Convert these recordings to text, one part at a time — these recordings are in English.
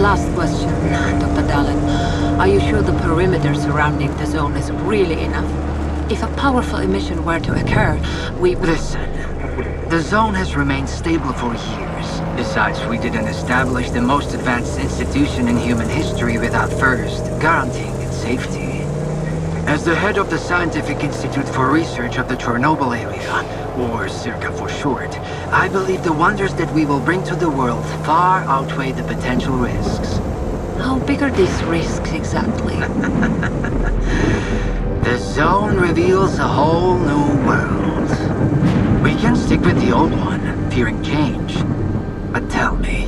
last question, Dr. Dallin. Are you sure the perimeter surrounding the zone is really enough? If a powerful emission were to occur, we would... Listen, the zone has remained stable for years. Besides, we didn't establish the most advanced institution in human history without first guaranteeing its safety. As the head of the Scientific Institute for Research of the Chornobyl area, or CERCA for short, I believe the wonders that we will bring to the world far outweigh the potential risks. How big are these risks exactly? The zone reveals a whole new world. We can stick with the old one, fearing change. But tell me,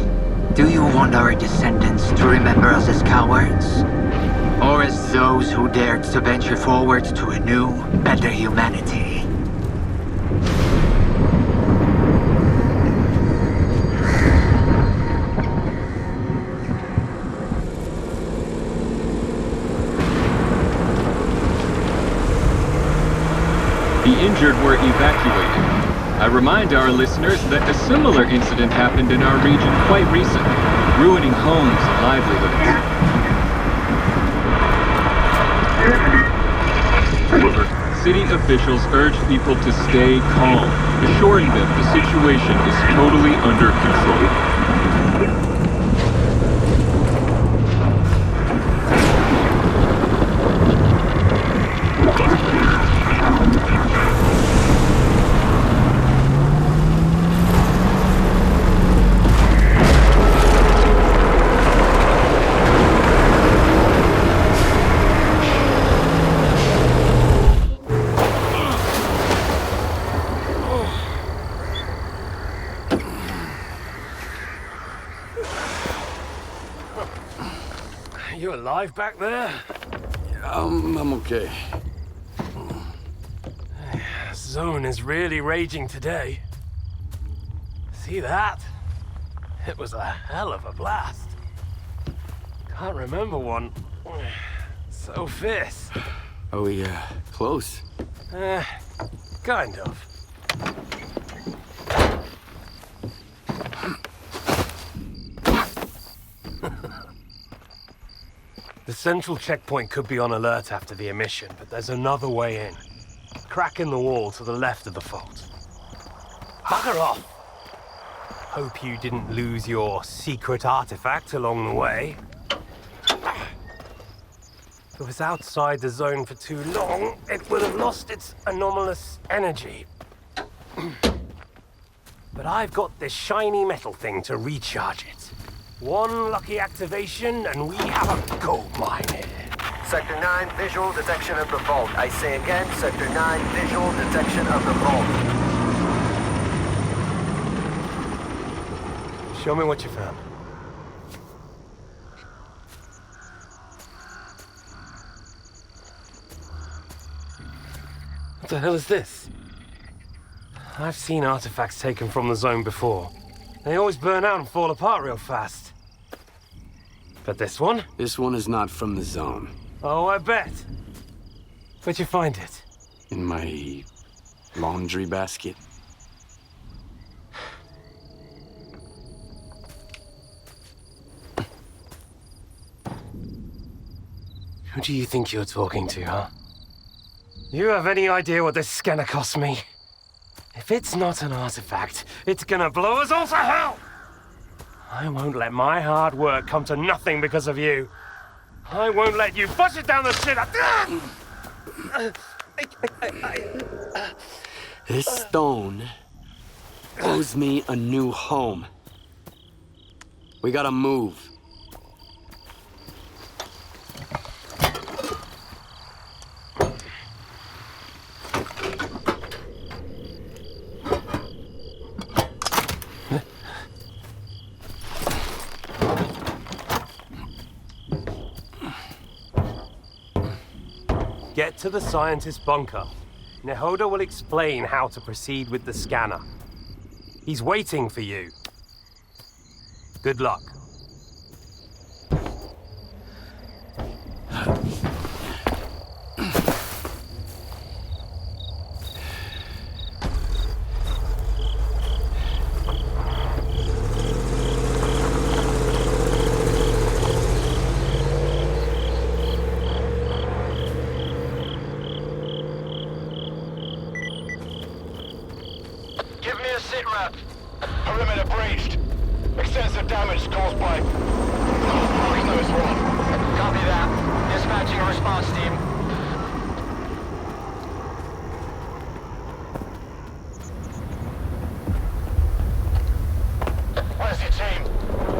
do you want our descendants to remember us as cowards? Or as those who dared to venture forward to a new, better humanity? The injured were evacuated. I remind our listeners that a similar incident happened in our region quite recently, ruining homes and livelihoods. City officials urge people to stay calm, assuring them the situation is totally under control. You alive back there? I'm okay. Zone is really raging today. See that? It was a hell of a blast. Can't remember one so fierce. Are we, close? Kind of. The central checkpoint could be on alert after the emission, but there's another way in. Crack in the wall to the left of the fault. Bugger off! Hope you didn't lose your secret artifact along the way. If it was outside the zone for too long, it would have lost its anomalous energy. But I've got this shiny metal thing to recharge it. One lucky activation, and we have a gold mine here. Sector 9, visual detection of the vault. I say again, Sector 9, visual detection of the vault. Show me what you found. What the hell is this? I've seen artifacts taken from the zone before. They always burn out and fall apart real fast. But this one? This one is not from the zone. Oh, I bet. Where'd you find it? In my laundry basket. Who do you think you're talking to, huh? You have any idea what this scanner cost me? If it's not an artifact, it's gonna blow us all to hell! I won't let my hard work come to nothing because of you. I won't let you push it down the shit. This stone owes me a new home. We gotta move. Get to the scientist's bunker. Nehoda will explain how to proceed with the scanner. He's waiting for you. Good luck. Sit rep. Perimeter breached. Extensive damage caused by... Fuck knows what. Copy that. Dispatching a response team. Where's your team?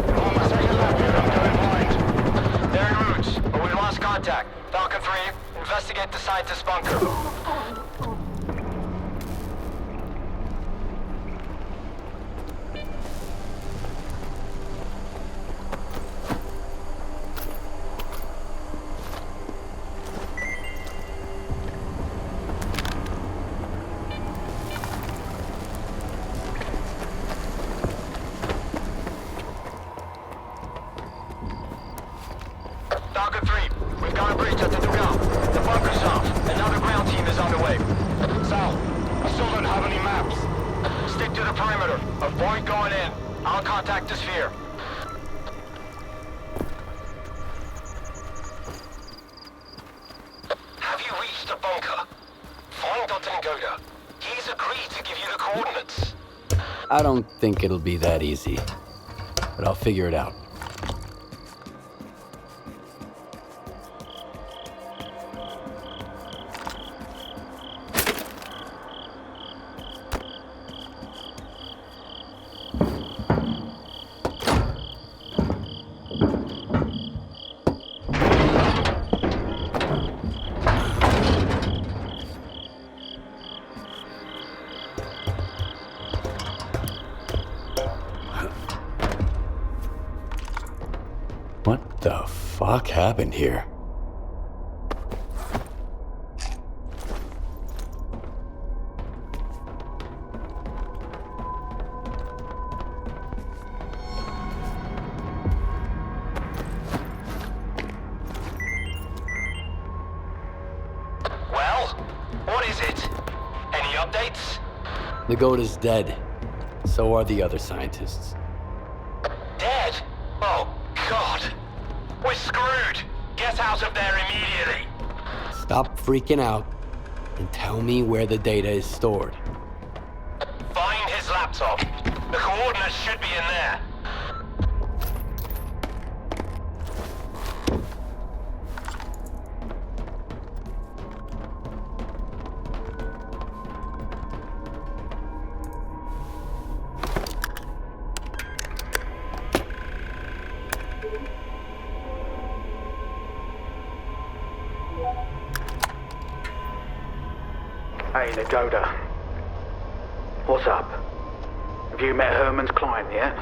I'm on my second lap here, I'm going blind. They're en route, but we lost contact. Falcon 3, investigate the scientist bunker. Falcon 3, we've got a breach at the dugout. The bunker's off. Another ground team is on the way. Sal, I still don't have any maps. Stick to the perimeter. Avoid going in. I'll contact the sphere. Have you reached the bunker? Find Dr. Ngoda. He's agreed to give you the coordinates. I don't think it'll be that easy, but I'll figure it out. What the fuck happened here? Well, what is it? Any updates? Ngoda's dead. So are the other scientists. Dead? Oh, God. We're screwed. Get out of there immediately. Stop freaking out and tell me where the data is stored. Find his laptop. The coordinates should be in there. Hey, Ngoda. What's up? Have you met Herman's client yet?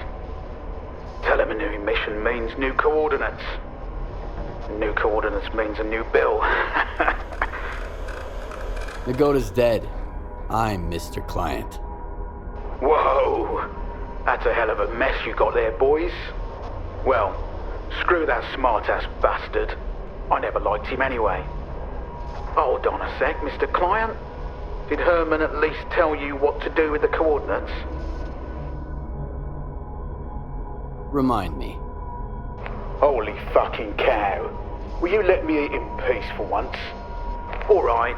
Tell him a new mission means new coordinates. New coordinates means a new bill. Ngoda's dead. I'm Mr. Client. Whoa! That's a hell of a mess you got there, boys. Well, screw that smart-ass bastard. I never liked him anyway. Hold on a sec, Mr. Client. Did Herman at least tell you what to do with the coordinates? Remind me. Holy fucking cow. Will you let me eat in peace for once? Alright.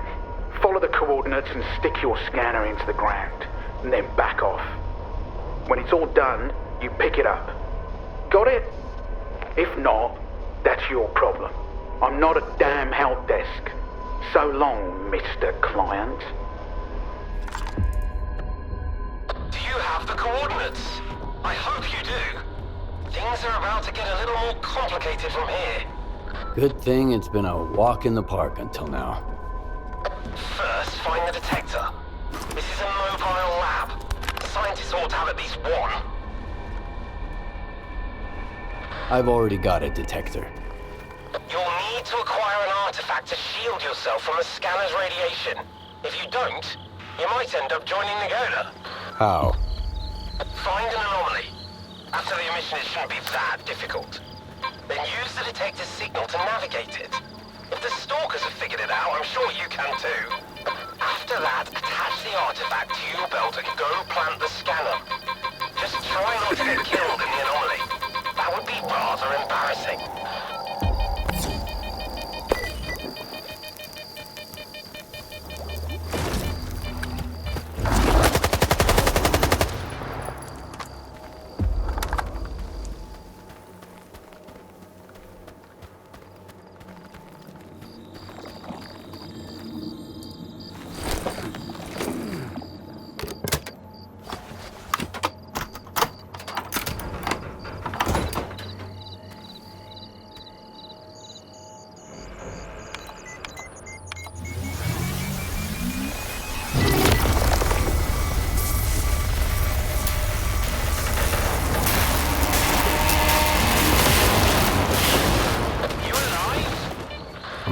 Follow the coordinates and stick your scanner into the ground, and then back off. When it's all done, you pick it up. Got it? If not, that's your problem. I'm not a damn help desk. So long, Mr. Client. Do you have the coordinates? I hope you do. Things are about to get a little more complicated from here. Good thing it's been a walk in the park until now. First, find the detector. This is a mobile lab. Scientists ought to have at least one. I've already got a detector. You'll need to acquire an artifact to shield yourself from the scanner's radiation. If you don't, you might end up joining Ngoda. How? Find an anomaly. After the emission, it shouldn't be that difficult. Then use the detector's signal to navigate it. If the Stalkers have figured it out, I'm sure you can too. After that, attach the artifact to your belt and go plant the scanner. Just try not to get killed in the anomaly. That would be rather embarrassing.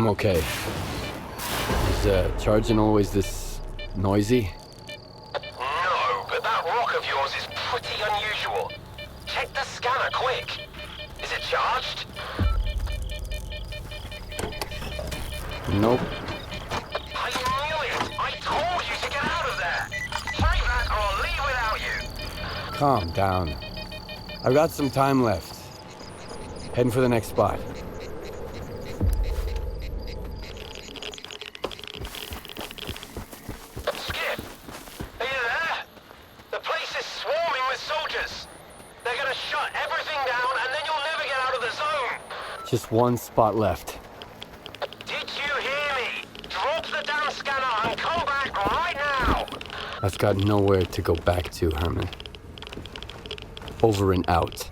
okay. Is charging always this noisy? No, but that rock of yours is pretty unusual. Check the scanner, quick. Is it charged? Nope. I knew it! I told you to get out of there! Try that or I'll leave without you! Calm down. I've got some time left. Heading for the next spot. Skip! Are you there? The place is swarming with soldiers! They're gonna shut everything down and then you'll never get out of the zone! Just one spot left. Did you hear me? Drop the damn scanner and come back right now! I've got nowhere to go back to, Herman. Over and out.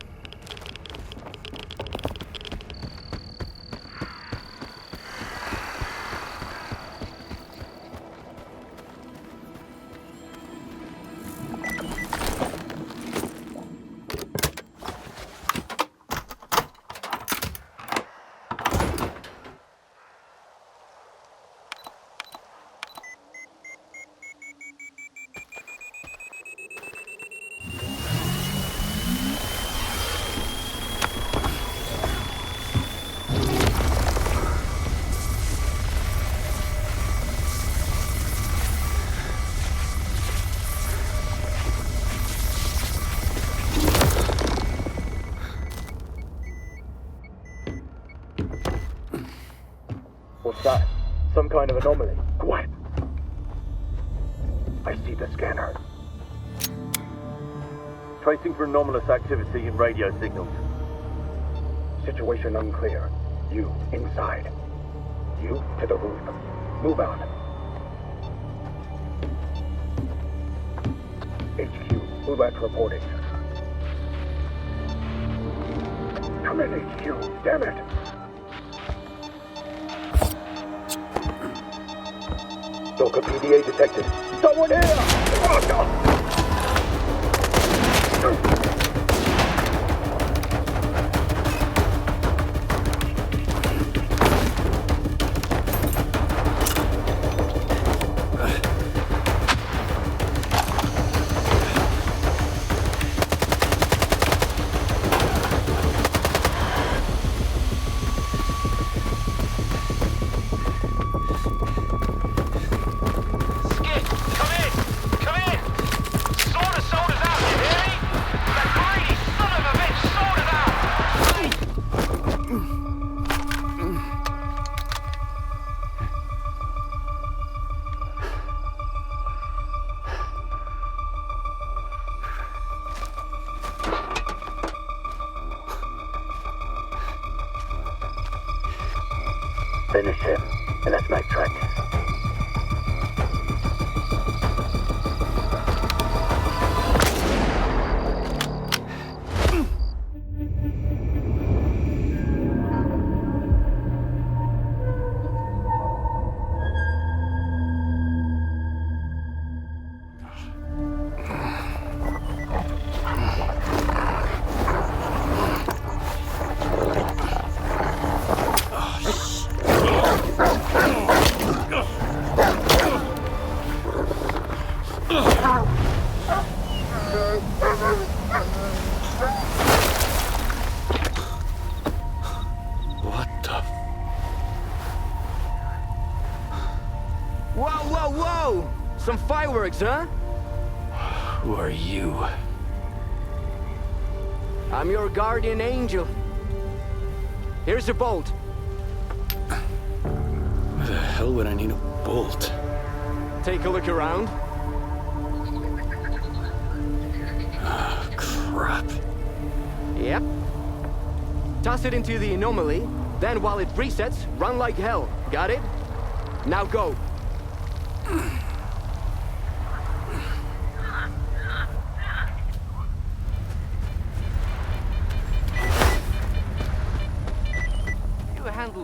What's that? Some kind of anomaly. Quiet! I see the scanner. Tracing for anomalous activity in radio signals. Situation unclear. You, inside. You, to the roof. Move out. HQ, move out reporting. Come in, HQ. Damn it! Stalker PDA detected. Someone here! Finish him, and that's my track. Some fireworks, huh? Who are you? I'm your guardian angel. Here's a bolt. Why the hell would I need a bolt? Take a look around. Ah, crap. Yep. Toss it into the anomaly, then while it resets, run like hell. Got it? Now go.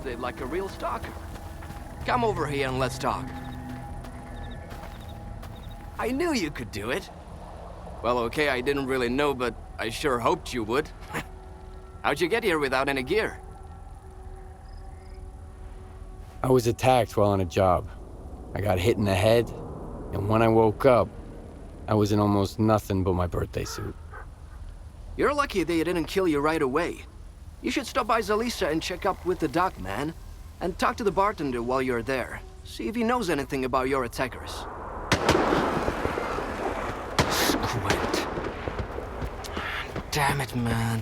It like a real stalker. Come over here and let's talk. I knew you could do it. Well, okay, I didn't really know, but I sure hoped you would. How'd you get here without any gear? I was attacked while on a job. I got hit in the head, and when I woke up, I was in almost nothing but my birthday suit. You're lucky they didn't kill you right away. You should stop by Zalicia and check up with the doc, man. And talk to the bartender while you're there. See if he knows anything about your attackers. Squint. Damn it, man.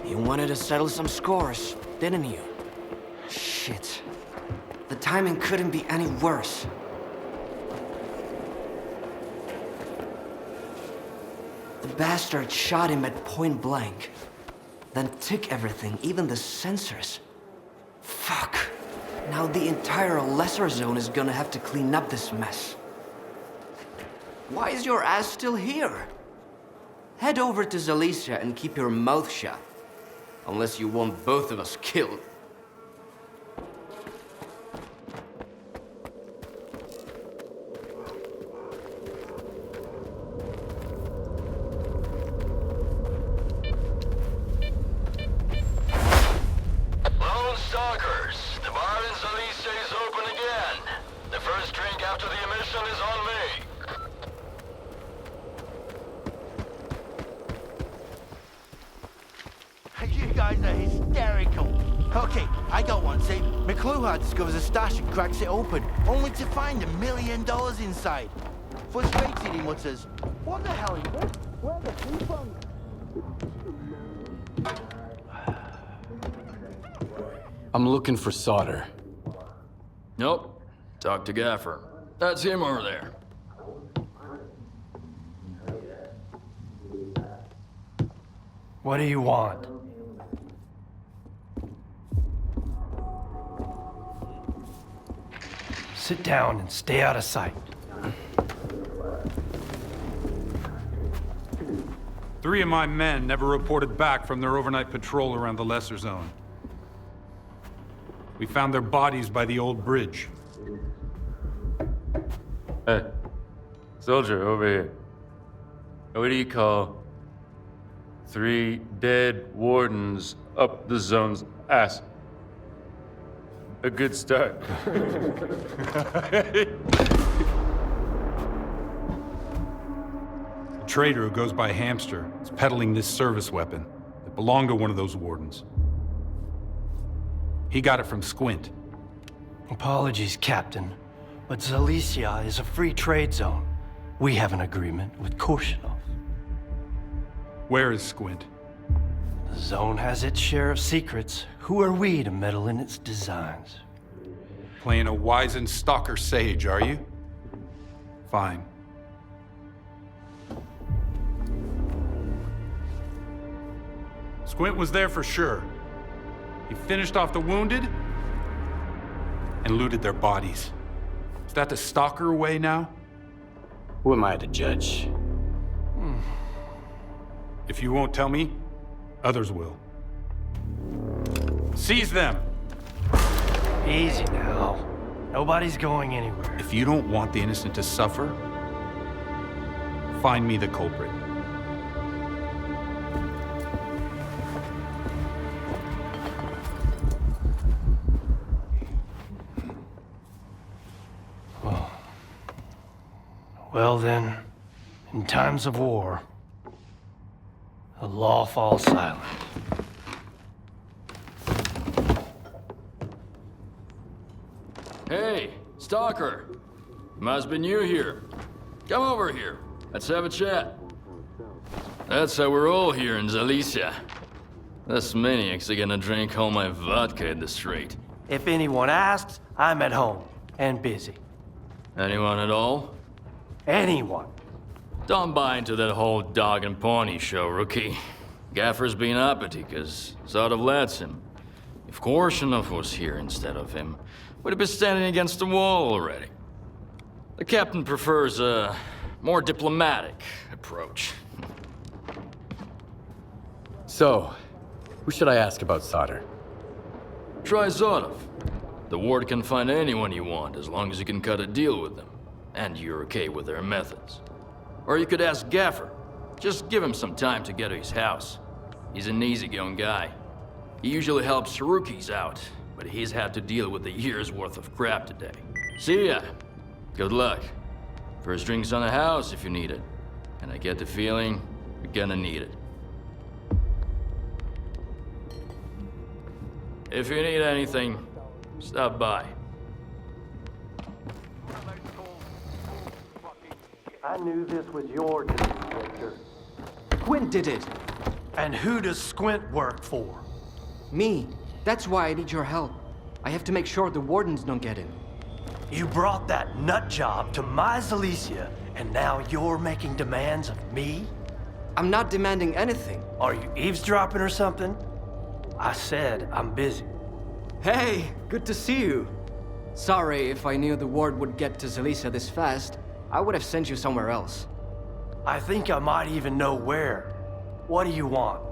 You wanted to settle some scores, didn't you? Shit. The timing couldn't be any worse. The bastard shot him at point blank. Then took everything, even the sensors. Fuck. Now the entire lesser zone is gonna have to clean up this mess. Why is your ass still here? Head over to Zalicia and keep your mouth shut. Unless you want both of us killed. Lone Stalkers, the bar in Zalicia is open again. The first drink after the emission is on me. You guys are hysterical. Okay, I got one. See, McLuhan discovers a stash and cracks it open, only to find $1 million inside. Frustrated, he mutters, "What the hell is this? Where the food from?" I'm looking for solder. Nope. Talk to Gaffer. That's him over there. What do you want? Sit down and stay out of sight. 3 of my men never reported back from their overnight patrol around the lesser zone. We found their bodies by the old bridge. Hey, soldier over here. What do you call 3 dead wardens up the zone's ass? A good start. A trader who goes by Hamster is peddling this service weapon that belonged to one of those wardens. He got it from Squint. Apologies, Captain, but Zalicia is a free trade zone. We have an agreement with Korshunov. Where is Squint? The zone has its share of secrets. Who are we to meddle in its designs? Playing a wizened stalker sage, are you? Fine. Squint was there for sure. He finished off the wounded and looted their bodies. Is that the stalker way now? Who am I to judge? If you won't tell me, others will. Seize them! Easy now. Nobody's going anywhere. If you don't want the innocent to suffer, find me the culprit. Well then, in times of war, the law falls silent. Hey, Stalker. Must be new here. Come over here. Let's have a chat. That's how we're all here in Zalicia. This maniac's gonna drink all my vodka at the street. If anyone asks, I'm at home and busy. Anyone at all? Anyone. Don't buy into that whole dog and pony show, rookie. Gaffer's been uppity, cause sort of lets him. If Korshunov was here instead of him, we'd have been standing against the wall already. The captain prefers a more diplomatic approach. So, who should I ask about solder? Try Zonov. The ward can find anyone you want as long as you can cut a deal with them. And you're okay with their methods. Or you could ask Gaffer. Just give him some time to get to his house. He's an easygoing guy. He usually helps rookies out, but he's had to deal with a year's worth of crap today. See ya. Good luck. First drinks on the house if you need it. And I get the feeling you're gonna need it. If you need anything, stop by. I knew this was your doing, Victor. Squint did it! And who does Squint work for? Me. That's why I need your help. I have to make sure the wardens don't get him. You brought that nut job to my Zalicia, and now you're making demands of me? I'm not demanding anything. Are you eavesdropping or something? I said I'm busy. Hey, good to see you. Sorry, if I knew the ward would get to Zalicia this fast, I would have sent you somewhere else. I think I might even know where. What do you want?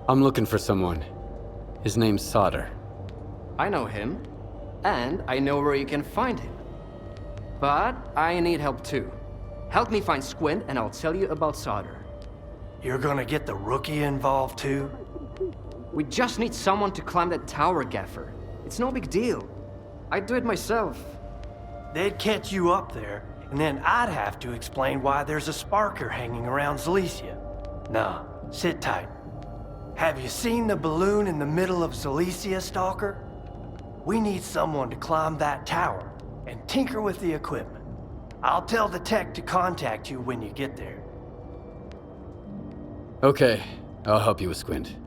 I'm looking for someone. His name's S.T.A.L.K.E.R. I know him, and I know where you can find him. But I need help too. Help me find Squint, and I'll tell you about S.T.A.L.K.E.R. You're gonna get the rookie involved too? We just need someone to climb that tower, Gaffer. It's no big deal. I'd do it myself. They'd catch you up there, and then I'd have to explain why there's a sparker hanging around Zalicia. Nah, sit tight. Have you seen the balloon in the middle of Zalicia, Stalker? We need someone to climb that tower and tinker with the equipment. I'll tell the tech to contact you when you get there. Okay, I'll help you with Squint.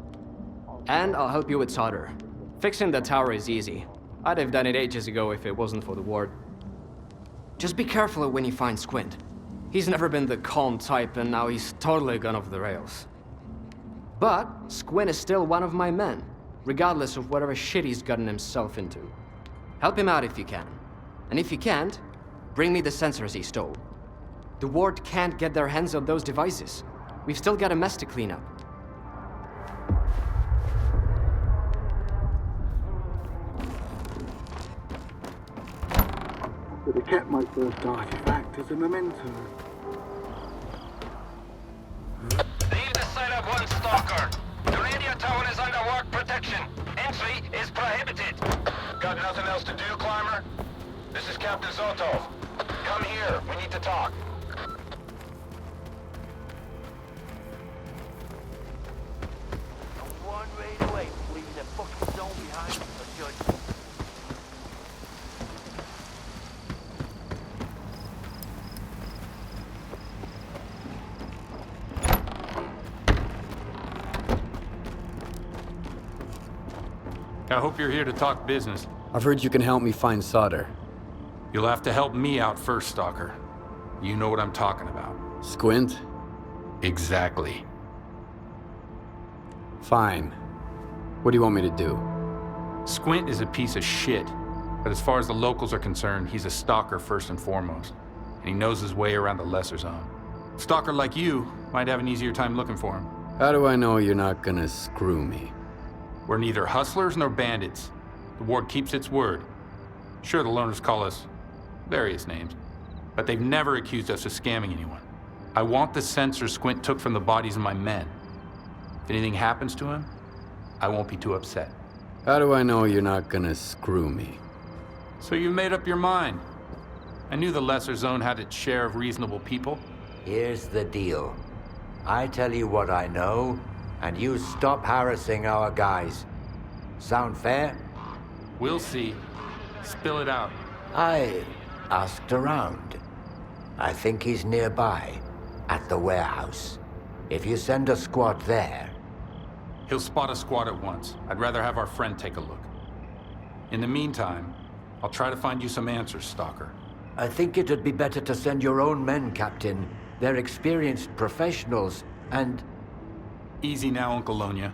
And I'll help you with S.T.A.L.K.E.R. Fixing the tower is easy. I'd have done it ages ago if it wasn't for the ward. Just be careful when you find Squint. He's never been the calm type, and now he's totally gone off the rails. But Squint is still one of my men, regardless of whatever shit he's gotten himself into. Help him out if you can. And if you can't, bring me the sensors he stole. The ward can't get their hands on those devices. We've still got a mess to clean up. But they kept my first artifact as a memento. Leave the site at once, Stalker. The radio tower is under work protection. Entry is prohibited. Got nothing else to do, Climber? This is Captain Zotov. Come here. We need to talk. One raid away from leaving that fucking zone behind us, Judge. I hope you're here to talk business. I've heard you can help me find S.T.A.L.K.E.R. You'll have to help me out first, Stalker. You know what I'm talking about. Squint? Exactly. Fine. What do you want me to do? Squint is a piece of shit, but as far as the locals are concerned, he's a stalker first and foremost, and he knows his way around the lesser zone. A stalker like you might have an easier time looking for him. How do I know you're not gonna screw me? We're neither hustlers nor bandits. The ward keeps its word. Sure, the loners call us various names, but they've never accused us of scamming anyone. I want the sensor Squint took from the bodies of my men. If anything happens to him, I won't be too upset. How do I know you're not gonna screw me? So you made up your mind. I knew the lesser zone had its share of reasonable people. Here's the deal. I tell you what I know, and you stop harassing our guys. Sound fair? We'll see. Spill it out. I asked around. I think he's nearby, at the warehouse. If you send a squad there... He'll spot a squad at once. I'd rather have our friend take a look. In the meantime, I'll try to find you some answers, Stalker. I think it'd be better to send your own men, Captain. They're experienced professionals, and... Easy now, Uncle Lonya.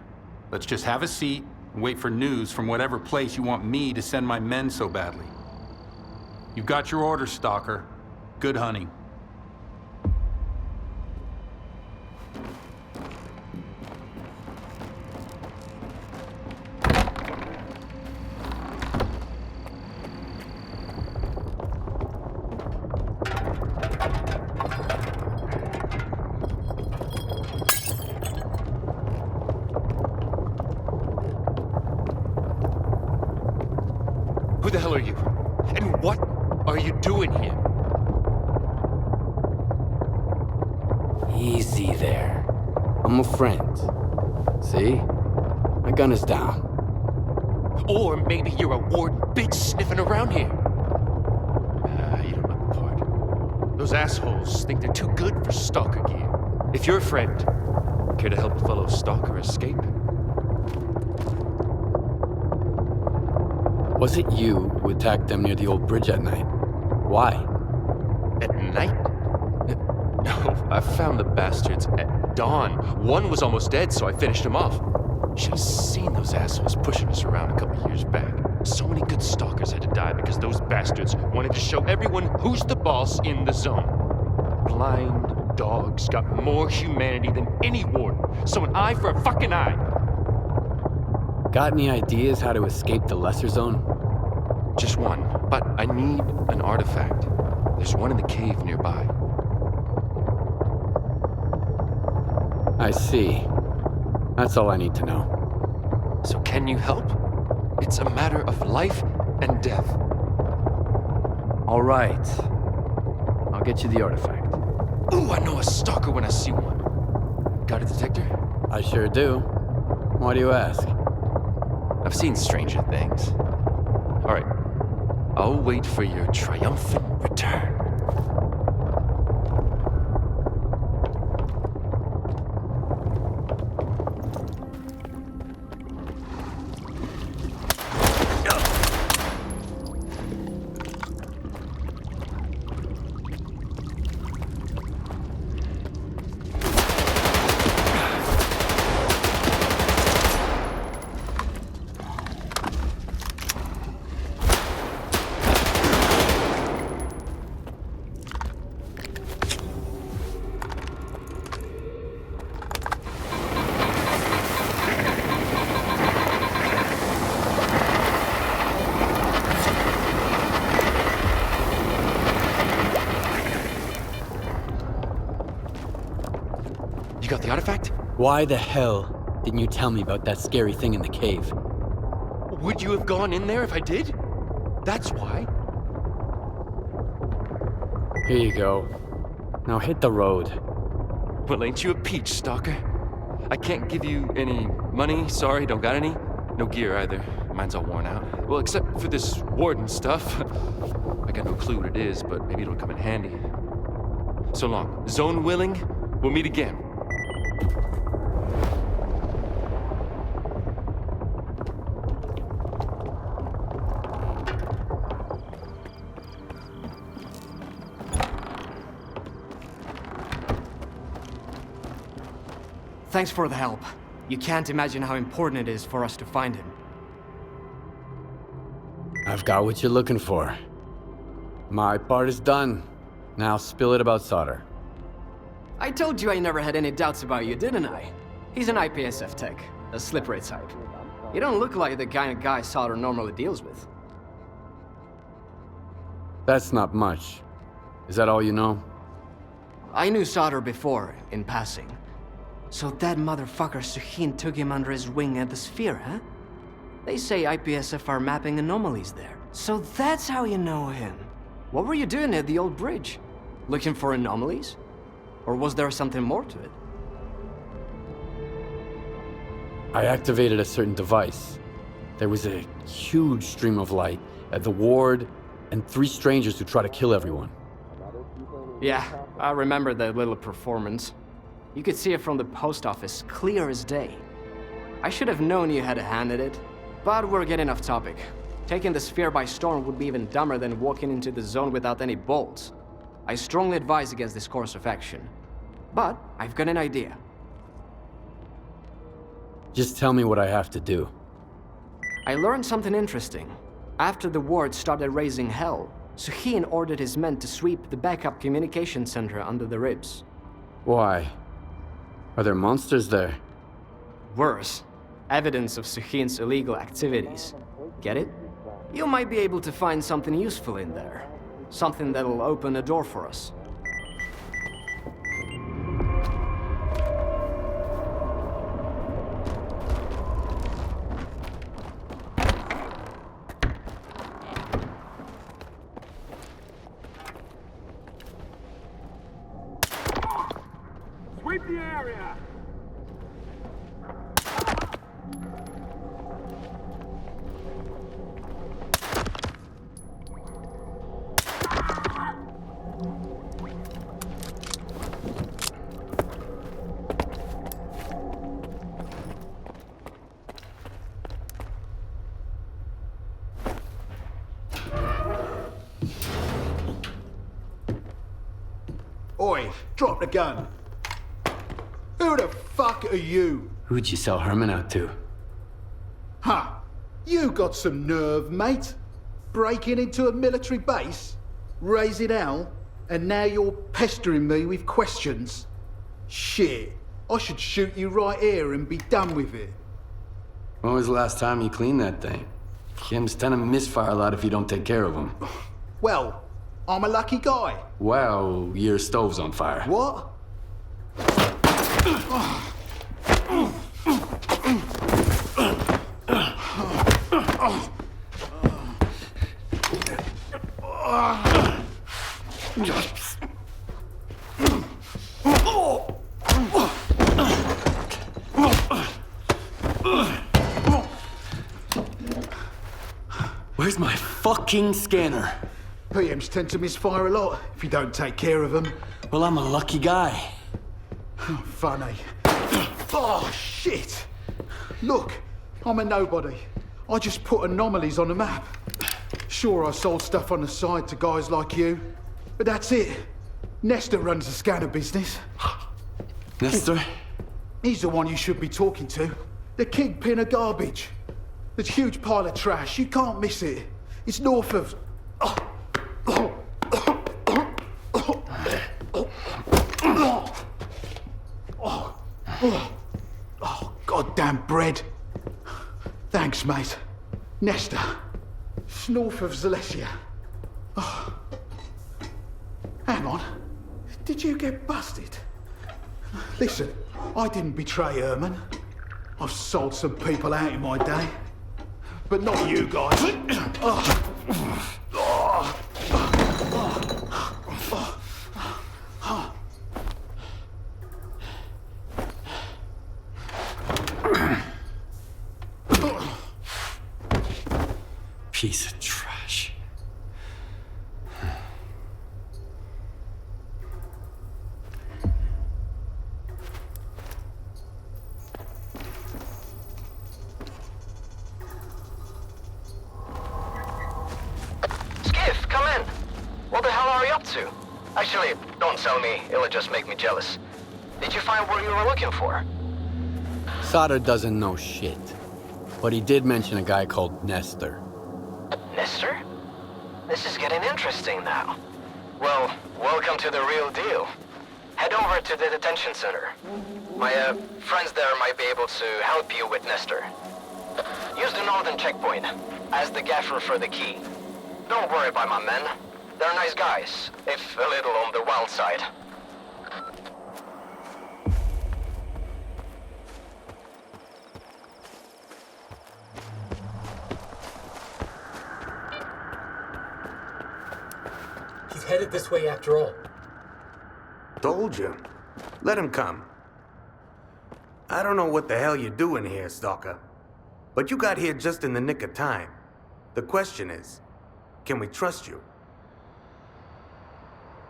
Let's just have a seat and wait for news from whatever place you want me to send my men so badly. You've got your orders, Stalker. Good hunting. Who the hell are you? And what are you doing here? Easy there. I'm a friend. See? My gun is down. Or maybe you're a ward bitch sniffing around here. You don't know the part. Those assholes think they're too good for Stalker gear. If you're a friend, care to help a fellow Stalker escape? Was it you who attacked them near the old bridge at night? Why? At night? No, I found the bastards at dawn. One was almost dead, so I finished him off. Should have seen those assholes pushing us around a couple years back. So many good Stalkers had to die because those bastards wanted to show everyone who's the boss in the zone. Blind dogs got more humanity than any warden, so an eye for a fucking eye. Got any ideas how to escape the lesser zone? Just one, but I need an artifact. There's one in the cave nearby. I see. That's all I need to know. So can you help? It's a matter of life and death. All right. I'll get you the artifact. Ooh, I know a stalker when I see one. Got a detector? I sure do. Why do you ask? I've seen stranger things. All right. I'll wait for your triumphant return. Got the artifact? Why the hell didn't you tell me about that scary thing in the cave? Would you have gone in there if I did? That's why. Here you go. Now hit the road. Well, ain't you a peach, Stalker? I can't give you any money, sorry, don't got any. No gear either. Mine's all worn out. Well, except for this warden stuff. I got no clue what it is, but maybe it'll come in handy. So long. Zone willing, we'll meet again. Thanks for the help. You can't imagine how important it is for us to find him. I've got what you're looking for. My part is done. Now spill it about Solder. I told you I never had any doubts about you, didn't I? He's an IPSF tech, a slippery type. You don't look like the kind of guy Solder normally deals with. That's not much. Is that all you know? I knew Solder before, in passing. So that motherfucker Suhin took him under his wing at the Sphere, huh? They say IPSF are mapping anomalies there. So that's how you know him. What were you doing at the old bridge? Looking for anomalies? Or was there something more to it? I activated a certain device. There was a huge stream of light at the ward and 3 strangers who try to kill everyone. Yeah, I remember that little performance. You could see it from the post office, clear as day. I should have known you had a hand in it, but we're getting off topic. Taking the Sphere by storm would be even dumber than walking into the zone without any bolts. I strongly advise against this course of action. But I've got an idea. Just tell me what I have to do. I learned something interesting. After the ward started raising hell, Suhin ordered his men to sweep the backup communication center under the ribs. Why? Are there monsters there? Worse, evidence of Suhin's illegal activities. Get it? You might be able to find something useful in there. Something that'll open a door for us. Oi, drop the gun. Who the fuck are you? Who'd you sell Herman out to? Huh. You got some nerve, mate. Breaking into a military base, raising hell, and now you're pestering me with questions. Shit. I should shoot you right here and be done with it. When was the last time you cleaned that thing? Kim's tend to misfire a lot if you don't take care of them. Well, I'm a lucky guy. Well, your stove's on fire. What? Where's my fucking scanner? PMs tend to misfire a lot if you don't take care of them. Well, I'm a lucky guy. Funny. Oh, shit! Look, I'm a nobody. I just put anomalies on the map. Sure, I sold stuff on the side to guys like you, but that's it. Nestor runs the scanner business. Nestor? He's the one you should be talking to. The kingpin of garbage. That huge pile of trash, you can't miss it. It's north of... Oh, goddamn bread. Thanks, mate. Nestor. It's north of Zalesia. Oh. Hang on. Did you get busted? Listen, I didn't betray Herman. I've sold some people out in my day. But not you guys. Piece of trash. Skiff, come in. What the hell are you up to? Actually, don't tell me. It'll just make me jealous. Did you find what you were looking for? Sutter doesn't know shit. But he did mention a guy called Nestor. Nestor? This is getting interesting now. Well, welcome to the real deal. Head over to the detention center. My friends there might be able to help you with Nestor. Use the northern checkpoint. Ask the gaffer for the key. Don't worry about my men. They're nice guys, if a little on the wild side. He's headed this way after all. Told you. Let him come. I don't know what the hell you're doing here, Stalker. But you got here just in the nick of time. The question is, can we trust you?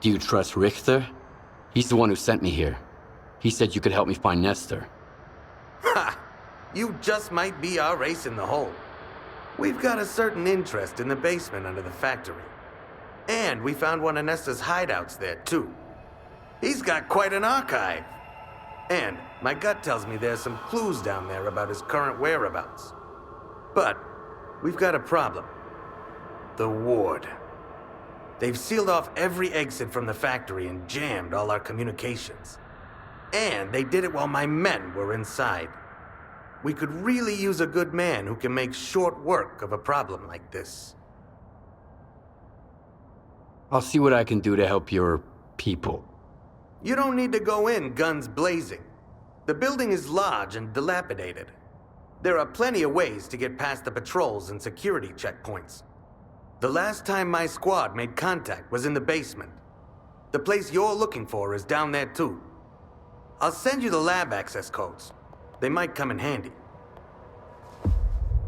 Do you trust Richter? He's the one who sent me here. He said you could help me find Nestor. Ha! You just might be our ace in the hole. We've got a certain interest in the basement under the factory. And we found one of Nestor's hideouts there, too. He's got quite an archive. And my gut tells me there's some clues down there about his current whereabouts. But we've got a problem. The ward. They've sealed off every exit from the factory and jammed all our communications. And they did it while my men were inside. We could really use a good man who can make short work of a problem like this. I'll see what I can do to help your people. You don't need to go in guns blazing. The building is large and dilapidated. There are plenty of ways to get past the patrols and security checkpoints. The last time my squad made contact was in the basement. The place you're looking for is down there too. I'll send you the lab access codes. They might come in handy.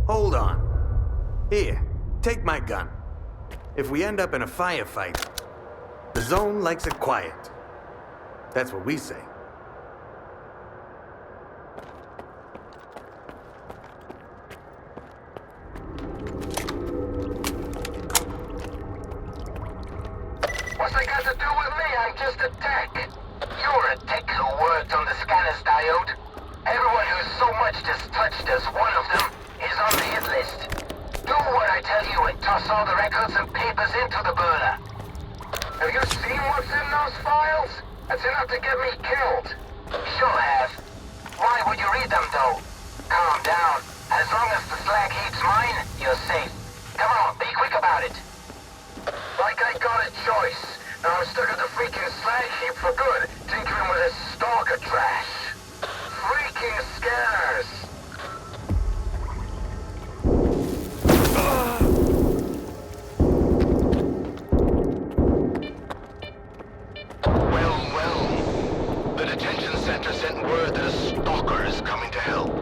Hold on. Here, take my gun. If we end up in a firefight, the zone likes it quiet. That's what we say. What's the that got to do with me? I'm just a tech. You're a tech who worked on the scanners diode. Everyone who's so much as touched as one of them is on the hit list. Do what I tell you and toss all the records and papers into the burner. Have you seen what's in those files? That's enough to get me killed. Sure have. Why would you read them, though? Calm down. As long as the slag heap's mine, you're safe. Come on, be quick about it. Like I got a choice. Now I'm stuck at the freaking slag heap for good, tinkering with this stalker trash. Freaking scanners! Well. The detention center sent word that a stalker is coming to help.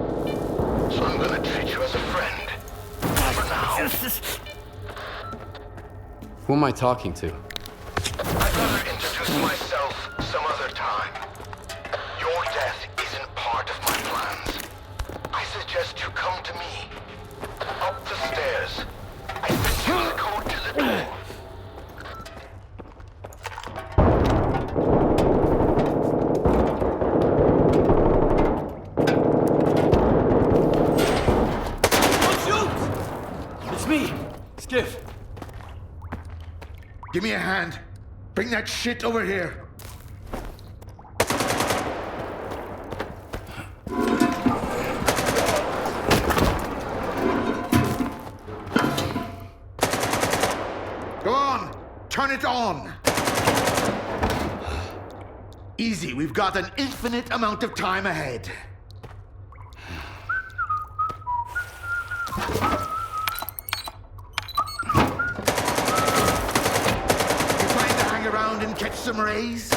So I'm gonna treat you as a friend. For now. Who am I talking to? I'd rather introduce myself some other time. Your death isn't part of my plans. I suggest you come to me. Up the stairs. I sent you the code to the door. It's me, Skiff. Give me a hand. Bring that shit over here. Go on, turn it on. Easy, we've got an infinite amount of time ahead. Around and catch some rays?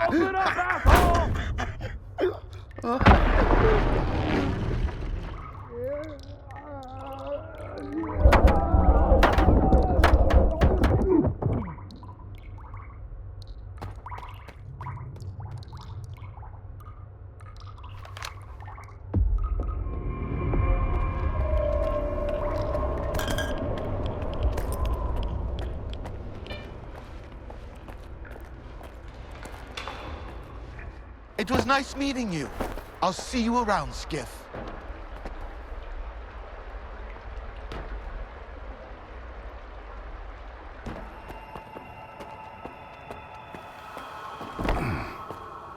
Open up, asshole! It was nice meeting you. I'll see you around, Skiff.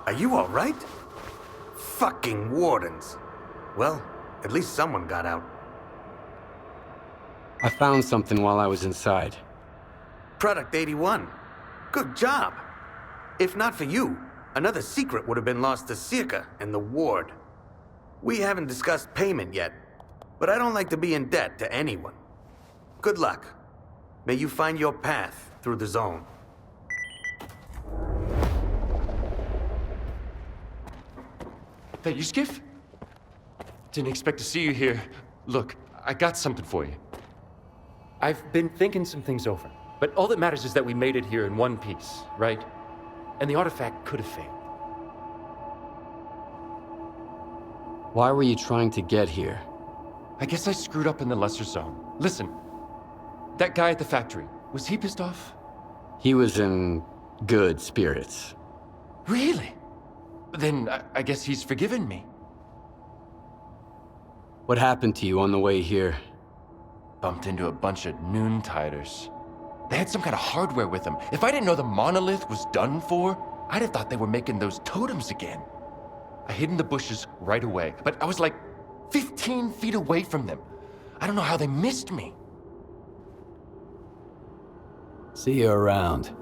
Are you all right? Fucking wardens. Well, at least someone got out. I found something while I was inside. Product 81. Good job. If not for you, another secret would have been lost to S.T.A.L.K.E.R and the ward. We haven't discussed payment yet, but I don't like to be in debt to anyone. Good luck. May you find your path through the zone. That you, Skiff? Didn't expect to see you here. Look, I got something for you. I've been thinking some things over, but all that matters is that we made it here in one piece, right? And the artifact could have failed. Why were you trying to get here? I guess I screwed up in the lesser zone. Listen, that guy at the factory, was he pissed off? He was in good spirits. Really? Then I guess he's forgiven me. What happened to you on the way here? Bumped into a bunch of noontiders. They had some kind of hardware with them. If I didn't know the monolith was done for, I'd have thought they were making those totems again. I hid in the bushes right away, but I was like 15 feet away from them. I don't know how they missed me. See you around.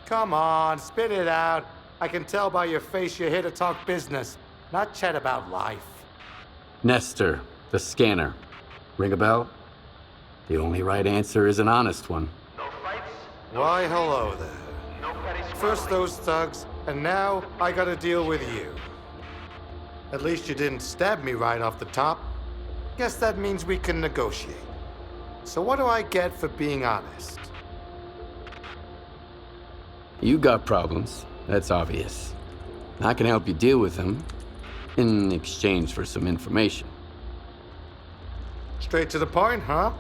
Come on, spit it out. I can tell by your face you're here to talk business, not chat about life. Nestor, the scanner. Ring a bell? The only right answer is an honest one. Why, hello there. First those thugs, and now I gotta deal with you. At least you didn't stab me right off the top. Guess that means we can negotiate. So what do I get for being honest? You got problems, that's obvious. I can help you deal with them in exchange for some information. Straight to the point, huh?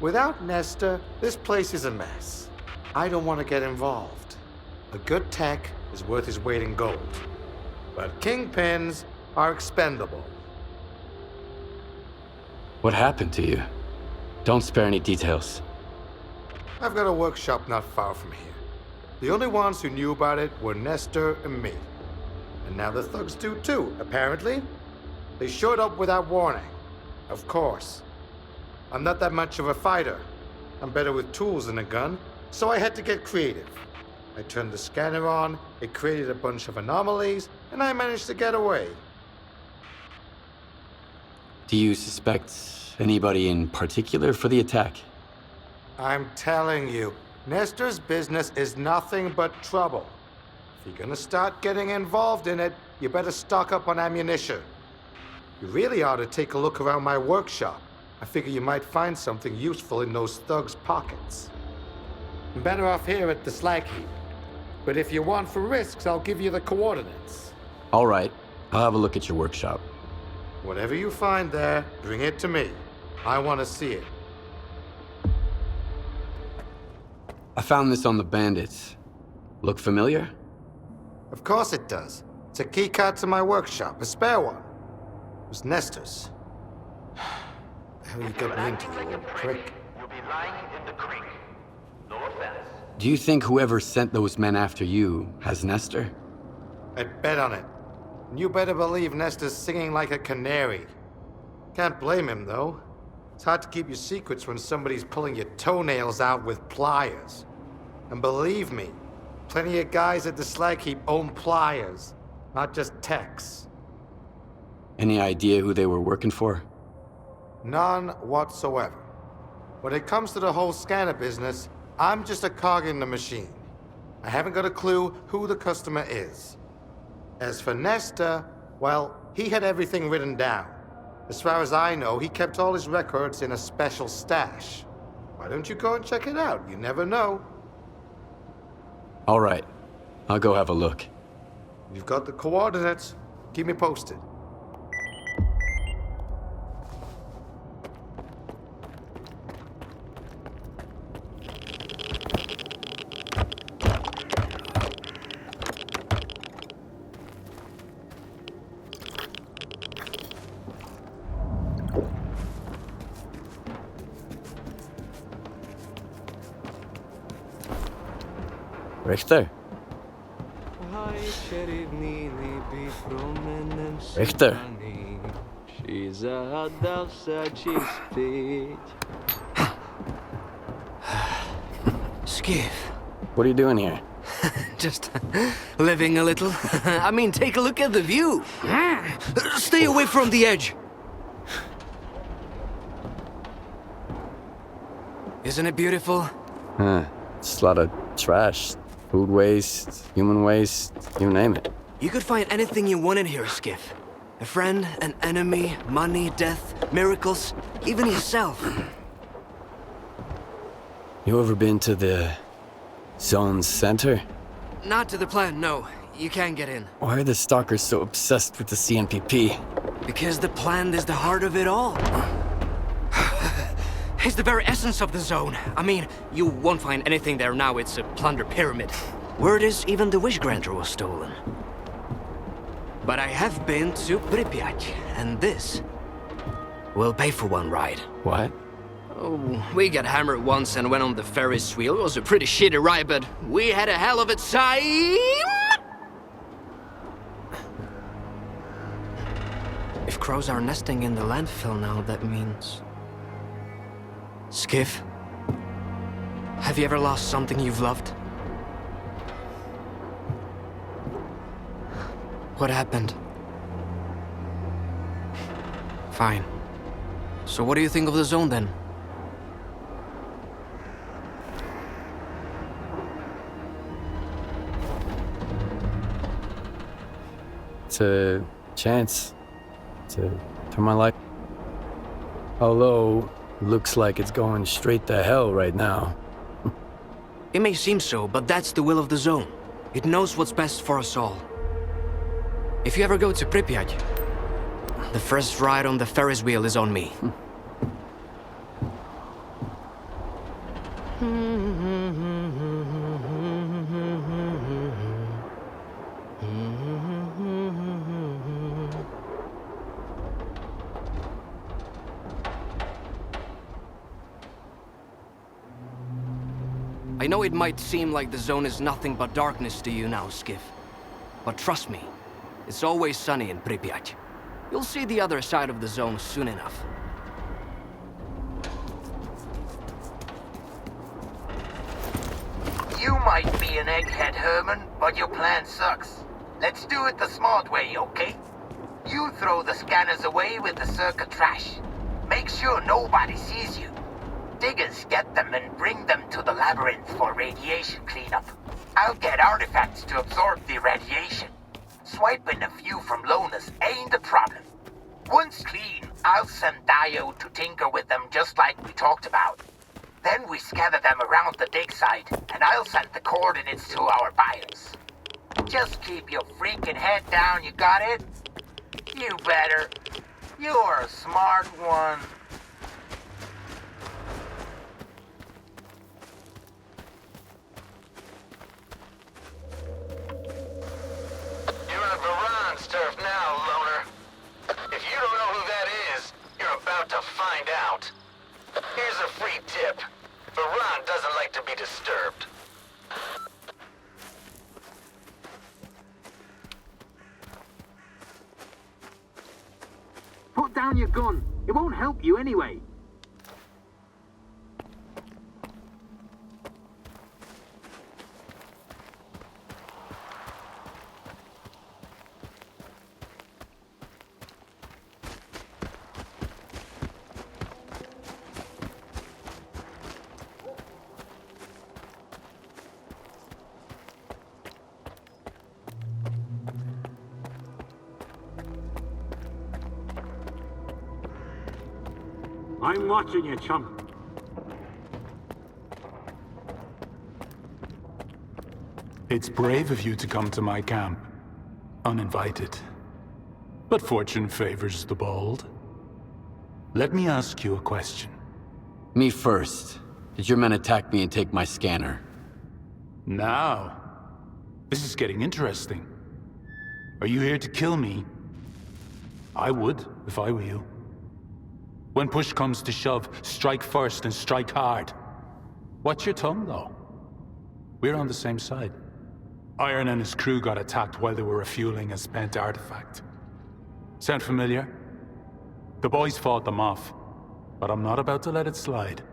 Without Nestor, this place is a mess. I don't want to get involved. A good tech is worth his weight in gold. But kingpins are expendable. What happened to you? Don't spare any details. I've got a workshop not far from here. The only ones who knew about it were Nestor and me. And now the thugs do too, apparently. They showed up without warning. Of course. I'm not that much of a fighter. I'm better with tools than a gun, so I had to get creative. I turned the scanner on, it created a bunch of anomalies, and I managed to get away. Do you suspect anybody in particular for the attack? I'm telling you, Nestor's business is nothing but trouble. If you're gonna start getting involved in it, you better stock up on ammunition. You really ought to take a look around my workshop. I figure you might find something useful in those thugs' pockets. I'm better off here at the S.T.A.L.K.E.R. But if you want for risks, I'll give you the coordinates. All right, I'll have a look at your workshop. Whatever you find there, bring it to me. I want to see it. I found this on the bandits. Look familiar? Of course it does. It's a key card to my workshop, a spare one. It was Nestor's. The hell you got me into, you old prick? You'll be lying in the creek. No offense. Do you think whoever sent those men after you has Nestor? I'd bet on it. And you better believe Nestor's singing like a canary. Can't blame him, though. It's hard to keep your secrets when somebody's pulling your toenails out with pliers. And believe me, plenty of guys at the S.T.A.L.K.E.R own pliers, not just techs. Any idea who they were working for? None whatsoever. When it comes to the whole scanner business, I'm just a cog in the machine. I haven't got a clue who the customer is. As for Nestor, well, he had everything written down. As far as I know, he kept all his records in a special stash. Why don't you go and check it out? You never know. All right, I'll go have a look. You've got the coordinates. Keep me posted. Richter? Richter? Skiff. What are you doing here? Just living a little. I mean, take a look at the view. Stay away from the edge. Isn't it beautiful? It's a lot of trash. Food waste, human waste, you name it. You could find anything you want in here, Skiff. A friend, an enemy, money, death, miracles, even yourself. You ever been to the Zone's center? Not to the plant, no. You can't get in. Why are the Stalkers so obsessed with the CNPP? Because the plant is the heart of it all. It's the very essence of the zone. I mean, you won't find anything there now. It's a plunder pyramid. Word is even the wish granter was stolen. But I have been to Pripyat, and this will pay for one ride. What? Oh, we got hammered once and went on the Ferris wheel. It was a pretty shitty ride, but we had a hell of a time! If crows are nesting in the landfill now, that means... Skiff, have you ever lost something you've loved? What happened? Fine. So what do you think of the zone then? It's a chance to turn my life. Although, looks like it's going straight to hell right now. It may seem so, but that's the will of the Zone. It knows what's best for us all. If you ever go to Pripyat, the first ride on the Ferris wheel is on me. I know it might seem like the Zone is nothing but darkness to you now, Skiff. But trust me, it's always sunny in Pripyat. You'll see the other side of the Zone soon enough. You might be an egghead, Herman, but your plan sucks. Let's do it the smart way, okay? You throw the scanners away with the circuit trash. Make sure nobody sees you. Diggers get them and bring them to the labyrinth for radiation cleanup. I'll get artifacts to absorb the radiation. Swiping a few from loners ain't a problem. Once clean, I'll send Dio to tinker with them just like we talked about. Then we scatter them around the dig site, and I'll send the coordinates to our buyers. Just keep your freaking head down, you got it? You better. You're a smart one. You're on Varan's turf now, loner. If you don't know who that is, you're about to find out. Here's a free tip. Varan doesn't like to be disturbed. Put down your gun. It won't help you anyway. I'm watching you, chum. It's brave of you to come to my camp, uninvited. But fortune favors the bold. Let me ask you a question. Me first. Did your men attack me and take my scanner? Now, this is getting interesting. Are you here to kill me? I would, if I were you. When push comes to shove, strike first and strike hard. Watch your tongue, though. We're on the same side. Iron and his crew got attacked while they were refueling a spent artifact. Sound familiar? The boys fought them off, but I'm not about to let it slide.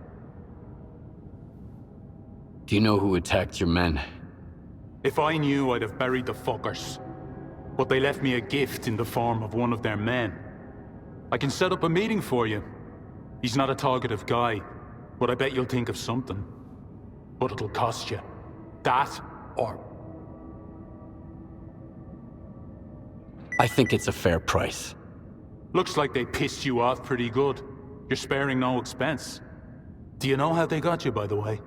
Do you know who attacked your men? If I knew, I'd have buried the fuckers. But they left me a gift in the form of one of their men. I can set up a meeting for you. He's not a talkative guy, but I bet you'll think of something. But it'll cost you. That, or... I think it's a fair price. Looks like they pissed you off pretty good. You're sparing no expense. Do you know how they got you, by the way?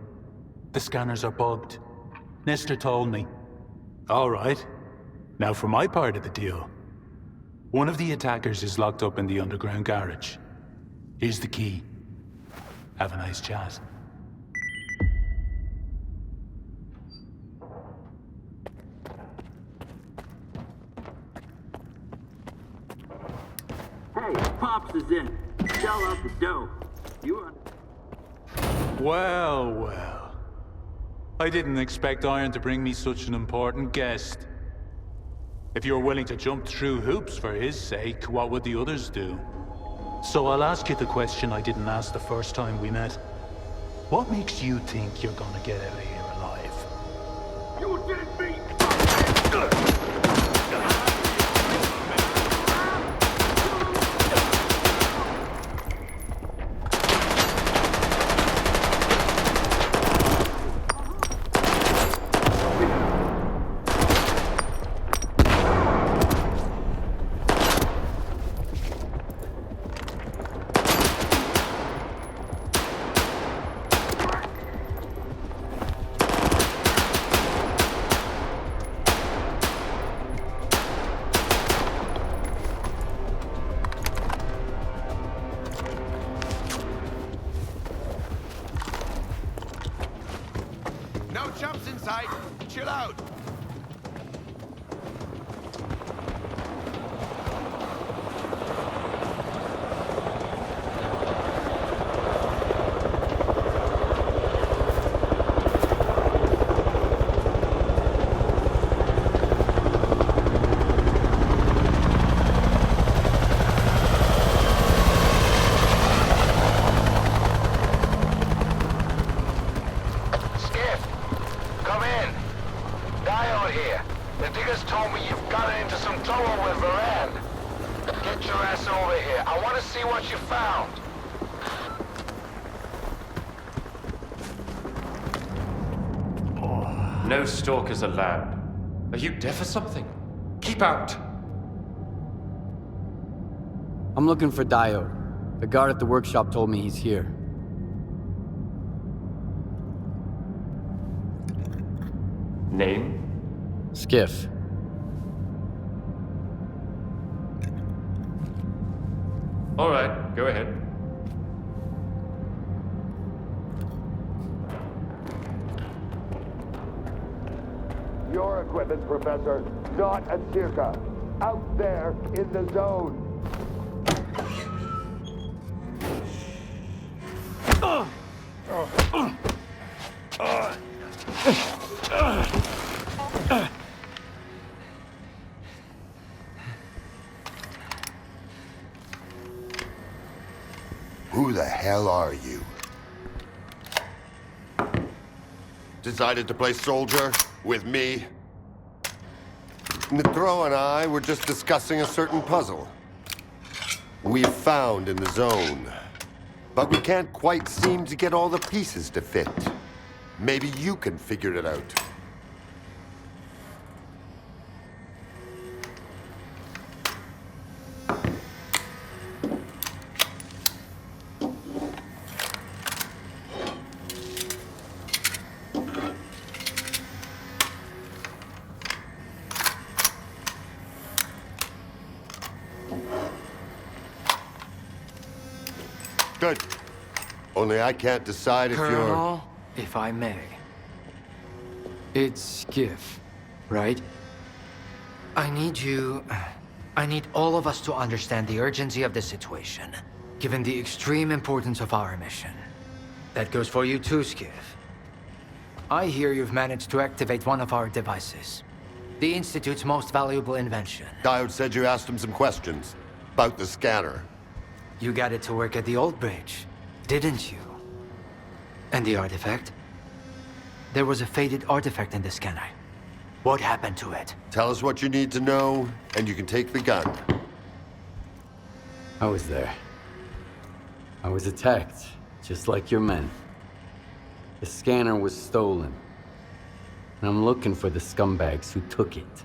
The scanners are bugged. Nestor told me. All right. Now for my part of the deal. One of the attackers is locked up in the underground garage. Here's the key. Have a nice chat. Hey, Pops is in. Shell out the dough. You are... Well, well. I didn't expect Iron to bring me such an important guest. If you're willing to jump through hoops for his sake, what would the others do? So I'll ask you the question I didn't ask the first time we met. What makes you think you're gonna get out of here alive? You did me! tramps inside. Chill out. No stalkers allowed. Are you deaf or something? Keep out! I'm looking for Diode. The guard at the workshop told me he's here. Name? Skiff. All right, go ahead. Your equipment, Professor, not at Circa. Out there in the zone. Who the hell are you? Decided to play soldier with me? Mitro and I were just discussing a certain puzzle we've found in the zone. But we can't quite seem to get all the pieces to fit. Maybe you can figure it out. Good. Only I can't decide if Colonel, if I may. It's Skiff, right? I need all of us to understand the urgency of the situation, given the extreme importance of our mission. That goes for you too, Skiff. I hear you've managed to activate one of our devices. The Institute's most valuable invention. Diode said you asked him some questions about the scanner. You got it to work at the old bridge, didn't you? And the artifact? There was a faded artifact in the scanner. What happened to it? Tell us what you need to know, and you can take the gun. I was there. I was attacked, just like your men. The scanner was stolen. And I'm looking for the scumbags who took it.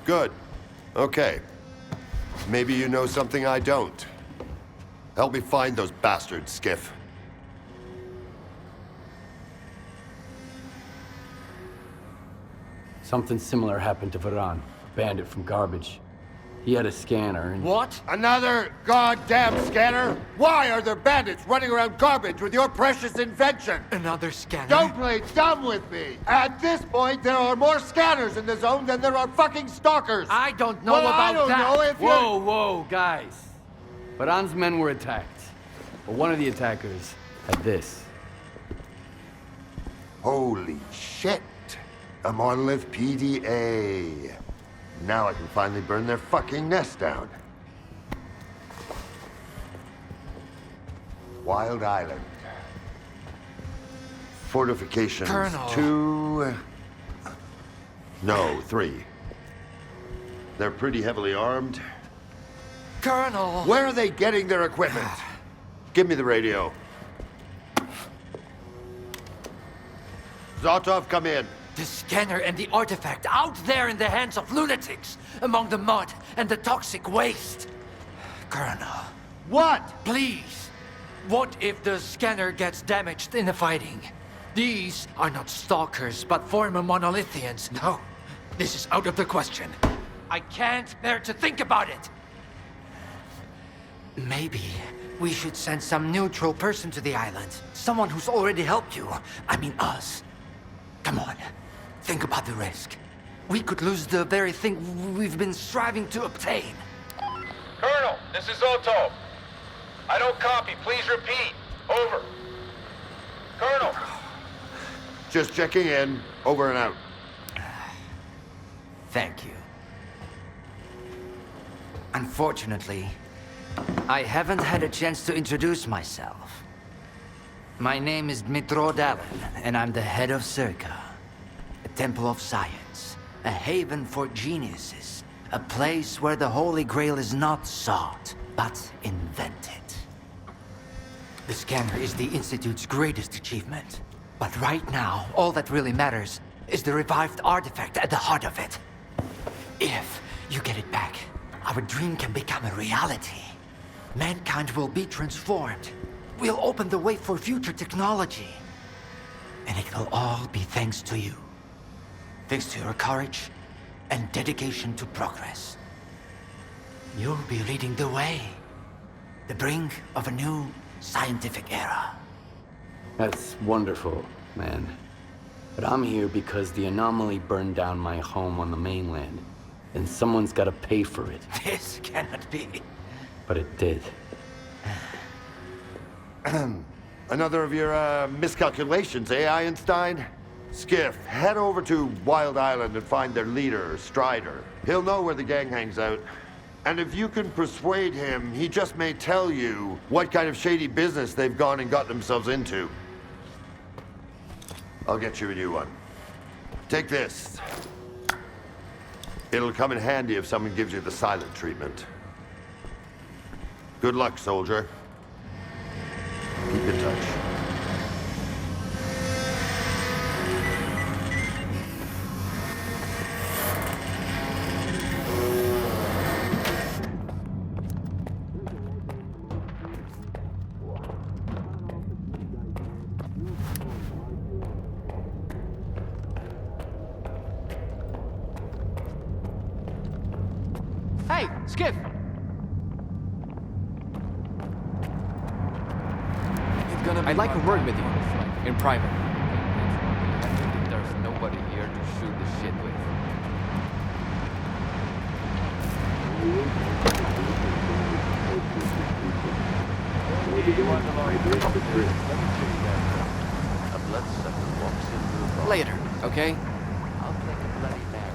Good. Okay. Maybe you know something I don't. Help me find those bastards, Skiff. Something similar happened to Varan, a bandit from Garbage. He had a scanner and... What? Another goddamn scanner? Why are there bandits running around Garbage with your precious invention? Another scanner? Don't play dumb with me! At this point, there are more scanners in the zone than there are fucking stalkers! I don't know about that! I don't know if Whoa, whoa, guys. Varan's men were attacked. But one of the attackers had this. Holy shit! A monolith PDA. Now I can finally burn their fucking nest down. Wild Island. Fortifications. Colonel. 2... No, 3. They're pretty heavily armed. Colonel! Where are they getting their equipment? Give me the radio. Zotov, come in. The scanner and the artifact out there in the hands of lunatics, among the mud and the toxic waste. Colonel. What? Please. What if the scanner gets damaged in the fighting? These are not stalkers, but former monolithians. No, this is out of the question. I can't bear to think about it. Maybe We should send some neutral person to the island. Someone who's already helped you. I mean us. Come on. Think about the risk. We could lose the very thing we've been striving to obtain. Colonel, this is Otto. I don't copy. Please repeat. Over. Colonel. Just checking in. Over and out. Thank you. Unfortunately, I haven't had a chance to introduce myself. My name is Dmitro Dallin, and I'm the head of S.T.A.L.K.E.R, a temple of science, a haven for geniuses, a place where the Holy Grail is not sought, but invented. The scanner is the Institute's greatest achievement. But right now, all that really matters is the revived artifact at the heart of it. If you get it back, our dream can become a reality. Mankind will be transformed. We'll open the way for future technology. And it will all be thanks to you. Thanks to your courage and dedication to progress. You'll be leading the way. The brink of a new scientific era. That's wonderful, man. But I'm here because the anomaly burned down my home on the mainland. And someone's gotta pay for it. This cannot be. But it did. Another of your miscalculations, eh, Einstein? Skiff, head over to Wild Island and find their leader, Strider. He'll know where the gang hangs out. And if you can persuade him, he just may tell you what kind of shady business they've gone and got themselves into. I'll get you a new one. Take this. It'll come in handy if someone gives you the silent treatment. Good luck, soldier. Keep in touch. Hey, Skiff! I'd like a word with you, in private. There's nobody here to shoot the shit with. A bloodsucker walks into the bar. Later, okay? I'll take a bloody Mary.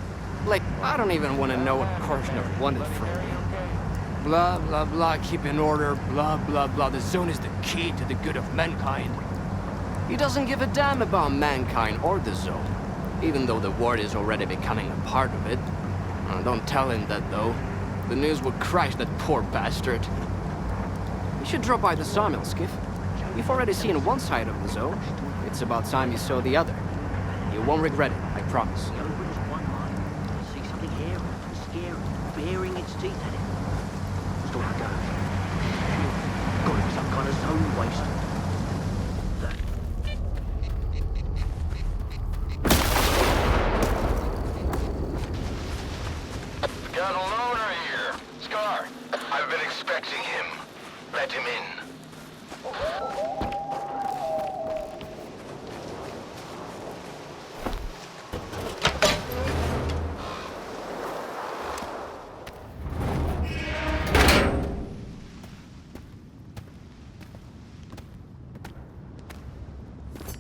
Like, I don't even want to know what Korsner wanted from me. Blah, blah, blah, keep in order, blah, blah, blah. The zone is the key to the good of mankind. He doesn't give a damn about mankind or the zone, even though the world is already becoming a part of it. Don't tell him that, though. The news would crush that poor bastard. You should drop by the sawmill, Skiff. You've already seen one side of the zone. It's about time you saw the other. You won't regret it, I promise. See something here, scary, baring its teeth at it. Still not going. Got to be some kind of zone waste. Got a loner here. Scar, I've been expecting him. Let him in.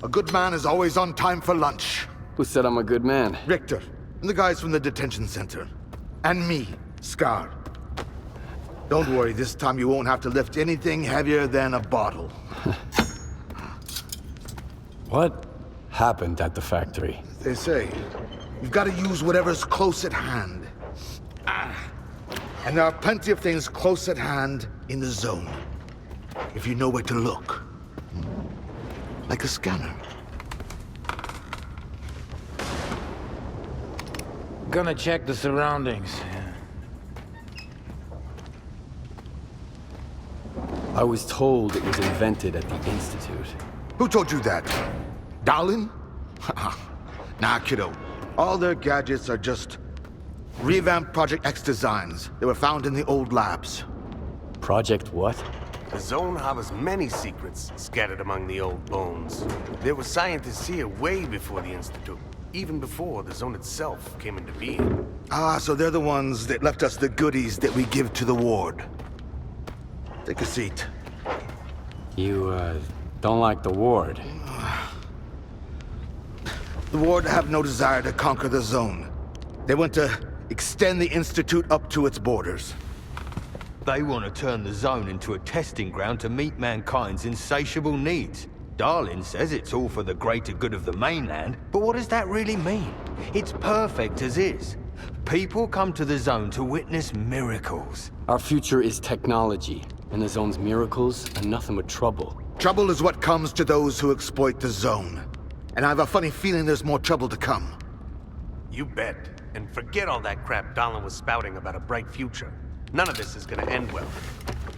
A good man is always on time for lunch. Who said I'm a good man? Richter, and the guys from the detention center. And me, Scar. Don't worry, this time you won't have to lift anything heavier than a bottle. What happened at the factory? They say, you've got to use whatever's close at hand. And there are plenty of things close at hand in the zone. If you know where to look. Like a scanner. Gonna check the surroundings. I was told it was invented at the Institute. Who told you that? Dallin? Nah, kiddo. All their gadgets are just revamped Project X designs. They were found in the old labs. Project what? The zone harbors many secrets scattered among the old bones. There were scientists here way before the Institute, even before the zone itself came into being. Ah, so they're the ones that left us the goodies that we give to the ward. Take a seat. You, don't like the ward? The ward have no desire to conquer the zone. They want to extend the Institute up to its borders. They want to turn the zone into a testing ground to meet mankind's insatiable needs. Darlin says it's all for the greater good of the mainland, but what does that really mean? It's perfect as is. People come to the zone to witness miracles. Our future is technology, and the zone's miracles are nothing but trouble. Trouble is what comes to those who exploit the zone. And I have a funny feeling there's more trouble to come. You bet. And forget all that crap Darlin was spouting about a bright future. None of this is gonna end well.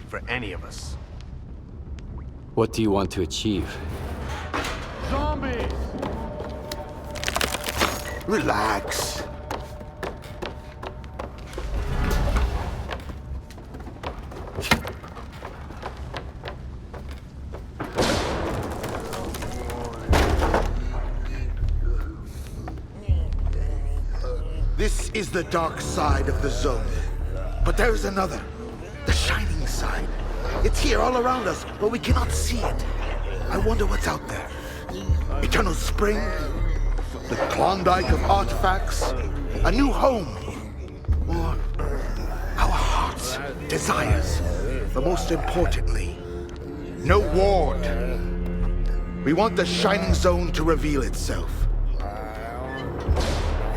For any of us. What do you want to achieve? Zombies! Relax. This is the dark side of the zone. But there's another. The shining side. It's here all around us, but we cannot see it. I wonder what's out there. Eternal spring? The Klondike of artifacts? A new home? Or our hearts, desires? But most importantly, no ward. We want the shining zone to reveal itself.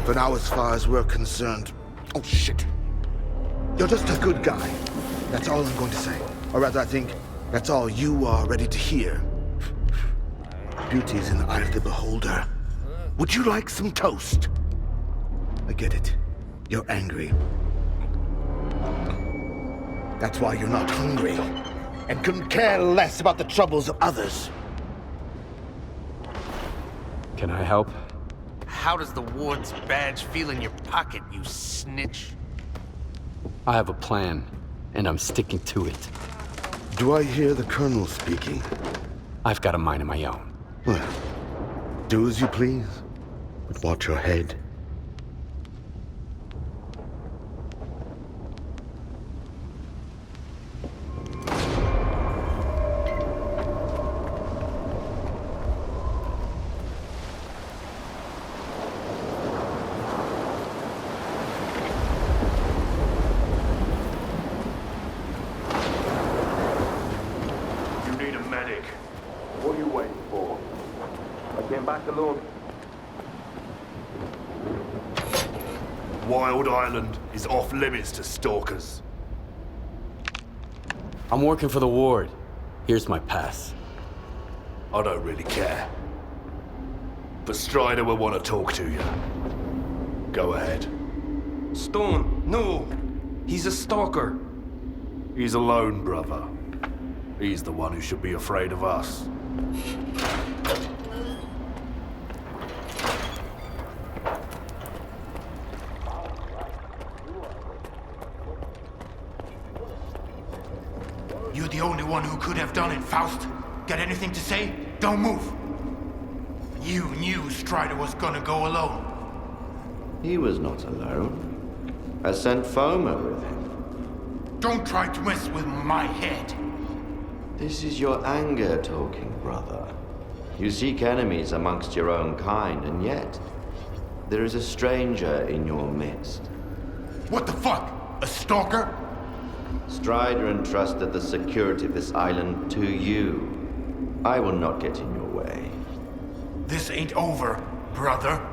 For now, as far as we're concerned... Oh, shit. You're just a good guy. That's all I'm going to say. Or rather, I think that's all you are ready to hear. Beauty is in the eye of the beholder. Would you like some toast? I get it. You're angry. That's why you're not hungry. And couldn't care less about the troubles of others. Can I help? How does the ward's badge feel in your pocket, you snitch? I have a plan, and I'm sticking to it. Do I hear the Colonel speaking? I've got a mind of my own. Well, do as you please, but watch your head. Wild Island is off limits to stalkers. I'm working for the ward. Here's my pass. I don't really care. But Strider will want to talk to you. Go ahead. Stone, no! He's a stalker. He's alone, brother. He's the one who should be afraid of us. You're the only one who could have done it, Faust. Got anything to say? Don't move. You knew Strider was gonna go alone. He was not alone. I sent Foma with him. Don't try to mess with my head. This is your anger talking, brother. You seek enemies amongst your own kind, and yet there is a stranger in your midst. What the fuck? A stalker? Strider entrusted the security of this island to you. I will not get in your way. This ain't over, brother.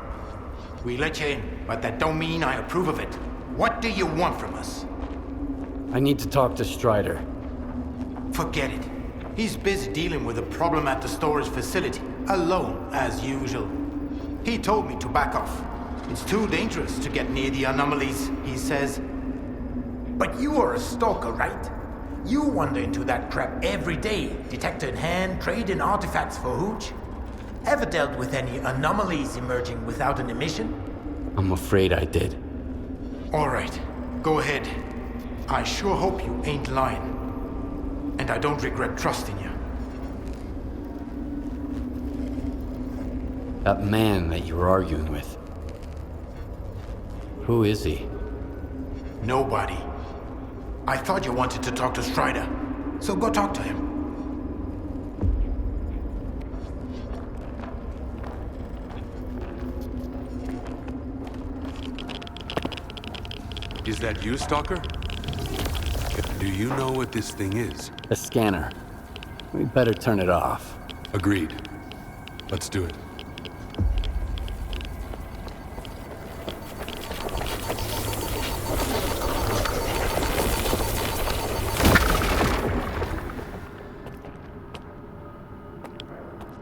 We let you in, but that don't mean I approve of it. What do you want from us? I need to talk to Strider. Forget it. He's busy dealing with a problem at the storage facility, alone, as usual. He told me to back off. It's too dangerous to get near the anomalies, he says. But you are a stalker, right? You wander into that crap every day, detector in hand, trading artifacts for hooch. Ever dealt with any anomalies emerging without an emission? I'm afraid I did. All right, go ahead. I sure hope you ain't lying. and I don't regret trusting you. That man that you were arguing with. Who is he? Nobody. I thought you wanted to talk to Strider, so go talk to him. Is that you, Stalker? Do you know what this thing is? A scanner. We better turn it off. Agreed. Let's do it.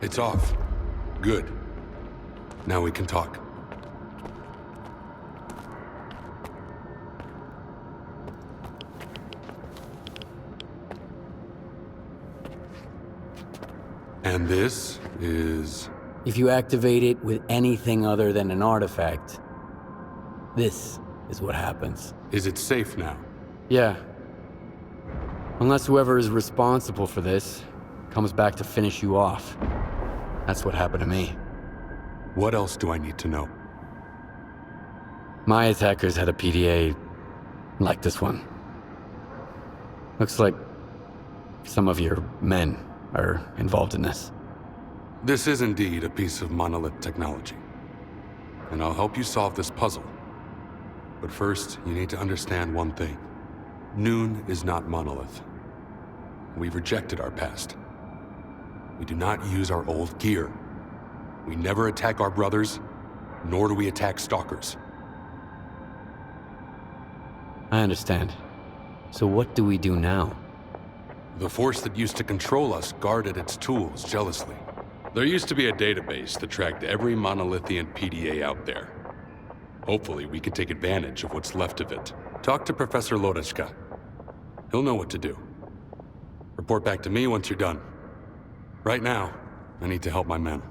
It's off. Good. Now we can talk. And this is... If you activate it with anything other than an artifact, this is what happens. Is it safe now? Yeah. Unless whoever is responsible for this comes back to finish you off. That's what happened to me. What else do I need to know? My attackers had a PDA like this one. Looks like some of your men are involved in this. This is indeed a piece of monolith technology. And I'll help you solve this puzzle. But first, you need to understand one thing. Noon is not monolith. We've rejected our past. We do not use our old gear. We never attack our brothers, nor do we attack stalkers. I understand. So what do we do now? The force that used to control us guarded its tools jealously. There used to be a database that tracked every monolithian PDA out there. Hopefully, we can take advantage of what's left of it. Talk to Professor Lodeshka. He'll know what to do. Report back to me once you're done. Right now, I need to help my men.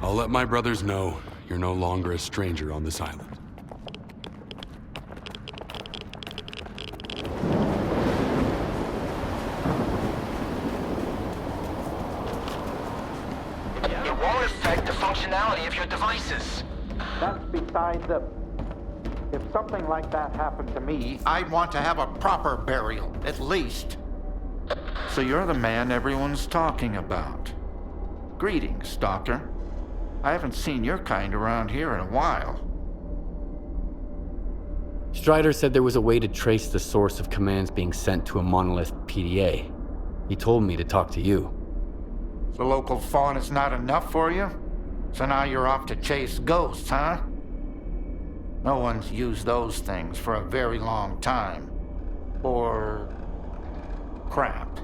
I'll let my brothers know you're no longer a stranger on this island. It won't affect the functionality of your devices. That's beside the... If something like that happened to me, I'd want to have a proper burial, at least. So you're the man everyone's talking about. Greetings, Stalker. I haven't seen your kind around here in a while. Strider said there was a way to trace the source of commands being sent to a monolith PDA. He told me to talk to you. The local fawn is not enough for you? So now you're off to chase ghosts, huh? No one's used those things for a very long time. Or... crap.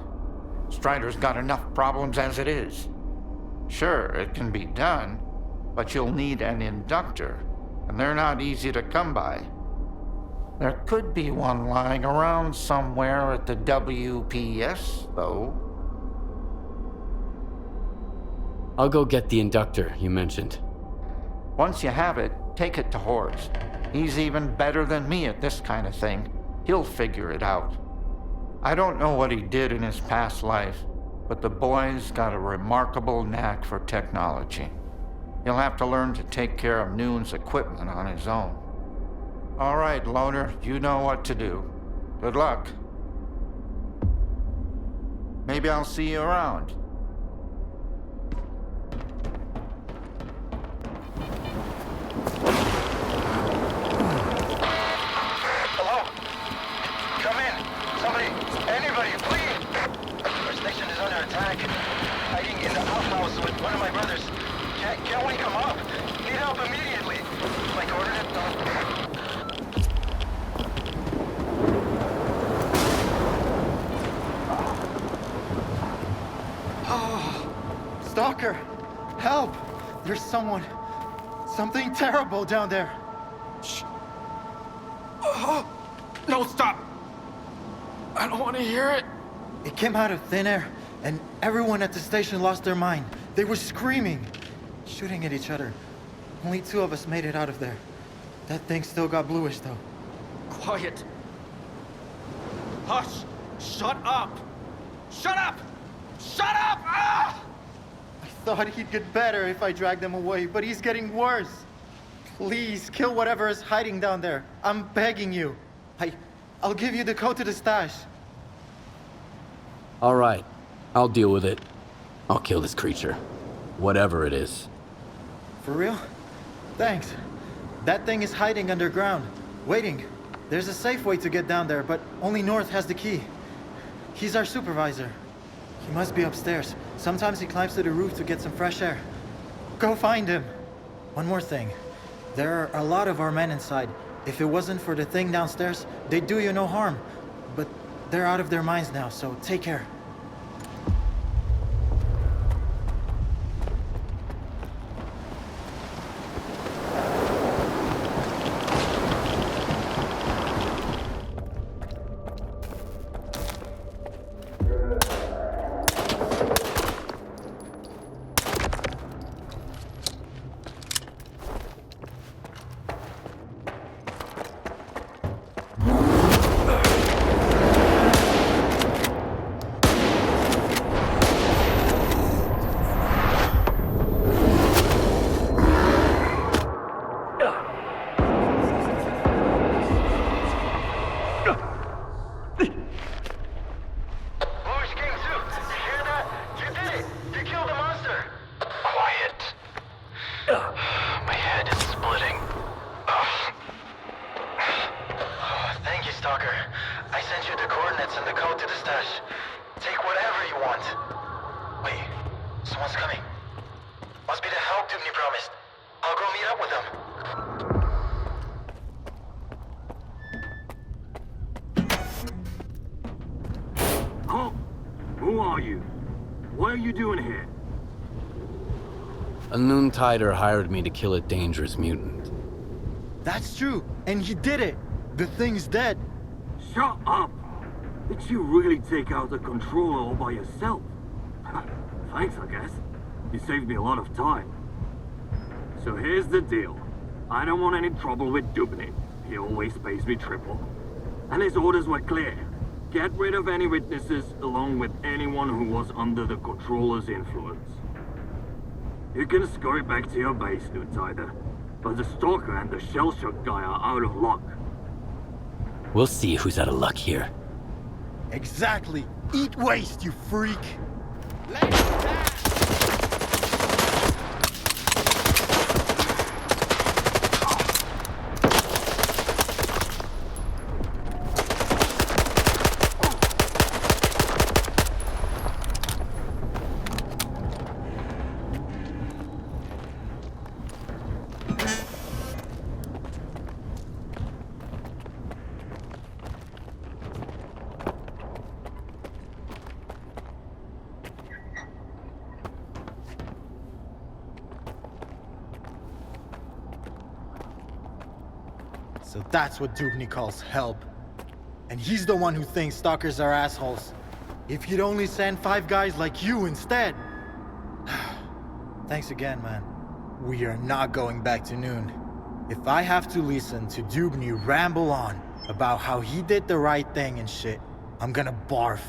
Strider's got enough problems as it is. Sure, it can be done, but you'll need an inductor, and they're not easy to come by. There could be one lying around somewhere at the WPS, though. I'll go get the inductor you mentioned. Once you have it, take it to Horst. He's even better than me at this kind of thing. He'll figure it out. I don't know what he did in his past life, but the boy's got a remarkable knack for technology. He'll have to learn to take care of Noon's equipment on his own. All right, Loner, you know what to do. Good luck. Maybe I'll see you around. Hello? Come in. Somebody, anybody, please. Our station is under attack. Hiding in the outhouse with one of my brothers. Can't we come up? Need help immediately. My coordinates don't... Stalker! Help! There's something terrible down there. Shh. Oh, no, stop! I don't want to hear it. It came out of thin air, and everyone at the station lost their mind. They were screaming, shooting at each other. Only 2 of us made it out of there. That thing still got bluish, though. Quiet. Hush! Shut up! Shut up! Shut up! Ah! I thought he'd get better if I dragged him away, but he's getting worse. Please, kill whatever is hiding down there. I'm begging you. I'll give you the code to the stash. All right, I'll deal with it. I'll kill this creature. Whatever it is. For real? Thanks. That thing is hiding underground, waiting. There's a safe way to get down there, but only North has the key. He's our supervisor. He must be upstairs. Sometimes he climbs to the roof to get some fresh air. Go find him. One more thing. There are a lot of our men inside. If it wasn't for the thing downstairs, they'd do you no harm. But they're out of their minds now, so take care. A Noontide hired me to kill a dangerous mutant. That's true, and he did it. The thing's dead. Shut up! Did you really take out the controller all by yourself? Thanks, I guess. You saved me a lot of time. So here's the deal. I don't want any trouble with Dubny. He always pays me triple. And his orders were clear. Get rid of any witnesses, along with anyone who was under the controller's influence. You can scurry back to your base, Noontide, but the Stalker and the shell-shock guy are out of luck. We'll see who's out of luck here. Exactly! Eat waste, you freak! So that's what Dubny calls help. And he's the one who thinks stalkers are assholes. If he'd only send 5 guys like you instead. Thanks again, man. We are not going back to Noon. If I have to listen to Dubny ramble on about how he did the right thing and shit, I'm gonna barf.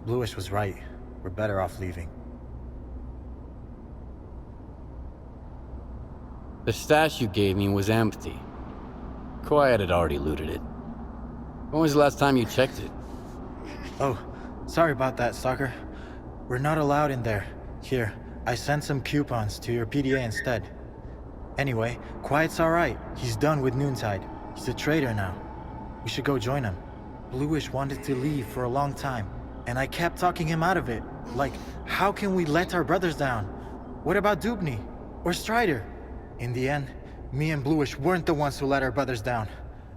Bluish was right. We're better off leaving. The stash you gave me was empty. Quiet had already looted it. When was the last time you checked it? Oh, sorry about that, Stalker. We're not allowed in there. Here, I sent some coupons to your PDA instead. Anyway, Quiet's alright. He's done with Noontide. He's a traitor now. We should go join him. Bluish wanted to leave for a long time, and I kept talking him out of it. Like, how can we let our brothers down? What about Dubny? Or Strider? In the end, me and Bluish weren't the ones who let our brothers down.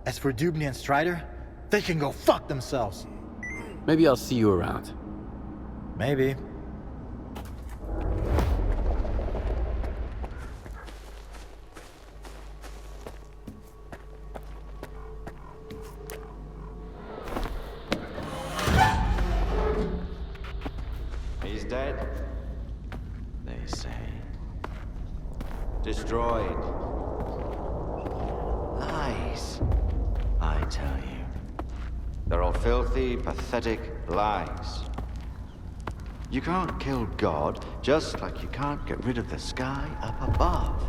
As for Dubny and Strider, they can go fuck themselves. Maybe I'll see you around. Maybe. He's dead, they say. Destroyed. Lies, I tell you. They're all filthy, pathetic lies. You can't kill God, just like you can't get rid of the sky up above.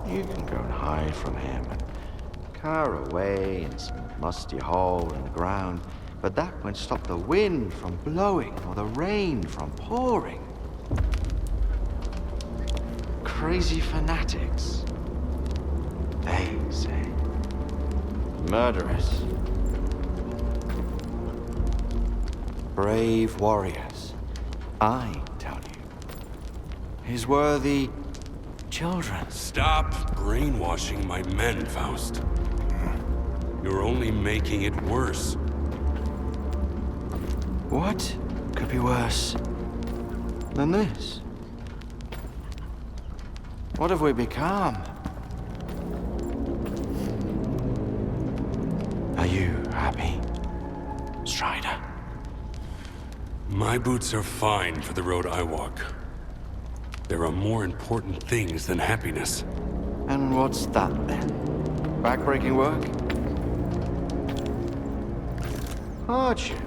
You can go and hide from him and cower away in some musty hole in the ground, but that won't stop the wind from blowing or the rain from pouring. Crazy fanatics, they say. Murderers. Brave warriors, I tell you. His worthy children. Stop brainwashing my men, Faust. You're only making it worse. What could be worse than this? What have we become? Are you happy, Strider? My boots are fine for the road I walk. There are more important things than happiness. And what's that then? Backbreaking work? Hardship?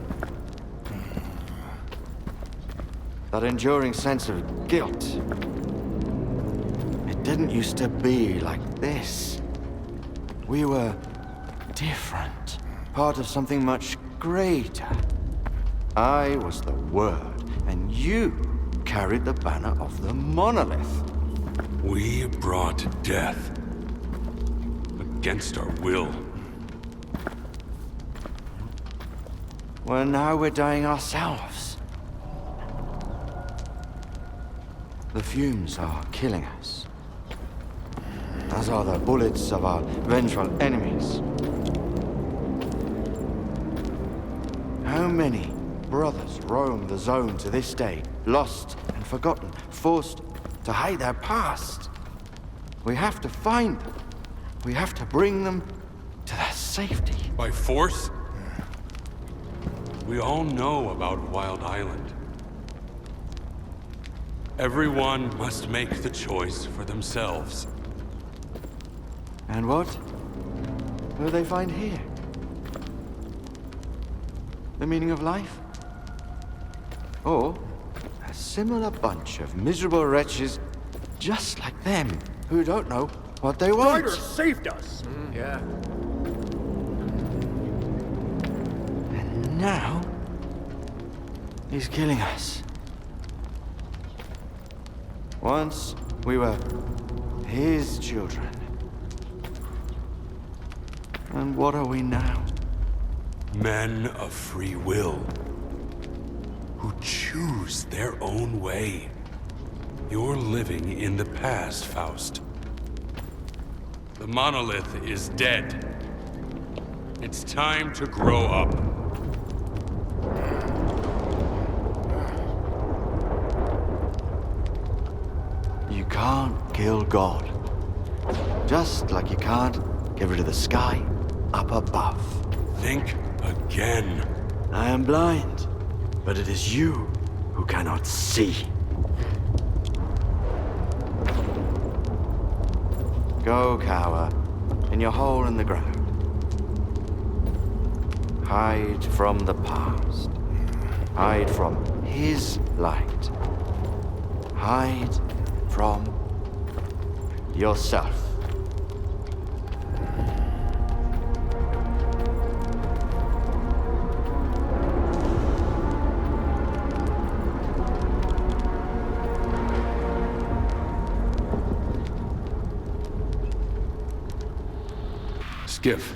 That enduring sense of guilt. It didn't used to be like this. We were different. Part of something much greater. I was the Word, and you carried the banner of the monolith. We brought death. Against our will. Well, now we're dying ourselves. The fumes are killing us. As are the bullets of our vengeful enemies. How many brothers roam the zone to this day, lost and forgotten, forced to hide their past? We have to find them. We have to bring them to their safety. By force? We all know about Wild Island. Everyone must make the choice for themselves. And what will they find here? The meaning of life? Or a similar bunch of miserable wretches just like them who don't know what they want? Strider saved us! Yeah. And now he's killing us. Once we were his children. And what are we now? Men of free will. Who choose their own way. You're living in the past, Faust. The monolith is dead. It's time to grow up. You can't kill God. Just like you can't get rid of the sky up above. Think again. I am blind, but it is you who cannot see. Go cower in your hole in the ground. Hide from the past. Hide from his light. Hide from yourself. Skiff.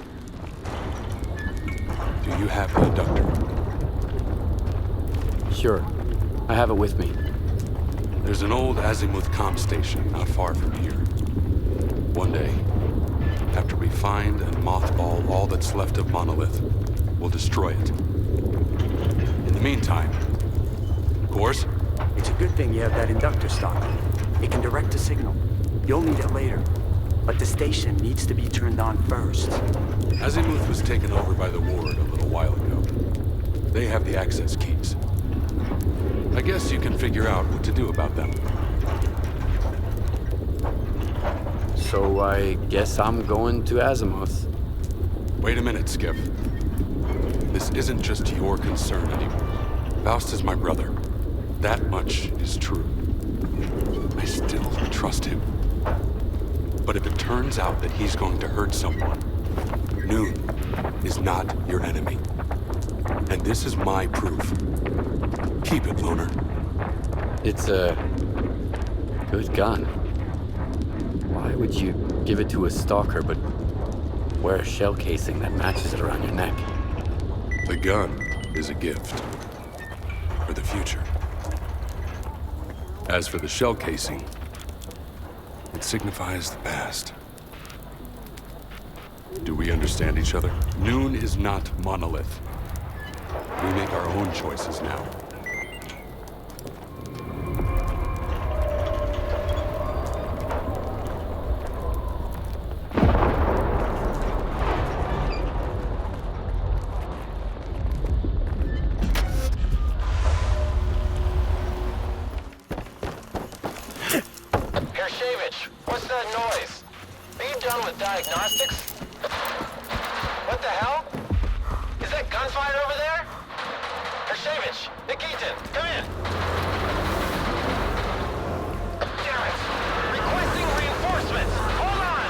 Do you have the inductor? Sure. I have it with me. There's an old azimuth comm station not far from here. One day, after we find and mothball all that's left of Monolith, we'll destroy it. In the meantime, of course... It's a good thing you have that inductor stock. It can direct a signal. You'll need it later. But the station needs to be turned on first. Azimuth was taken over by the Ward a little while ago. They have the access keys. I guess you can figure out what to do about them. So I guess I'm going to Azimuth. Wait a minute, Skiff. This isn't just your concern anymore. Faust is my brother. That much is true. I still trust him. But if it turns out that he's going to hurt someone, Noon is not your enemy. And this is my proof. Keep it, Loner. It's a good gun. Why would you give it to a stalker but wear a shell casing that matches it around your neck? The gun is a gift for the future. As for the shell casing, it signifies the past. Do we understand each other? Noon is not monolith. We make our own choices now. What's that noise? Are you done with diagnostics? What the hell? Is that gunfire over there? Hershevich, Nikitin, come in! Damn it! Requesting reinforcements! Hold on!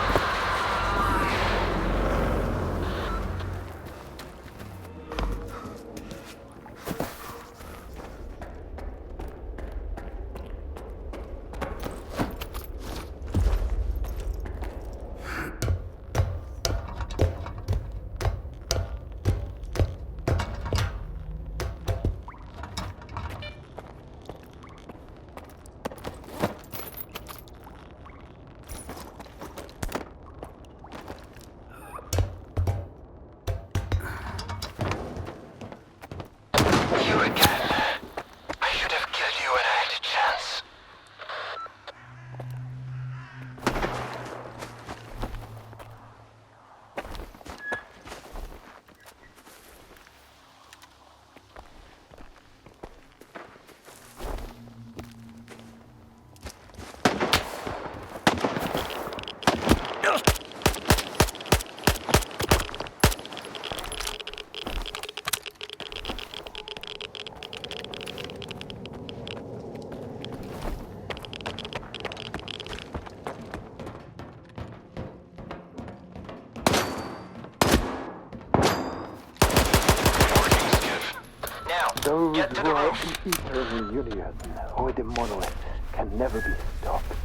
Those who are in eternal union with the monolith can never be stopped.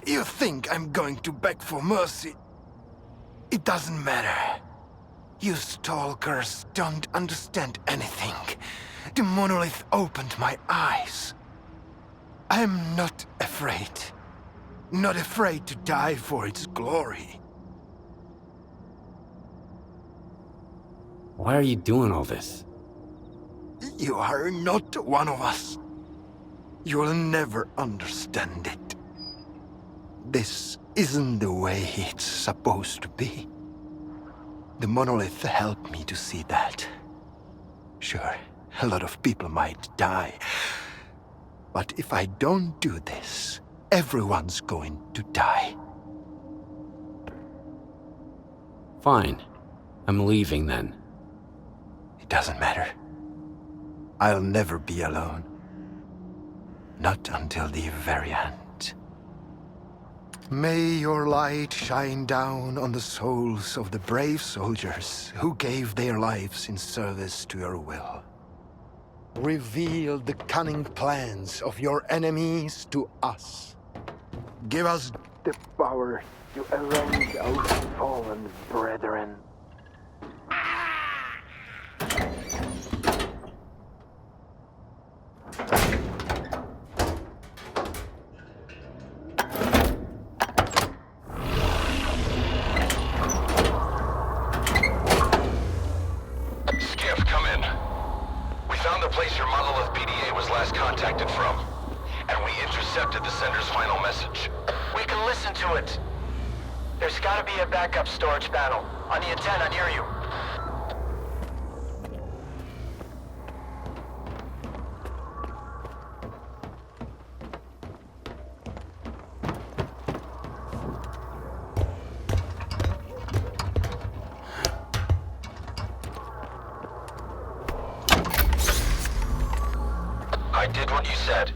You think I'm going to beg for mercy? It doesn't matter. You stalkers don't understand anything. The monolith opened my eyes. I'm not afraid. Not afraid to die for its glory. Why are you doing all this? You are not one of us. You'll never understand it. This isn't the way it's supposed to be. The monolith helped me to see that. Sure, a lot of people might die. But if I don't do this, everyone's going to die. Fine. I'm leaving then. It doesn't matter. I'll never be alone. Not until the very end. May your light shine down on the souls of the brave soldiers who gave their lives in service to your will. Reveal the cunning plans of your enemies to us. Give us the power to avenge our fallen brethren. Skiff, come in. We found the place your monolith PDA was last contacted from. And we intercepted the sender's final message. We can listen to it. There's gotta be a backup storage panel on the antenna near you. what you said.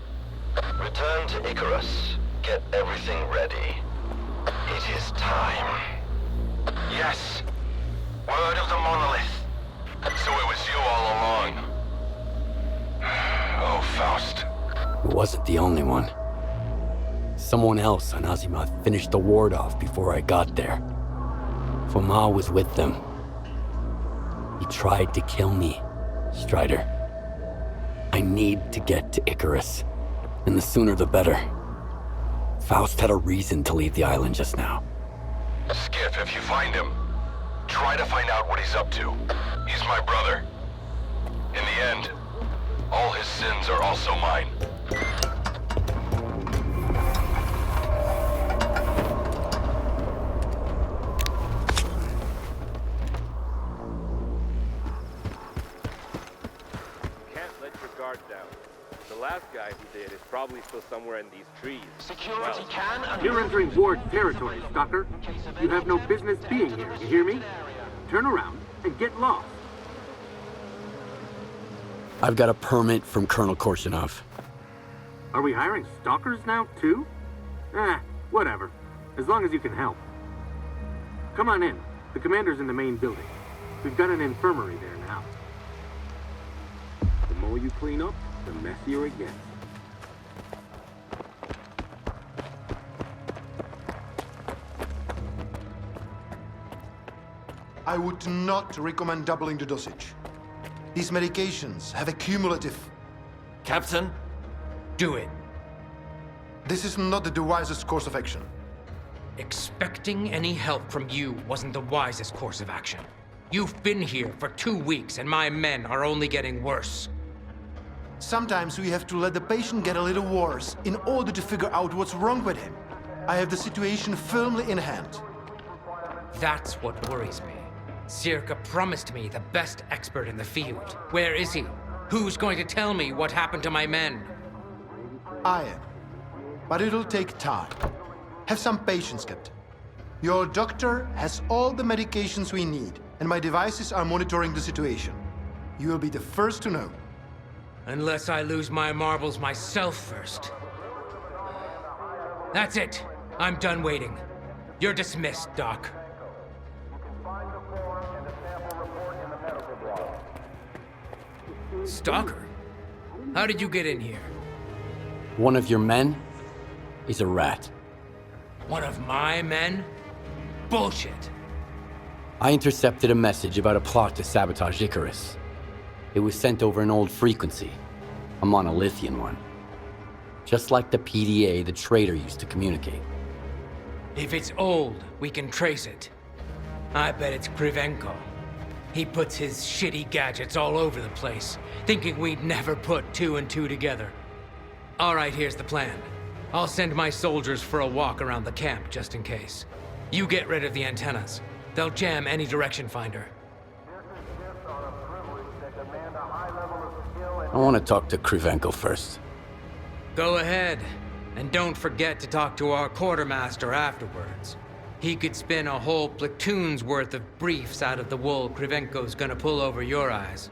Return to Icarus. Get everything ready. It is time. Yes. Word of the monolith. So it was you all along. Oh, Faust. It wasn't the only one. Someone else on Azimuth finished the ward off before I got there. Foma was with them. He tried to kill me, Strider. I need to get to Icarus, and the sooner the better. Faust had a reason to leave the island just now. Skip, if you find him, try to find out what he's up to. He's my brother. In the end, all his sins are also mine. Last guy who did is probably still somewhere in these trees. Security can... You're entering ward territory, Stalker. You have no business being here, you hear me? Turn around and get lost. I've got a permit from Colonel Korshunov. Are we hiring stalkers now, too? Whatever. As long as you can help. Come on in. The commander's in the main building. We've got an infirmary there now. The more you clean up, the messier it gets. I would not recommend doubling the dosage. These medications have a cumulative... Captain, do it. This is not the wisest course of action. Expecting any help from you wasn't the wisest course of action. You've been here for 2 weeks and my men are only getting worse. Sometimes we have to let the patient get a little worse in order to figure out what's wrong with him. I have the situation firmly in hand. That's what worries me. S.T.A.L.K.E.R promised me the best expert in the field. Where is he? Who's going to tell me what happened to my men? I am. But it'll take time. Have some patience, Captain. Your doctor has all the medications we need, and my devices are monitoring the situation. You will be the first to know. Unless I lose my marbles myself first. That's it. I'm done waiting. You're dismissed, Doc. Stalker? How did you get in here? One of your men is a rat. One of my men? Bullshit. I intercepted a message about a plot to sabotage Icarus. It was sent over an old frequency, a monolithian one. Just like the PDA the traitor used to communicate. If it's old, we can trace it. I bet it's Krivenko. He puts his shitty gadgets all over the place, thinking we'd never put 2 and 2 together. All right, here's the plan. I'll send my soldiers for a walk around the camp, just in case. You get rid of the antennas. They'll jam any direction finder. I want to talk to Krivenko first. Go ahead. And don't forget to talk to our quartermaster afterwards. He could spin a whole platoon's worth of briefs out of the wool Krivenko's gonna pull over your eyes.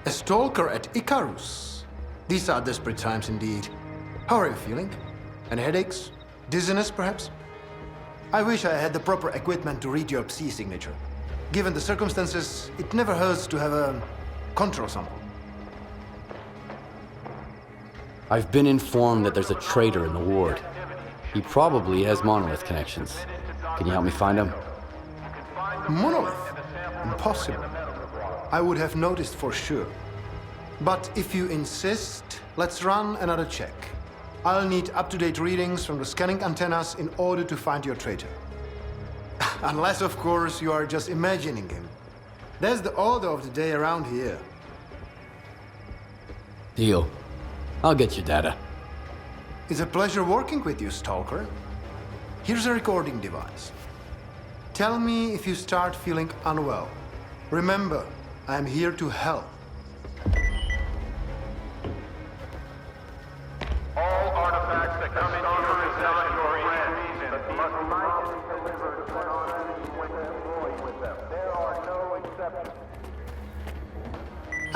A stalker at Icarus. These are desperate times indeed. How are you feeling? Any headaches? Dizziness, perhaps? I wish I had the proper equipment to read your Psi signature. Given the circumstances, it never hurts to have a control sample. I've been informed that there's a traitor in the ward. He probably has monolith connections. Can you help me find him? Monolith? Impossible. I would have noticed for sure. But if you insist, let's run another check. I'll need up-to-date readings from the scanning antennas in order to find your traitor. Unless, of course, you are just imagining him. That's the order of the day around here. Deal. I'll get you data. It's a pleasure working with you, Stalker. Here's a recording device. Tell me if you start feeling unwell. Remember, I'm here to help. All artifacts that come into your possession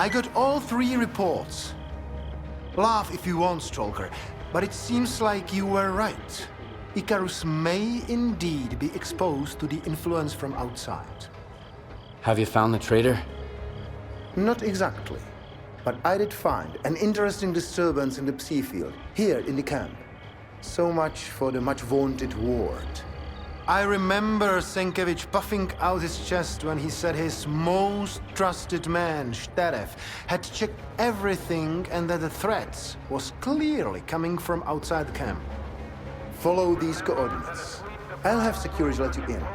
I got all 3 reports. Laugh if you want, Stalker, but it seems like you were right. Icarus may indeed be exposed to the influence from outside. Have you found the traitor? Not exactly, but I did find an interesting disturbance in the psi field, here in the camp. So much for the much-vaunted ward. I remember Senkevich puffing out his chest when he said his most trusted man, S.T.A.L.K.E.R, had checked everything and that the threat was clearly coming from outside the camp. Follow these coordinates. I'll have security let you in.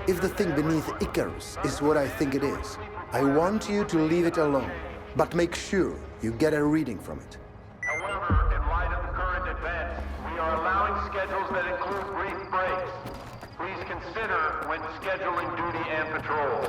If the thing beneath Icarus is what I think it is, I want you to leave it alone, but make sure you get a reading from it. However, in light of the current events, we are allowing schedules that include brief breaks. Please consider when scheduling duty and patrols.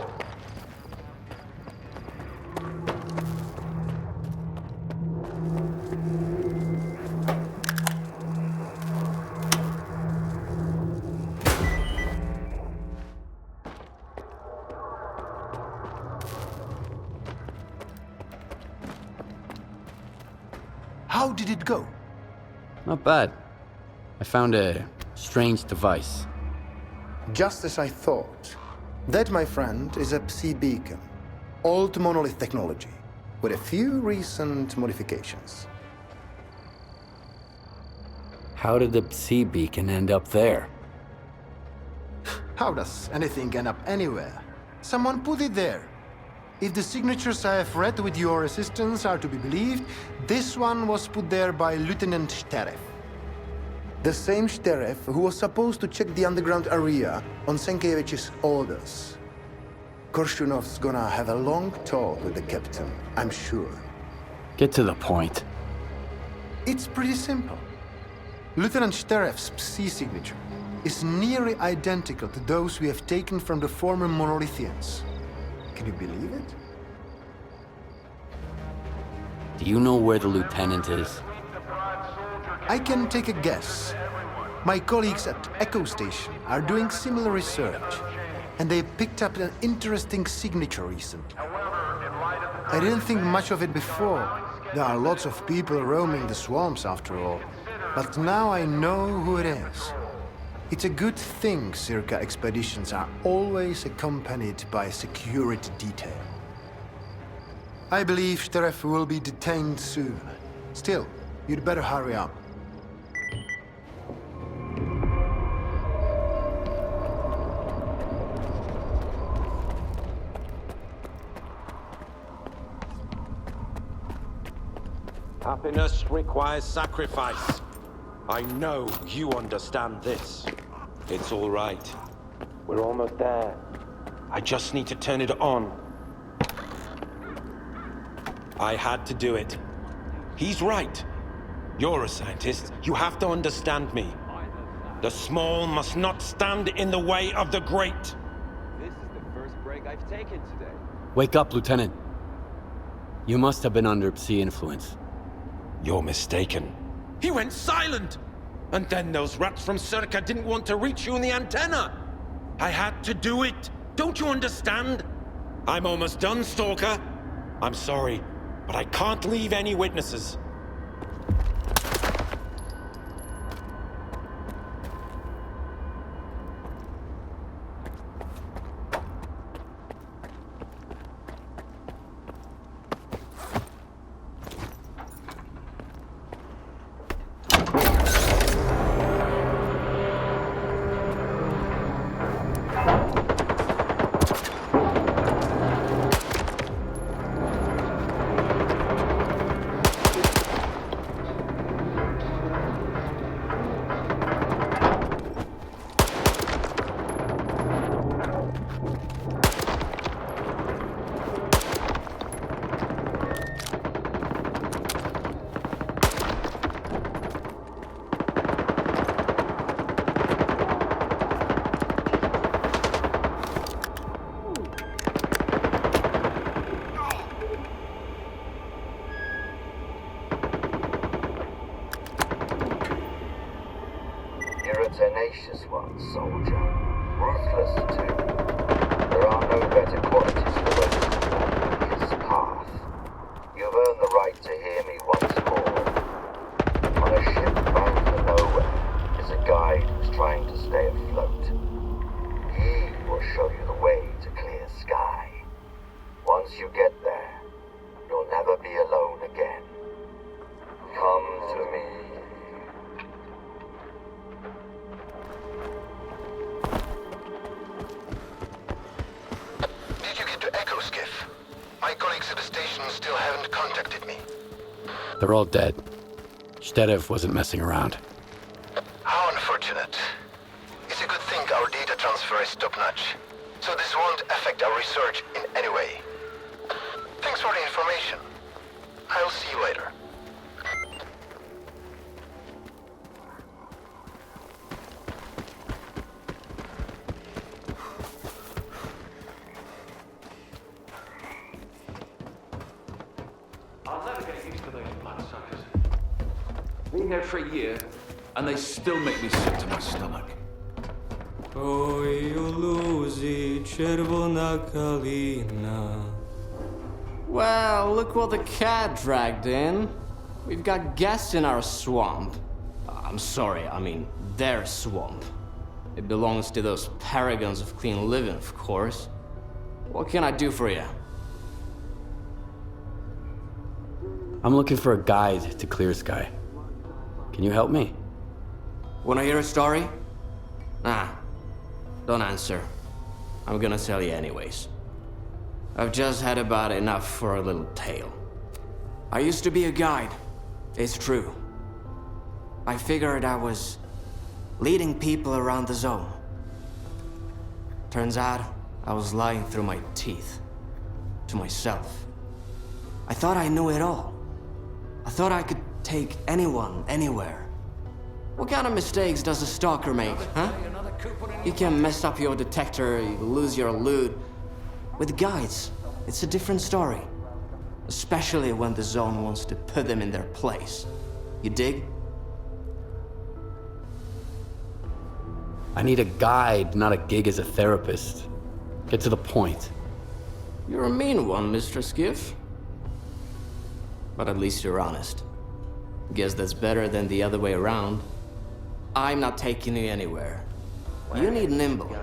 How did it go? Not bad. I found a strange device. Just as I thought. That, my friend, is a psi beacon. Old monolith technology, with a few recent modifications. How did the psi beacon end up there? How does anything end up anywhere? Someone put it there. If the signatures I have read with your assistance are to be believed, this one was put there by Lieutenant S.T.A.L.K.E.R. The same S.T.A.L.K.E.R who was supposed to check the underground area on Senkevich's orders. Korshunov's gonna have a long talk with the captain, I'm sure. Get to the point. It's pretty simple. Lieutenant S.T.A.L.K.E.'s psi signature is nearly identical to those we have taken from the former Monolithians. Can you believe it? Do you know where the lieutenant is? I can take a guess. My colleagues at Echo Station are doing similar research, and they picked up an interesting signature recently. I didn't think much of it before. There are lots of people roaming the swamps after all, but now I know who it is. It's a good thing Circa expeditions are always accompanied by a security detail. I believe S.T.A.L.K.E.R will be detained soon. Still, you'd better hurry up. Happiness requires sacrifice. I know you understand this. It's all right. We're almost there. I just need to turn it on. I had to do it. He's right. You're a scientist. You have to understand me. The small must not stand in the way of the great. This is the first break I've taken today. Wake up, Lieutenant. You must have been under psi influence. You're mistaken. He went silent! And then those rats from Circa didn't want to reach you in the antenna. I had to do it. Don't you understand? I'm almost done, Stalker. I'm sorry, but I can't leave any witnesses. You're a tenacious one, soldier. Ruthless, too. There are no better qualities for those who walk his path. Command contacted me. They're all dead. S.T.A.L.K.E.R wasn't messing around. How unfortunate. It's a good thing our data transfer is top-notch, so this won't affect our research in any way. Thanks for the information. I'll see you later. I'll never get used to those bloodsuckers. Been here for a year, and they still make me sick to my stomach. Well, look what the cat dragged in. We've got guests in our swamp. I'm sorry, I mean their swamp. It belongs to those paragons of clean living, of course. What can I do for you? I'm looking for a guide to Clear Sky. Can you help me? Wanna hear a story? Nah, don't answer. I'm gonna tell you anyways. I've just had about enough for a little tale. I used to be a guide, it's true. I figured I was leading people around the zone. Turns out, I was lying through my teeth. To myself. I thought I knew it all. I thought I could take anyone, anywhere. What kind of mistakes does a stalker make, huh? You can mess up your detector, you lose your loot. With guides, it's a different story. Especially when the zone wants to put them in their place. You dig? I need a guide, not a gig as a therapist. Get to the point. You're a mean one, Mr. Skiff. But at least you're honest. Guess that's better than the other way around. I'm not taking you anywhere. You need Nimble.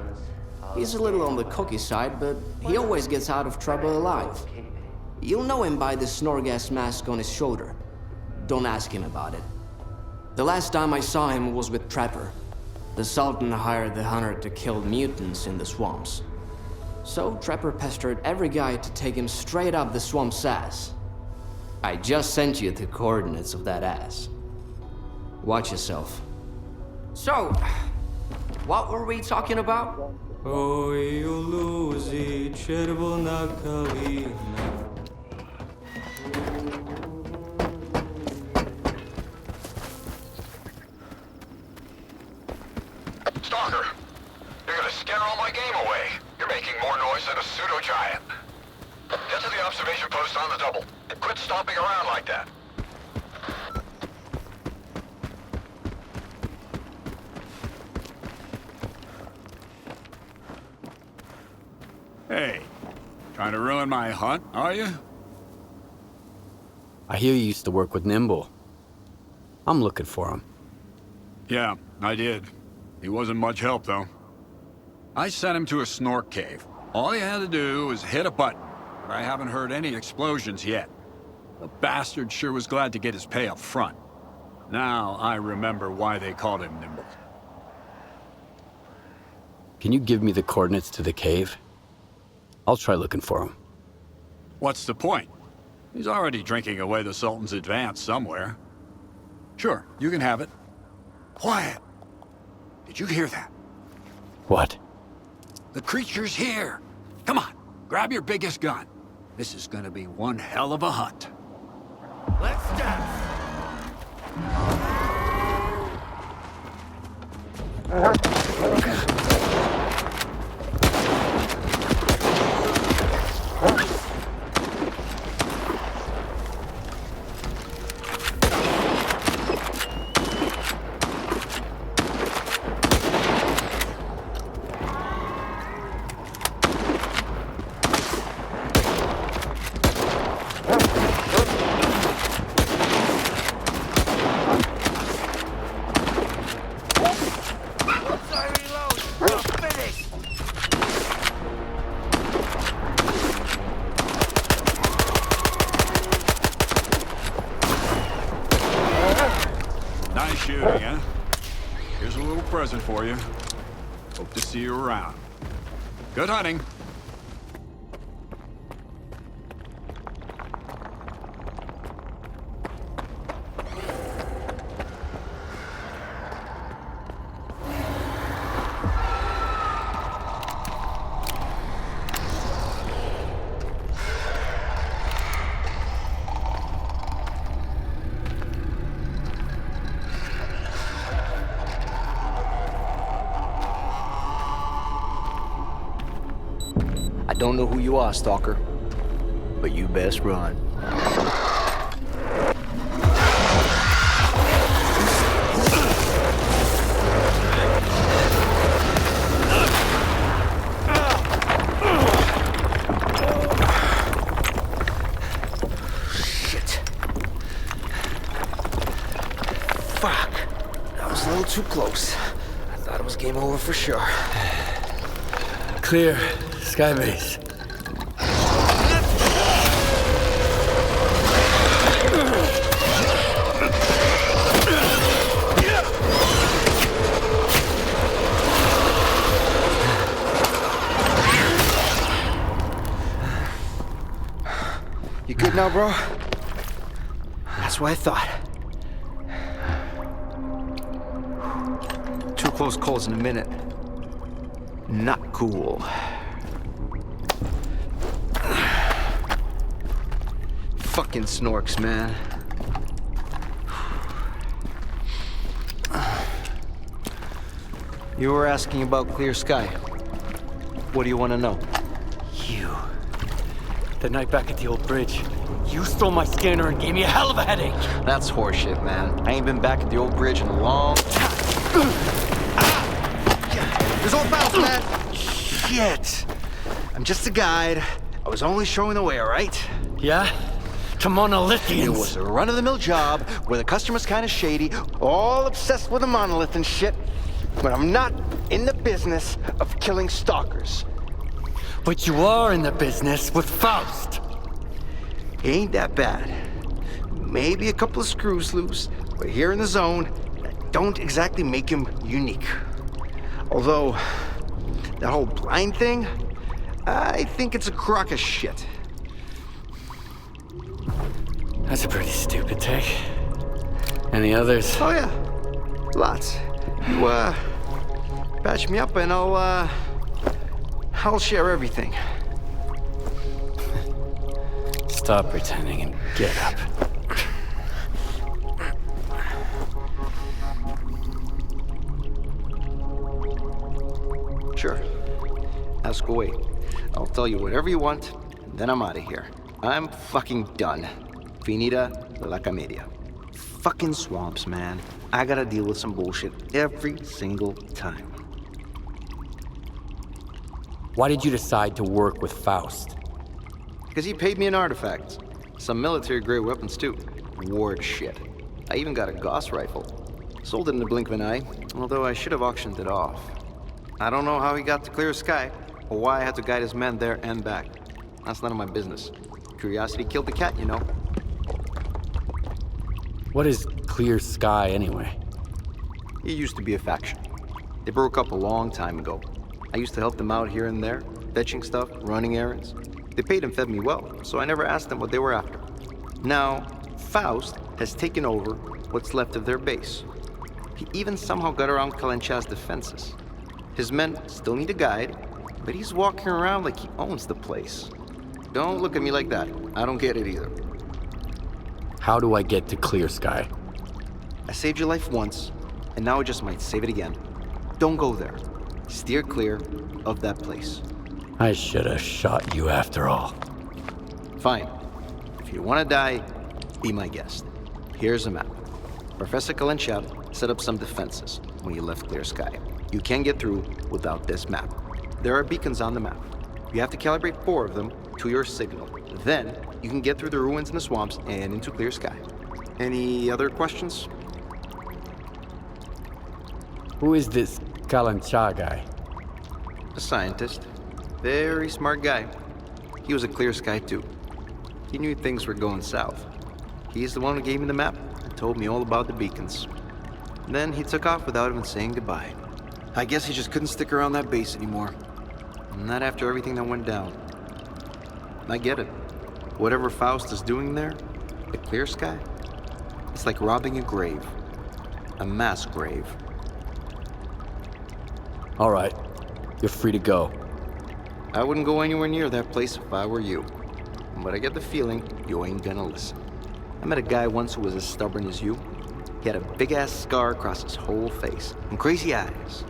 He's a little on the cookie side, but he always gets out of trouble alive. You'll know him by the Snorgas mask on his shoulder. Don't ask him about it. The last time I saw him was with Trapper. The Sultan hired the hunter to kill mutants in the swamps. So Trapper pestered every guy to take him straight up the swamp's ass. I just sent you the coordinates of that ass. Watch yourself. So, what were we talking about? Stalker, you're gonna scare all my game away. You're making more noise than a pseudo-giant. Get to the observation post on the double, and quit stomping around like that. Hey, trying to ruin my hunt, are you? I hear you used to work with Nimble. I'm looking for him. Yeah, I did. He wasn't much help, though. I sent him to a snork cave. All he had to do was hit a button, but I haven't heard any explosions yet. The bastard sure was glad to get his pay up front. Now I remember why they called him Nimble. Can you give me the coordinates to the cave? I'll try looking for him. What's the point? He's already drinking away the Sultan's advance somewhere. Sure, you can have it. Quiet! Did you hear that? What? The creature's here! Come on, grab your biggest gun. This is gonna be one hell of a hunt. Let's dance! Nice shooting, huh? Here's a little present for you. Hope to see you around. Good hunting. I don't know who you are, Stalker, but you best run. Too close. I thought it was game over for sure. Clear. Skybase. You good now, bro? That's what I thought. Close calls in a minute. Not cool. Fucking snorks, man. You were asking about clear sky. What do you want to know? You. The night back at the old bridge. You stole my scanner and gave me a hell of a headache. That's horseshit, man. I ain't been back at the old bridge in a long time. There's all bounce, man! Shit! I'm just a guide. I was only showing the way, alright? Yeah? To monolithians. It was a run-of-the-mill job where the customer's kind of shady, all obsessed with a monolith and shit. But I'm not in the business of killing stalkers. But you are in the business with Faust. It ain't that bad. Maybe a couple of screws loose, but here in the zone, that don't exactly make him unique. Although, that whole blind thing, I think it's a crock of shit. That's a pretty stupid take. Any others? Oh yeah, lots. You, patch me up and I'll share everything. Stop pretending and get up. Sure. Ask away. I'll tell you whatever you want, then I'm out of here. I'm fucking done. Finita la comedia. Fucking swamps, man. I gotta deal with some bullshit every single time. Why did you decide to work with Faust? Because he paid me in artifacts. Some military-grade weapons, too. War shit. I even got a Gauss rifle. Sold it in the blink of an eye, although I should have auctioned it off. I don't know how he got to Clear Sky, or why I had to guide his men there and back. That's none of my business. Curiosity killed the cat, you know. What is Clear Sky, anyway? It used to be a faction. They broke up a long time ago. I used to help them out here and there, fetching stuff, running errands. They paid and fed me well, so I never asked them what they were after. Now, Faust has taken over what's left of their base. He even somehow got around Kalencha's defenses. His men still need a guide, but he's walking around like he owns the place. Don't look at me like that. I don't get it either. How do I get to Clear Sky? I saved your life once, and now I just might save it again. Don't go there. Steer clear of that place. I should have shot you after all. Fine. If you want to die, be my guest. Here's a map. Professor Kalencha set up some defenses when you left Clear Sky. You can't get through without this map. There are beacons on the map. You have to calibrate 4 of them to your signal. Then, you can get through the ruins in the swamps and into Clear Sky. Any other questions? Who is this Kalencha guy? A scientist. Very smart guy. He was a Clear Sky too. He knew things were going south. He's the one who gave me the map and told me all about the beacons. Then he took off without even saying goodbye. I guess he just couldn't stick around that base anymore. Not after everything that went down. I get it. Whatever Faust is doing there, the Clear Sky, it's like robbing a grave. A mass grave. All right. You're free to go. I wouldn't go anywhere near that place if I were you. But I get the feeling you ain't gonna listen. I met a guy once who was as stubborn as you. He had a big-ass scar across his whole face and crazy eyes,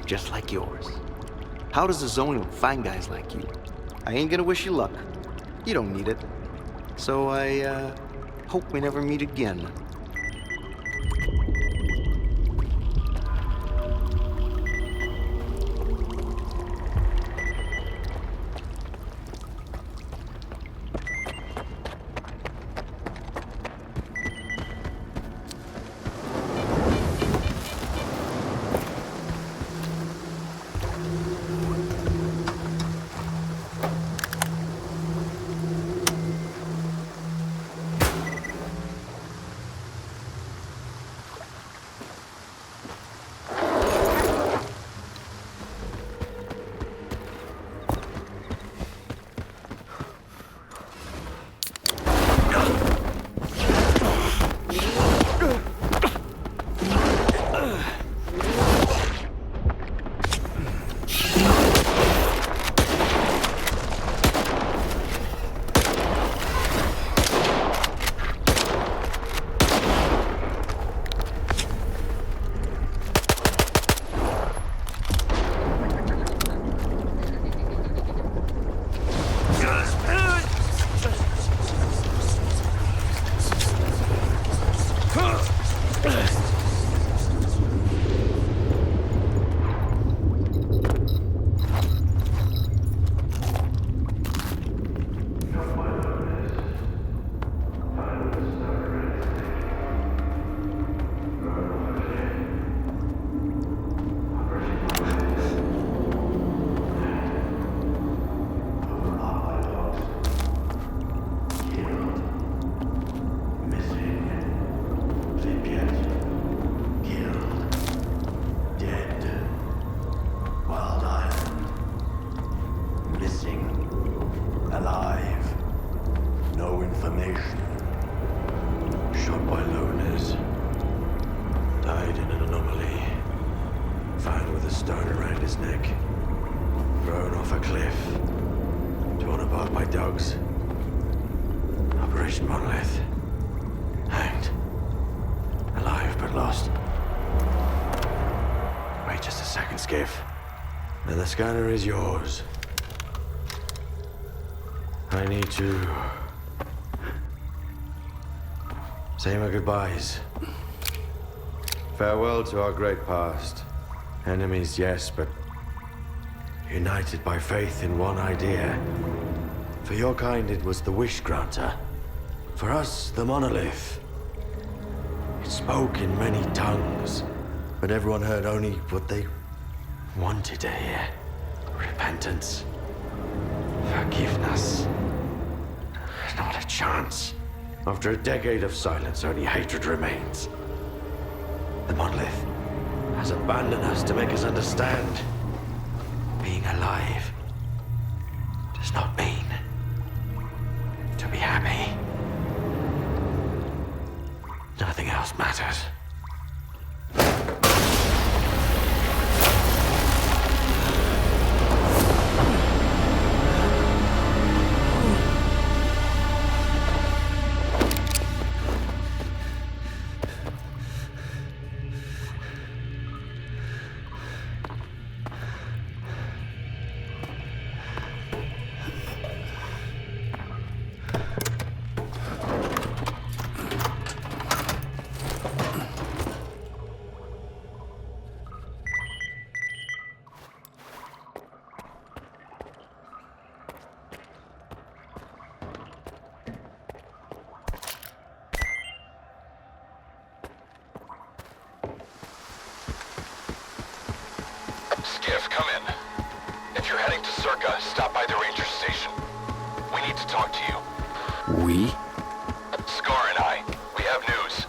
just like yours. How does the zone even find guys like you? I ain't gonna wish you luck. You don't need it. So I, hope we never meet again. The scanner is yours. I need to say my goodbyes. Farewell to our great past. Enemies, yes, but united by faith in one idea. For your kind, it was the Wish Granter. For us, the Monolith. It spoke in many tongues, but everyone heard only what they wanted to hear. Repentance. Forgiveness. Not a chance. After a decade of silence, only hatred remains. The Monolith has abandoned us to make us understand. Being alive does not mean to be happy. Nothing else matters. Skiff, come in. If you're heading to Circa, stop by the ranger station. We need to talk to you. We? Scar and I, we have news.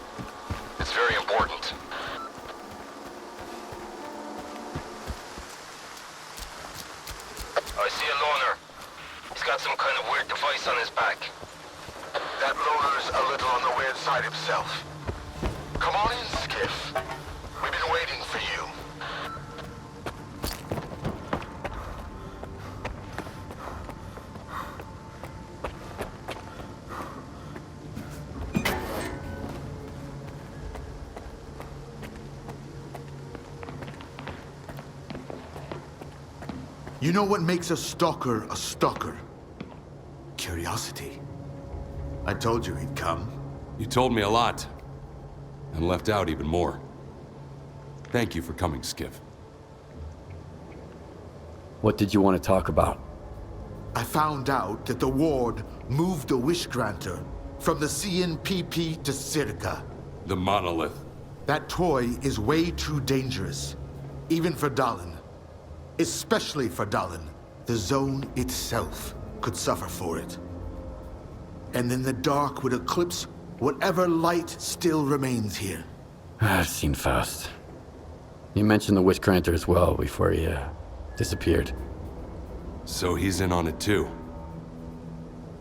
It's very important. I see a loner. He's got some kind of weird device on his back. That loner's a little on the weird side himself. Come on in, Skiff. We've been waiting for you. You know what makes a stalker a stalker? curiosity. I told you he'd come. You told me a lot, and left out even more. Thank you for coming, Skiff. What did you want to talk about? I found out that the Ward moved the Wish Granter from the CNPP to S.T.A.L.K.E.R. The monolith. That toy is way too dangerous, even for Dallin. Especially for Dallin. The zone itself could suffer for it. And then the dark would eclipse whatever light still remains here. I've seen fast. You mentioned the Wish Granter as well before he disappeared. So he's in on it too.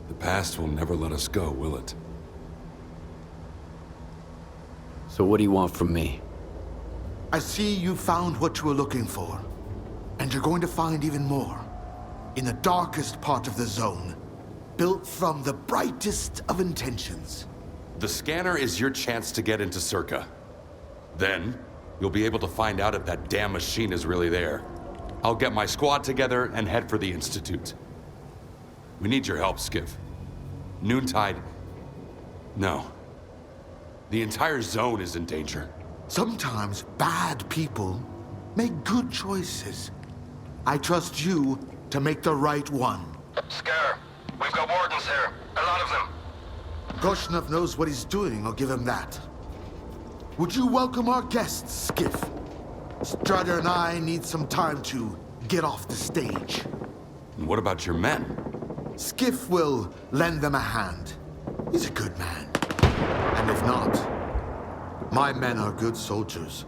The past will never let us go, will it? So what do you want from me? I see you found what you were looking for. And you're going to find even more. In the darkest part of the zone. Built from the brightest of intentions. The scanner is your chance to get into Circa. Then, you'll be able to find out if that damn machine is really there. I'll get my squad together and head for the Institute. We need your help, Skiff. Noontide... No. The entire zone is in danger. Sometimes bad people make good choices. I trust you to make the right one. S.T.A.L.K.E.R, we've got wardens here. A lot of them. Korshunov knows what he's doing, I'll give him that. Would you welcome our guests, Skiff? Strider and I need some time to get off the stage. And what about your men? Skiff will lend them a hand. He's a good man. And if not, my men are good soldiers.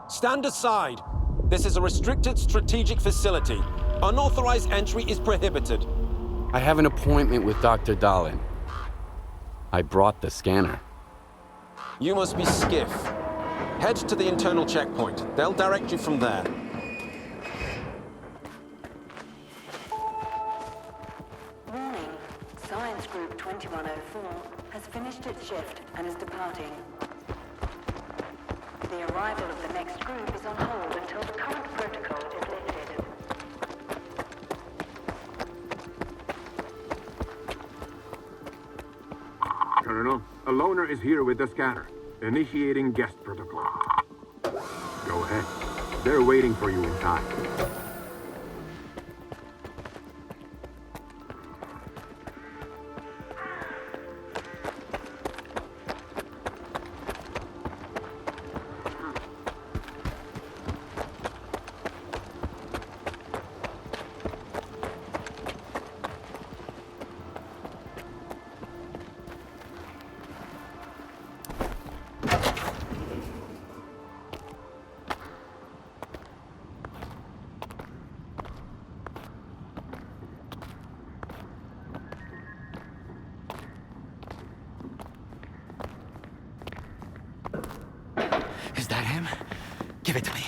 Stand aside. This is a restricted strategic facility. Unauthorized entry is prohibited. I have an appointment with Dr. Dallin. I brought the scanner. You must be Skiff. Head to the internal checkpoint. They'll direct you from there. Warning. Science Group 2104 has finished its shift and is departing. The arrival of the next group is on hold until the current protocol is lifted. Colonel, a loner is here with the scanner, initiating guest protocol. Go ahead. They're waiting for you inside. Is that him? Give it to me.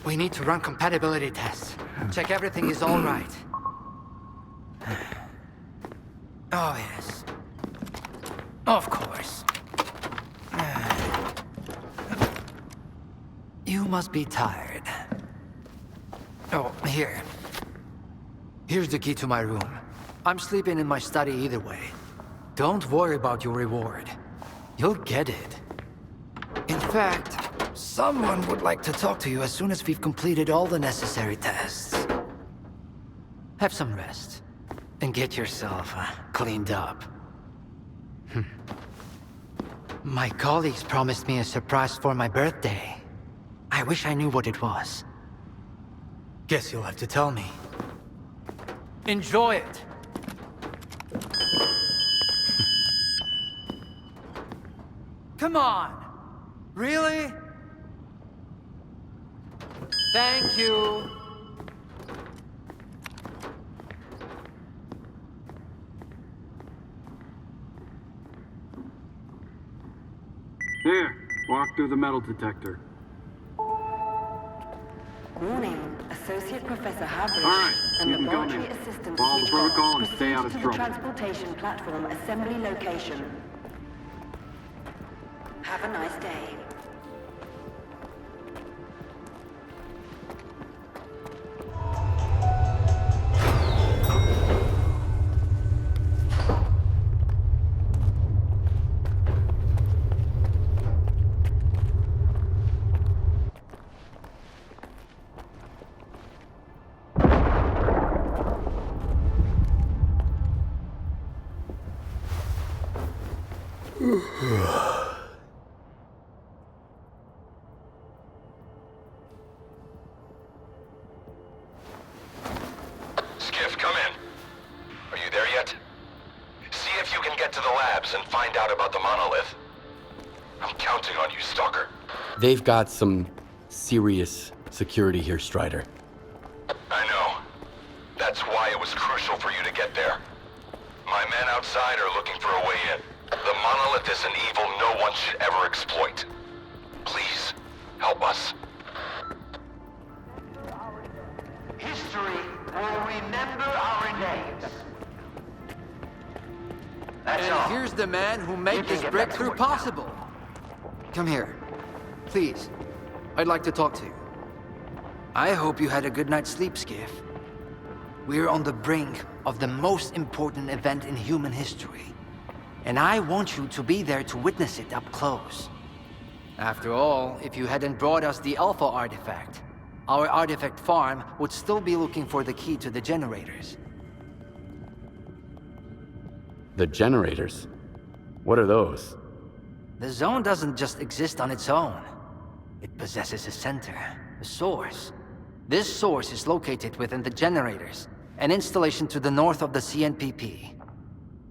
We need to run compatibility tests. Check everything is all right. Oh, yes. Of course. You must be tired. Oh, here. Here's the key to my room. I'm sleeping in my study either way. Don't worry about your reward. You'll get it. In fact, Someone would like to talk to you as soon as we've completed all the necessary tests. Have some rest, and get yourself cleaned up. My colleagues promised me a surprise for my birthday. I wish I knew what it was. Guess you'll have to tell me. Enjoy it! Come on! Really? Thank you! Here, walk through the metal detector. Warning, Associate Professor Havrish All right, and you can go Laboratory now. Assistant Follow the Sweetback protocol and stay out of proceed to the trouble. transportation platform assembly location. Have a nice day. Skiff, come in. Are you there yet? See if you can get to the labs and find out about the monolith. I'm counting on you, Stalker. They've got some serious security here, Strider. I know. That's why it was crucial for you to get there. My men outside are looking for a way in. The monolith is an evil no one should ever exploit. Please, help us. History will remember our names. That's all. And here's the man who made this breakthrough possible. Come here. Please. I'd like to talk to you. I hope you had a good night's sleep, Skiff. We're on the brink of the most important event in human history. And I want you to be there to witness it up close. After all, if you hadn't brought us the Alpha artifact, our artifact farm would still be looking for the key to the generators. The generators? What are those? The zone doesn't just exist on its own. It possesses a center, a source. This source is located within the generators, an installation to the north of the CNPP.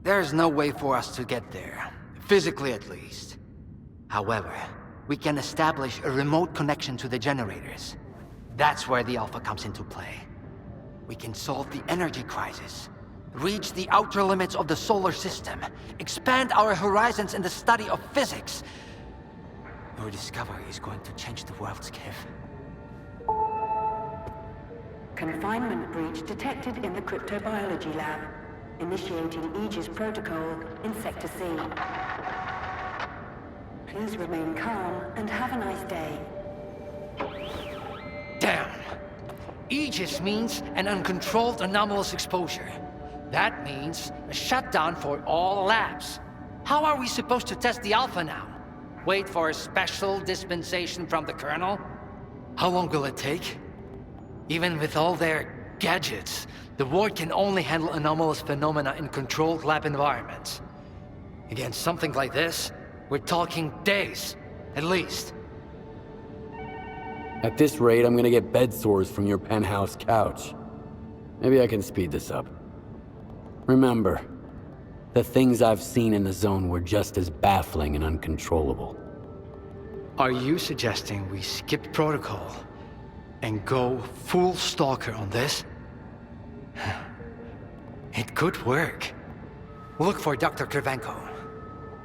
There's no way for us to get there, physically at least. However, we can establish a remote connection to the generators. That's where the Alpha comes into play. We can solve the energy crisis, reach the outer limits of the solar system, expand our horizons in the study of physics. Your discovery is going to change the world, Skiff. Confinement breach detected in the cryptobiology lab. Initiating Aegis protocol in Sector C. Please remain calm and have a nice day. Damn! Aegis means an uncontrolled anomalous exposure. That means a shutdown for all labs. How are we supposed to test the Alpha now? Wait for a special dispensation from the Colonel? How long will it take? Even with all their gadgets, the ward can only handle anomalous phenomena in controlled lab environments. Against something like this, we're talking days, at least. At this rate, I'm gonna get bed sores from your penthouse couch. Maybe I can speed this up. Remember, the things I've seen in the zone were just as baffling and uncontrollable. Are you suggesting we skip protocol and go full Stalker on this? It could work. Look for Dr. Kratosworld.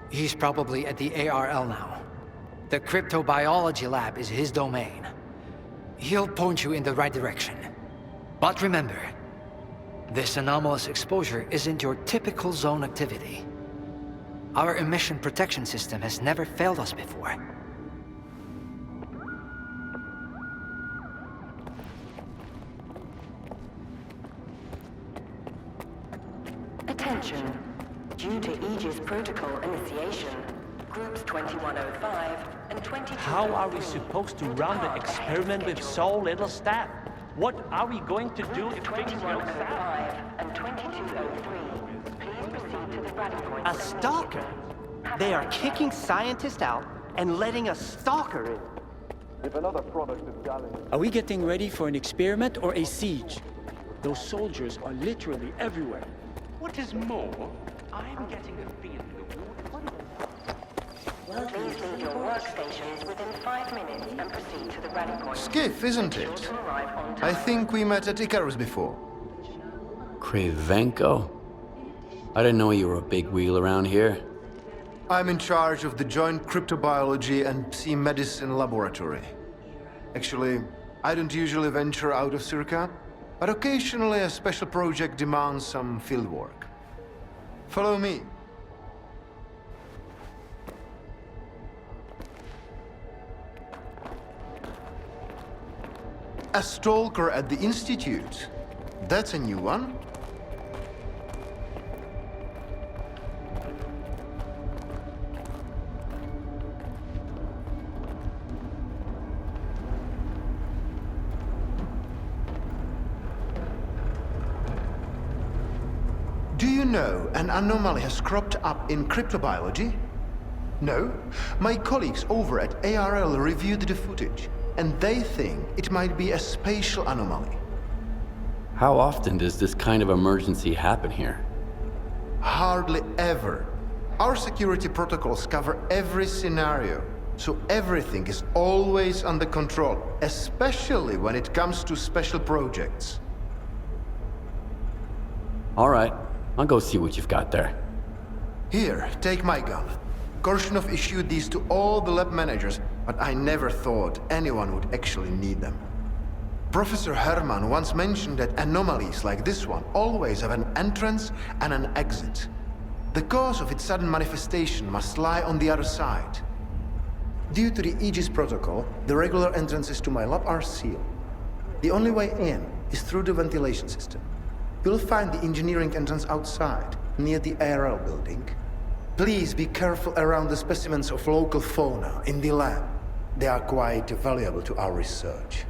He's probably at the ARL now. The cryptobiology lab is his domain. He'll point you in the right direction. But remember, this anomalous exposure isn't your typical zone activity. Our emission protection system has never failed us before. Attention. Due to Aegis protocol initiation, Groups 2105 and 2203. How are we supposed to run the experiment with so little staff? What are we going to do if things go south? And 2203. Please proceed to the rally point. A stalker? They are kicking scientists out and letting a stalker in. If another product of Dallas. Are we getting ready for an experiment or a siege? Those soldiers are literally everywhere. What is more, I'm getting a feeling the Please leave your workstations within 5 minutes and proceed to the rally point. Skiff, isn't it? I think we met at Icarus before. Cravenko? I didn't know you were a big wheel around here. I'm in charge of the Joint Cryptobiology and Psi Medicine Laboratory. Actually, I don't usually venture out of Circa, but occasionally a special project demands some fieldwork. Follow me. A stalker at the Institute. That's a new one. Do you know an anomaly has cropped up in cryptobiology? No? My colleagues over at ARL reviewed the footage, and they think it might be a spatial anomaly. How often does this kind of emergency happen here? Hardly ever. Our security protocols cover every scenario, so everything is always under control, especially when it comes to special projects. All right, I'll go see what you've got there. Here, take my gun. Korshunov issued these to all the lab managers, but I never thought anyone would actually need them. Professor Herman once mentioned that anomalies like this one always have an entrance and an exit. The cause of its sudden manifestation must lie on the other side. Due to the Aegis protocol, the regular entrances to my lab are sealed. The only way in is through the ventilation system. You'll find the engineering entrance outside, near the ARL building. Please be careful around the specimens of local fauna in the lab. They are quite valuable to our research.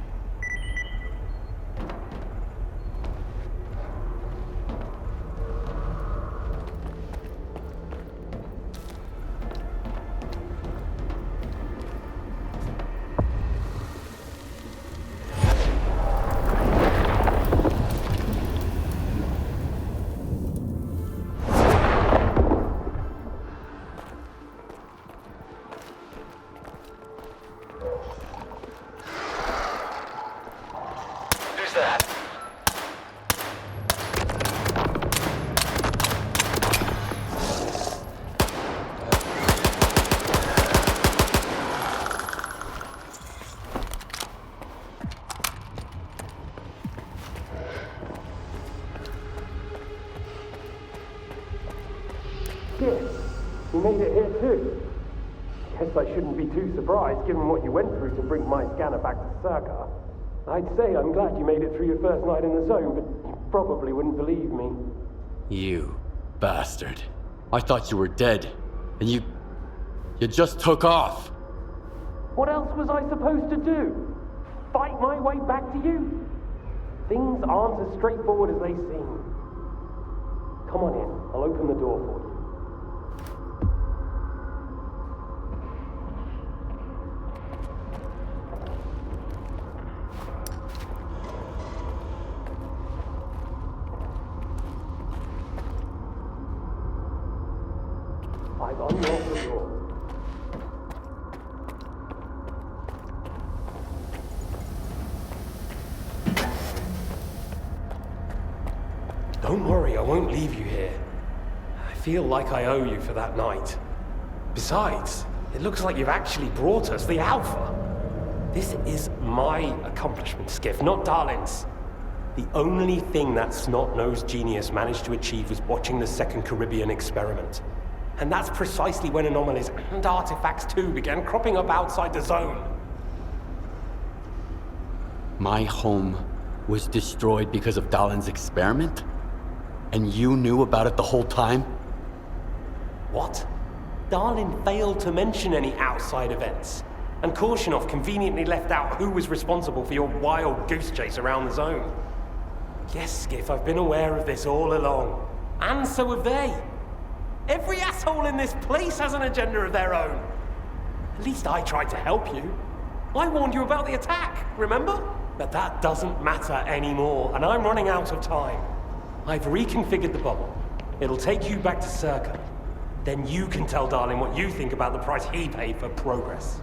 You made it here too. Guess I shouldn't be too surprised given what you went through to bring my scanner back to Circa. I'd say I'm glad you made it through your first night in the zone, but you probably wouldn't believe me. You bastard. I thought you were dead, and you just took off. What else was I supposed to do? Fight my way back to you? Things aren't as straightforward as they seem. Come on in, I'll open the door for you. I've unlocked the door. Don't worry, I won't leave you here. I feel like I owe you for that night. Besides, it looks like you've actually brought us the Alpha. This is my accomplishment, Skiff, not Darlin's. The only thing that snot-nosed genius managed to achieve was watching the Second Caribbean experiment. And that's precisely when anomalies and artifacts too began cropping up outside the zone. My home was destroyed because of Dalin's experiment? And you knew about it the whole time? What? Darlin failed to mention any outside events, and Korshunov conveniently left out who was responsible for your wild goose chase around the zone. Yes, Skiff, I've been aware of this all along. And so have they. Every asshole in this place has an agenda of their own. At least I tried to help you. I warned you about the attack, remember? But that doesn't matter anymore, and I'm running out of time. I've reconfigured the bubble. It'll take you back to S.T.A.L.K.E.R. Then you can tell Darlin what you think about the price he paid for progress.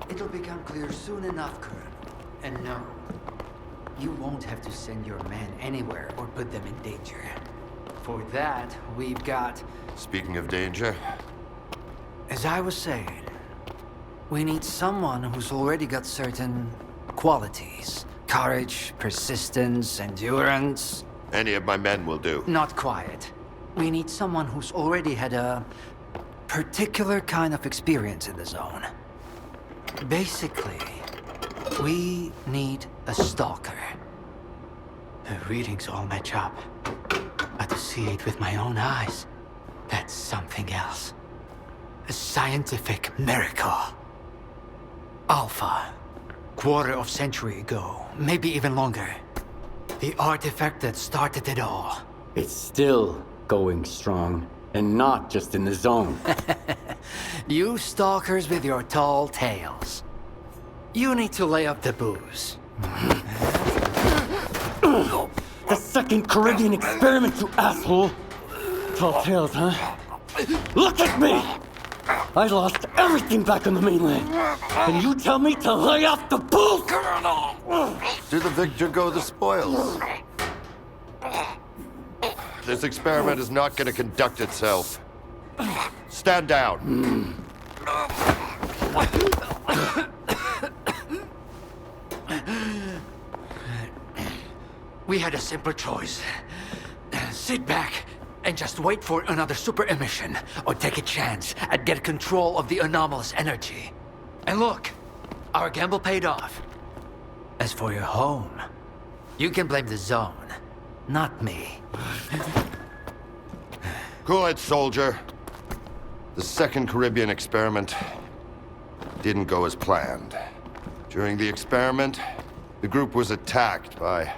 It'll become clear soon enough, Colonel. And no, you won't have to send your men anywhere or put them in danger. For that, we've got... Speaking of danger... As I was saying, we need someone who's already got certain qualities. Courage, persistence, endurance. Any of my men will do. Not quite. We need someone who's already had a particular kind of experience in the zone. Basically, we need a stalker. The readings all match up. But to see it with my own eyes, that's something else. A scientific miracle. Alpha. Quarter of century ago, maybe even longer. The artifact that started it all. It's still going strong, and not just in the zone. You stalkers with your tall tales. You need to lay up the booze. The second Caribbean experiment, you asshole! Tall tales, huh? Look at me! I lost everything back on the mainland. And you tell me to lay off the booze? To the victor go the spoils. This experiment is not going to conduct itself. Stand down. We had a simple choice. Sit back and just wait for another super emission, or take a chance at get control of the anomalous energy. And look, our gamble paid off. As for your home, you can blame the zone, not me. Cool it, soldier. The second Caribbean experiment didn't go as planned. During the experiment, the group was attacked by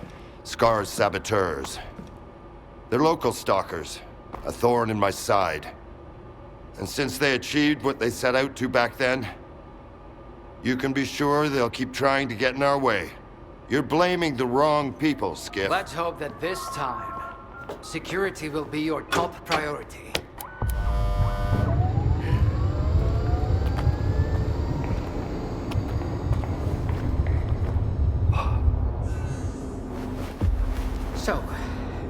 S.T.A.L.K.E.R's saboteurs. They're local stalkers, a thorn in my side. And since they achieved what they set out to back then, you can be sure they'll keep trying to get in our way. You're blaming the wrong people, Skiff. Let's hope that this time, security will be your top priority. So,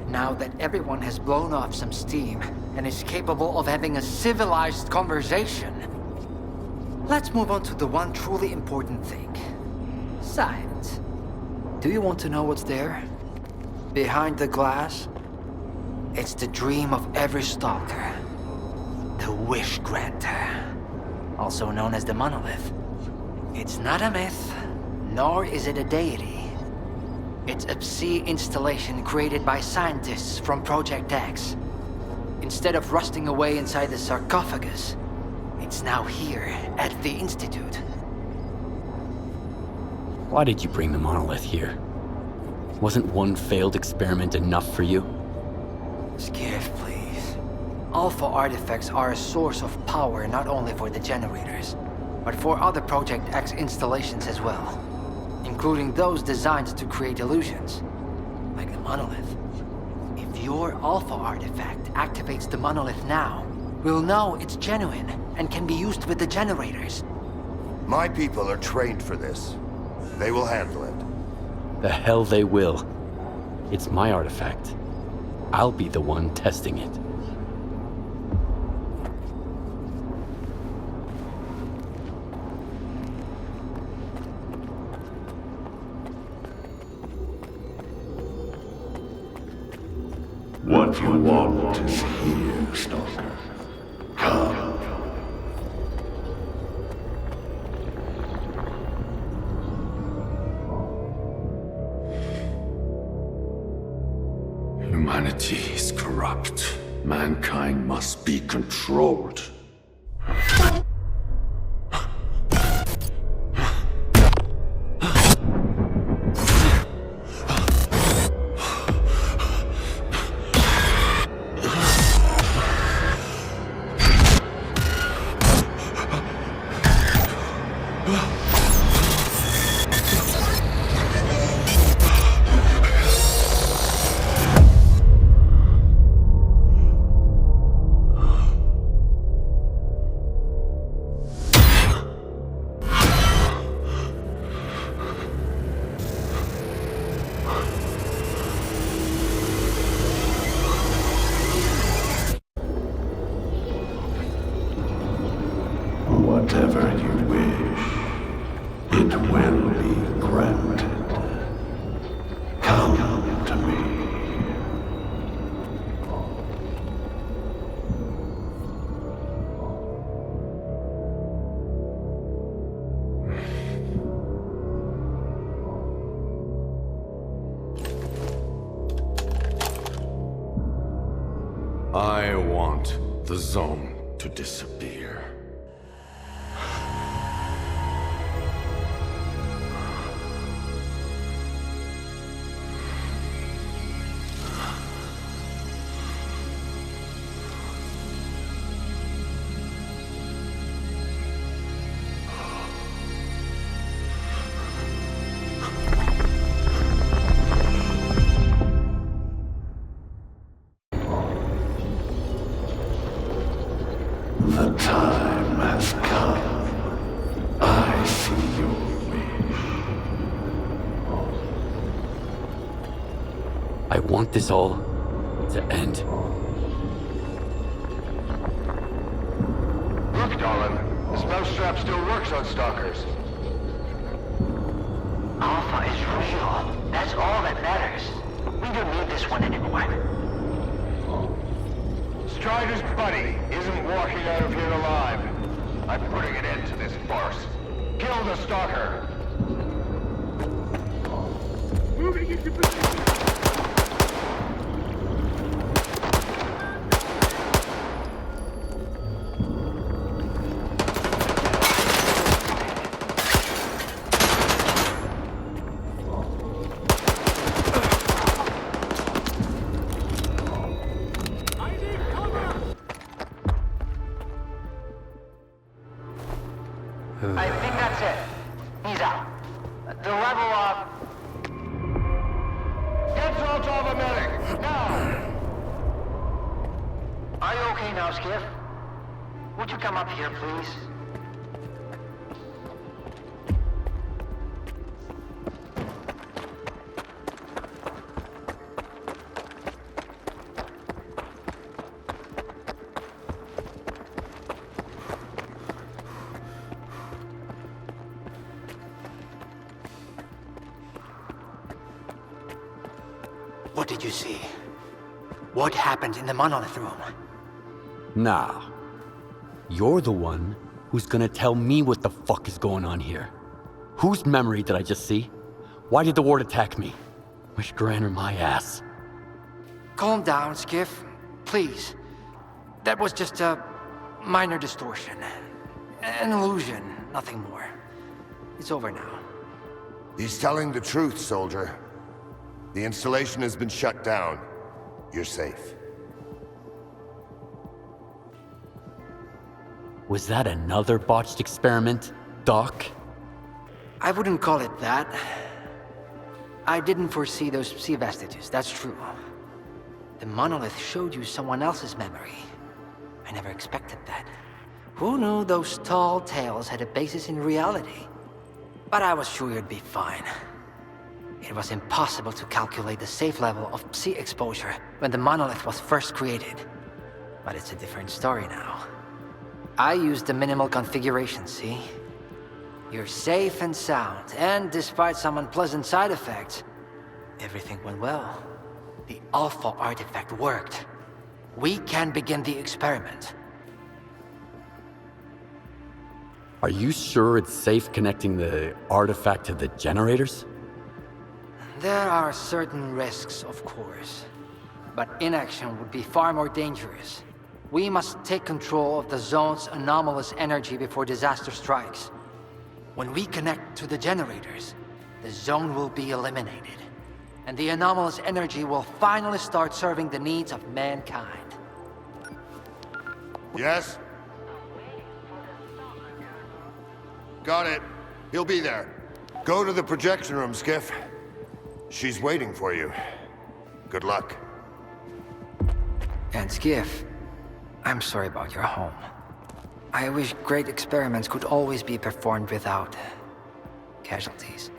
now that everyone has blown off some steam and is capable of having a civilized conversation, let's move on to the one truly important thing. Science. Do you want to know what's there? Behind the glass? It's the dream of every stalker. The wish granter. Also known as the monolith. It's not a myth, nor is it a deity. It's a Psi installation created by scientists from Project X. Instead of rusting away inside the sarcophagus, it's now here at the Institute. Why did you bring the monolith here? Wasn't one failed experiment enough for you? Skiff, please. Alpha artifacts are a source of power not only for the generators, but for other Project X installations as well, including those designed to create illusions, like the monolith. If your Alpha artifact activates the monolith now, we'll know it's genuine and can be used with the generators. My people are trained for this. They will handle it. The hell they will. It's my artifact. I'll be the one testing it. What you want is here, Stalker. Come. Humanity is corrupt. Mankind must be controlled. Whatever you wish, it will be granted. Come to me. I want the zone to disappear. The time has come. I see your wish. I want this all to end. Look, darling. The spell strap still works on stalkers. Alpha is real. That's all that matters. We don't need this one anymore. Strider's buddy isn't walking out of here alive. I'm putting an end to this farce. Kill the stalker. Moving into position. I think that's it. He's out. The level of... Get salt off a medic! Now! Are you okay now, Skiff? Would you come up here, please? What did you see? What happened in the monolith room? Now, you're the one who's gonna tell me what the fuck is going on here. Whose memory did I just see? Why did the ward attack me? Wish Granner my ass. Calm down, Skiff. Please. That was just a minor distortion. An illusion, nothing more. It's over now. He's telling the truth, soldier. The installation has been shut down. You're safe. Was that another botched experiment, Doc? I wouldn't call it that. I didn't foresee those sea vestiges, that's true. The monolith showed you someone else's memory. I never expected that. Who knew those tall tales had a basis in reality? But I was sure you'd be fine. It was impossible to calculate the safe level of sea exposure when the monolith was first created. But it's a different story now. I used the minimal configuration, see? You're safe and sound, and despite some unpleasant side effects, everything went well. The Alpha artifact worked. We can begin the experiment. Are you sure it's safe connecting the artifact to the generators? There are certain risks, of course. But inaction would be far more dangerous. We must take control of the zone's anomalous energy before disaster strikes. When we connect to the generators, the zone will be eliminated. And the anomalous energy will finally start serving the needs of mankind. Yes? Got it. He'll be there. Go to the projection room, Skiff. She's waiting for you. Good luck. And Skiff, I'm sorry about your home. I wish great experiments could always be performed without casualties.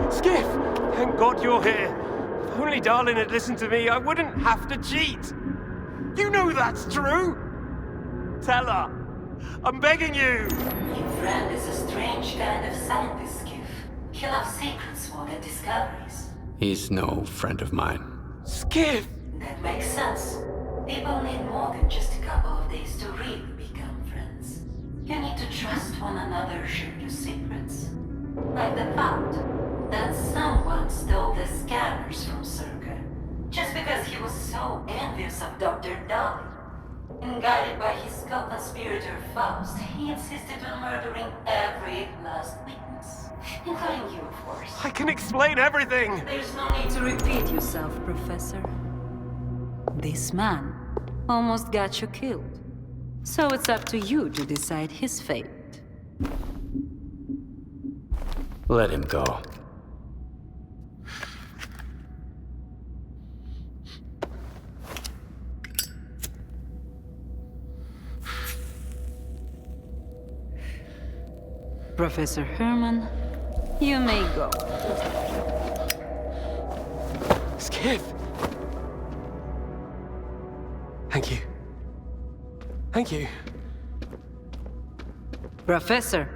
Skiff! Thank God you're here. If only Darlin had listened to me, I wouldn't have to cheat. You know that's true. Tell her. I'm begging you. Your friend is a strange kind of scientist, Skiff. He loves secrets more than discoveries. He's no friend of mine. Skiff! That makes sense. People need more than just a couple of days to really become friends. You need to trust one another, share your secrets. Like the fact that someone stole the scanners from S.T.A.L.K.E.R. just because he was so envious of Dr. Dolly. And guided by his co-conspirator Faust, he insisted on murdering every last witness. Including you, of course. I can explain everything! There's no need to repeat yourself, Professor. This man almost got you killed. So it's up to you to decide his fate. Let him go. Professor Herman, you may go. Skiff! Thank you. Thank you. Professor,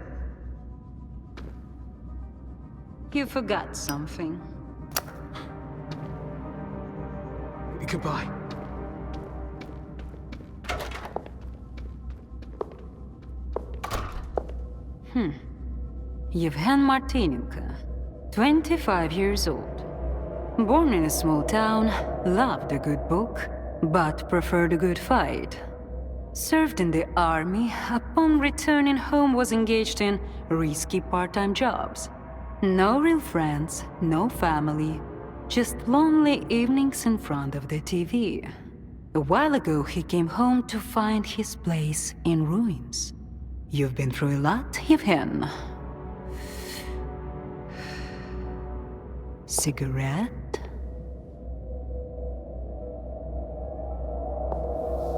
you forgot something. Goodbye. Yevhen Martinenko, 25 years old. Born in a small town, loved a good book, but preferred a good fight. Served in the army, upon returning home was engaged in risky part-time jobs. No real friends, no family, just lonely evenings in front of the TV. A while ago, he came home to find his place in ruins. You've been through a lot, Yevhen. Cigarette?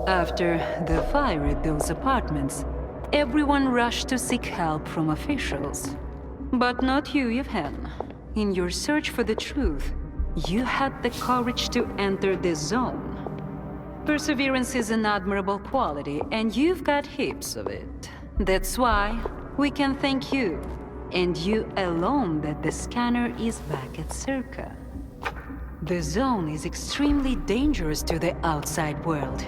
After the fire at those apartments, everyone rushed to seek help from officials. But not you, Yevhen. In your search for the truth, you had the courage to enter the zone. Perseverance is an admirable quality, and you've got heaps of it. That's why we can thank you, and you alone, that the scanner is back at Circa. The zone is extremely dangerous to the outside world.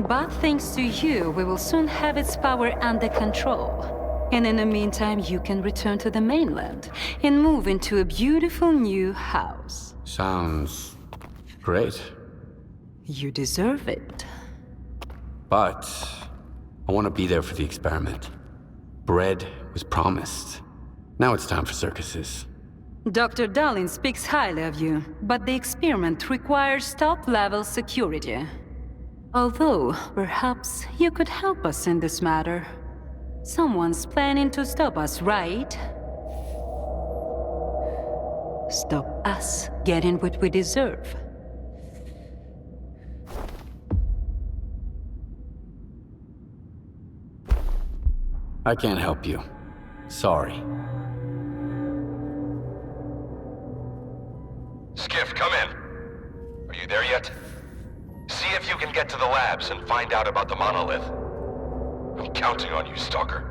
But thanks to you, we will soon have its power under control. And in the meantime, you can return to the mainland and move into a beautiful new house. Sounds great. You deserve it. But I want to be there for the experiment. Bread was promised. Now it's time for circuses. Dr. Darling speaks highly of you, but the experiment requires top-level security. Although, perhaps you could help us in this matter. Someone's planning to stop us, right? Stop us getting what we deserve. I can't help you. Sorry. Skiff, come in. Are you there yet? See if you can get to the labs and find out about the monolith. I'm counting on you, Stalker.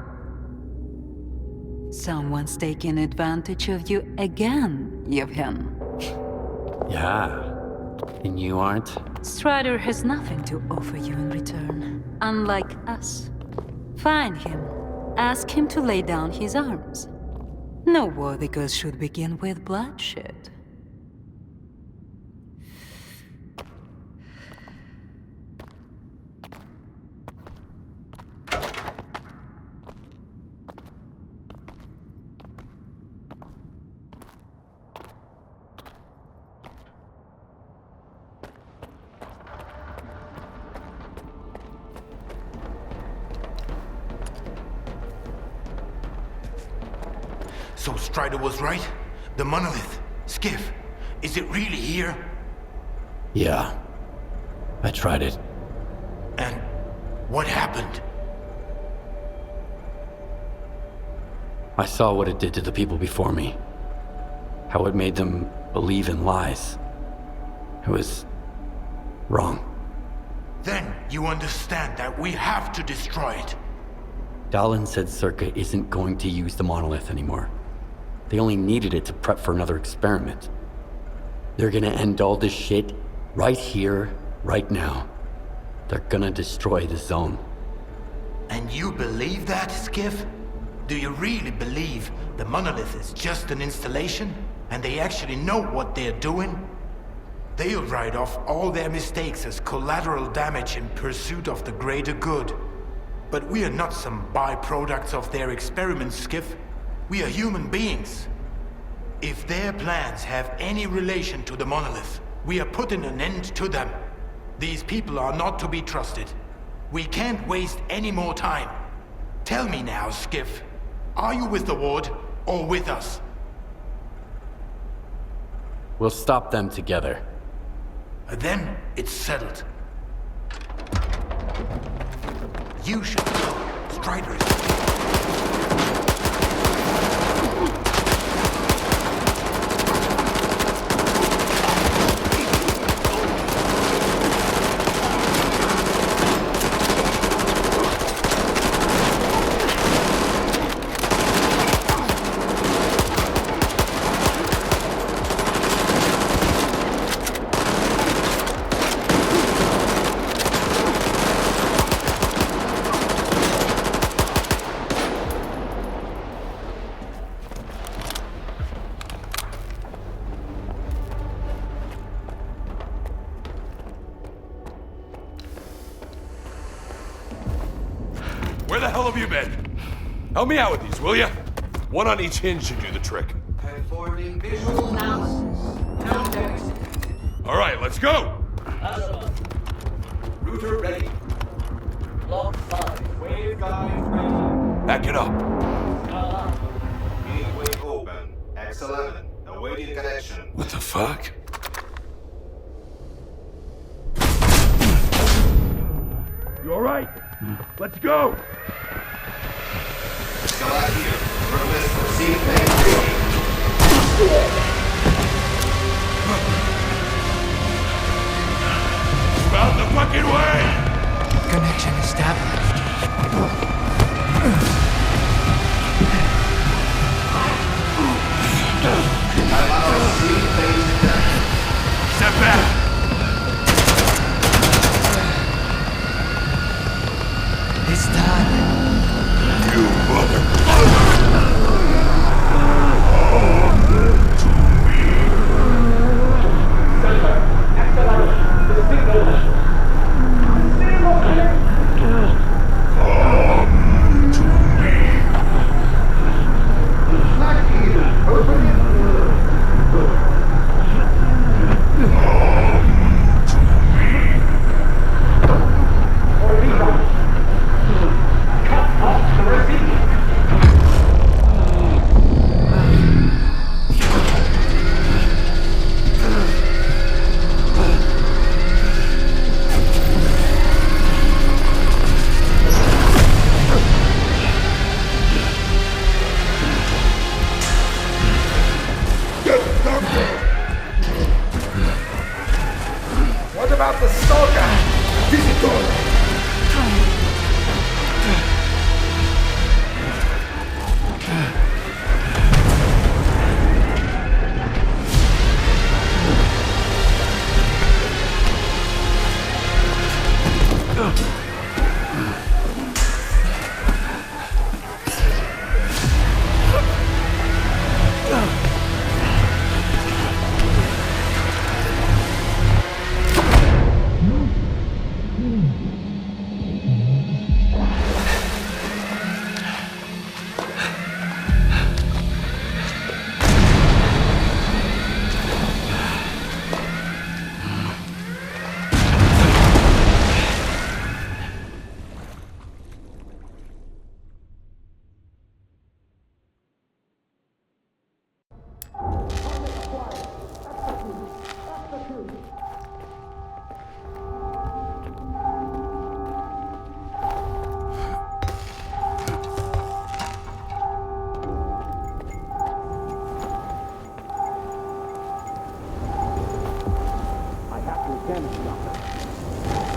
Someone's taking advantage of you again, Yevhen. Yeah. And you aren't? Strider has nothing to offer you in return, unlike us. Find him. Ask him to lay down his arms. No worthy cause should begin with bloodshed. So Strider was right? The monolith, Skiff, is it really here? Yeah. I tried it. And what happened? I saw what it did to the people before me. How it made them believe in lies. It was wrong. Then you understand that we have to destroy it. Dallin said Circa isn't going to use the monolith anymore. They only needed it to prep for another experiment. They're gonna end all this shit right here, right now. They're gonna destroy the zone. And you believe that, Skiff? Do you really believe the monolith is just an installation, and they actually know what they're doing? They'll write off all their mistakes as collateral damage in pursuit of the greater good. But we are not some byproducts of their experiments, Skiff. We are human beings. If their plans have any relation to the monolith, we are putting an end to them. These people are not to be trusted. We can't waste any more time. Tell me now, Skiff. Are you with the Ward or with us? We'll stop them together. Then it's settled. You should go. Strider is... Where the hell have you been? Help me out with these, will ya? One on each hinge should do the trick. Performing visual analysis. Context. All right, let's go! Router ready. Block 5. Waveguide ready. Back it up. Gateway open. X11. Awaiting connection. What the fuck? You all right? Let's go! Stalker here. Request received and Move out the fucking way! about the Stalker! Visitor!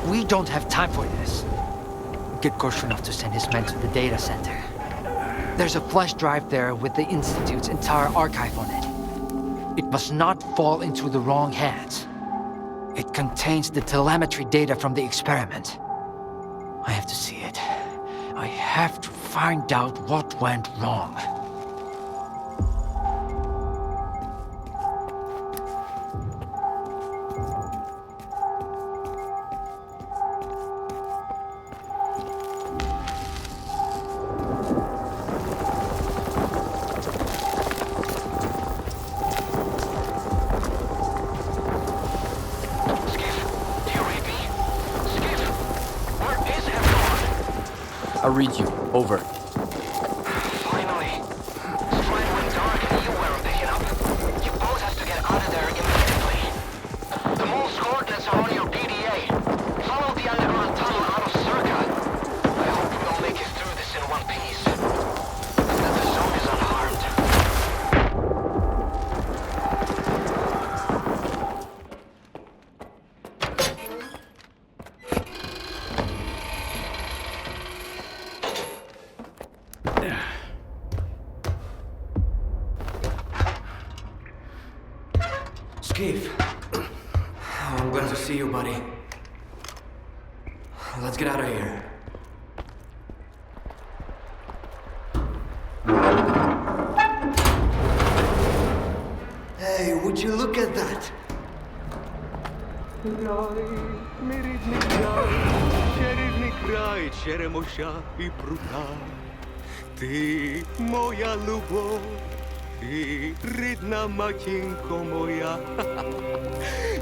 We don't have time for this. Get Korshunov to send his men to the data center. There's a flash drive there with the Institute's entire archive on it. It must not fall into the wrong hands. It contains the telemetry data from the experiment. I have to see it. I have to find out what went wrong. I'll read you. Over. Finally. Strider went dark and you weren't picking up. You both have to get out of there immediately. The mole's coordinates are on your PDA. Follow the underground tunnel out of S.T.A.L.K.E.R. I hope we'll make it through this in one piece. And that the zone is unharmed. Keith. Oh, I'm glad to see you, buddy. Let's get out of here. Hey, would you look at that?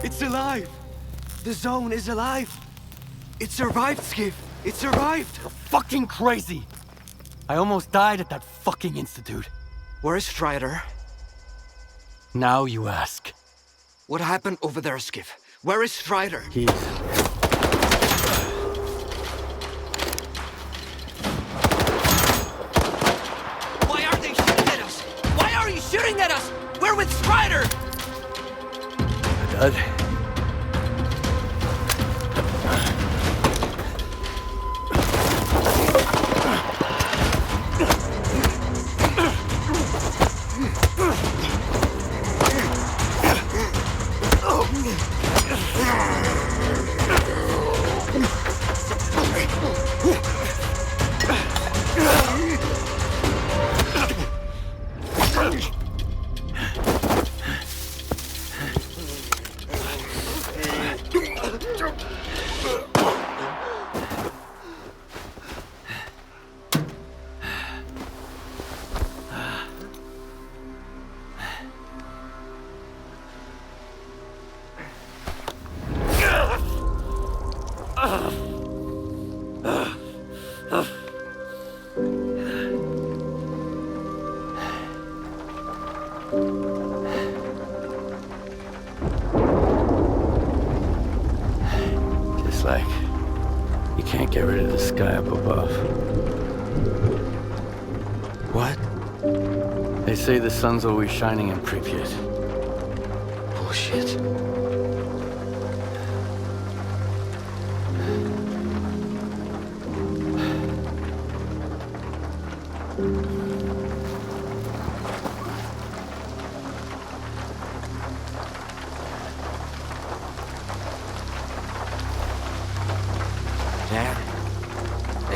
It's alive! The zone is alive! It survived, Skiff! It survived! You're fucking crazy! I almost died at that fucking institute. Where is Strider? Now you ask. What happened over there, Skiff? Where is Strider? He's... Why are they shooting at us? Why are you shooting at us? We're with Strider! Dud? Just like you can't get rid of the sky up above. What? They say the sun's always shining in Pripyat. Bullshit.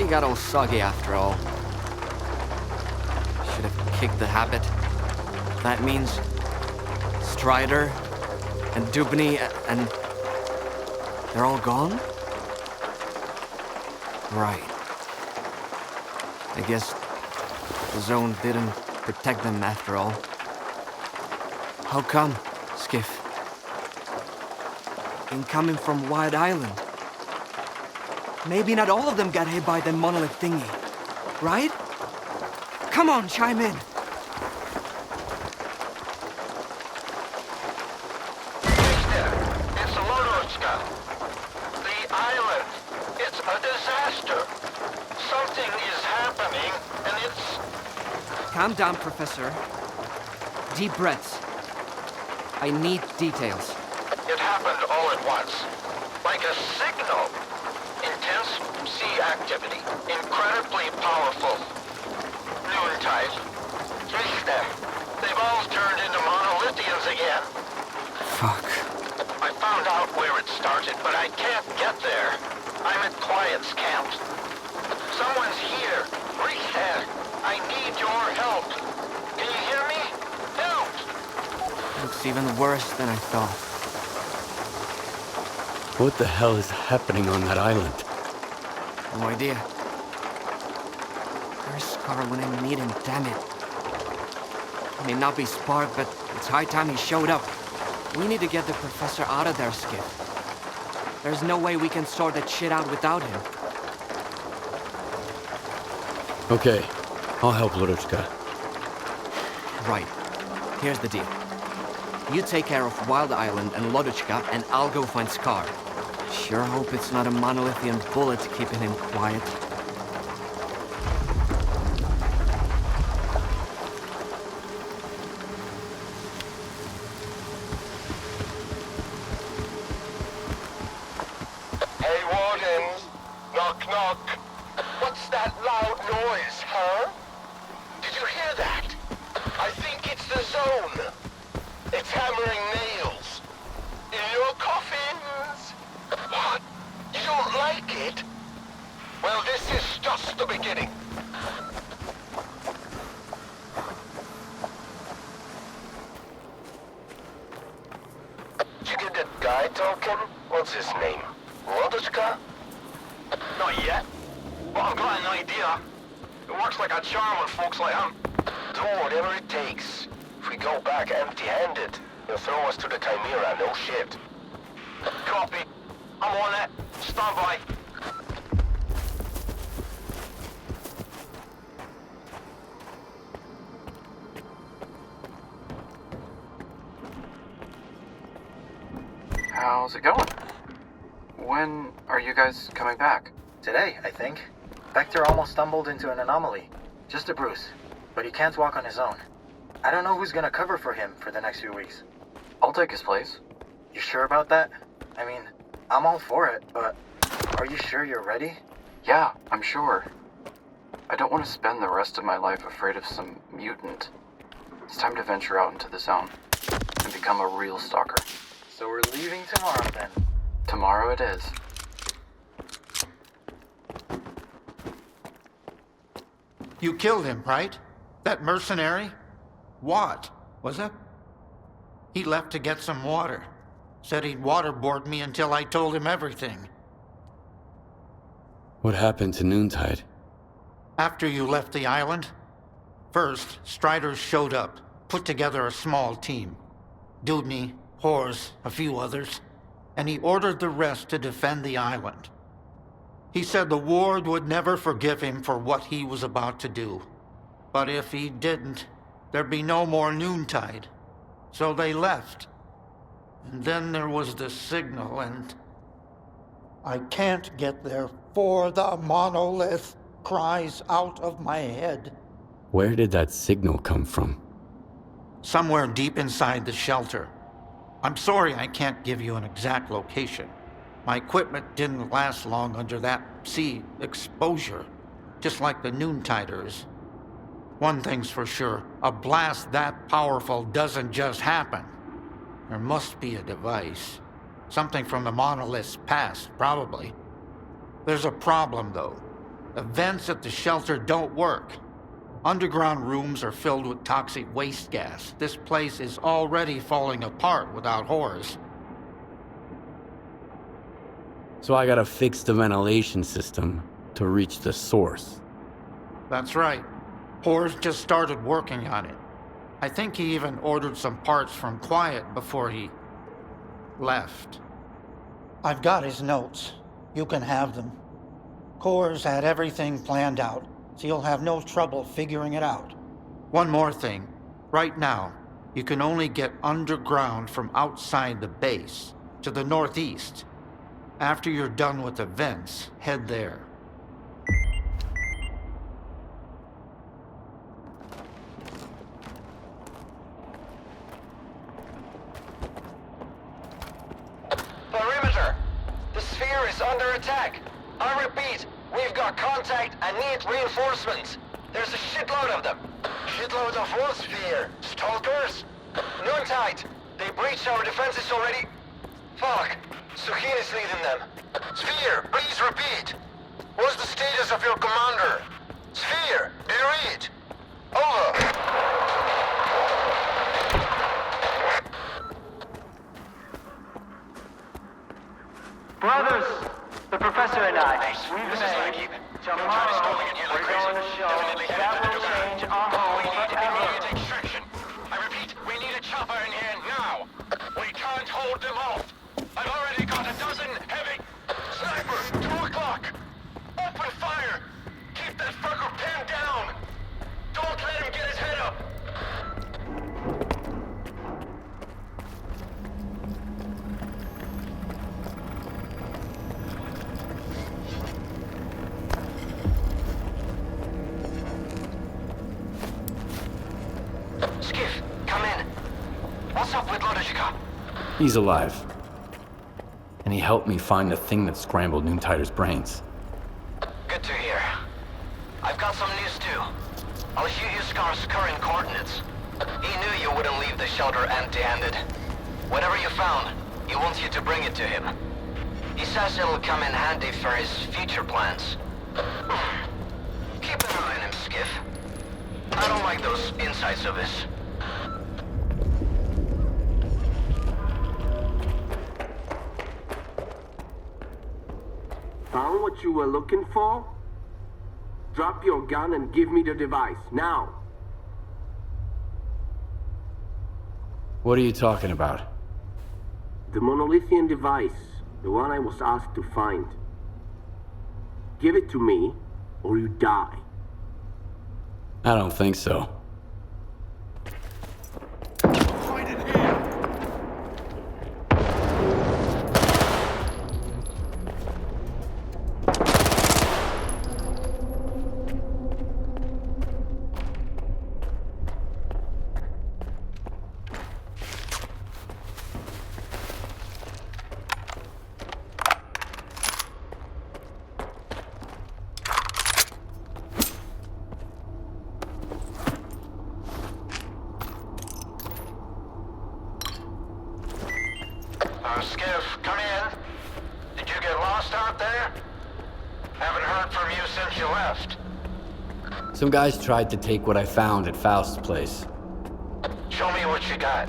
he got all soggy after all. Should have kicked the habit. That means Strider and Dubny and they're all gone? Right. I guess the zone didn't protect them after all. How come, Skiff? Incoming from Wild Island. Maybe not all of them got hit by the monolith thingy, right? Come on, chime in. It's Lodorska. The island. It's a disaster. Something is happening, and it's... Calm down, Professor. Deep breaths. I need details. It happened all at once. Like a signal. Intense sea activity. Incredibly powerful. Noontide. Richter. They've all turned into monolithians again. Fuck. I found out where it started, but I can't get there. I'm at Quiet's camp. Someone's here. Richter. I need your help. Can you hear me? Help! Looks even worse than I thought. What the hell is happening on that island? No idea. Where's Scar when I need him, damn it? He may not be Spark, but it's high time he showed up. We need to get the professor out of there, Skip. There's no way we can sort that shit out without him. Okay, I'll help Lodorska. Right. Here's the deal. You take care of Wild Island and Lodorska, and I'll go find Scar. Sure hope it's not a monolithian bullet keeping him quiet. Hey, Wardens. Knock, knock. What's that loud noise, huh? Did you hear that? I think it's the zone. It's hammering nails. In your coffins. What? You don't like it? Well, this is just the beginning. Did you get that guy talking? What's his name? Lodorska? Not yet. Well, I've got an idea. It works like a charm on folks like him. Do whatever it takes. If we go back empty-handed, he'll throw us to the Chimera, no shit. Copy. I'm on it. Stand by. How's it going? When are you guys coming back? Today, I think. Vector almost stumbled into an anomaly. Just a bruise. But he can't walk on his own. I don't know who's gonna cover for him for the next few weeks. I'll take his place. You sure about that? I mean, I'm all for it, but are you sure you're ready? Yeah, I'm sure. I don't want to spend the rest of my life afraid of some mutant. It's time to venture out into the zone and become a real stalker. So we're leaving tomorrow then? Tomorrow it is. You killed him, right? That mercenary? What was it? He left to get some water. Said he'd waterboard me until I told him everything. What happened to Noontide? After you left the island, first, Striders showed up, put together a small team. Dudney, Hors, a few others, and he ordered the rest to defend the island. He said the ward would never forgive him for what he was about to do. But if he didn't, there'd be no more Noontide. So they left. And then there was the signal, and I can't get there, for the monolith cries out of my head. Where did that signal come from? Somewhere deep inside the shelter. I'm sorry I can't give you an exact location. My equipment didn't last long under that sea exposure, just like the Noontiders. One thing's for sure, a blast that powerful doesn't just happen. There must be a device. Something from the monolith's past, probably. There's a problem, though. The vents at the shelter don't work. Underground rooms are filled with toxic waste gas. This place is already falling apart without horrors. So I gotta fix the ventilation system to reach the source. That's right. Horrors just started working on it. I think he even ordered some parts from Quiet before he left. I've got his notes. You can have them. Core's had everything planned out, so you'll have no trouble figuring it out. One more thing. Right now, you can only get underground from outside the base, to the northeast. After you're done with the vents, head there. Perimeter! The sphere is under attack! I repeat, we've got contact and need reinforcements! There's a shitload of them! Shitload of what sphere? Stalkers? Noontide! They breached our defenses already! Fuck! Suhin is leading them! Sphere, please repeat! What's the status of your commander? Sphere, do you read? Over! Brothers, the professor and I, we've made tomorrow we're going to show that will change our home forever. Extraction. I repeat, we need a chopper in here now. We can't hold them off. I've already got a dozen heavy... Sniper, 2 o'clock. Open fire. Keep that fucker pinned down. Don't let him get his head up. Skiff, come in. What's up with Lodojika? He's alive. And he helped me find the thing that scrambled Noontider's brains. Good to hear. I've got some news too. I'll shoot you Scar's current coordinates. He knew you wouldn't leave the shelter empty-handed. Whatever you found, he wants you to bring it to him. He says it'll come in handy for his future plans. Keep an eye on him, Skiff. I don't like those insights of his. Found what you were looking for? Drop your gun and give me the device, now! What are you talking about? The monolithian device, the one I was asked to find. Give it to me, or you die. I don't think so. Skiff, come in. Did you get lost out there? Haven't heard from you since you left. Some guys tried to take what I found at Faust's place. Show me what you got.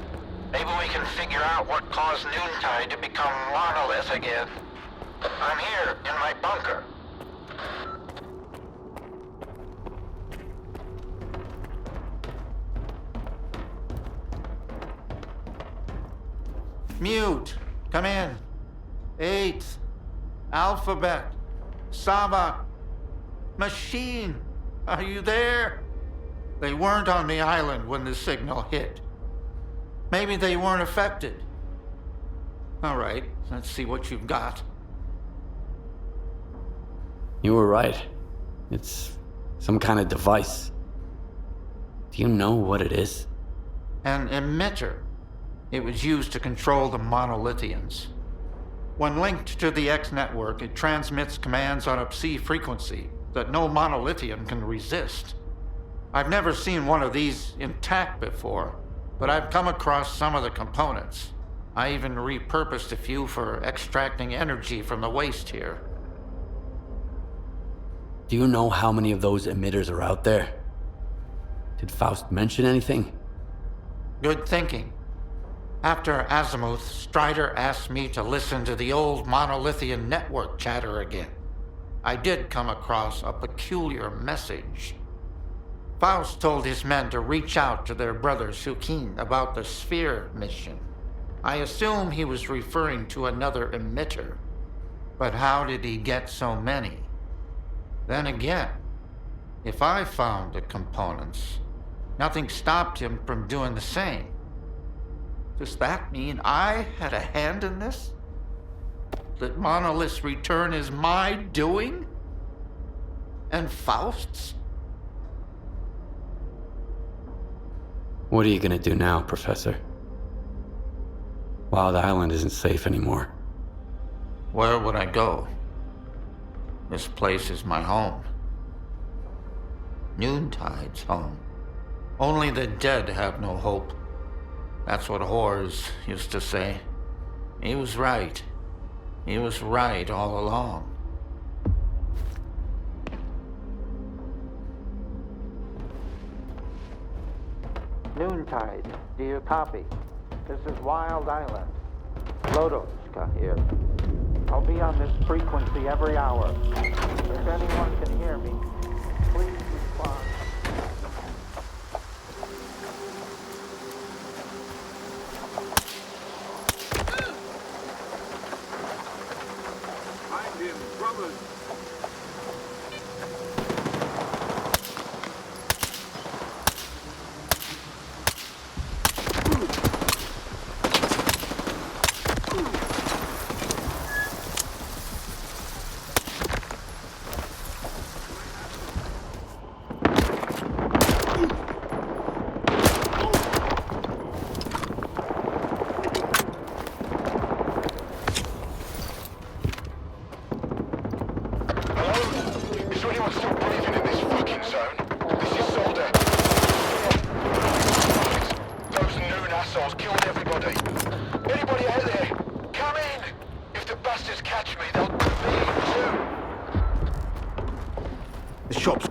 Maybe we can figure out what caused Noontide to become monolith again. I'm here, in my bunker. Mute, come in. 8. Alphabet. Saba. Machine, are you there? They weren't on the island when the signal hit. Maybe they weren't affected. All right, let's see what you've got. You were right. It's some kind of device. Do you know what it is? An emitter. It was used to control the monolithians. When linked to the X network, it transmits commands on a psi frequency that no monolithian can resist. I've never seen one of these intact before, but I've come across some of the components. I even repurposed a few for extracting energy from the waste here. Do you know how many of those emitters are out there? Did Faust mention anything? Good thinking. After Azimuth, Strider asked me to listen to the old Monolithian network chatter again. I did come across a peculiar message. Faust told his men to reach out to their brother Sukin about the Sphere mission. I assume he was referring to another emitter. But how did he get so many? Then again, if I found the components, nothing stopped him from doing the same. Does that mean I had a hand in this? That Monolith's return is my doing? And Faust's? What are you gonna do now, Professor? Wild Island isn't safe anymore. Where would I go? This place is my home. Noontide's home. Only the dead have no hope. That's what Horrors used to say. He was right. He was right all along. Noontide, do you copy? This is Wild Island. Lodochka here. I'll be on this frequency every hour. If anyone can hear me, please respond. Find him, brothers.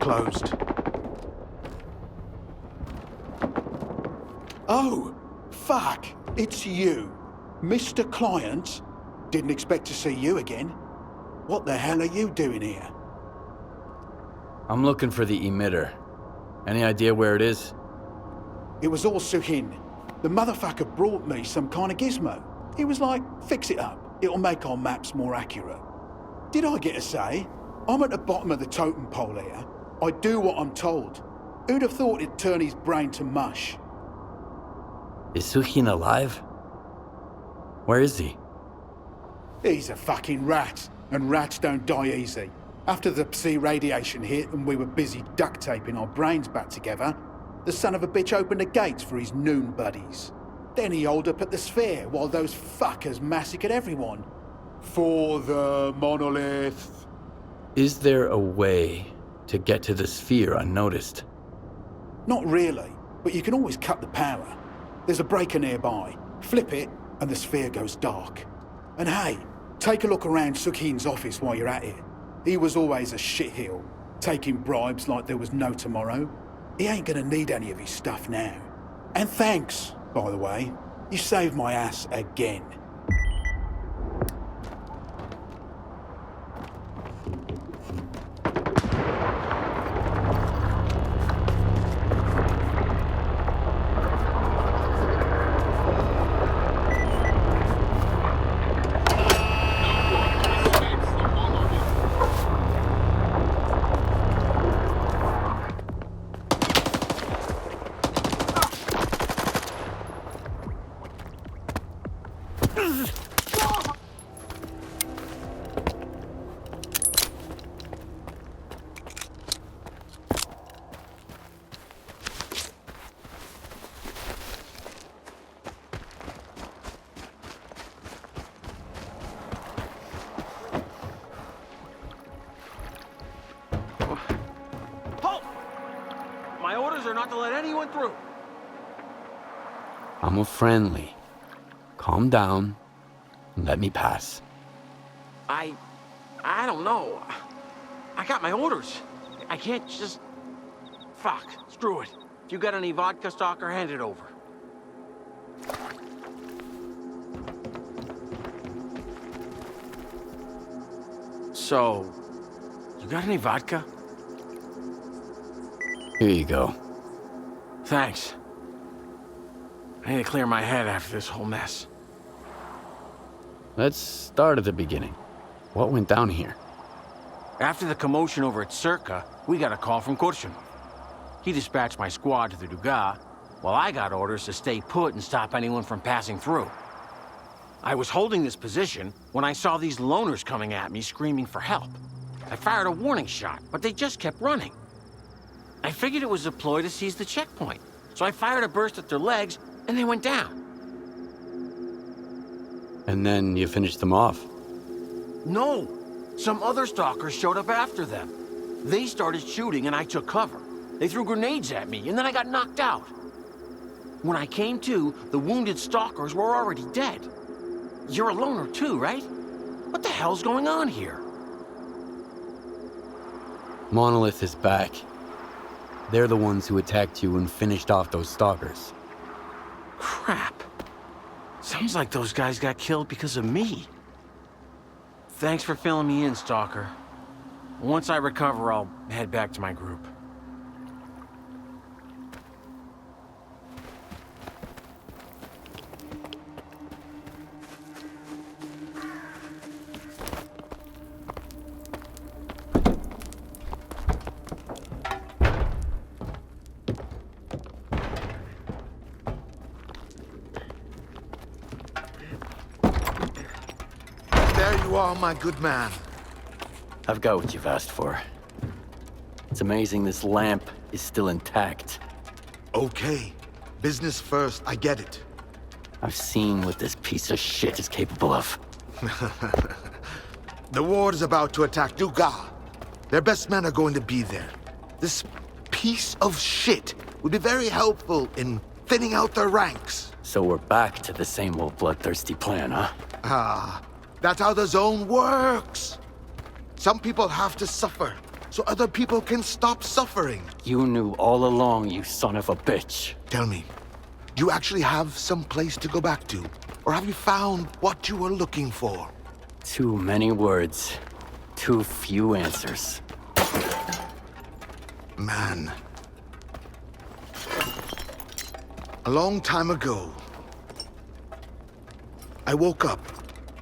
Closed. Oh, fuck. It's you. Mr. Client. Didn't expect to see you again. What the hell are you doing here? I'm looking for the emitter. Any idea where it is? It was all Suhin. The motherfucker brought me some kind of gizmo. He was like, fix it up. It'll make our maps more accurate. Did I get a say? I'm at the bottom of the totem pole here. I do what I'm told. Who'd have thought it'd turn his brain to mush? Is Suhin alive? Where is he? He's a fucking rat, and rats don't die easy. After the psi radiation hit and we were busy duct taping our brains back together, the son of a bitch opened the gates for his noon buddies. Then he holed up at the Sphere while those fuckers massacred everyone. For the monolith. Is there a way to get to the Sphere unnoticed? Not really, but you can always cut the power. There's a breaker nearby. Flip it, and the Sphere goes dark. And hey, take a look around Sukhin's office while you're at it. He was always a shitheel, taking bribes like there was no tomorrow. He ain't gonna need any of his stuff now. And thanks, by the way. You saved my ass again. I'm a friendly. Calm down and let me pass. I don't know. I got my orders. I can't just... Fuck, screw it. If you got any vodka, Stalker, hand it over. So, you got any vodka? Here you go. Thanks. I need to clear my head after this whole mess. Let's start at the beginning. What went down here? After the commotion over at S.T.A.L.K.E.R, we got a call from Corazón. He dispatched my squad to the Dugas, while I got orders to stay put and stop anyone from passing through. I was holding this position when I saw these loners coming at me screaming for help. I fired a warning shot, but they just kept running. I figured it was a ploy to seize the checkpoint, so I fired a burst at their legs, and they went down. And then you finished them off? No! Some other stalkers showed up after them. They started shooting and I took cover. They threw grenades at me and then I got knocked out. When I came to, the wounded stalkers were already dead. You're a loner too, right? What the hell's going on here? Monolith is back. They're the ones who attacked you and finished off those stalkers. Crap. Sounds like those guys got killed because of me. Thanks for filling me in, Stalker. Once I recover, I'll head back to my group. There you are, my good man. I've got what you've asked for. It's amazing this lamp is still intact. Okay. Business first, I get it. I've seen what this piece of shit is capable of. The ward is about to attack Dugas. Their best men are going to be there. This piece of shit would be very helpful in thinning out their ranks. So we're back to the same old bloodthirsty plan, huh? Ah, that's how the zone works. Some people have to suffer, so other people can stop suffering. You knew all along, you son of a bitch. Tell me, do you actually have some place to go back to? Or have you found what you were looking for? Too many words, too few answers. Man. A long time ago, I woke up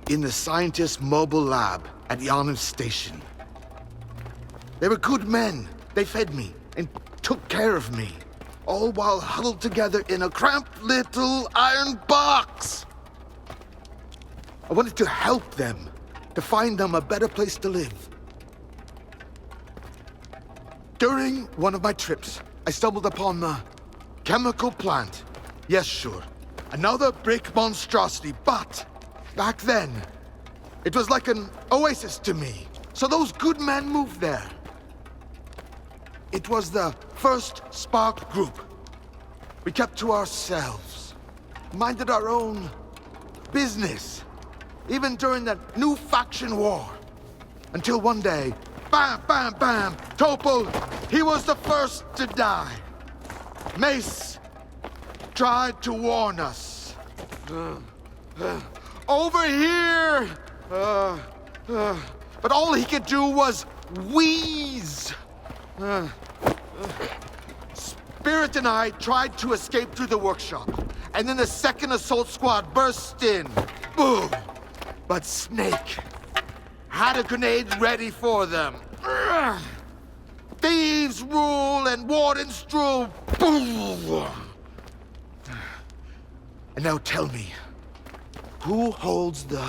in the scientist's mobile lab at Yon's station. They were good men. They fed me and took care of me, all while huddled together in a cramped little iron box. I wanted to help them, to find them a better place to live. During one of my trips, I stumbled upon the chemical plant. Yes, sure, another brick monstrosity, but back then, it was like an oasis to me. So those good men moved there. It was the first spark group. We kept to ourselves, minded our own business, even during the new faction war. Until one day, bam, bam, bam, Topol, he was the first to die. Mace tried to warn us. Over here! But all he could do was wheeze. Spirit and I tried to escape through the workshop, and then the second assault squad burst in. Boom! But Snake had a grenade ready for them. Thieves rule and wardens rule. Boom! And now tell me, who holds the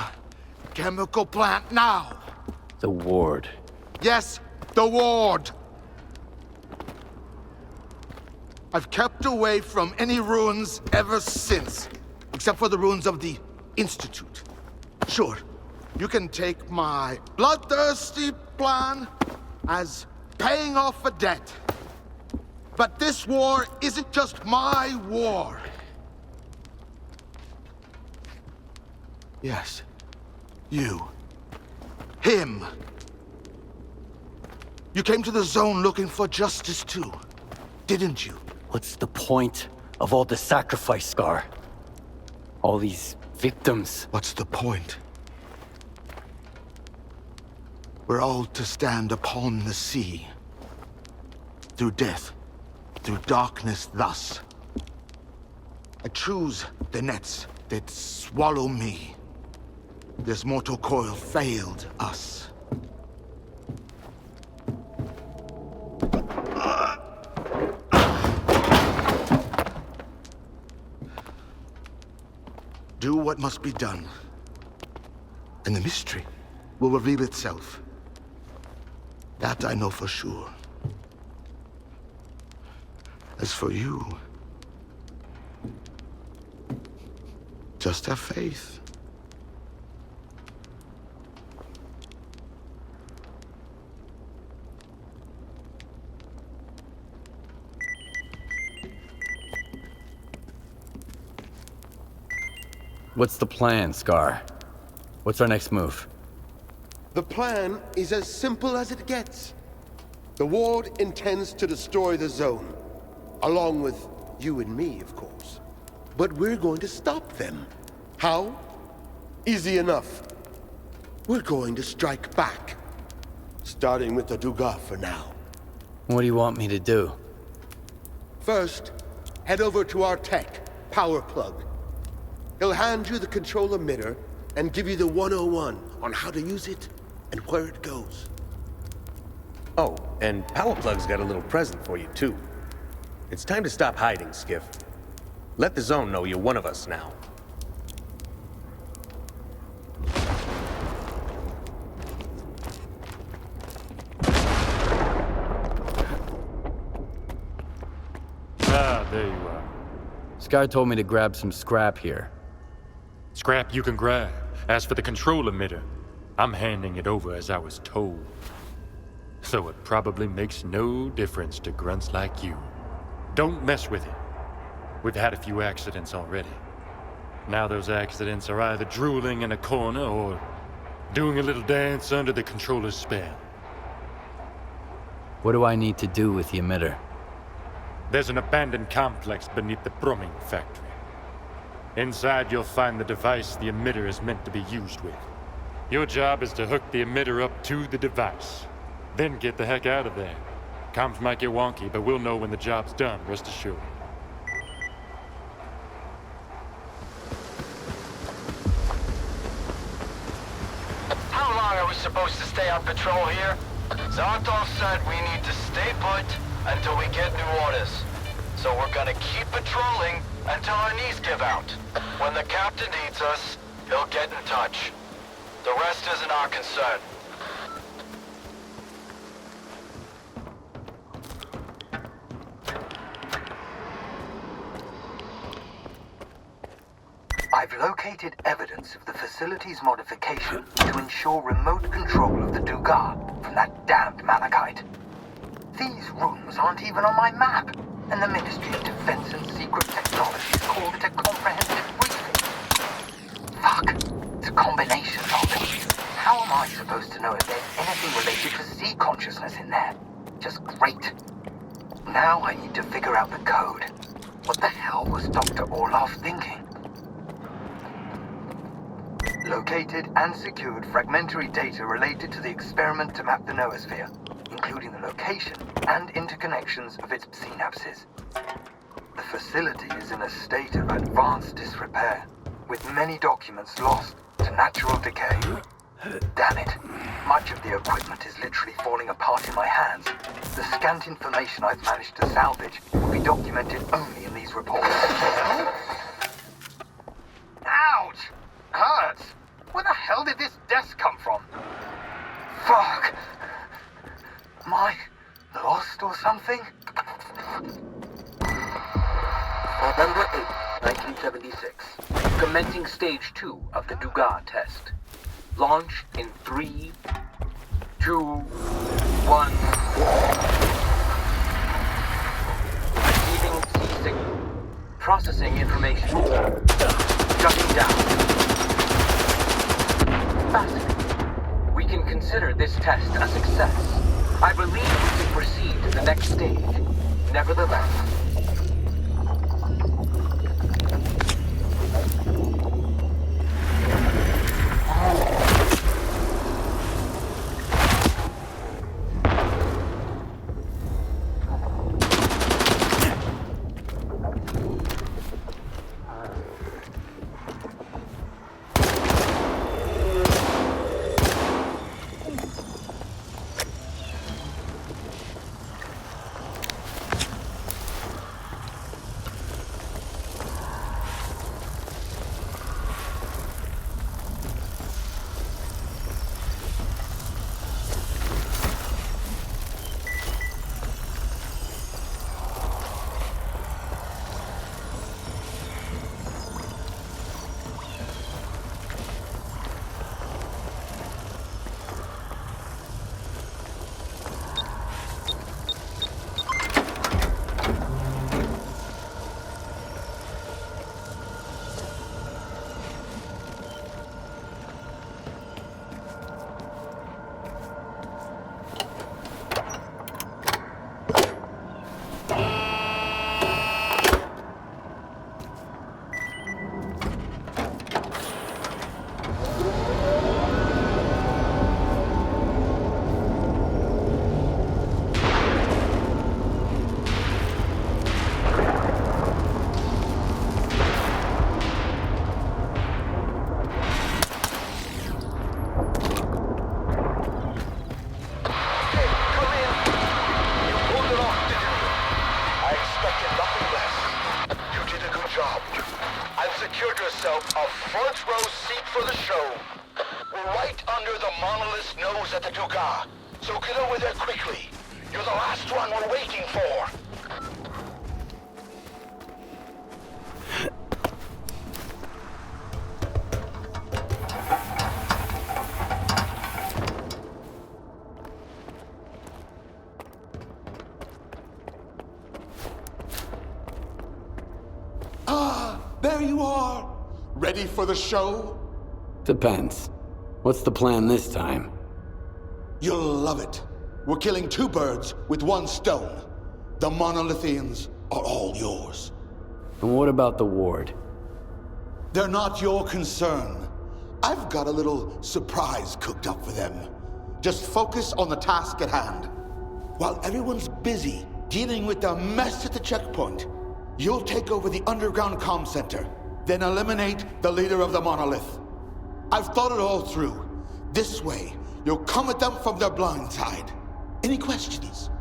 chemical plant now? The ward. Yes, the ward. I've kept away from any ruins ever since, except for the ruins of the Institute. Sure, you can take my bloodthirsty plan as paying off a debt. But this war isn't just my war. Yes, you. Him. You came to the zone looking for justice too, didn't you? What's the point of all the sacrifice, Scar? All these victims. What's the point? We're all to stand upon the sea. Through death, through darkness thus. I choose the nets that swallow me. This mortal coil failed us. Do what must be done, and the mystery will reveal itself. That I know for sure. As for you, just have faith. What's the plan, Scar? What's our next move? The plan is as simple as it gets. The Ward intends to destroy the zone. Along with you and me, of course. But we're going to stop them. How? Easy enough. We're going to strike back. Starting with the Dugas for now. What do you want me to do? First, head over to our tech, Power Plug. He'll hand you the control emitter and give you the 101 on how to use it and where it goes. Oh, and Power Plug's got a little present for you, too. It's time to stop hiding, Skiff. Let the zone know you're one of us now. Ah, there you are. Scar told me to grab some scrap here. Scrap you can grab. As for the control emitter, I'm handing it over as I was told. So it probably makes no difference to grunts like you. Don't mess with it. We've had a few accidents already. Now those accidents are either drooling in a corner or doing a little dance under the controller's spell. What do I need to do with the emitter? There's an abandoned complex beneath the Brumming factory. Inside you'll find the device the emitter is meant to be used with. Your job is to hook the emitter up to the device. Then get the heck out of there. Comms might get wonky, but we'll know when the job's done, rest assured. How long are we supposed to stay on patrol here? Zartov said we need to stay put until we get new orders. So we're gonna keep patrolling until our knees give out. When the captain needs us, he'll get in touch. The rest isn't our concern. I've located evidence of the facility's modification to ensure remote control of the Dugas from that damned Malachite. These rooms aren't even on my map, and the Ministry of Defense and Secret Technologies called it a comprehensive briefing. Fuck. It's a combination of them. How am I supposed to know if there's anything related to sea consciousness in there? Just great. Now I need to figure out the code. What the hell was Dr. Orloff thinking? Located and secured fragmentary data related to the experiment to map the noosphere, including the location and interconnections of its synapses. The facility is in a state of advanced disrepair, with many documents lost to natural decay. Damn it. Much of the equipment is literally falling apart in my hands. The scant information I've managed to salvage will be documented only in these reports. Ouch! Hurts! Where the hell did this desk come from? Fuck! Am I lost or something? November 8th, 1976. Commencing stage 2 of the Dugas test. Launch in 3, 2, 1. Receiving C signal. Processing information. Shutting down. Fascinating. We can consider this test a success. I believe we can proceed to the next stage. Nevertheless, there you are! Ready for the show? Depends. What's the plan this time? You'll love it. We're killing two birds with one stone. The monolithians are all yours. And what about the ward? They're not your concern. I've got a little surprise cooked up for them. Just focus on the task at hand. While everyone's busy dealing with the mess at the checkpoint, you'll take over the underground comm center, then eliminate the leader of the monolith. I've thought it all through. This way, you'll come at them from their blind side. Any questions?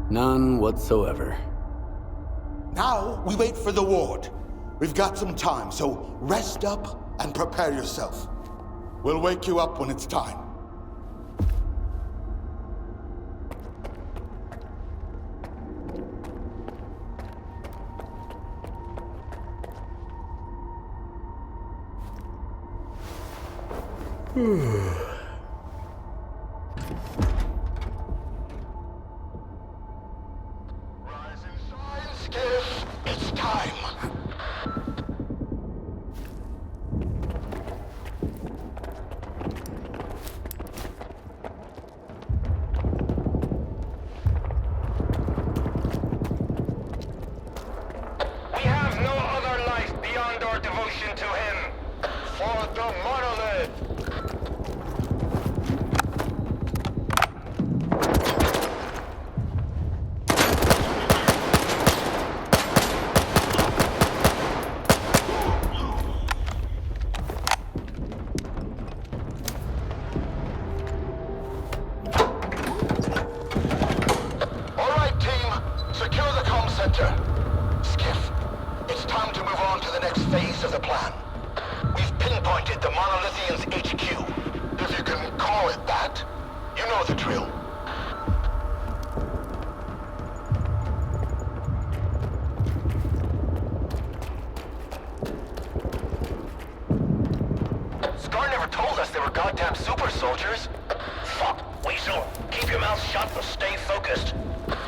None whatsoever. Now, we wait for the ward. We've got some time, so rest up and prepare yourself. We'll wake you up when it's time. It's time. We have no other life beyond our devotion to him. For the monolith.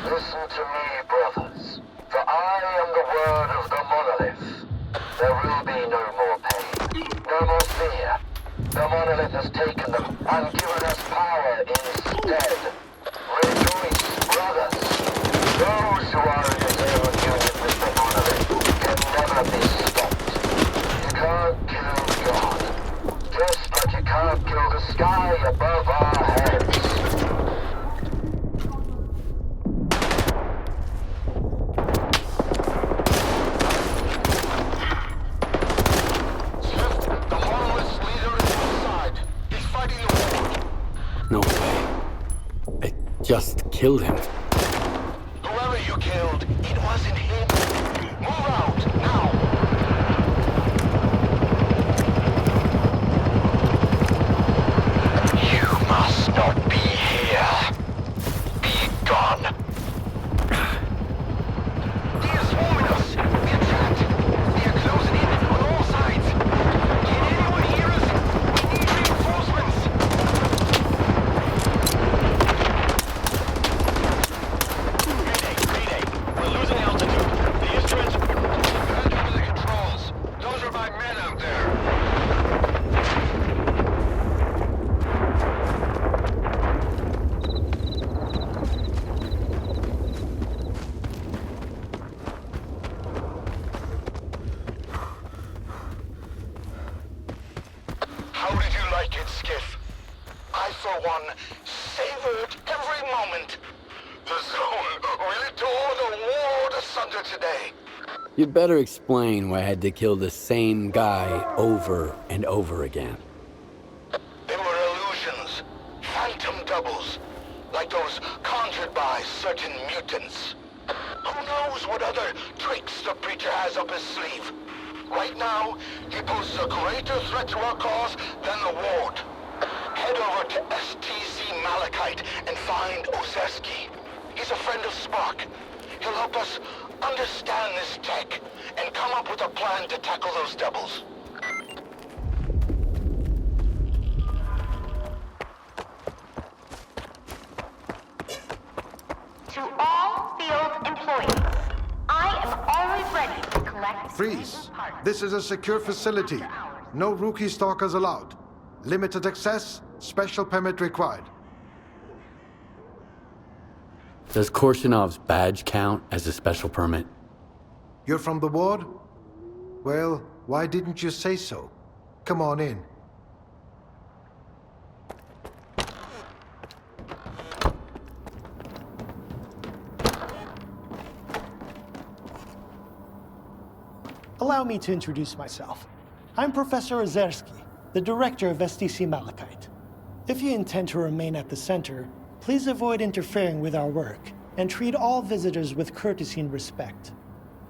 Listen to me, brothers, for I am the word of the monolith. There will be no more pain, no more fear, The monolith has taken them and given us power instead. Rejoice, brothers. Those who are in his own union with the monolith can never be stopped. You can't kill God. Just like you can't kill the sky above our heads. No way. I just killed him. Whoever you killed, it wasn't him. Move out, now! You must not be here. Be gone. They are swarming us. We're trapped. They are closing in on all sides. Can anyone hear us? We need reinforcements. We're losing altitude. The instruments... Hand over the controls. Those are my men out there. How did you like it, Skiff? I, for one, savored every moment. The zone really tore the world asunder today. You'd better explain why I had to kill the same guy over and over again. They were illusions, phantom doubles, like those conjured by certain mutants. Who knows what other tricks the preacher has up his sleeve? Right now, he poses a greater threat to our cause than the ward. Head over to S.T.A.L.K.E.R and find Ozeski. He's a friend of Spark. He'll help us understand this tech and come up with a plan to tackle those doubles. To all field employees, I am always ready to collect... Freeze! This is a secure facility. No rookie stalkers allowed. Limited access, special permit required. Does Korshinov's badge count as a special permit? You're from the ward? Well, why didn't you say so? Come on in. Allow me to introduce myself. I'm Professor Ozeski, the director of S.T.A.L.K.E.R. If you intend to remain at the center, please avoid interfering with our work and treat all visitors with courtesy and respect.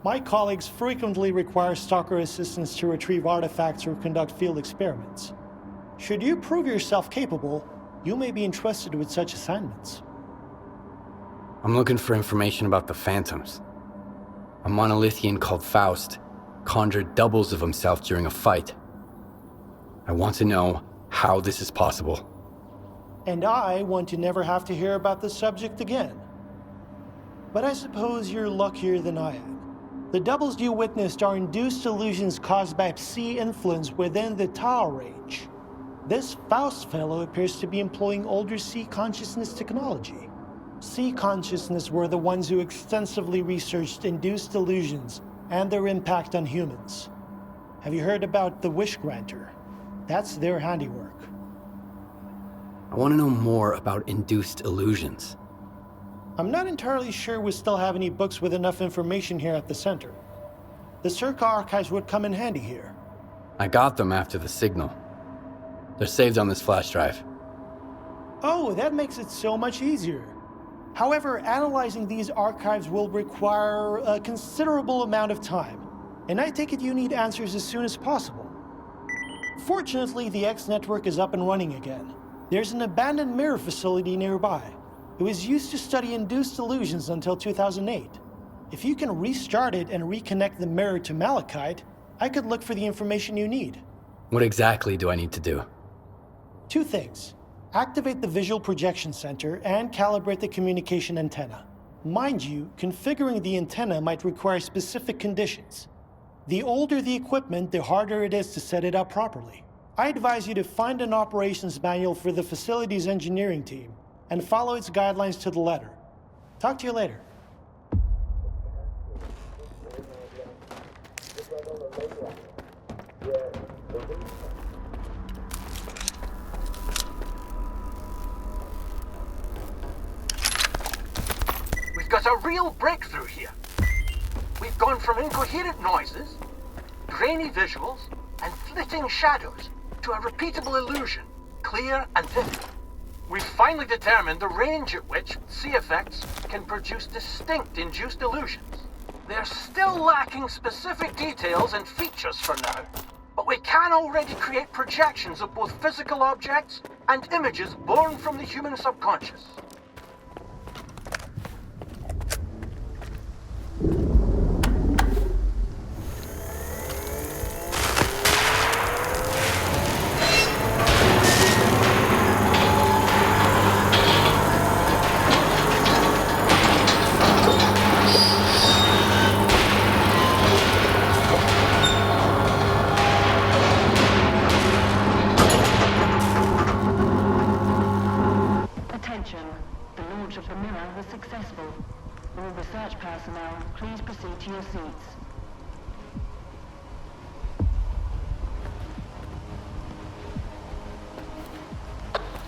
My colleagues frequently require Stalker assistance to retrieve artifacts or conduct field experiments. Should you prove yourself capable, you may be entrusted with such assignments. I'm looking for information about the Phantoms. A monolithian called Faust conjured doubles of himself during a fight. I want to know how this is possible. And I want to never have to hear about this subject again. But I suppose you're luckier than I am. The doubles you witnessed are induced illusions caused by Psi influence within the T.A.L.K.E.R range. This Faust fellow appears to be employing older Psi consciousness technology. Psi consciousness were the ones who extensively researched induced illusions and their impact on humans. Have you heard about the Wish Granter? That's their handiwork. I want to know more about induced illusions. I'm not entirely sure we still have any books with enough information here at the center. The S.T.A.L.K.E.R archives would come in handy here. I got them after the signal. They're saved on this flash drive. Oh, that makes it so much easier. However, analyzing these archives will require a considerable amount of time, and I take it you need answers as soon as possible. Fortunately, the X network is up and running again. There's an abandoned mirror facility nearby. It was used to study induced illusions until 2008. If you can restart it and reconnect the mirror to Malachite, I could look for the information you need. What exactly do I need to do? 2 things. Activate the visual projection center and calibrate the communication antenna. Mind you, configuring the antenna might require specific conditions. The older the equipment, the harder it is to set it up properly. I advise you to find an operations manual for the facility's engineering team and follow its guidelines to the letter. Talk to you later. We've got a real breakthrough here. We've gone from incoherent noises, grainy visuals, and flitting shadows to a repeatable illusion, clear and vivid. We've finally determined the range at which C effects can produce distinct induced illusions. They're still lacking specific details and features for now, but we can already create projections of both physical objects and images born from the human subconscious. Please proceed to your seats.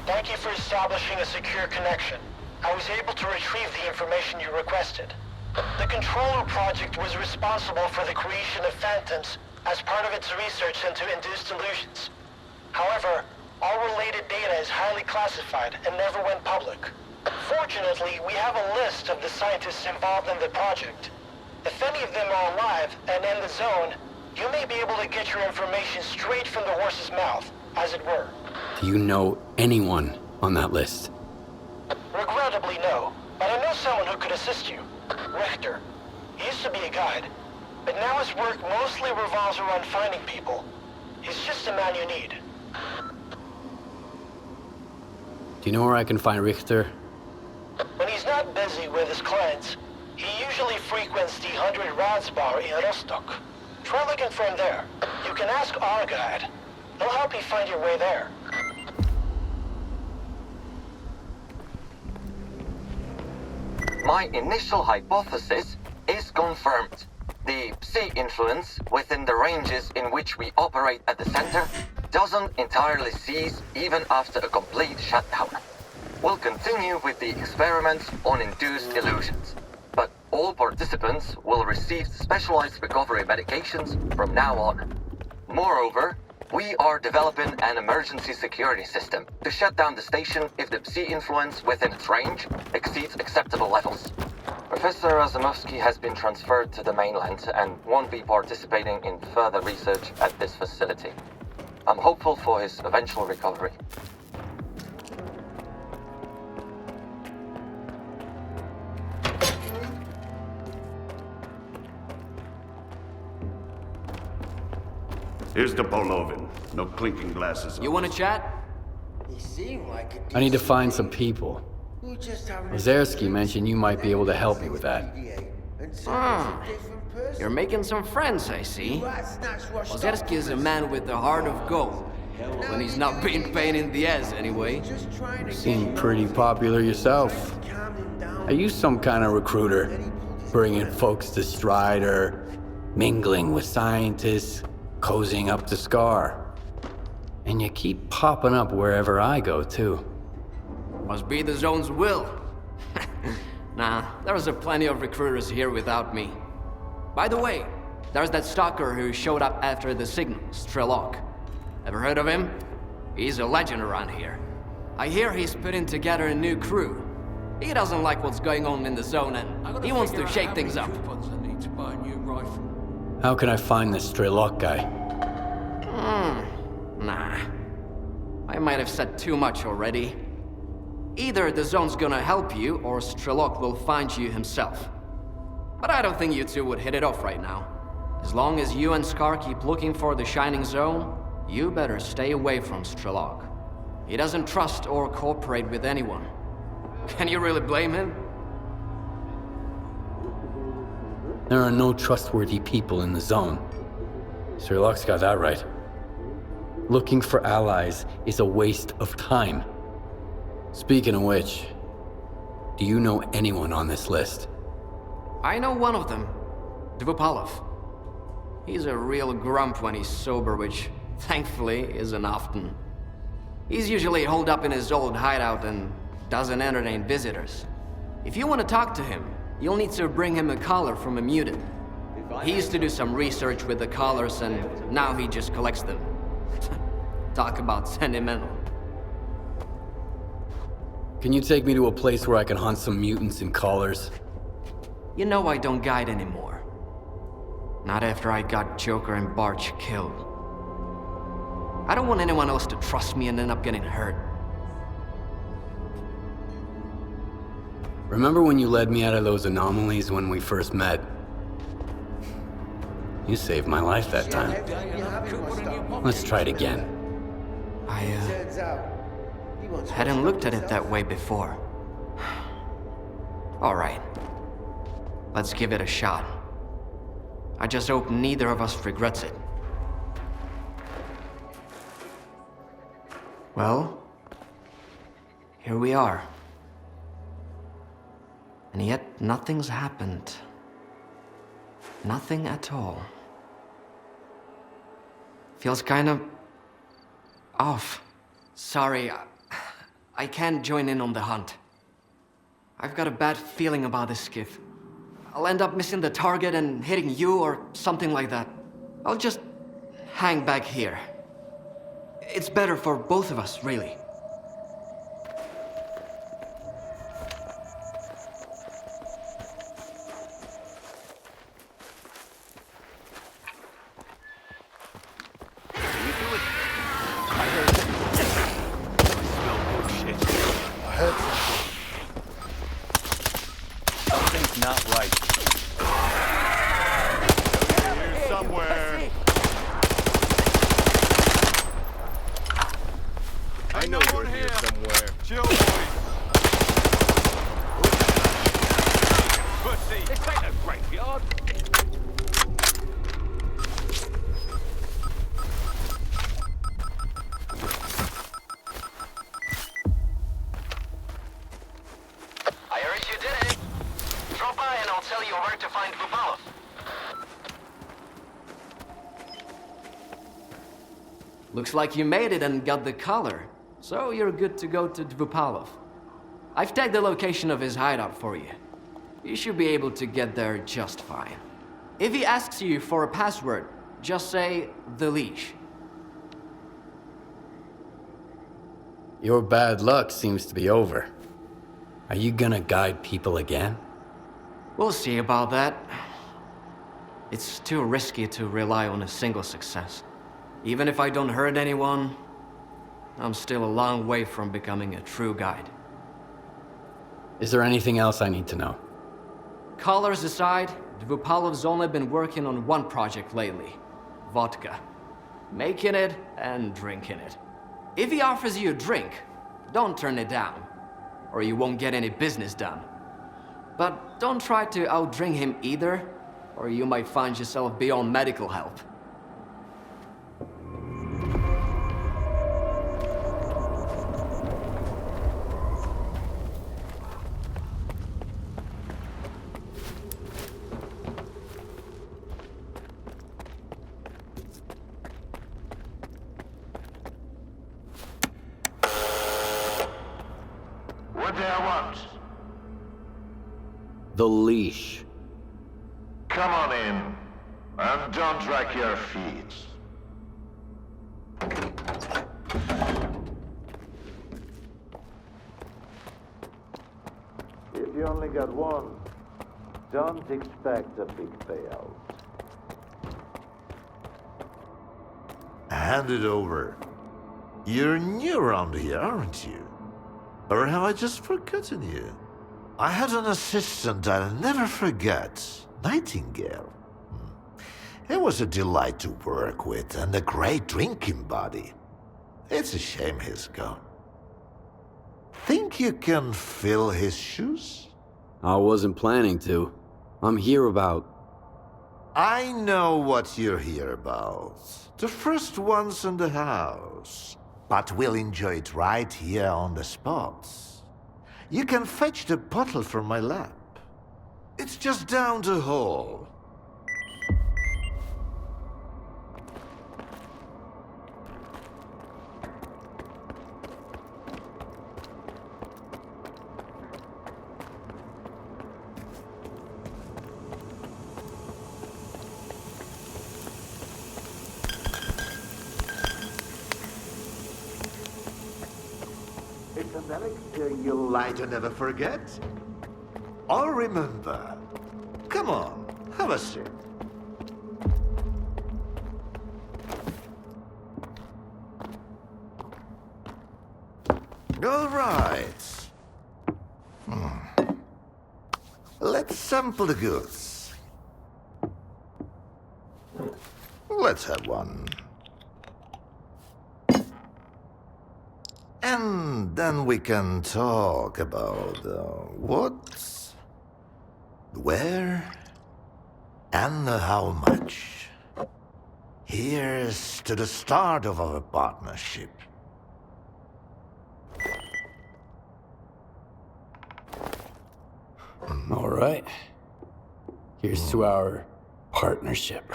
Thank you for establishing a secure connection. I was able to retrieve the information you requested. The Controller Project was responsible for the creation of phantoms as part of its research into induced illusions. However, all related data is highly classified and never went public. Fortunately, we have a list of the scientists involved in the project. If any of them are alive and in the zone, you may be able to get your information straight from the horse's mouth, as it were. Do you know anyone on that list? Regrettably, no. But I know someone who could assist you. Richter. He used to be a guide, but now his work mostly revolves around finding people. He's just a man you need. Do you know where I can find Richter? When he's not busy with his clients, he usually frequents the 100 Rods bar in Rostock. Try looking for him there. You can ask our guide. He'll help you find your way there. My initial hypothesis is confirmed. The Psi influence within the ranges in which we operate at the center doesn't entirely cease even after a complete shutdown. We'll continue with the experiments on induced illusions, but all participants will receive specialized recovery medications from now on. Moreover, we are developing an emergency security system to shut down the station if the Psi influence within its range exceeds acceptable levels. Professor Razumovsky has been transferred to the mainland and won't be participating in further research at this facility. I'm hopeful for his eventual recovery. Here's the Polovin. No clinking glasses. You want to chat? I need to find some people. Ozerski mentioned you might be able to help me with that. You're making some friends, I see. Ozerski is a man with the heart of gold. When he's not being pain in the ass, anyway. You seem pretty popular yourself. Are you some kind of recruiter? Bringing folks to Strider, mingling with scientists, cozying up to S.T.A.L.K.E.R. And you keep popping up wherever I go, too. Must be the Zone's will. Nah, there's a plenty of recruiters here without me. By the way, there's that stalker who showed up after the signal, S.T.A.L.K.E.R. Ever heard of him? He's a legend around here. I hear he's putting together a new crew. He doesn't like what's going on in the zone and he wants to shake things up. How can I find this S.T.A.L.K.E.R. guy? Nah. I might have said too much already. Either the Zone's gonna help you, or S.T.A.L.K.E.R. will find you himself. But I don't think you two would hit it off right now. As long as you and S.T.A.L.K.E.R. keep looking for the Shining Zone, you better stay away from S.T.A.L.K.E.R. He doesn't trust or cooperate with anyone. Can you really blame him? There are no trustworthy people in the Zone. S.T.A.L.K.E.'s got that right. Looking for allies is a waste of time. Speaking of which, do you know anyone on this list? I know one of them, Dvupalov. He's a real grump when he's sober, which, thankfully, isn't often. He's usually holed up in his old hideout and doesn't entertain visitors. If you want to talk to him, you'll need to bring him a collar from a mutant. He used to do some research with the collars, and now he just collects them. Talk about sentimental. Can you take me to a place where I can hunt some mutants in collars? You know I don't guide anymore. Not after I got Joker and Barch killed. I don't want anyone else to trust me and end up getting hurt. Remember when you led me out of those anomalies when we first met? You saved my life that time. Let's try it again. I hadn't looked at it that way before. All right. Let's give it a shot. I just hope neither of us regrets it. Well, here we are. And yet nothing's happened. Nothing at all. Feels kind of off. Sorry, I can't join in on the hunt. I've got a bad feeling about this skiff. I'll end up missing the target and hitting you or something like that. I'll just hang back here. It's better for both of us, really. Looks like you made it and got the collar, so you're good to go to Dvupalov. I've tagged the location of his hideout for you. You should be able to get there just fine. If he asks you for a password, just say the leash. Your bad luck seems to be over. Are you gonna guide people again? We'll see about that. It's too risky to rely on a single success. Even if I don't hurt anyone, I'm still a long way from becoming a true guide. Is there anything else I need to know? Collars aside, Dvupalov's only been working on one project lately. Vodka. Making it and drinking it. If he offers you a drink, don't turn it down, or you won't get any business done. But don't try to outdrink him either, or you might find yourself beyond medical help. The leash. Come on in, and don't drag your feet. If you only got one, don't expect a big payout. Hand it over. You're new around here, aren't you? Or have I just forgotten you? I had an assistant I'll never forget, Nightingale. It was a delight to work with and a great drinking buddy. It's a shame he's gone. Think you can fill his shoes? I wasn't planning to. I'm here about... I know what you're here about. The first ones in the house. But we'll enjoy it right here on the spot. You can fetch the bottle from my lab. It's just down the hall. It's an elixir you'll light and never forget. Or remember. Come on, have a sip. All right. Let's sample the goods. Let's have one. And then we can talk about what, where, and how much. Here's to the start of our partnership. All right. Here's to our partnership.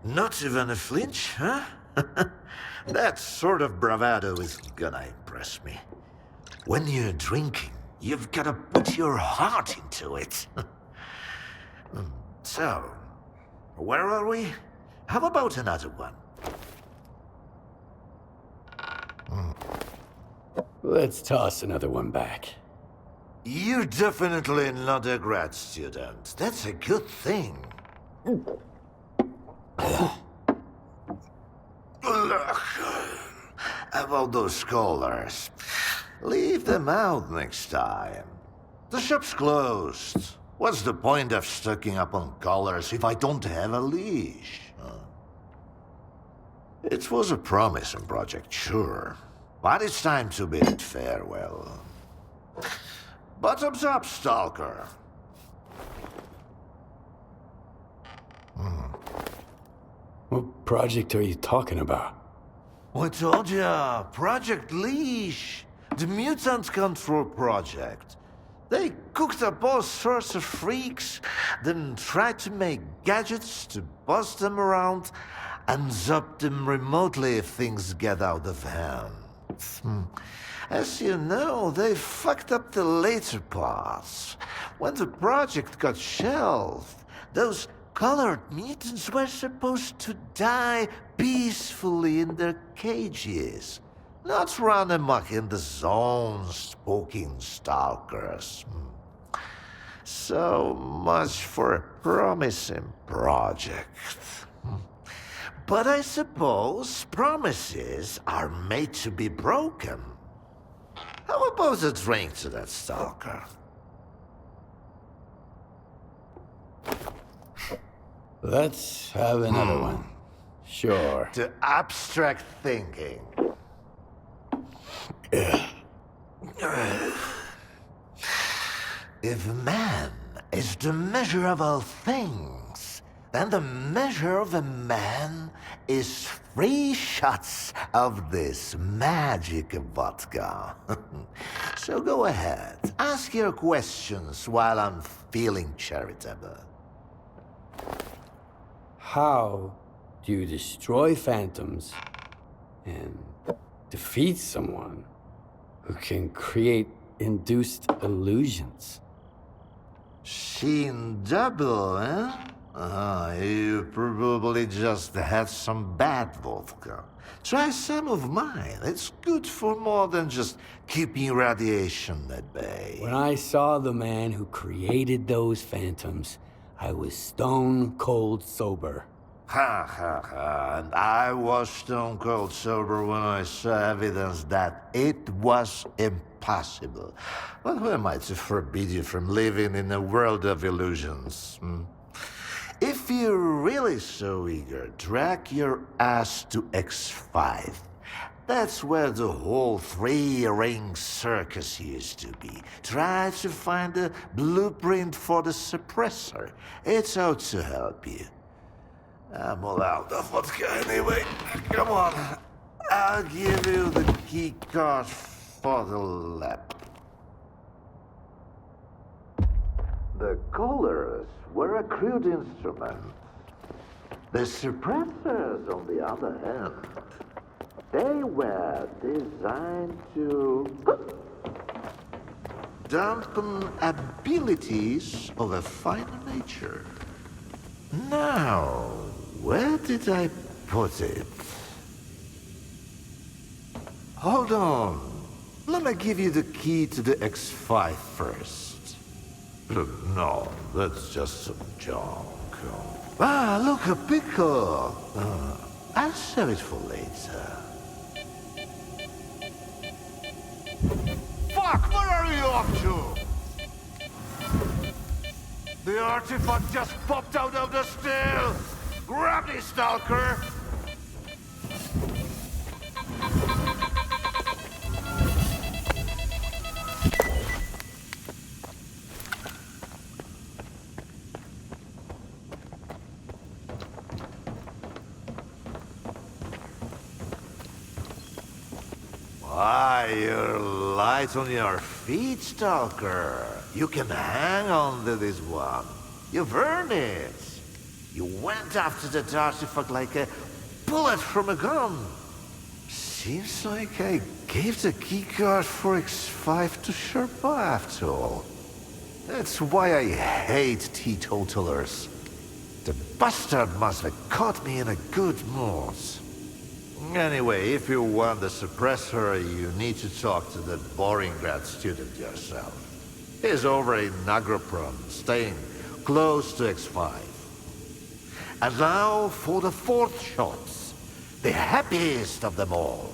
Not even a flinch, huh? That sort of bravado is gonna impress me. When you're drinking, you've gotta put your heart into it. So, where are we? How about another one? Let's toss another one back. You're definitely not a grad student. That's a good thing. About those scholars. Leave them out next time. The shop's closed. What's the point of stocking up on collars if I don't have a leash? It was a promising project, sure. But it's time to bid farewell. Bottoms up, Stalker. What project are you talking about? I told ya, Project Leash. The mutant control project. They cooked up all sorts of freaks, then tried to make gadgets to boss them around and zap them remotely if things get out of hand. As you know, they fucked up the later parts. When the project got shelved, those colored mutants were supposed to die peacefully in their cages, not run amok in the zone spooking stalkers. So much for a promising project. But I suppose promises are made to be broken. How about a drink to that stalker? Let's have another one. Sure. To abstract thinking. If man is the measure of all things, then the measure of a man is 3 shots of this magic vodka. So go ahead, ask your questions while I'm feeling charitable. How do you destroy phantoms and defeat someone who can create induced illusions? Seen double, eh? You probably just had some bad vodka. Try some of mine. It's good for more than just keeping radiation at bay. When I saw the man who created those phantoms, I was stone cold sober. Ha ha ha. And I was stone cold sober when I saw evidence that it was impossible. But who am I to forbid you from living in a world of illusions? If you're really so eager, drag your ass to X5. That's where the whole three-ring circus used to be. Try to find the blueprint for the suppressor. It's out to help you. I'm all out of vodka anyway. Come on. I'll give you the key card for the lab. The colors were a crude instrument. The suppressors, on the other hand, they were designed to dampen abilities of a finer nature. Now, where did I put it? Hold on. Let me give you the key to the X5 first. No, that's just some junk. Ah, look, a pickle. I'll save it for later. Fuck, where are you off to? The artifact just popped out of the still! Grab me, Stalker! Why, you're light on your feet, Stalker. You can hang on to this one. You've earned it. You went after that artifact like a bullet from a gun. Seems like I gave the keycard for X5 to Sherpa after all. That's why I hate teetotalers. The bastard must have caught me in a good mood. Anyway, if you want the suppressor, you need to talk to that boring grad student yourself. He's over in Agroprom, staying close to X5. And now for the fourth shots, the happiest of them all.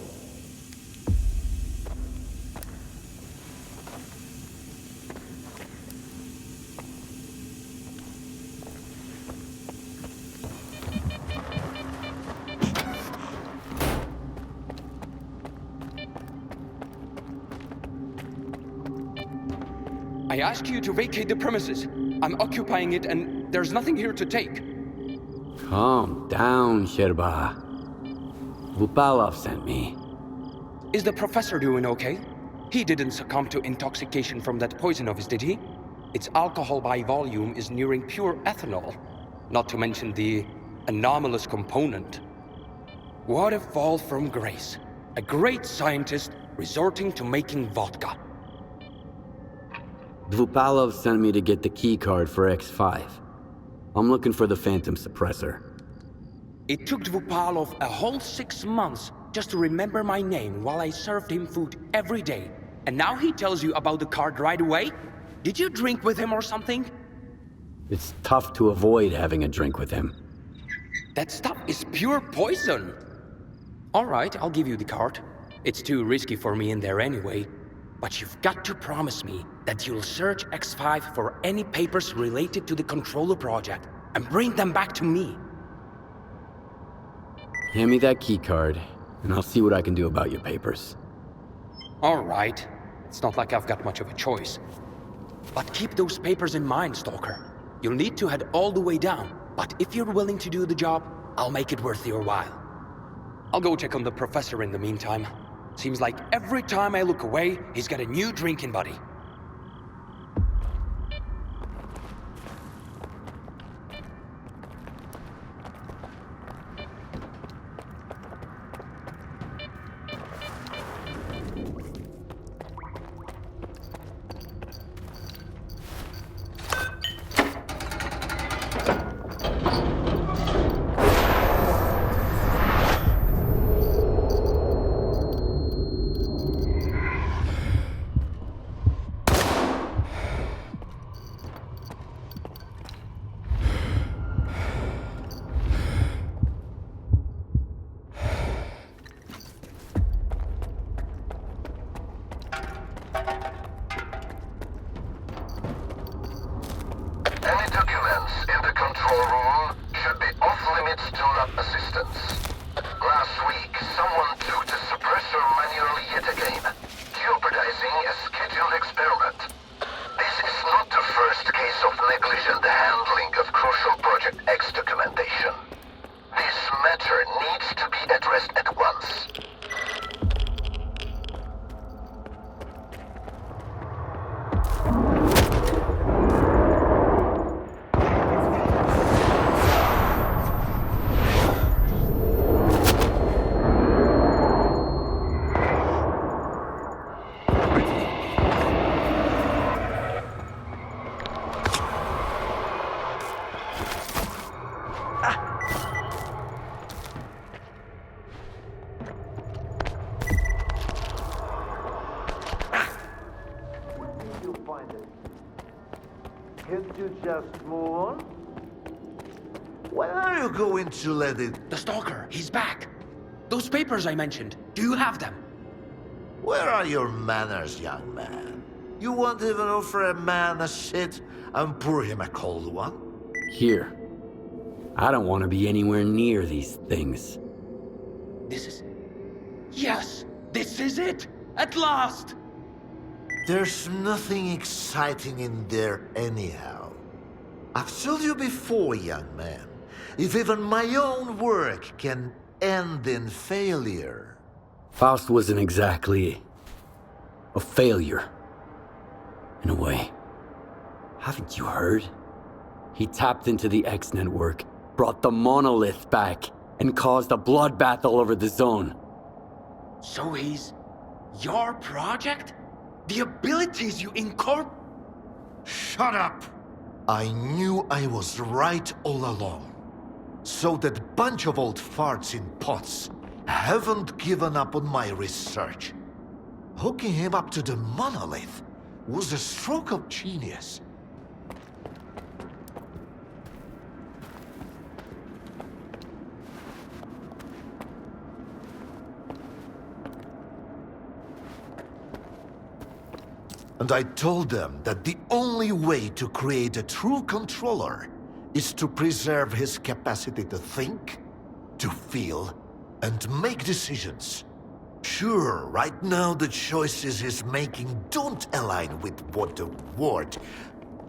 I asked you to vacate the premises. I'm occupying it and there's nothing here to take. Calm down, Sherba. Vupalov sent me. Is the professor doing okay? He didn't succumb to intoxication from that poison of his, did he? Its alcohol by volume is nearing pure ethanol. Not to mention the anomalous component. What a fall from grace. A great scientist resorting to making vodka. Dvupalov sent me to get the keycard for X5. I'm looking for the phantom suppressor. It took Dvupalov a whole 6 months just to remember my name while I served him food every day. And now he tells you about the card right away? Did you drink with him or something? It's tough to avoid having a drink with him. That stuff is pure poison. All right, I'll give you the card. It's too risky for me in there anyway. But you've got to promise me that you'll search X5 for any papers related to the Controller project and bring them back to me. Hand me that keycard, and I'll see what I can do about your papers. All right. It's not like I've got much of a choice. But keep those papers in mind, Stalker. You'll need to head all the way down, but if you're willing to do the job, I'll make it worth your while. I'll go check on the professor in the meantime. Seems like every time I look away, he's got a new drinking buddy. Any documents in the control room should be off-limits to lab assistance. Last week, someone took the suppressor manually yet again, jeopardizing a scheduled experiment. This is not the first case of negligent handling of crucial Project X documentation. This matter needs to be addressed at once. Can't you just move on? When are you going to let it... The Stalker, he's back. Those papers I mentioned, do you have them? Where are your manners, young man? You won't even offer a man a shit and pour him a cold one? Here. I don't want to be anywhere near these things. This is... Yes! This is it! At last! There's nothing exciting in there anyhow. I've told you before, young man, if even my own work can end in failure... Faust wasn't exactly... a failure. In a way. Haven't you heard? He tapped into the X network, brought the monolith back, and caused a bloodbath all over the zone. So he's... your project? The abilities you incorporate... Shut up! I knew I was right all along. So that bunch of old farts in pots haven't given up on my research. Hooking him up to the monolith was a stroke of genius. And I told them that the only way to create a true controller is to preserve his capacity to think, to feel, and make decisions. Sure, right now the choices he's making don't align with what the Ward,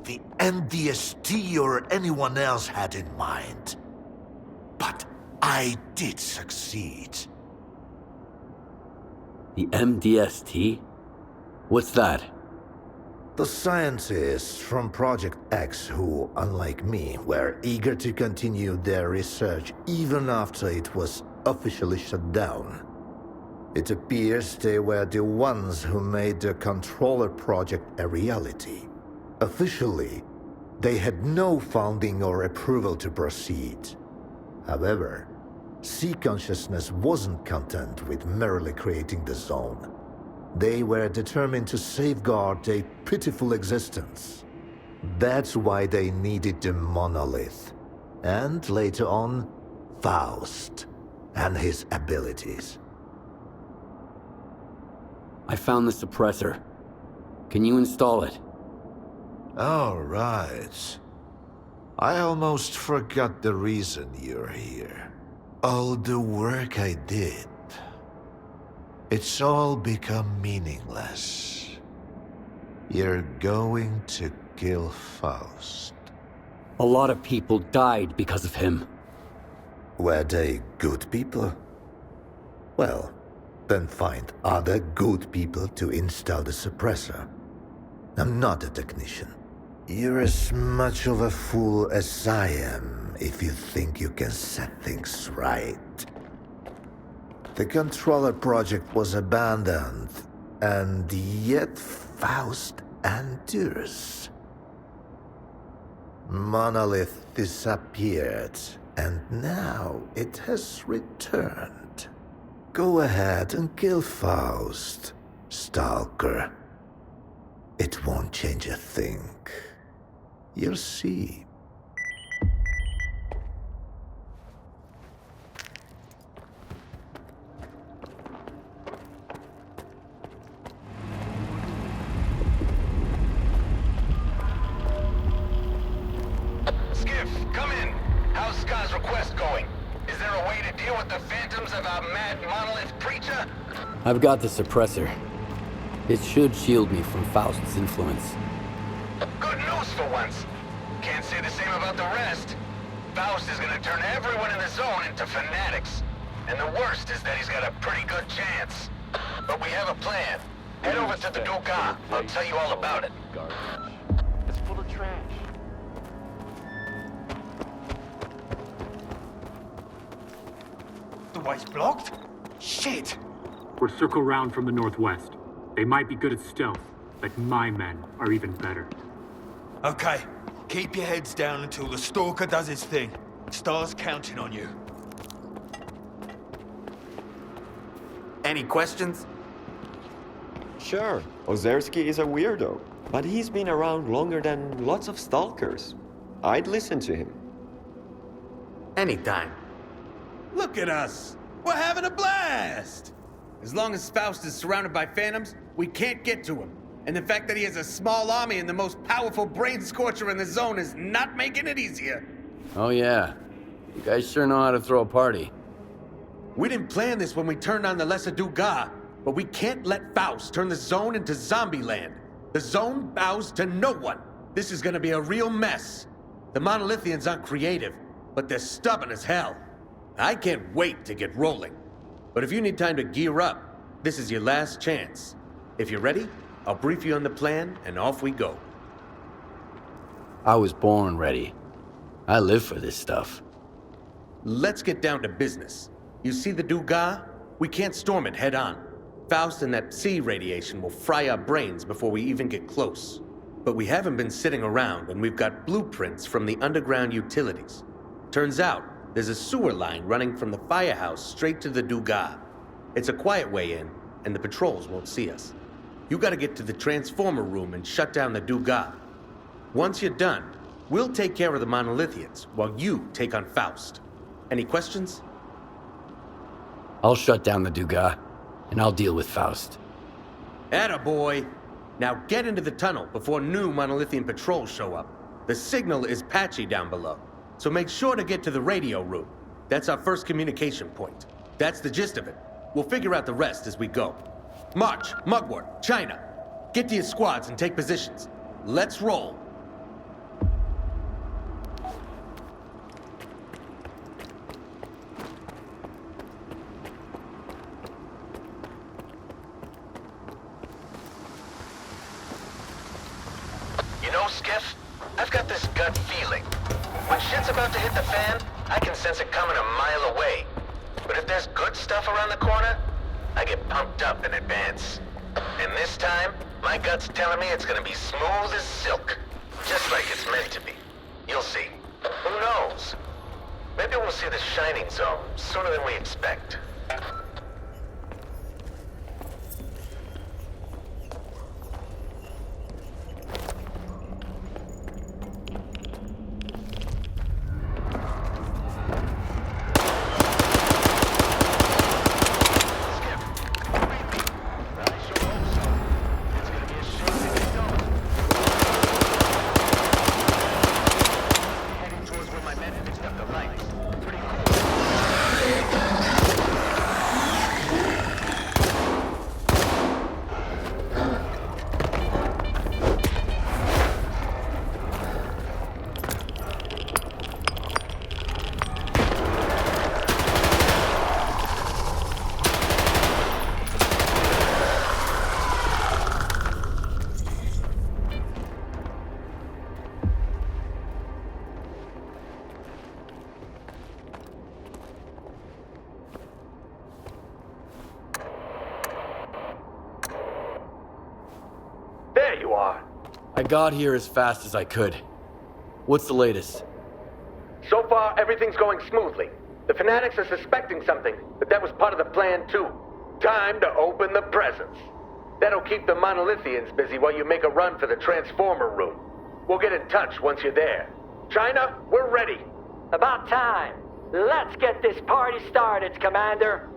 the NDST or anyone else had in mind. But I did succeed. The MDST? What's that? The scientists from Project X who, unlike me, were eager to continue their research even after it was officially shut down. It appears they were the ones who made the controller project a reality. Officially, they had no funding or approval to proceed. However, C Consciousness wasn't content with merely creating the zone. They were determined to safeguard a pitiful existence. That's why they needed the monolith. And later on, Faust and his abilities. I found the suppressor. Can you install it? All right. I almost forgot the reason you're here. All the work I did. It's all become meaningless. You're going to kill Faust. A lot of people died because of him. Were they good people? Well, then find other good people to install the suppressor. I'm not a technician. You're as much of a fool as I am if you think you can set things right. The controller project was abandoned, and yet Faust endures. Monolith disappeared, and now it has returned. Go ahead and kill Faust, Stalker. It won't change a thing. You'll see. how's Scott's request going? Is there a way to deal with the phantoms of our mad monolith preacher? I've got the suppressor. It should shield me from Faust's influence. Good news for once. Can't say the same about the rest. Faust is gonna turn everyone in the zone into fanatics. And the worst is that he's got a pretty good chance. But we have a plan. Head over to the Duga. I'll tell you all about it. Garbage. It's full of trash. The way's blocked? Shit! We're circle round from the northwest. They might be good at stealth, but my men are even better. Okay, keep your heads down until the Stalker does his thing. Star's counting on you. Any questions? Sure, Ozerski is a weirdo, but he's been around longer than lots of Stalkers. I'd listen to him. Anytime. Look at us! We're having a blast! As long as Faust is surrounded by phantoms, we can't get to him. And the fact that he has a small army and the most powerful brain scorcher in the zone is not making it easier. Oh yeah. You guys sure know how to throw a party. We didn't plan this when we turned on the Lesser Duga, but we can't let Faust turn the zone into zombie land. The zone bows to no one. This is gonna be a real mess. The Monolithians aren't creative, but they're stubborn as hell. I can't wait to get rolling. But if you need time to gear up, this is your last chance. If you're ready, I'll brief you on the plan, and off we go. I was born ready. I live for this stuff. Let's get down to business. You see the Duga? We can't storm it head on. Faust and that Psi radiation will fry our brains before we even get close. But we haven't been sitting around, and we've got blueprints from the underground utilities. Turns out, there's a sewer line running from the firehouse straight to the Duga. It's a quiet way in, and the patrols won't see us. You gotta get to the transformer room and shut down the Duga. Once you're done, we'll take care of the Monolithians while you take on Faust. Any questions? I'll shut down the Duga, and I'll deal with Faust. Attaboy! Now get into the tunnel before new Monolithian patrols show up. The signal is patchy down below, so make sure to get to the radio room. That's our first communication point. That's the gist of it. We'll figure out the rest as we go. March, Mugwort, China. Get to your squads and take positions. Let's roll. You know, Skiff, I've got this gut feeling. When shit's about to hit the fan, I can sense it coming a mile away. But if there's good stuff around the corner, I get pumped up in advance. And this time, my gut's telling me it's gonna be smooth as silk. Just like it's meant to be. You'll see. Who knows? Maybe we'll see the Shining Zone sooner than we expect. There you are. I got here as fast as I could. What's the latest? So far, everything's going smoothly. The fanatics are suspecting something, but that was part of the plan too. Time to open the presents. That'll keep the Monolithians busy while you make a run for the transformer room. We'll get in touch once you're there. China, we're ready. About time. Let's get this party started, Commander.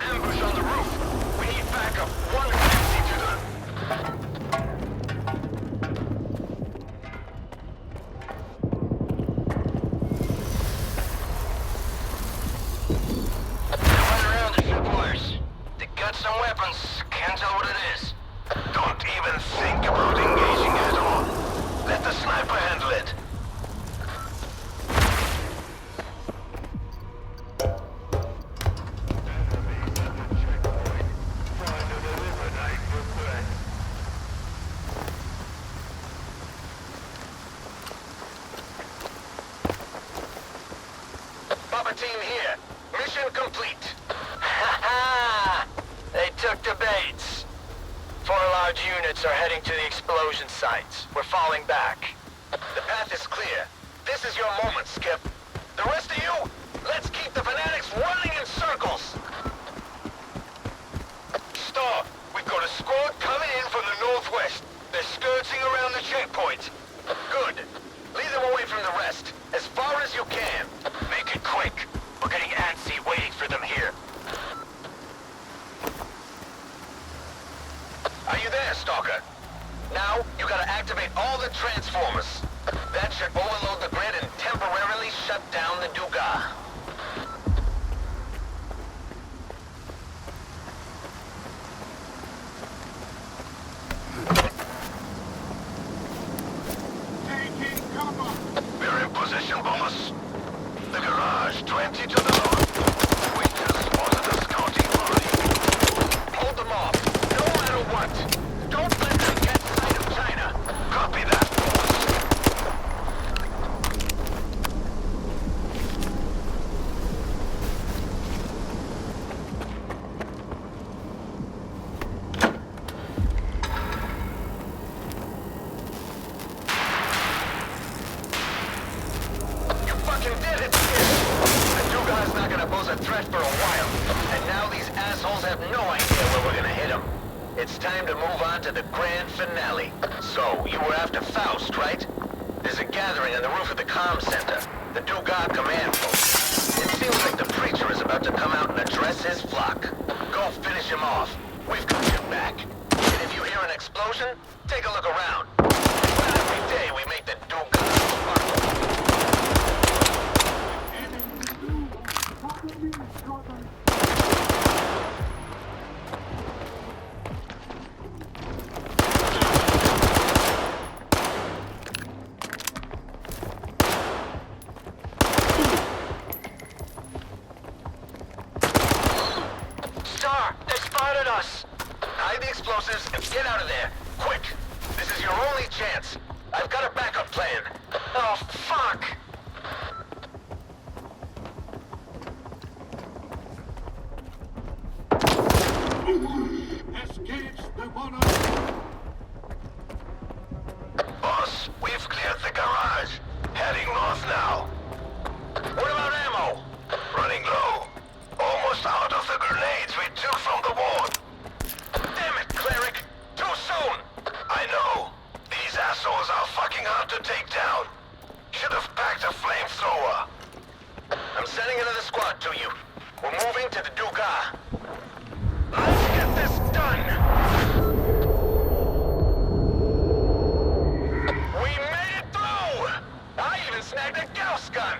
Ambush on the roof. We need fast They went around the tripwires. They got some weapons. Can't tell what it is. Don't even think about engaging at all. Let the sniper handle it. Papa team here. Mission complete. Ha ha! They took the baits. 4 large units are heading to the explosion sites. We're falling back. The path is clear. This is your moment, Skip. The rest of you, let's keep the fanatics running in circles. Star, we've got a squad coming in from the northwest. They're skirting around the checkpoint. Good. Lead them away from the rest, as far as you can. Make it quick. We're getting antsy waiting for them here. Are you there, Stalker? Now, you gotta activate all the transformers. That should overload the grid and temporarily shut down the Duga. We're in position, boss. The garage, 20 to the north. We just spotted a scouting party. Hold them off, no matter what. Don't let them get sight of China. Copy that, boss. You fucking did it, kid! The Duga's not gonna pose a threat for a while. And now these assholes have no idea where we're gonna hit them. It's time to move on to the grand finale. So, you were after Faust, right? There's a gathering on the roof of the comm center. The Duga command post. It seems like the preacher is about to come out and address his flock. Go finish him off. We've got your back. And if you hear an explosion, take a look around. It's not every day we make the Duga sparkle. Star, they spotted us! Hide the explosives and get out of there, quick! This is your only chance. I've got a backup plan. Oh, fuck! Boss, we've cleared the garage. Heading north now. What about ammo? Running low. Almost out of the grenades we took from the ward. Damn it, Cleric! Too soon! I know. These assholes are fucking hard to take down. Should have packed a flamethrower. I'm sending another squad to you. We're moving to the Duga. Let's get this done! We made it through! I even snagged a Gauss gun!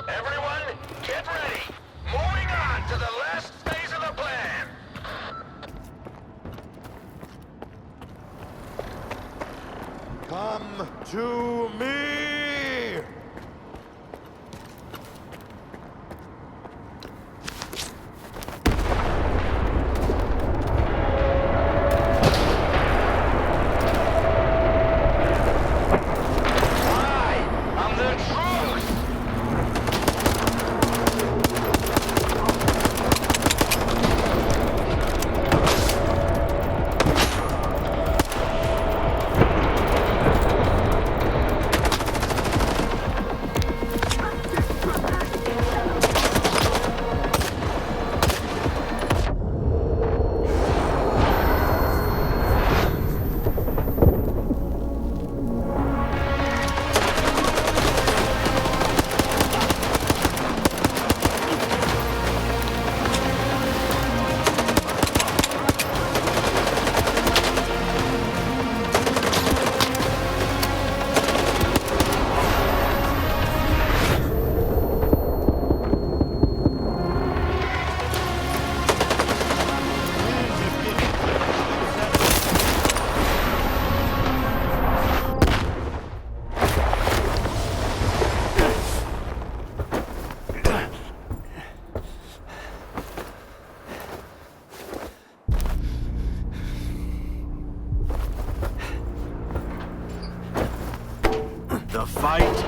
Everyone, get ready! Moving on to the last phase of the plan! Come to me! I'm the truth!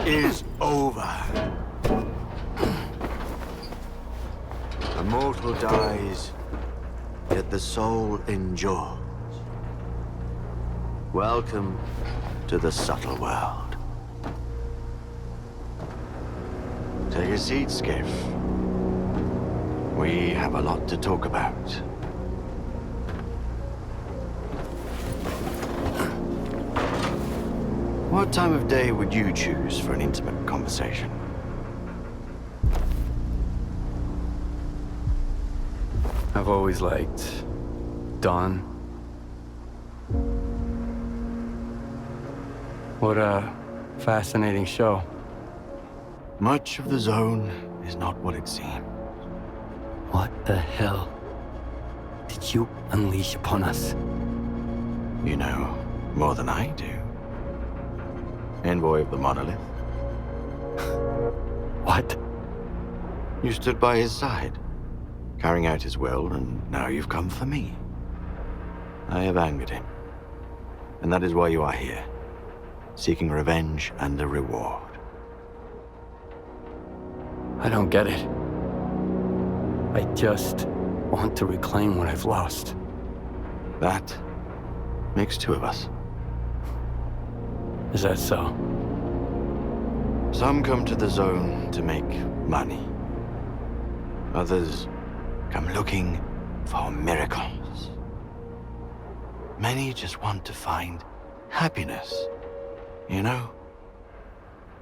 is over. A mortal dies, yet the soul endures. Welcome to the subtle world. Take a seat, Skiff. We have a lot to talk about. What time of day would you choose for an intimate conversation? I've always liked dawn. What a fascinating show. Much of the Zone is not what it seems. What the hell did you unleash upon us? You know more than I do. Envoy of the monolith. What? You stood by his side, carrying out his will, and now you've come for me. I have angered him. And that is why you are here, seeking revenge and a reward. I don't get it. I just want to reclaim what I've lost. That makes two of us. Is that so? Some come to the Zone to make money. Others come looking for miracles. Many just want to find happiness. You know?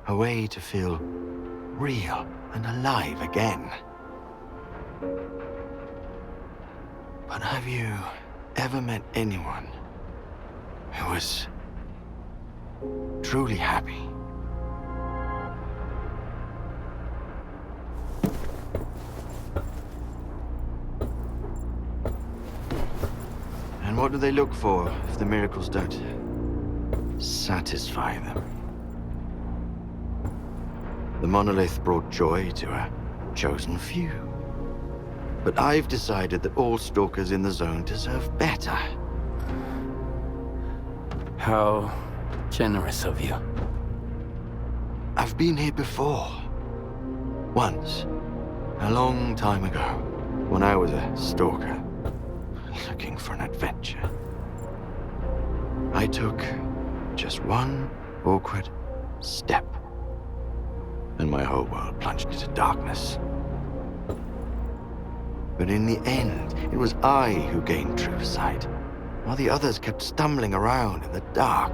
A way to feel real and alive again. But have you ever met anyone who was truly happy? And what do they look for if the miracles don't satisfy them? The monolith brought joy to a chosen few. But I've decided that all stalkers in the Zone deserve better. How generous of you. I've been here before. Once. A long time ago. When I was a stalker. Looking for an adventure. I took just one awkward step. And my whole world plunged into darkness. But in the end, it was I who gained true sight, while the others kept stumbling around in the dark,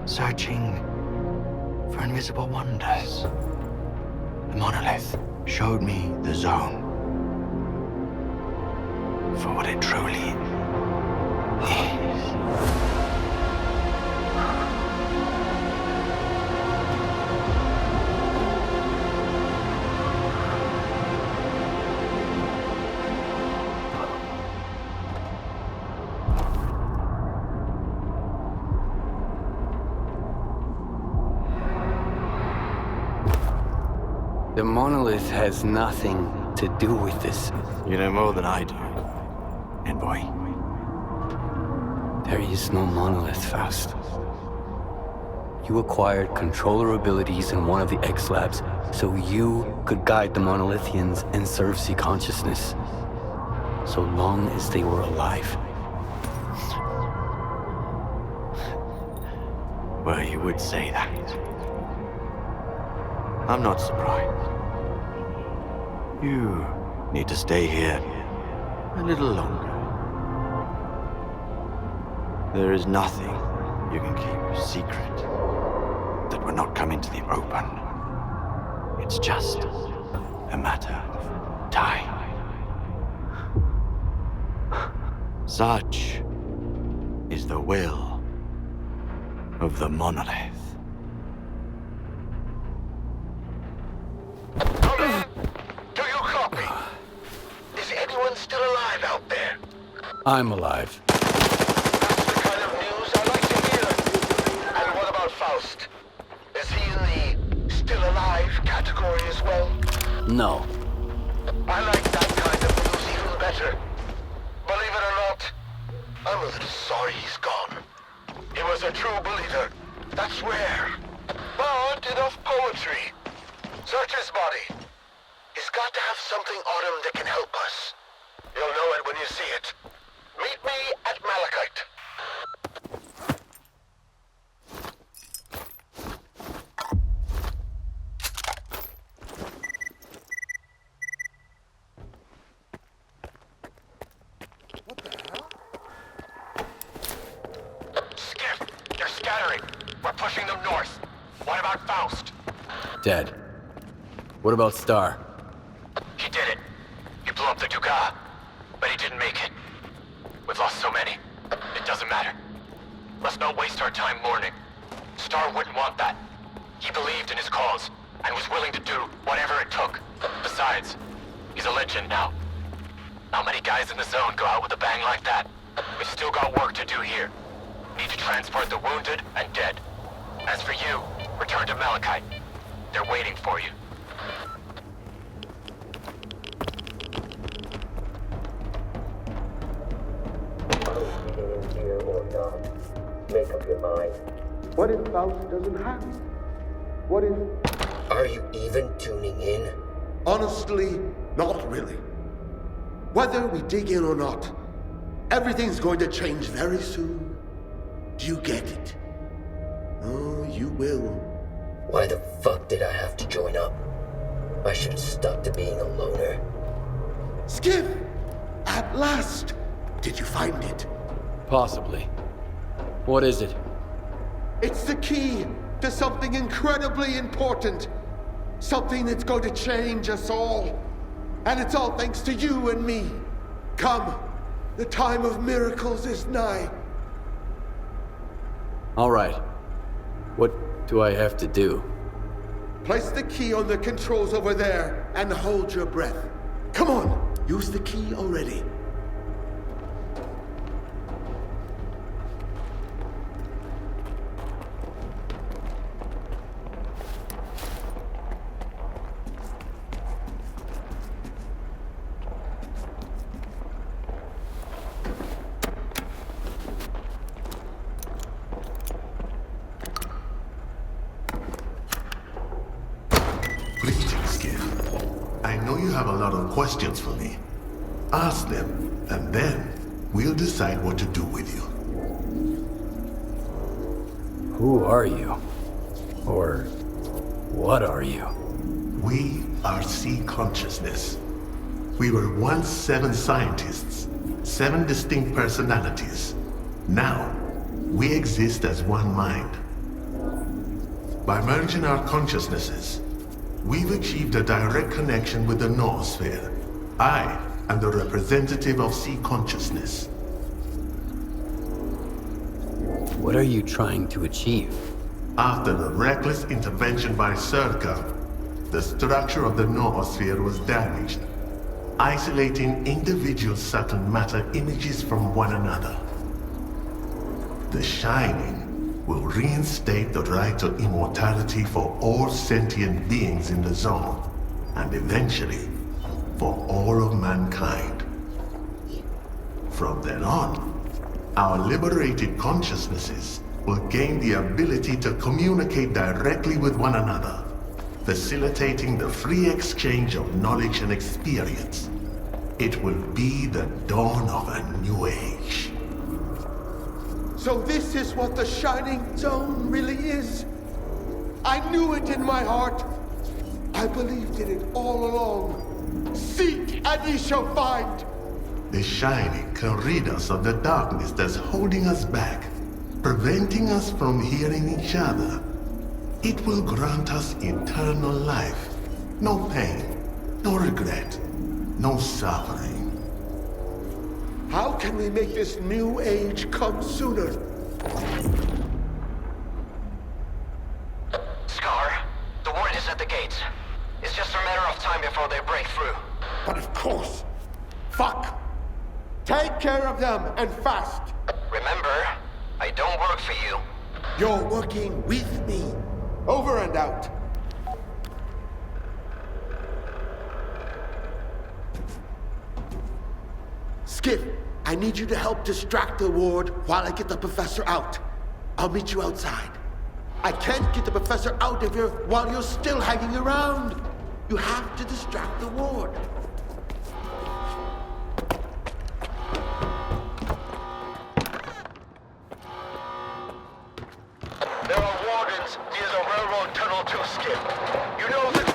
searching for invisible wonders. The monolith showed me the Zone for what it truly is. The monolith has nothing to do with this. You know more than I do, Envoy. There is no monolith, Faust. You acquired controller abilities in one of the X labs so you could guide the monolithians and serve C consciousness. So long as they were alive. Well, you would say that. I'm not surprised. You need to stay here a little longer. There is nothing you can keep secret that will not come into the open. It's just a matter of time. Such is the will of the monolith. Do you copy? Is anyone still alive out there? I'm alive. That's the kind of news I like to hear. And what about Faust? Is he in the still alive category as well? No. I like that kind of news even better. Believe it or not, I'm a little sorry he's gone. He was a true believer, that's rare. But not enough poetry. Search his body. He's got to have something on him that can help us. You'll know it when you see it. Meet me at Malachite. Skiff, they're scattering. We're pushing them north. What about Faust? Dead. What about Star? He did it. He blew up the Dugas, but he didn't make it. We've lost so many. It doesn't matter. Let's not waste our time mourning. Star wouldn't want that. He believed in his cause, and was willing to do whatever it took. Besides, he's a legend now. Not many guys in the zone go out with a bang like that. We've still got work to do here. Need to transport the wounded and dead. As for you, return to Malachite. They're waiting for you. Make up your mind. What if Faust doesn't have it? What if... Are you even tuning in? Honestly, not really. Whether we dig in or not, everything's going to change very soon. Do you get it? Oh, you will. Why the fuck did I have to join up? I should have stuck to being a loner. Skip! At last! Did you find it? Possibly. What is it? It's the key to something incredibly important. Something that's going to change us all. And it's all thanks to you and me. Come, the time of miracles is nigh. All right. What do I have to do? Place the key on the controls over there and hold your breath. Come on, use the key already. Questions for me. Ask them, and then we'll decide what to do with you. Who are you? Or what are you? We are C consciousness. We were once 7 scientists, 7 distinct personalities. Now, we exist as one mind. By merging our consciousnesses, we've achieved a direct connection with the noosphere. I am the representative of C consciousness. What are you trying to achieve? After the reckless intervention by S.T.A.L.K.E.R, the structure of the noosphere was damaged, isolating individual subtle matter images from one another. The Shining will reinstate the right to immortality for all sentient beings in the zone, and eventually, for all of mankind. From then on, our liberated consciousnesses will gain the ability to communicate directly with one another, facilitating the free exchange of knowledge and experience. It will be the dawn of a new age. So this is what the Shining Zone really is. I knew it in my heart. I believed in it all along. Seek and ye shall find. The Shining can rid us of the darkness that's holding us back, preventing us from hearing each other. It will grant us eternal life. No pain, no regret, no suffering. How can we make this new age come sooner? Scar, the word is at the gates. It's just a matter of time before they break through. But of course. Fuck! Take care of them, and fast! Remember, I don't work for you. You're working with me. Over and out. Skip, I need you to help distract the ward while I get the professor out. I'll meet you outside. I can't get the professor out of here while you're still hanging around. You have to distract the ward. There are wardens near the railroad tunnel to Skip. You know that...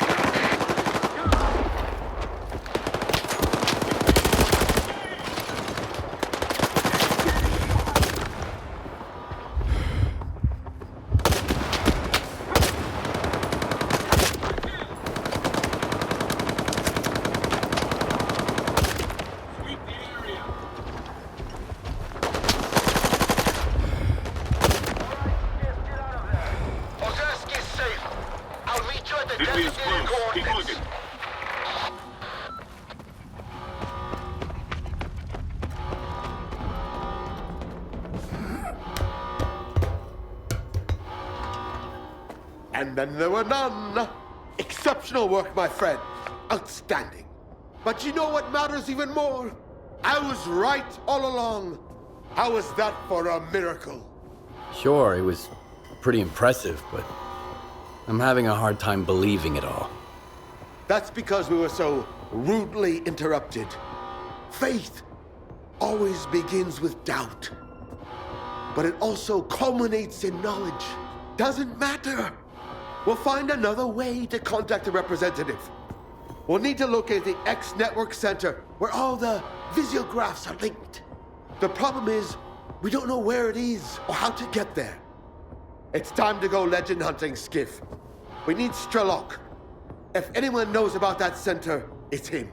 And then there were none. Exceptional work, my friend. Outstanding. But you know what matters even more? I was right all along. How was that for a miracle? Sure, it was pretty impressive, but I'm having a hard time believing it all. That's because we were so rudely interrupted. Faith always begins with doubt. But it also culminates in knowledge. Doesn't matter. We'll find another way to contact the representative. We'll need to locate the X Network Center, where all the visiographs are linked. The problem is, we don't know where it is or how to get there. It's time to go legend hunting, Skiff. We need S.T.A.L.K.E.R. If anyone knows about that center, it's him.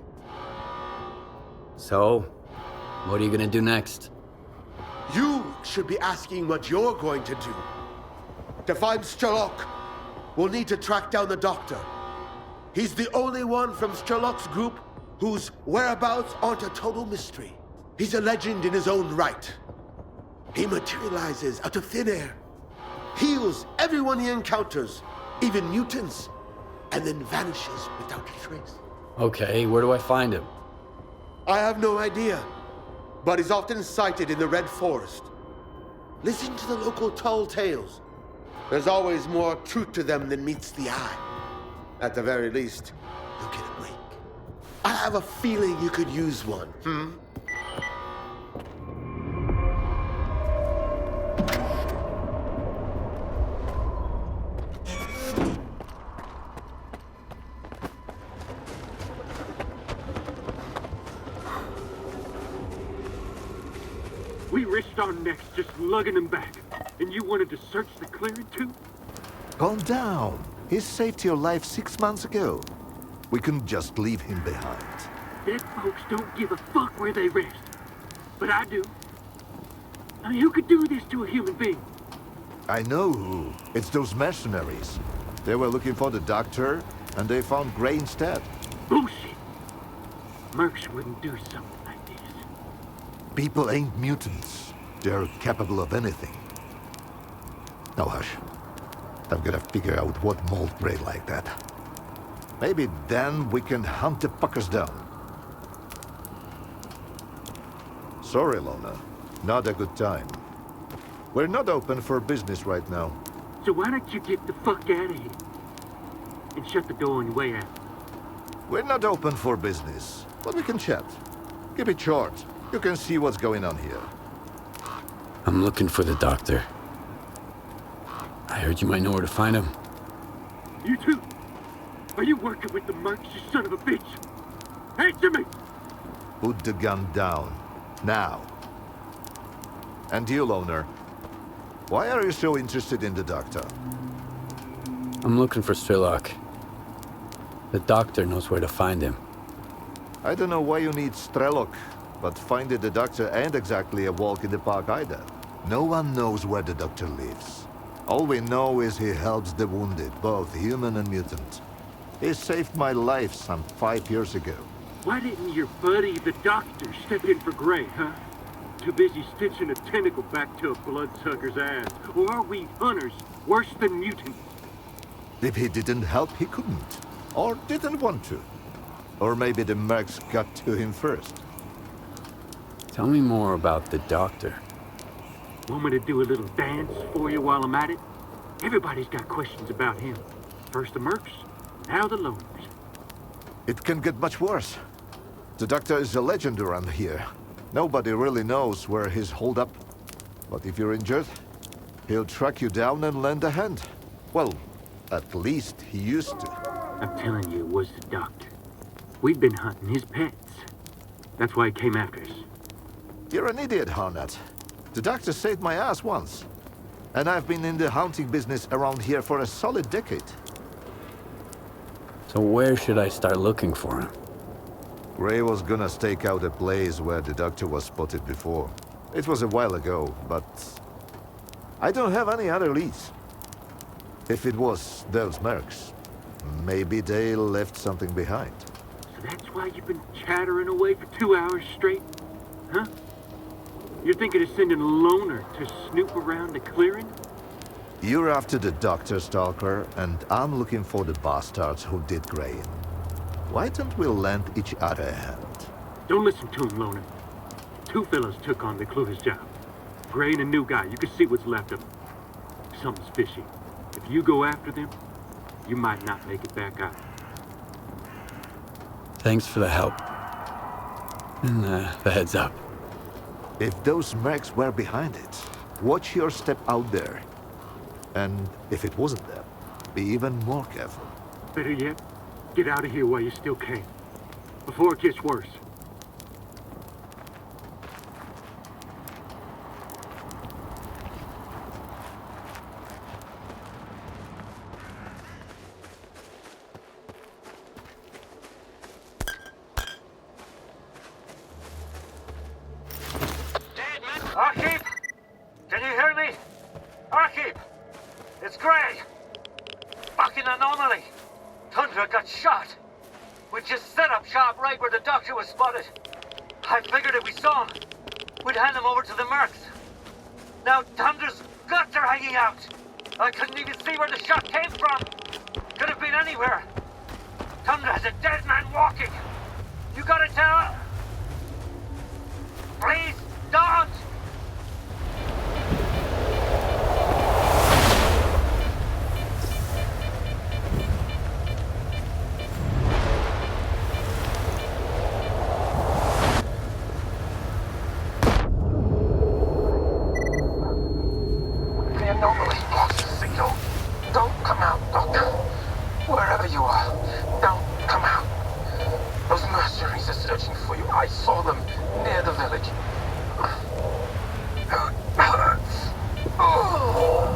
So, what are you gonna do next? You should be asking what you're going to do. To find S.T.A.L.K.E.R, we'll need to track down the Doctor. He's the only one from S.T.A.L.K.E.'s group whose whereabouts aren't a total mystery. He's a legend in his own right. He materializes out of thin air, heals everyone he encounters, even mutants, and then vanishes without a trace. Okay, where do I find him? I have no idea, but he's often sighted in the Red Forest. Listen to the local tall tales. There's always more truth to them than meets the eye. At the very least, you'll get a break. I have a feeling you could use one, We risked our necks just lugging him back, and you wanted to search the clearing too? Calm down. He saved your life 6 months ago. We couldn't just leave him behind. Dead folks don't give a fuck where they rest. But I do. I mean, who could do this to a human being? I know who. It's those mercenaries. They were looking for the Doctor, and they found Gray instead. Bullshit. Mercs wouldn't do something like this. People ain't mutants. They're capable of anything. Now hush. I've got to figure out what mold Gray like that. Maybe then we can hunt the fuckers down. Sorry, Lona. Not a good time. We're not open for business right now. So why don't you get the fuck out of here? And shut the door on your way out. We're not open for business, but we can chat. Keep it short. You can see what's going on here. I'm looking for the Doctor. I heard you might know where to find him. You too? Are you working with the mercs, you son of a bitch? Answer me! Put the gun down. Now. And you, Loner. Why are you so interested in the Doctor? I'm looking for S.T.A.L.K.E.R. The Doctor knows where to find him. I don't know why you need S.T.A.L.K.E.R, but finding the Doctor ain't exactly a walk in the park either. No one knows where the Doctor lives. All we know is he helps the wounded, both human and mutant. He saved my life some 5 years ago. Why didn't your buddy, the Doctor, step in for Gray, huh? Too busy stitching a tentacle back to a bloodsucker's ass. Or are we hunters worse than mutants? If he didn't help, he couldn't. Or didn't want to. Or maybe the mercs got to him first. Tell me more about the Doctor. Want me to do a little dance for you while I'm at it? Everybody's got questions about him. First the mercs, now the loners. It can get much worse. The doctor is a legend around here. Nobody really knows where he's holed up. But if you're injured, he'll track you down and lend a hand. Well, at least he used to. I'm telling you, it was the doctor. We've been hunting his pets. That's why he came after us. You're an idiot, Harnett. The doctor saved my ass once. And I've been in the hunting business around here for a solid decade. So where should I start looking for him? Ray was gonna stake out a place where the doctor was spotted before. It was a while ago, but I don't have any other leads. If it was those mercs, maybe they left something behind. So that's why you've been chattering away for 2 hours straight? Huh? You're thinking of sending a loner to snoop around the clearing? You're after the Dr. Stalker, and I'm looking for the bastards who did Gray in. Why don't we lend each other a hand? Don't listen to him, loner. 2 fellas took on the clueless job. Gray and a new guy. You can see what's left of him. Something's fishy. If you go after them, you might not make it back out. Thanks for the help. And the heads up. If those mercs were behind it, watch your step out there. And if it wasn't them, be even more careful. Better yet, get out of here while you still can. Before it gets worse. Arkkeep! Can you hear me? Arkkeep! It's Gray! Fucking anomaly! Tundra got shot! We just set up shop right where the doctor was spotted. I figured if we saw him, we'd hand him over to the mercs. Now Tundra's guts are hanging out! I couldn't even see where the shot came from! Could have been anywhere! Tundra has a dead man walking! You gotta tell... Please, don't! The anomaly blocks the signal. Don't come out, Doctor. Wherever you are, don't come out. Those mercenaries are searching for you. I saw them near the village. It hurts. Oh.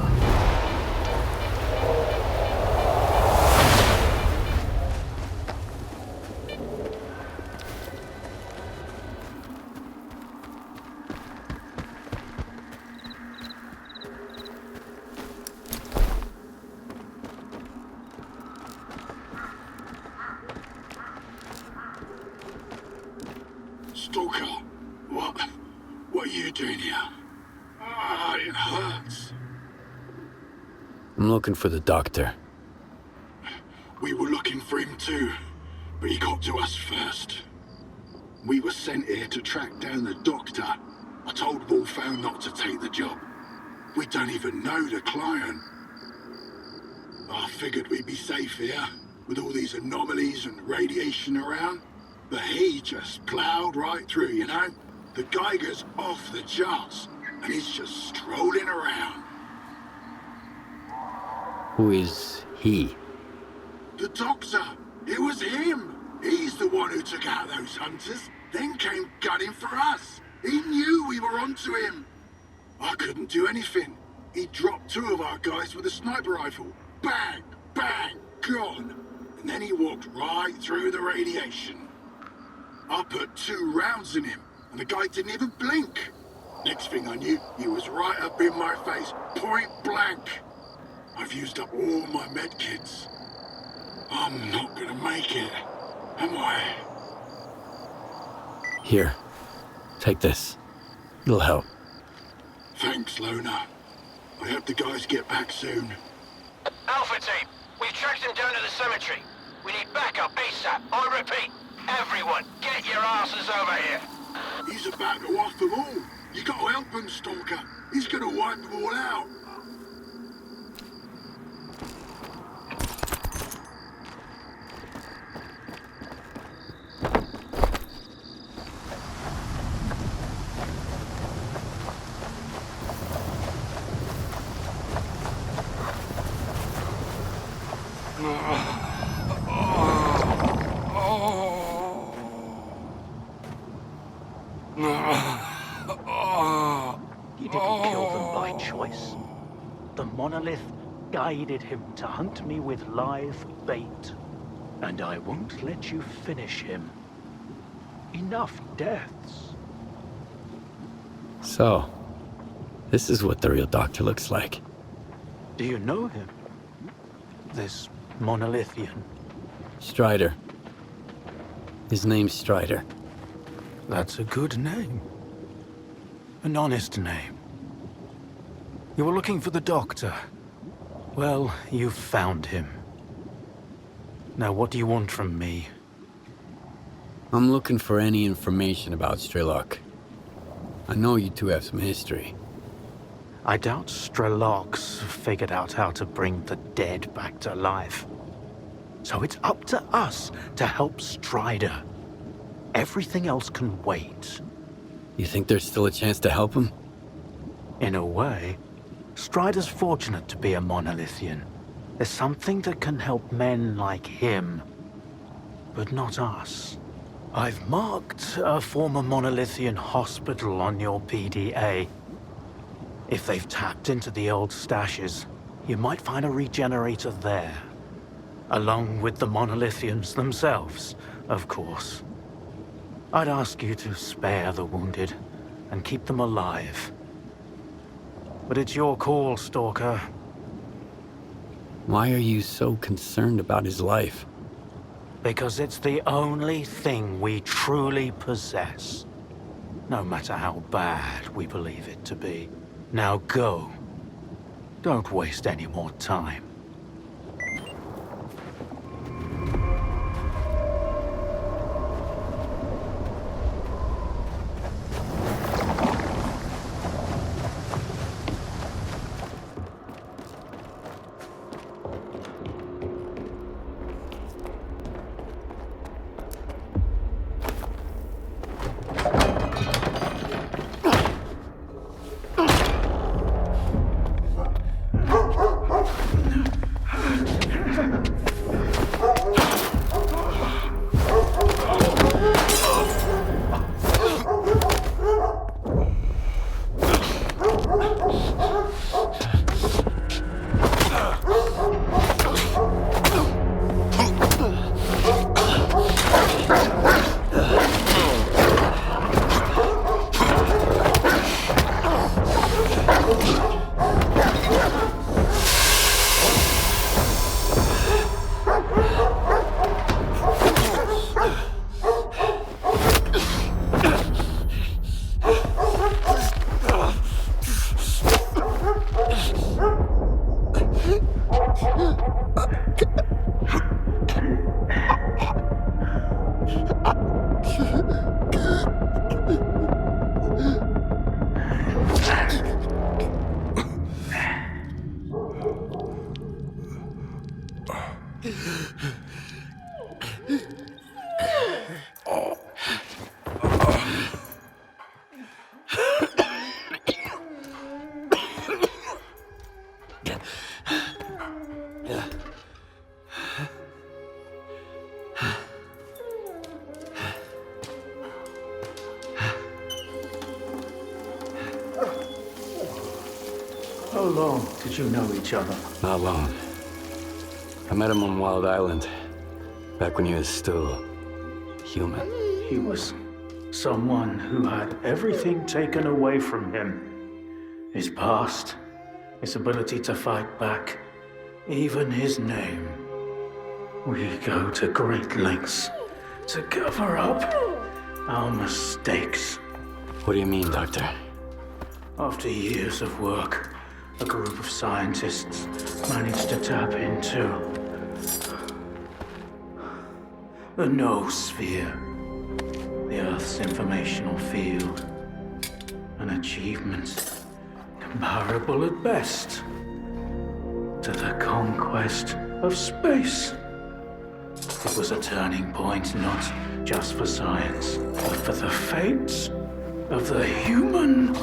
Stalker, what are you doing here? Ah, it hurts. I'm looking for the doctor. We were looking for him too, but he got to us first. We were sent here to track down the doctor. I told Wolfhound not to take the job. We don't even know the client. I figured we'd be safe here, with all these anomalies and radiation around. But he just plowed right through, you know? The Geiger's off the charts, and he's just strolling around. Who is he? The doctor! It was him! He's the one who took out those hunters, then came gunning for us. He knew we were onto him. I couldn't do anything. He dropped 2 of our guys with a sniper rifle. Bang! Bang! Gone! And then he walked right through the radiation. I put 2 rounds in him, and the guy didn't even blink. Next thing I knew, he was right up in my face, point blank. I've used up all my medkits. I'm not gonna make it, am I? Here. Take this. It'll help. Thanks, Loner. I hope the guys get back soon. Alpha team, we've tracked him down to the cemetery. We need backup ASAP. I repeat, everyone, get your asses over here. He's about to off them all. You gotta help him, Stalker. He's gonna wipe them all out. He didn't kill them by choice. The monolith guided him to hunt me with live bait. And I won't let you finish him. Enough deaths. So, this is what the real doctor looks like. Do you know him? This monolithian? Strider. His name's Strider. That's a good name. An honest name. You were looking for the doctor. Well, you've found him. Now, what do you want from me? I'm looking for any information about S.T.A.L.K.E.R. I know you two have some history. I doubt S.T.A.L.K.E.'s figured out how to bring the dead back to life. So it's up to us to help Strider. Everything else can wait. You think there's still a chance to help him? In a way, Strider's fortunate to be a monolithian. There's something that can help men like him, but not us. I've marked a former monolithian hospital on your PDA. If they've tapped into the old stashes, you might find a regenerator there. Along with the monolithians themselves, of course. I'd ask you to spare the wounded and keep them alive. But it's your call, Stalker. Why are you so concerned about his life? Because it's the only thing we truly possess. No matter how bad we believe it to be. Now go. Don't waste any more time. How long did you know each other? Not long. I met him on Wild Island, back when he was still human. He was someone who had everything taken away from him. His past, his ability to fight back, even his name. We go to great lengths to cover up our mistakes. What do you mean, Doctor? After years of work, a group of scientists managed to tap into the noosphere, the Earth's informational field. An achievement comparable at best to the conquest of space. It was a turning point not just for science, but for the fates of the human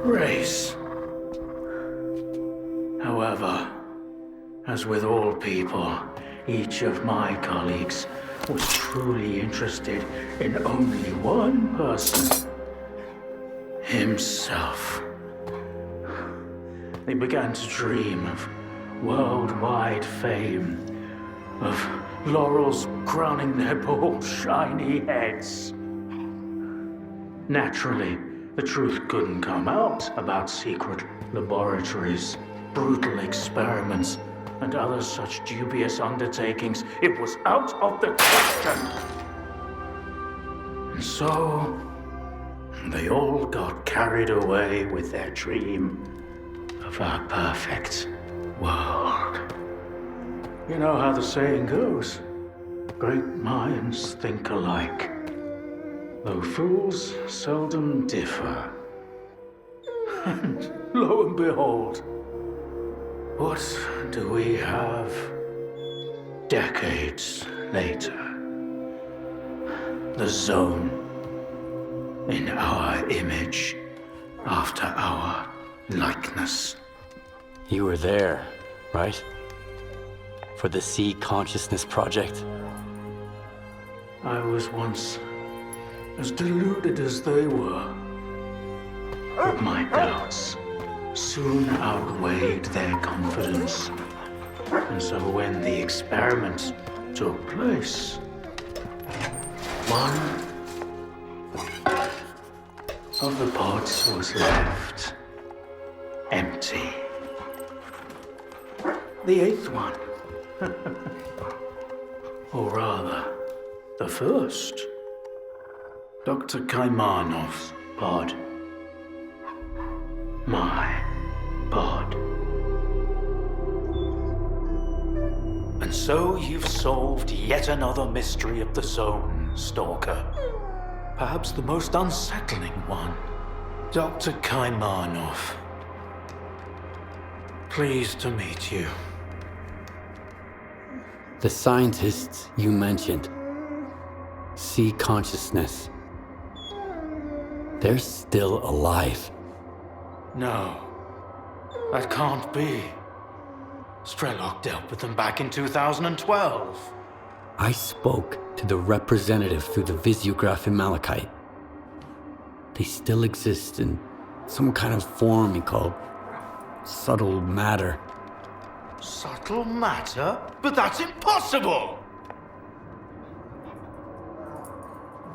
race. However, as with all people, each of my colleagues was truly interested in only one person. himself. They began to dream of worldwide fame, of laurels crowning their bald, shiny heads. Naturally, the truth couldn't come out about secret laboratories, brutal experiments, and other such dubious undertakings. It was out of the question. And so, they all got carried away with their dream of our perfect world. You know how the saying goes, great minds think alike, though fools seldom differ. And lo and behold, what do we have decades later? The Zone, in our image, after our likeness. You were there, right? For the C Consciousness Project? I was once as deluded as they were, but my doubts soon outweighed their confidence. And so when the experiment took place, one of the pods was left empty. The eighth one, or rather, the first, Dr. Kaimanov's pod. My pod. And so you've solved yet another mystery of the Zone, Stalker. Perhaps the most unsettling one. Dr. Kaimanov. Pleased to meet you. The scientists you mentioned, C Consciousness, they're still alive. No, that can't be. Strelok dealt with them back in 2012. I spoke to the representative through the visiograph in Malachite. They still exist in some kind of form he called subtle matter. Subtle matter? But that's impossible!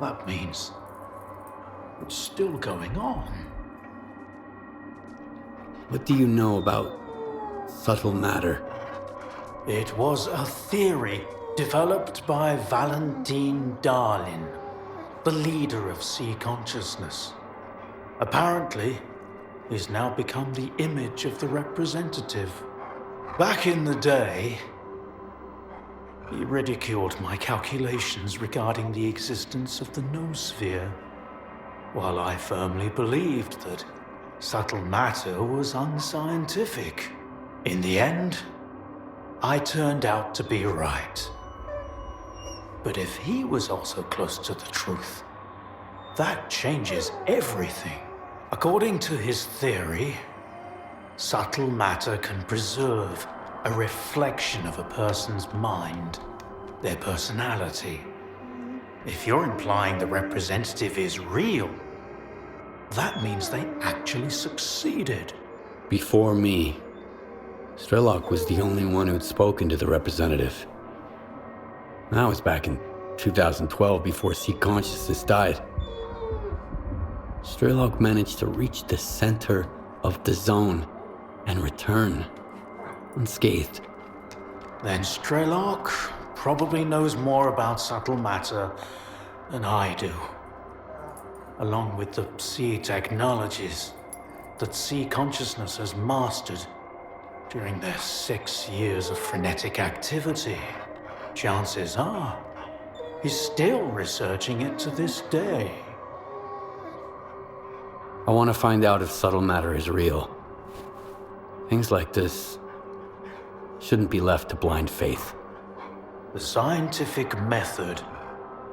That means it's still going on. What do you know about subtle matter? It was a theory developed by Valentin Darlin, the leader of C Consciousness. Apparently, he's now become the image of the representative. Back in the day, he ridiculed my calculations regarding the existence of the noosphere, while I firmly believed that subtle matter was unscientific. In the end, I turned out to be right. But if he was also close to the truth, that changes everything. According to his theory, subtle matter can preserve a reflection of a person's mind, their personality. If you're implying the representative is real, that means they actually succeeded. Before me, Strelok was the only one who'd spoken to the representative. That was back in 2012, before C Consciousness died. Strelok managed to reach the center of the Zone and return unscathed. Then Strelok probably knows more about subtle matter than I do, along with the C technologies that C Consciousness has mastered during their 6 years of frenetic activity. Chances are, he's still researching it to this day. I want to find out if subtle matter is real. Things like this shouldn't be left to blind faith. The scientific method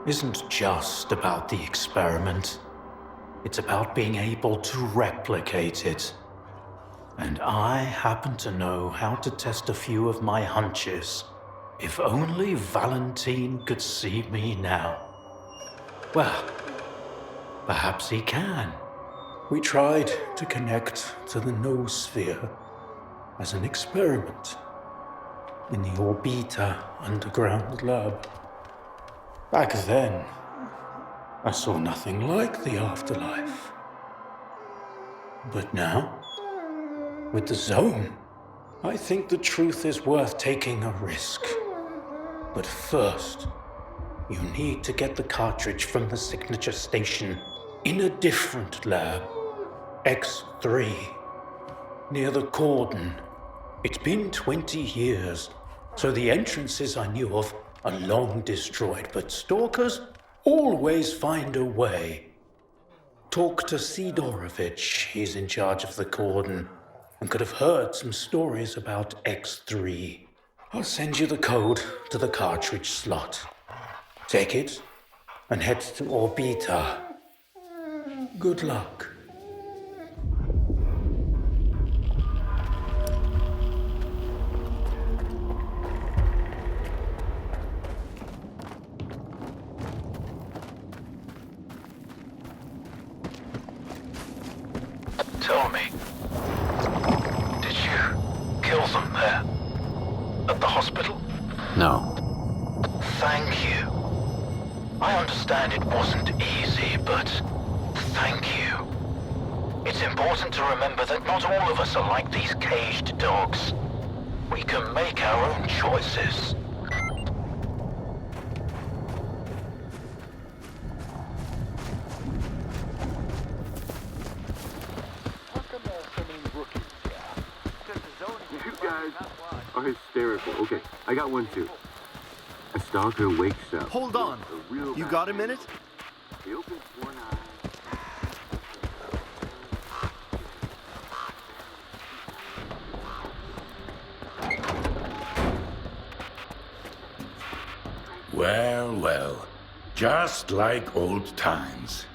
isn't just about the experiment. It's about being able to replicate it. And I happen to know how to test a few of my hunches. If only Valentin could see me now. Well, perhaps he can. We tried to connect to the noosphere as an experiment in the Orbita underground lab. Back then, I saw nothing like the afterlife. But now, with the Zone, I think the truth is worth taking a risk. But first, you need to get the cartridge from the signature station in a different lab, X3, near the cordon. It's been 20 years, so the entrances I knew of are long destroyed, but stalkers always find a way. Talk to Sidorovich, he's in charge of the cordon, and could have heard some stories about X3. I'll send you the code to the cartridge slot. Take it and head to Orbita. Good luck. Tell me, did you kill them there? At the hospital? No. Thank you. I understand it wasn't easy, but thank you. It's important to remember that not all of us are like these caged dogs. We can make our own choices. Are hysterical. Okay, I got one too. A stalker wakes up. Hold on. You got a minute? He opens one eye. Well, well. Just like old times.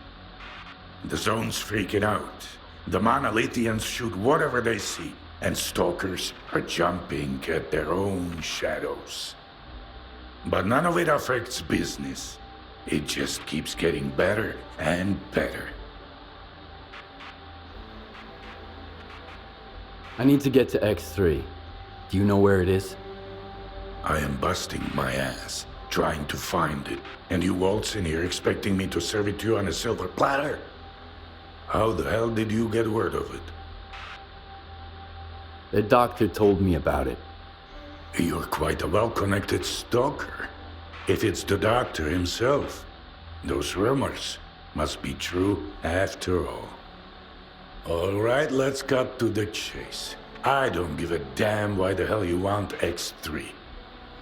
The Zone's freaking out. The Monolithians shoot whatever they see. And stalkers are jumping at their own shadows. But none of it affects business. It just keeps getting better and better. I need to get to X3. Do you know where it is? I am busting my ass, trying to find it. And you waltz in here expecting me to serve it to you on a silver platter? How the hell did you get word of it? The doctor told me about it. You're quite a well-connected stalker. If it's the doctor himself, those rumors must be true after all. All right, let's cut to the chase. I don't give a damn why the hell you want X3.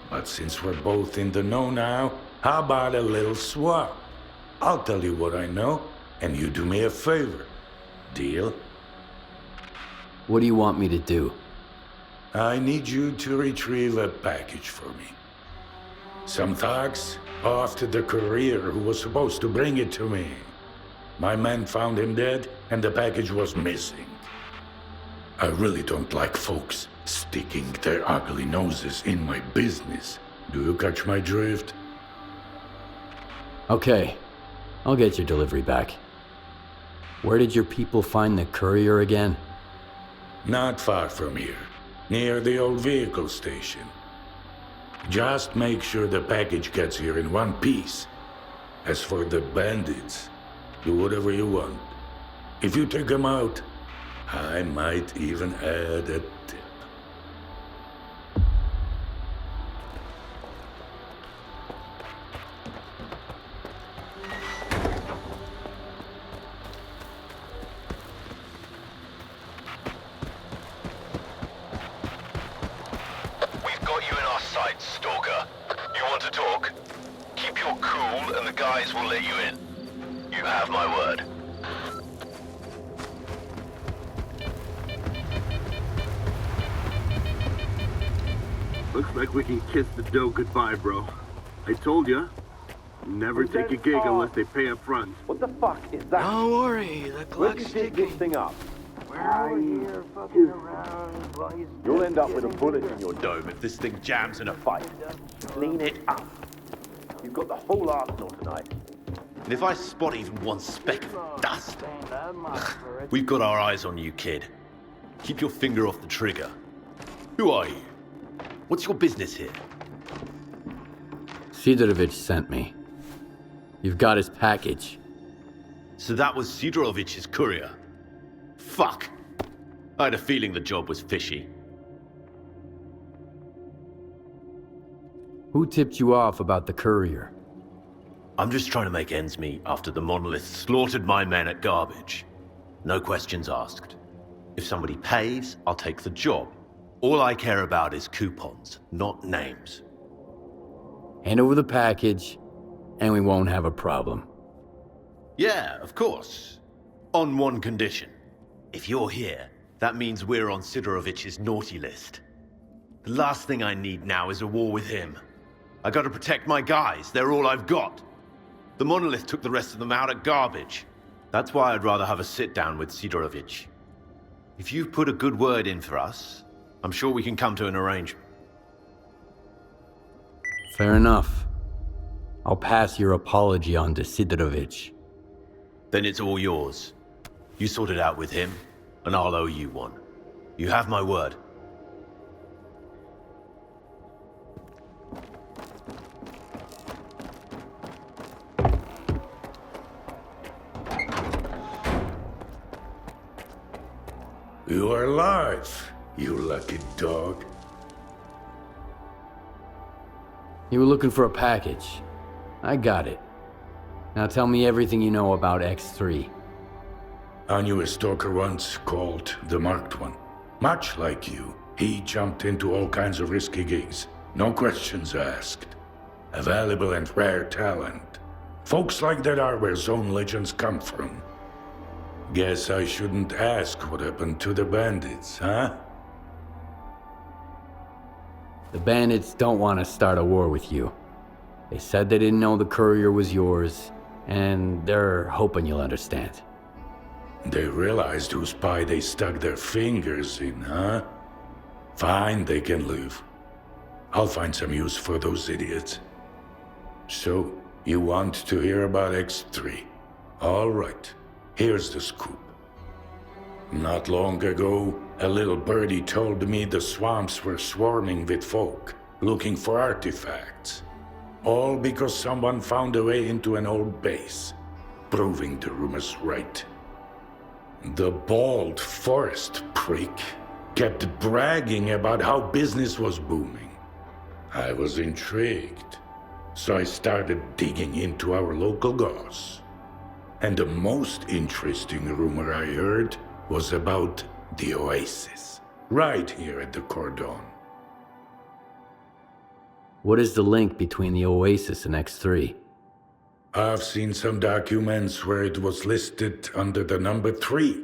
But since we're both in the know now, how about a little swap? I'll tell you what I know, and you do me a favor. Deal? What do you want me to do? I need you to retrieve a package for me. Some thugs off to the courier who was supposed to bring it to me. My men found him dead, and the package was missing. I really don't like folks sticking their ugly noses in my business. Do you catch my drift? Okay, I'll get your delivery back. Where did your people find the courier again? Not far from here, near the old vehicle station. Just make sure the package gets here in one piece. As for the bandits, do whatever you want. If you take them out, I might even add a tip. We've got you in our sights, Stalker. You want to talk? Keep your cool and the guys will let you in. You have my word. Looks like we can kiss the dough goodbye, bro. I told ya. Never take a gig unless they pay up front. What the fuck is that? Don't worry, the clock's dig this thing up. Here fucking around while he's You'll end up with a bullet in your dome if this thing jams in a fight. Clean it up. You've got the whole arsenal tonight. And if I spot even one speck of dust... We've got our eyes on you, kid. Keep your finger off the trigger. Who are you? What's your business here? Sidorovich sent me. You've got his package. So that was Sidorovich's courier. Fuck. I had a feeling the job was fishy. Who tipped you off about the courier? I'm just trying to make ends meet after the monolith slaughtered my men at Garbage. No questions asked. If somebody pays, I'll take the job. All I care about is coupons, not names. Hand over the package, and we won't have a problem. Yeah, of course. On one condition. If you're here, that means we're on Sidorovich's naughty list. The last thing I need now is a war with him. I gotta protect my guys, they're all I've got. The monolith took the rest of them out at Garbage. That's why I'd rather have a sit-down with Sidorovich. If you've put a good word in for us, I'm sure we can come to an arrangement. Fair enough. I'll pass your apology on to Sidorovich. Then it's all yours. You sort it out with him, and I'll owe you one. You have my word. You are alive, you lucky dog. You were looking for a package. I got it. Now tell me everything you know about X3. I knew a stalker once called the Marked One. Much like you, he jumped into all kinds of risky gigs. No questions asked. A valuable and rare talent. Folks like that are where Zone legends come from. Guess I shouldn't ask what happened to the bandits, huh? The bandits don't want to start a war with you. They said they didn't know the courier was yours, and they're hoping you'll understand. They realized whose pie they stuck their fingers in, huh? Fine, they can leave. I'll find some use for those idiots. So, you want to hear about X3? All right, here's the scoop. Not long ago, a little birdie told me the swamps were swarming with folk, looking for artifacts. All because someone found a way into an old base, proving the rumors right. The bald forest prick kept bragging about how business was booming. I was intrigued, so I started digging into our local goss. And the most interesting rumor I heard was about the Oasis, right here at the Cordon. What is the link between the Oasis and X3? I've seen some documents where it was listed under the number 3.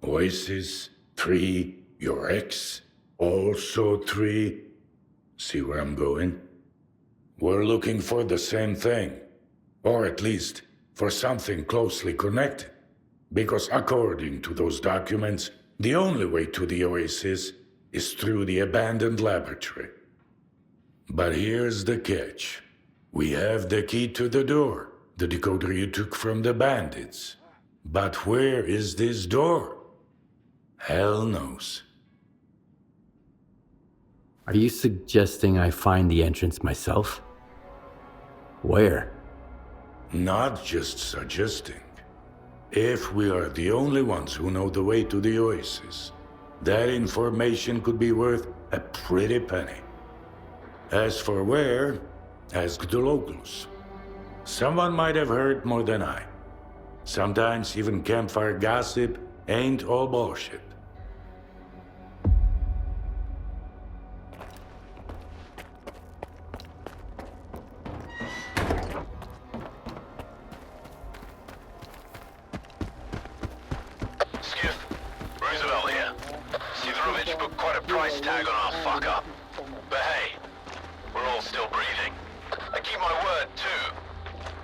Oasis, 3, your ex, also 3. See where I'm going? We're looking for the same thing. Or at least, for something closely connected. Because according to those documents, the only way to the Oasis is through the abandoned laboratory. But here's the catch. We have the key to the door, the decoder you took from the bandits. But where is this door? Hell knows. Are you suggesting I find the entrance myself? Where? Not just suggesting. If we are the only ones who know the way to the Oasis, that information could be worth a pretty penny. As for where, ask the locals. Someone might have heard more than I. Sometimes even campfire gossip ain't all bullshit. Price tag on our fuck up. But hey, we're all still breathing. I keep my word too.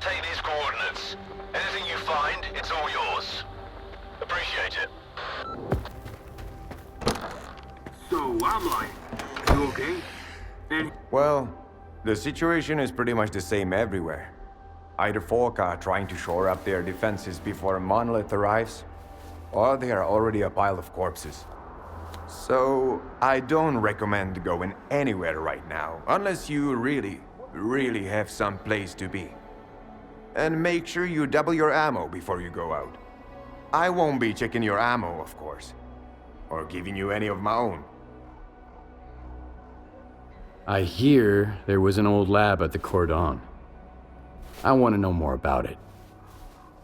Take these coordinates. Anything you find, it's all yours. Appreciate it. So I'm like, you okay? And well, the situation is pretty much the same everywhere. Either folk are trying to shore up their defenses before a monolith arrives, or they are already a pile of corpses. So, I don't recommend going anywhere right now, unless you really have some place to be. And make sure you double your ammo before you go out. I won't be checking your ammo, of course, or giving you any of my own. I hear there was an old lab at the Cordon. I want to know more about it.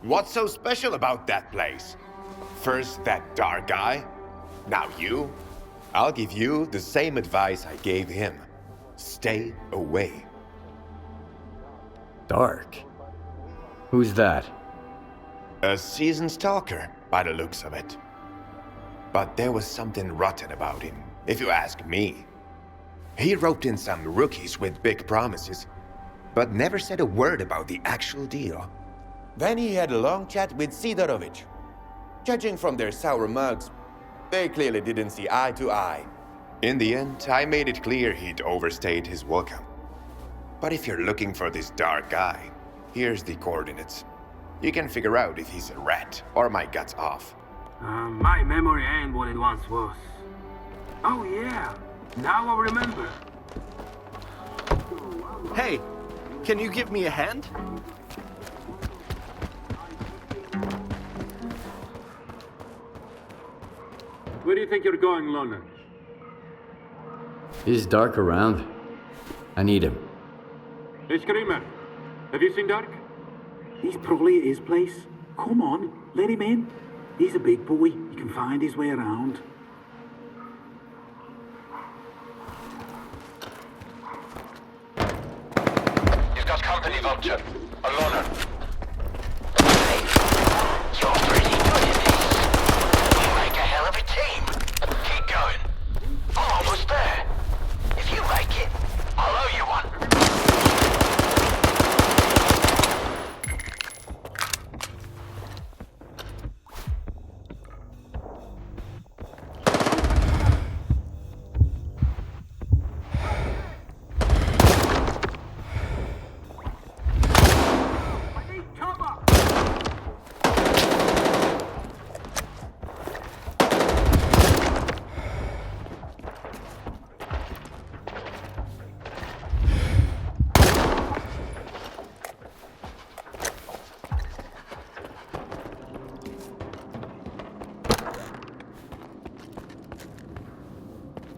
What's so special about that place? First that dark guy, now you. I'll give you the same advice I gave him. Stay away. Dark? Who's that? A seasoned stalker, by the looks of it. But there was something rotten about him, if you ask me. He roped in some rookies with big promises, but never said a word about the actual deal. Then he had a long chat with Sidorovich. Judging from their sour mugs, they clearly didn't see eye to eye. In the end, I made it clear he'd overstayed his welcome. But if you're looking for this dark guy, here's the coordinates. You can figure out if he's a rat or my guts off. My memory ain't what it once was. Oh yeah, now I remember. Hey, can you give me a hand? Where do you think you're going, Lona? Is Dark around? I need him. Hey, Screamer, have you seen Dark? He's probably at his place. Come on, let him in. He's a big boy. He can find his way around. You've got company, Vulture. A loner. Hey, you're pretty good at this. You make a hell of a team. Keep going. I'm almost there. If you make it, I'll owe you one.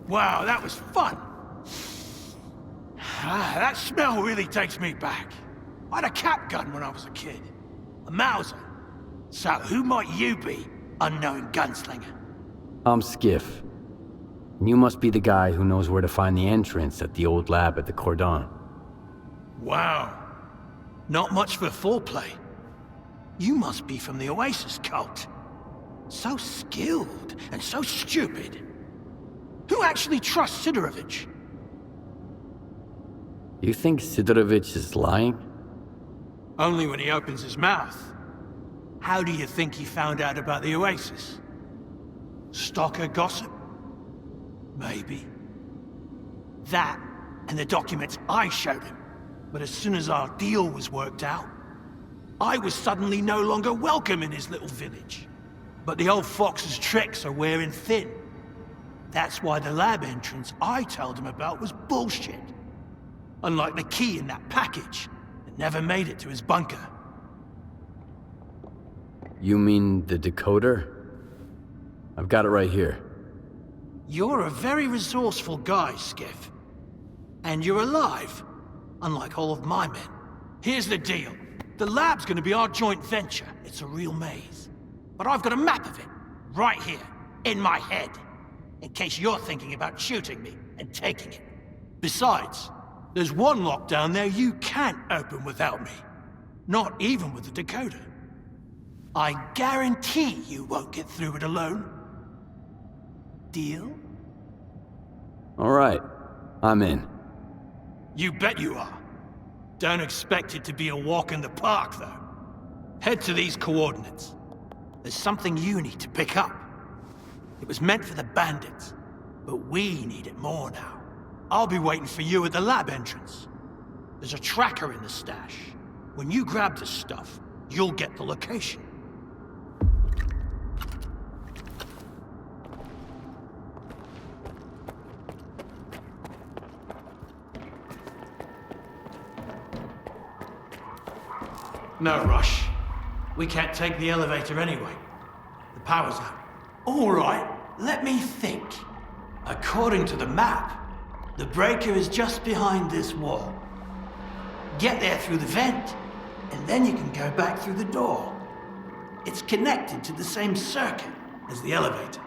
Wow, that was fun. That smell really takes me back. I had a cap gun when I was a kid. A Mauser. So who might you be, unknown gunslinger? I'm Skiff. And you must be the guy who knows where to find the entrance at the old lab at the Cordon. Wow. Not much for foreplay. You must be from the Oasis cult. So skilled and so stupid. Who actually trusts Sidorovich? You think Sidorovich is lying? Only when he opens his mouth. How do you think he found out about the Oasis? Stalker gossip? Maybe. That, and the documents I showed him. But as soon as our deal was worked out, I was suddenly no longer welcome in his little village. But the old fox's tricks are wearing thin. That's why the lab entrance I told him about was bullshit. Unlike the key in that package that never made it to his bunker. You mean the decoder? I've got it right here. You're a very resourceful guy, Skiff. And you're alive, unlike all of my men. Here's the deal. The lab's gonna be our joint venture. It's a real maze. But I've got a map of it, right here, in my head. In case you're thinking about shooting me and taking it. Besides, there's one lock down there you can't open without me. Not even with the decoder. I guarantee you won't get through it alone. Deal? All right, I'm in. You bet you are. Don't expect it to be a walk in the park, though. Head to these coordinates. There's something you need to pick up. It was meant for the bandits, but we need it more now. I'll be waiting for you at the lab entrance. There's a tracker in the stash. When you grab the stuff, you'll get the location. No rush. We can't take the elevator anyway. The power's out. All right, let me think. According to the map, the breaker is just behind this wall. Get there through the vent, and then you can go back through the door. It's connected to the same circuit as the elevator.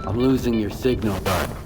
I'm losing your signal, Bud.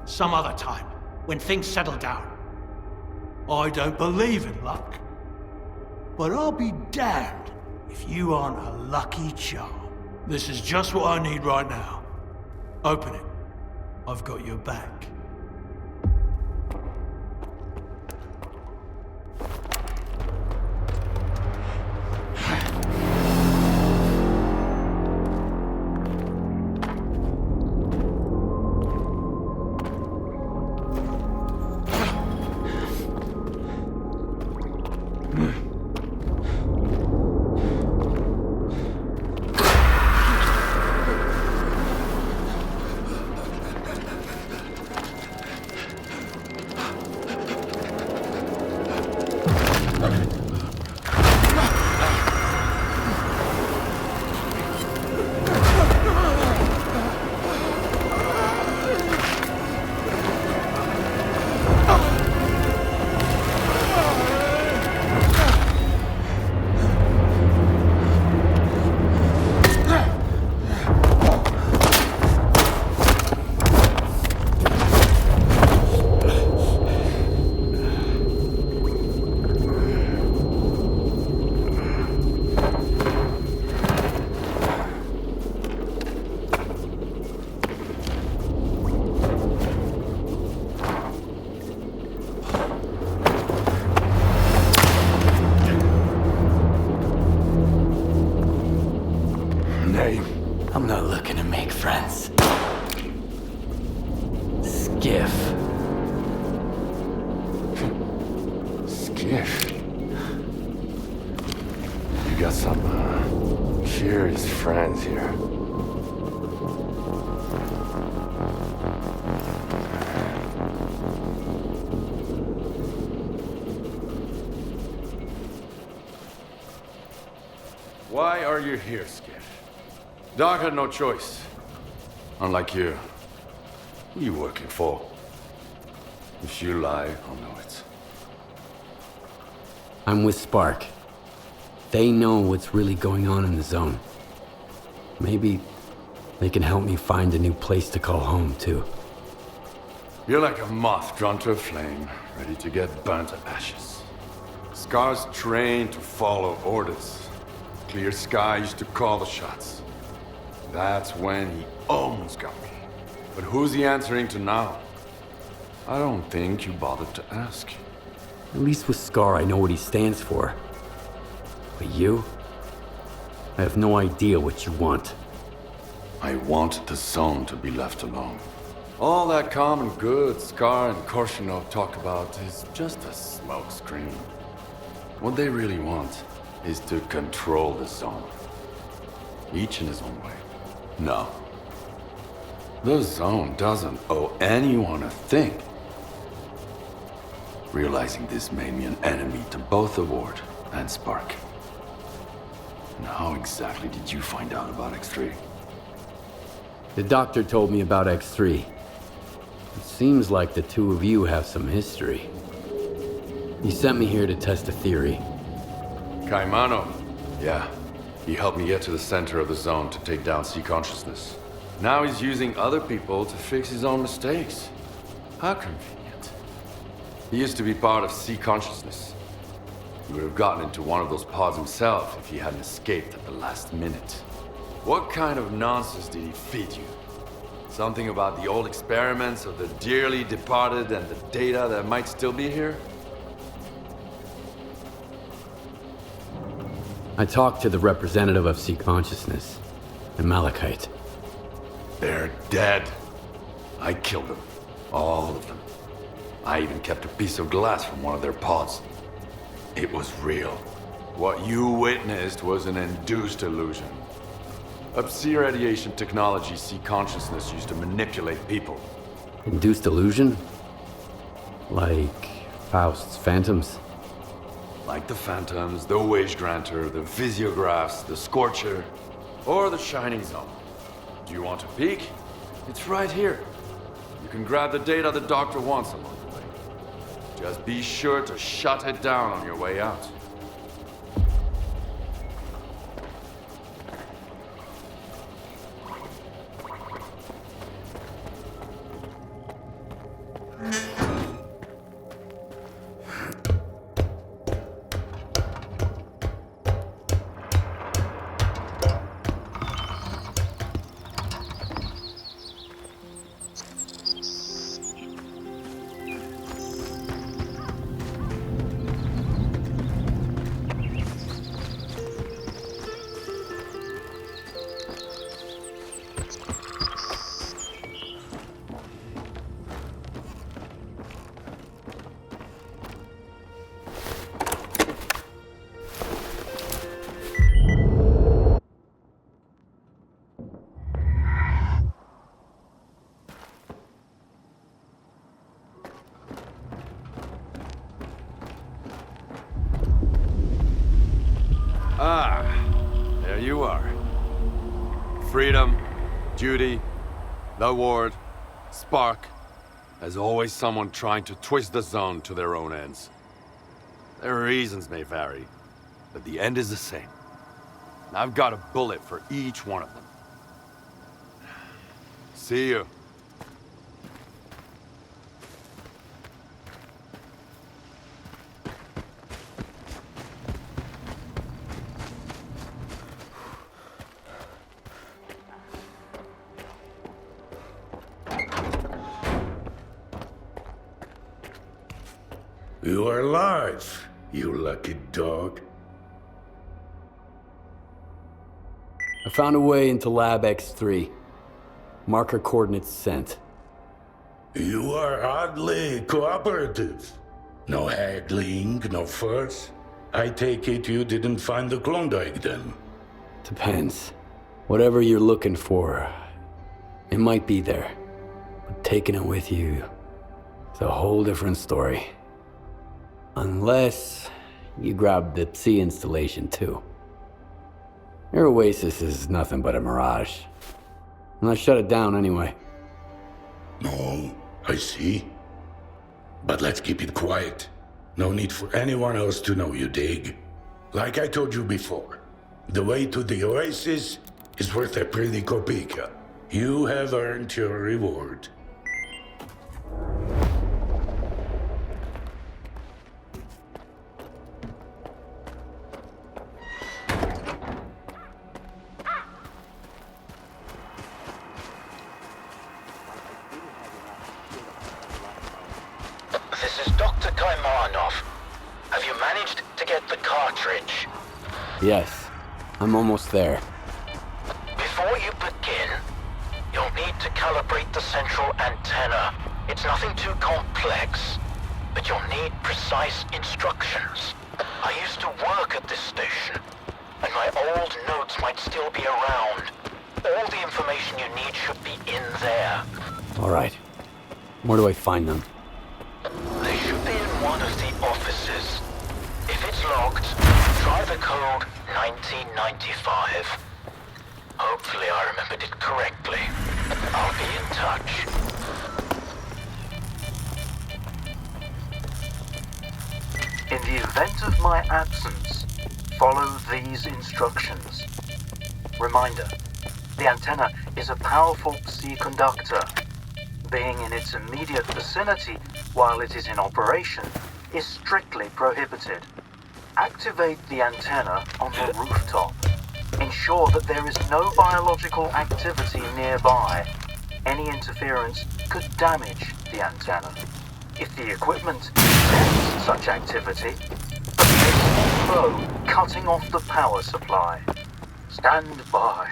Some other time, when things settle down. I don't believe in luck, but I'll be damned if you aren't a lucky charm. This is just what I need right now. Open it. I've got your back. I'm not looking to make friends. Skiff. Skiff? You got some, curious friends here. Why are you here, Skip? Doc had no choice. Unlike you. Who are you working for? If you lie, I'll know it. I'm with S.T.A.L.K.E.R. They know what's really going on in the zone. Maybe they can help me find a new place to call home, too. You're like a moth drawn to a flame, ready to get burnt to ashes. Scar's trained to follow orders. Clear Sky used to call the shots. That's when he almost got me. But who's he answering to now? I don't think you bothered to ask. At least with Scar, I know what he stands for. But you? I have no idea what you want. I want the zone to be left alone. All that common good Scar and Korshunov talk about is just a smokescreen. What they really want is to control the zone. Each in his own way. No. The zone doesn't owe anyone a thing. Realizing this made me an enemy to both the Ward and S.T.A.L.K.E.R. And how exactly did you find out about X3? The doctor told me about X3. It seems like the two of you have some history. He sent me here to test a theory. Caimano. Yeah. He helped me get to the center of the zone to take down C consciousness. Now he's using other people to fix his own mistakes. How convenient. He used to be part of C consciousness. He would have gotten into one of those pods himself if he hadn't escaped at the last minute. What kind of nonsense did he feed you? Something about the old experiments of the dearly departed and the data that might still be here? I talked to the representative of C consciousness, and Malachite. They're dead. I killed them. All of them. I even kept a piece of glass from one of their pods. It was real. What you witnessed was an induced illusion. Psi radiation technology C consciousness used to manipulate people. Induced illusion? Like Faust's phantoms? Like the Phantoms, the Wage Granter, the Physiographs, the Scorcher, or the Shining Zone. Do you want a peek? It's right here. You can grab the data the doctor wants along the way. Just be sure to shut it down on your way out. Ah, there you are. Freedom, duty, the Ward, S.T.A.L.K.E.R. There's always someone trying to twist the zone to their own ends. Their reasons may vary, but the end is the same. And I've got a bullet for each one of them. See you. You are alive, you lucky dog. I found a way into Lab X3. Marker coordinates sent. You are oddly cooperative. No haggling, no fuss. I take it you didn't find the Klondike then? Depends. Whatever you're looking for, it might be there. But taking it with you is a whole different story. Unless you grab the Psi installation too. Your oasis is nothing but a mirage. And I shut it down anyway. No, I see. But let's keep it quiet. No need for anyone else to know, you dig? Like I told you before, the way to the oasis is worth a pretty kopeka. You have earned your reward. This is Dr. Kaimanov. Have you managed to get the cartridge? Yes, I'm almost there. Before you begin, you'll need to calibrate the central antenna. It's nothing too complex, but you'll need precise instructions. I used to work at this station, and my old notes might still be around. All the information you need should be in there. All right. Where do I find them? They should be in one of the offices. If it's locked, try the code 1995. Hopefully I remembered it correctly. I'll be in touch. In the event of my absence, follow these instructions. Reminder, the antenna is a powerful Psi conductor. Being in its immediate vicinity while it is in operation is strictly prohibited. Activate the antenna on the rooftop. Ensure that there is no biological activity nearby. Any interference could damage the antenna. If the equipment detects such activity, the flow cutting off the power supply. Stand by.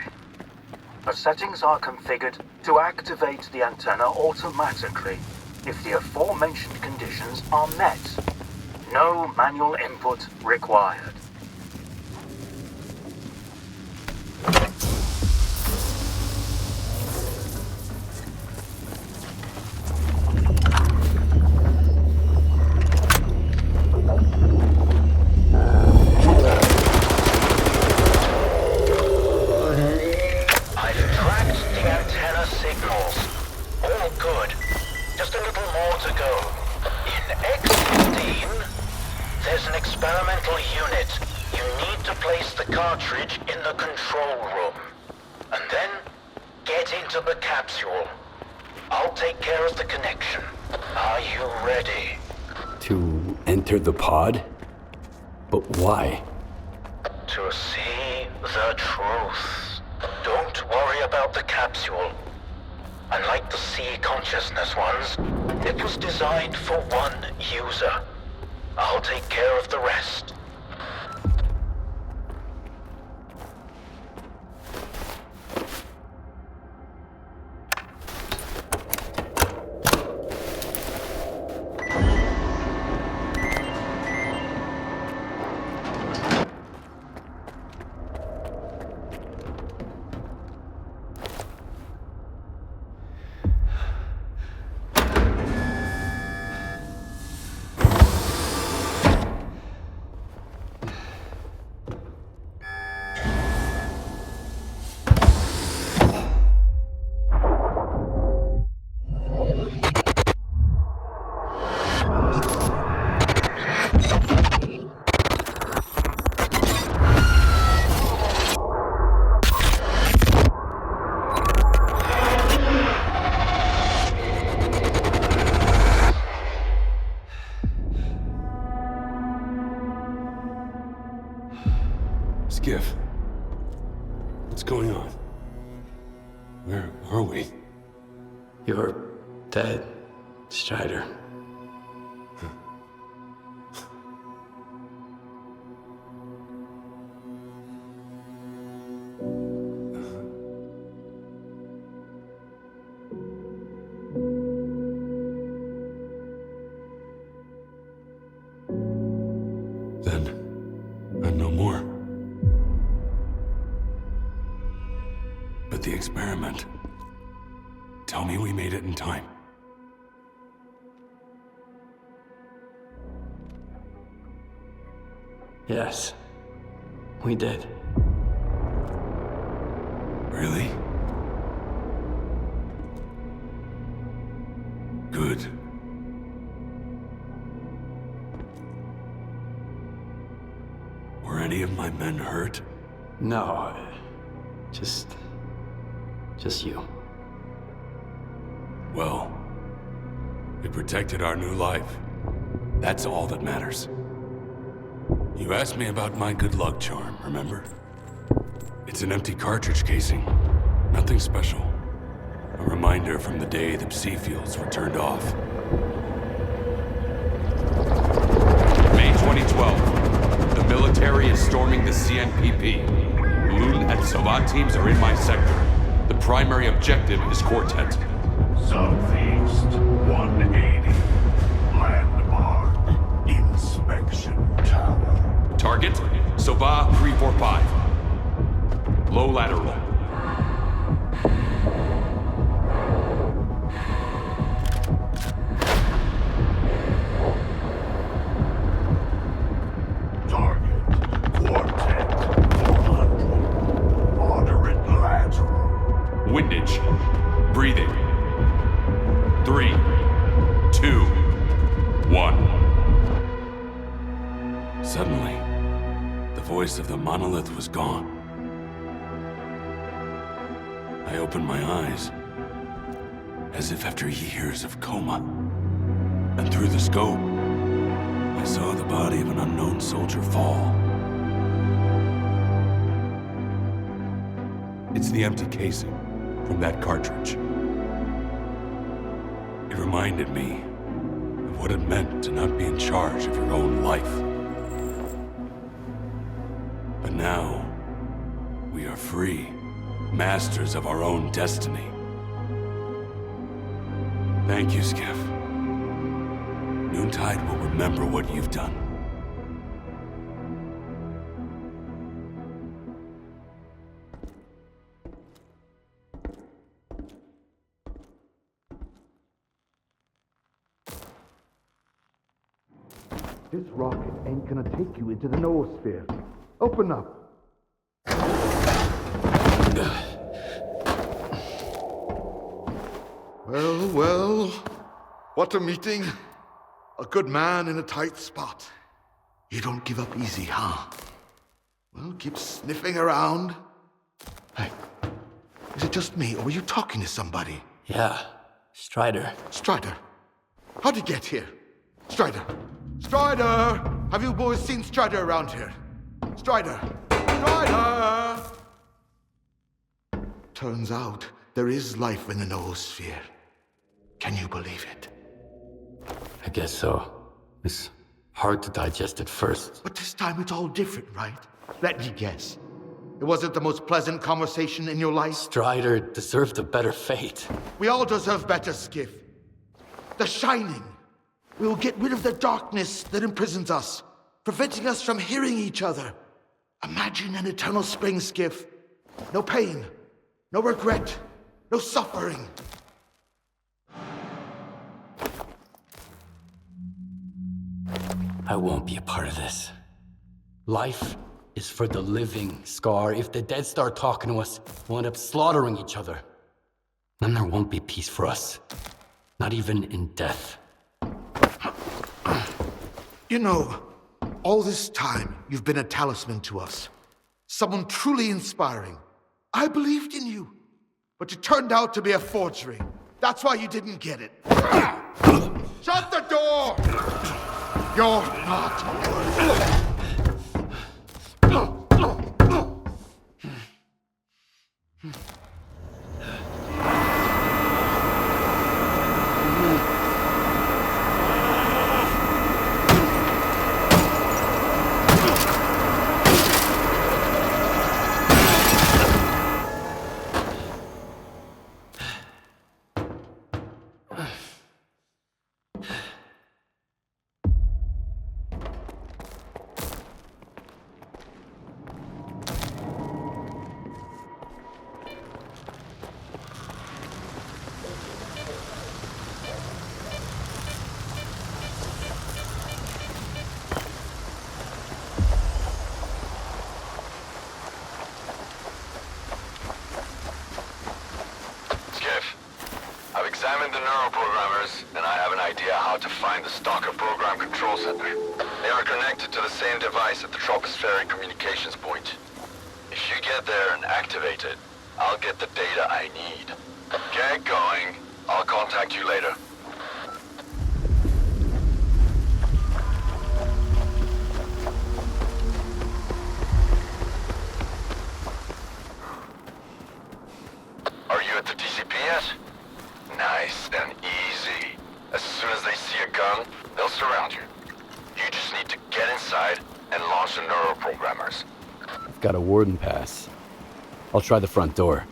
The settings are configured to activate the antenna automatically if the aforementioned conditions are met. No manual input required. The pod? But why? To see the truth. Don't worry about the capsule. Unlike the sea consciousness ones, it was designed for one user. I'll take care of the rest. Skiff. What's going on? Where are we? You're dead, Strider. Then, I'm no more. But the experiment. Tell me we made it in time. Yes, we did. Really? Good. Were any of my men hurt? No, just you. Well, we protected our new life. That's all that matters. You asked me about my good luck charm, remember? It's an empty cartridge casing. Nothing special. A reminder from the day the psi fields were turned off. May 2012. The military is storming the CNPP. Loon and Sobat teams are in my sector. The primary objective is Quartet. Southeast 180. Landmark. Inspection tower. Target, Soba 345. Low lateral. Target. Quartet 400. Moderate lateral. Windage. Breathing. 3, 2, 1. Suddenly, the voice of the monolith was gone. I opened my eyes, as if after years of coma. And through the scope, I saw the body of an unknown soldier fall. It's the empty casing from that cartridge. It reminded me of what it meant to not be in charge of your own life. But now, we are free, masters of our own destiny. Thank you, Skiff. Noontide will remember what you've done. This rocket ain't gonna take you into the noosphere. Open up. Well, what a meeting. A good man in a tight spot. You don't give up easy, huh? Well, keep sniffing around. Hey, is it just me, or were you talking to somebody? Yeah, Strider. Strider? How'd he get here? Strider! Strider! Have you boys seen Strider around here? Strider! Strider! Turns out there is life in the noosphere. Can you believe it? I guess so. It's hard to digest at first. But this time it's all different, right? Let me guess. It wasn't the most pleasant conversation in your life? Strider deserved a better fate. We all deserve better, Skiff. The Shining. We will get rid of the darkness that imprisons us, preventing us from hearing each other. Imagine an eternal spring, Skiff. No pain, no regret, no suffering. I won't be a part of this. Life is for the living, Scar. If the dead start talking to us, we'll end up slaughtering each other. Then there won't be peace for us. Not even in death. You know, all this time, you've been a talisman to us. Someone truly inspiring. I believed in you. But you turned out to be a forgery. That's why you didn't get it. Shut the door! You're not worthy. examined the neuroprogrammers, and I have an idea how to find the Stalker program control center. They are connected to the same device at the tropospheric communications point. If you get there and activate it, I'll get the data I need. Get going. I'll contact you later. Are you at the TCP yet? Nice and easy. As soon as they see a gun, they'll surround you. You just need to get inside and launch the neuroprogrammers. I've got a warden pass. I'll try the front door.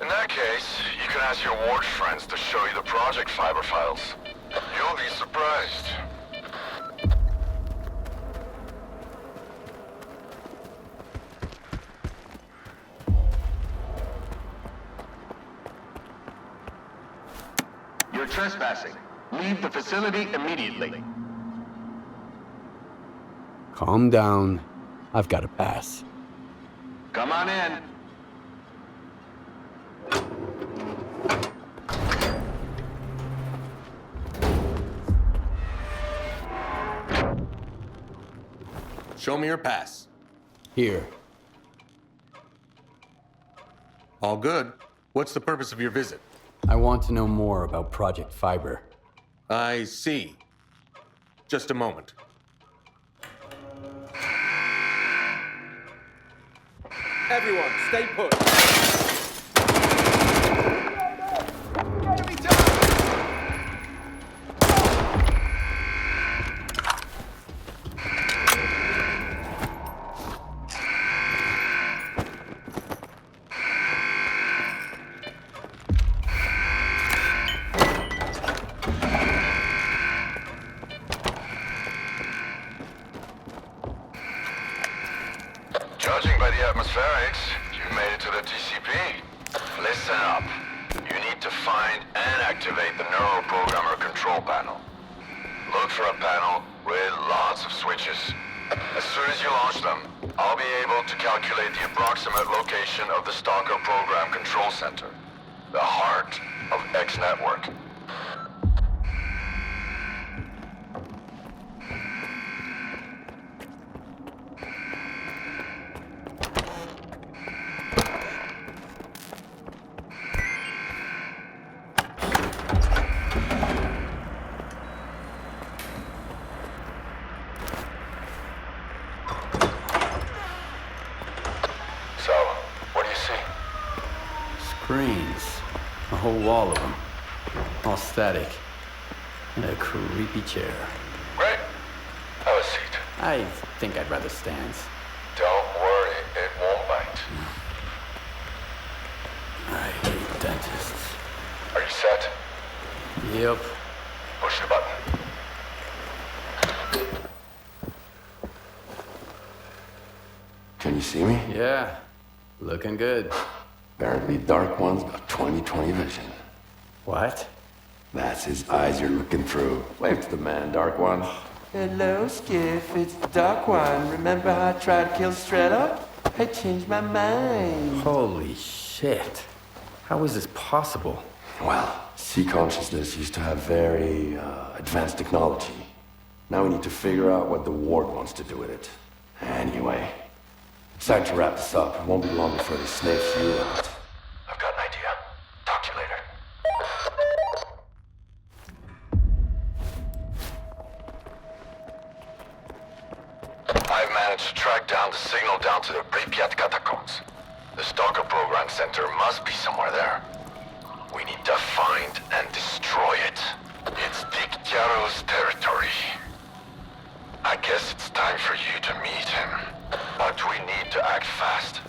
In that case, you can ask your ward friends to show you the project fiber files. You'll be surprised. You're trespassing. Leave the facility immediately. Calm down. I've got a pass. Come on in. Show me your pass. Here. All good. What's the purpose of your visit? I want to know more about Project Fiber. I see. Just a moment. Everyone, stay put. Judging by the atmospherics, you made it to the TCP. Listen up. You need to find and activate the neuroprogrammer control panel. Look for a panel with lots of switches. As soon as you launch them, I'll be able to calculate the approximate location of the Stalker program control center, the heart of X Network. So, what do you see? Screens. A whole wall of them. All static. And a creepy chair. Great. Have a seat. I think I'd rather stand. Don't worry, it won't bite. I hate dentists. Are you set? Yep. Push the button. Can you see me? Yeah. Looking good. Apparently Dark One's got 20/20 vision. What? That's his eyes you're looking through. Wave to the man, Dark One. Hello, Skiff. It's the Dark One. Remember how I tried to kill Strela? I changed my mind. Holy shit. How is this possible? Well, sea consciousness used to have very advanced technology. Now we need to figure out what the ward wants to do with it. Anyway, it's time to wrap this up. It won't be long before they sniff you out. I've got an idea. Talk to you later. I've managed to track down the signal down to the Pripyat catacombs. The Stalker program center must be somewhere there. We need to find and destroy it. It's Dictyaro's territory. I guess it's time for you to meet him. But we need to act fast.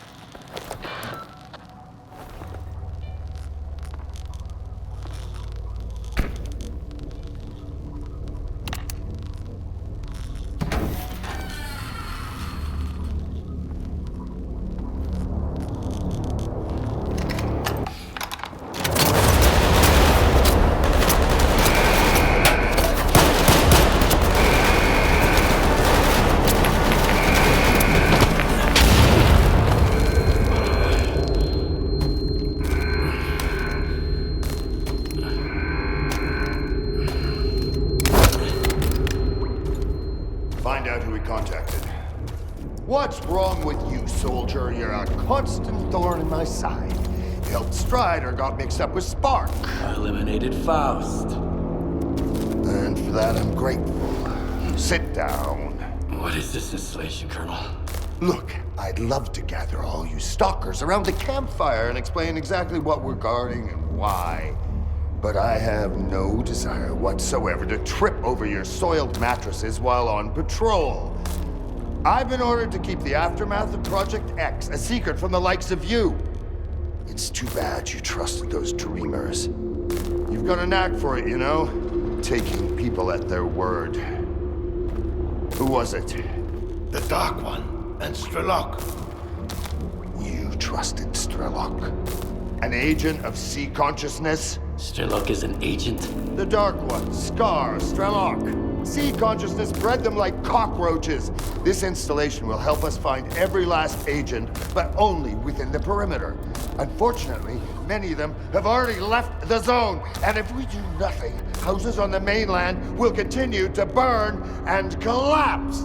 What's wrong with you, soldier? You're a constant thorn in my side. You helped Strider got mixed up with Spark. I eliminated Faust. And for that, I'm grateful. Sit down. What is this installation, Colonel? Look, I'd love to gather all you stalkers around the campfire and explain exactly what we're guarding and why. But I have no desire whatsoever to trip over your soiled mattresses while on patrol. I've been ordered to keep the aftermath of Project X a secret from the likes of you. It's too bad you trusted those dreamers. You've got a knack for it, you know? Taking people at their word. Who was it? The Dark One. And S.T.A.L.K.E.R. You trusted S.T.A.L.K.E.R. An agent of sea consciousness? S.T.A.L.K.E.R is an agent? The Dark One, Scar, S.T.A.L.K.E.R. Sea consciousness bred them like cockroaches. This installation will help us find every last agent, but only within the perimeter. Unfortunately, many of them have already left the zone, and if we do nothing, houses on the mainland will continue to burn and collapse.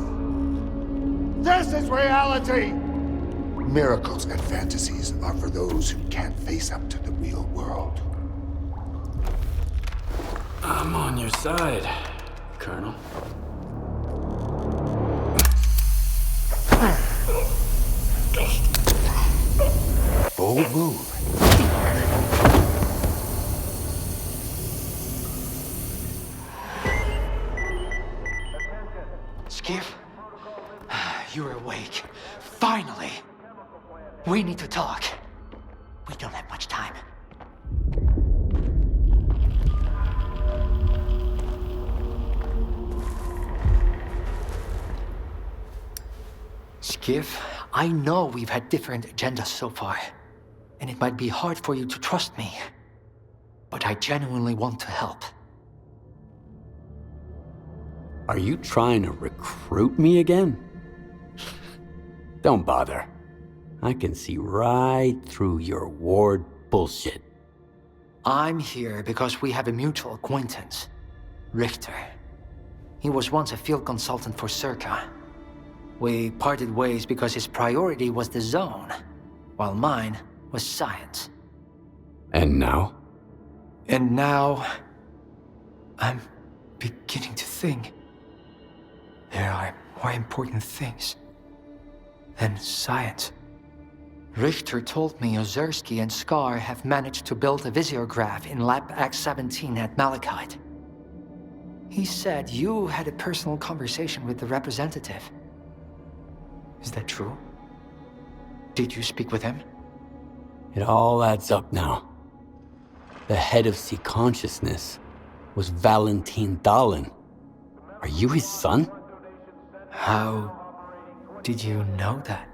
This is reality! Miracles and fantasies are for those who can't face up to the real world. I'm on your side, Colonel. Bold move. Skiff? You're awake. Finally! We need to talk. We don't have much time. Skiff, I know we've had different agendas so far, and it might be hard for you to trust me, but I genuinely want to help. Are you trying to recruit me again? Don't bother. I can see right through your ward bullshit. I'm here because we have a mutual acquaintance, Richter. He was once a field consultant for S.T.A.L.K.E.R. We parted ways because his priority was the zone, while mine was science. And now? And now, I'm beginning to think there are more important things than science. Richter told me Ozersky and S.T.A.L.K.E.R have managed to build a visiograph in Lab X-17 at Malachite. He said you had a personal conversation with the representative. Is that true? Did you speak with him? It all adds up now. The head of Sea Consciousness was Valentin Dahlin. Are you his son? How did you know that?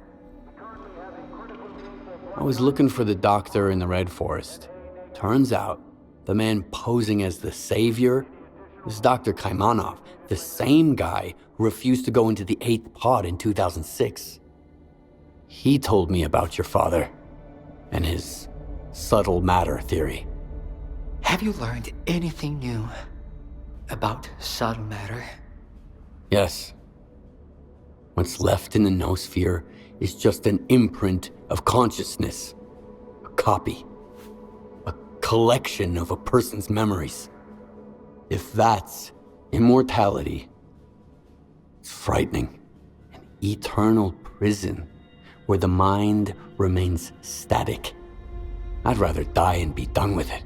I was looking for the doctor in the Red Forest. Turns out, the man posing as the savior was Dr. Kaimanov, the same guy who refused to go into the 8th pod in 2006. He told me about your father and his subtle matter theory. Have you learned anything new about subtle matter? Yes. What's left in the noosphere is just an imprint of consciousness. A copy. A collection of a person's memories. If that's immortality, it's frightening. An eternal prison where the mind remains static. I'd rather die and be done with it.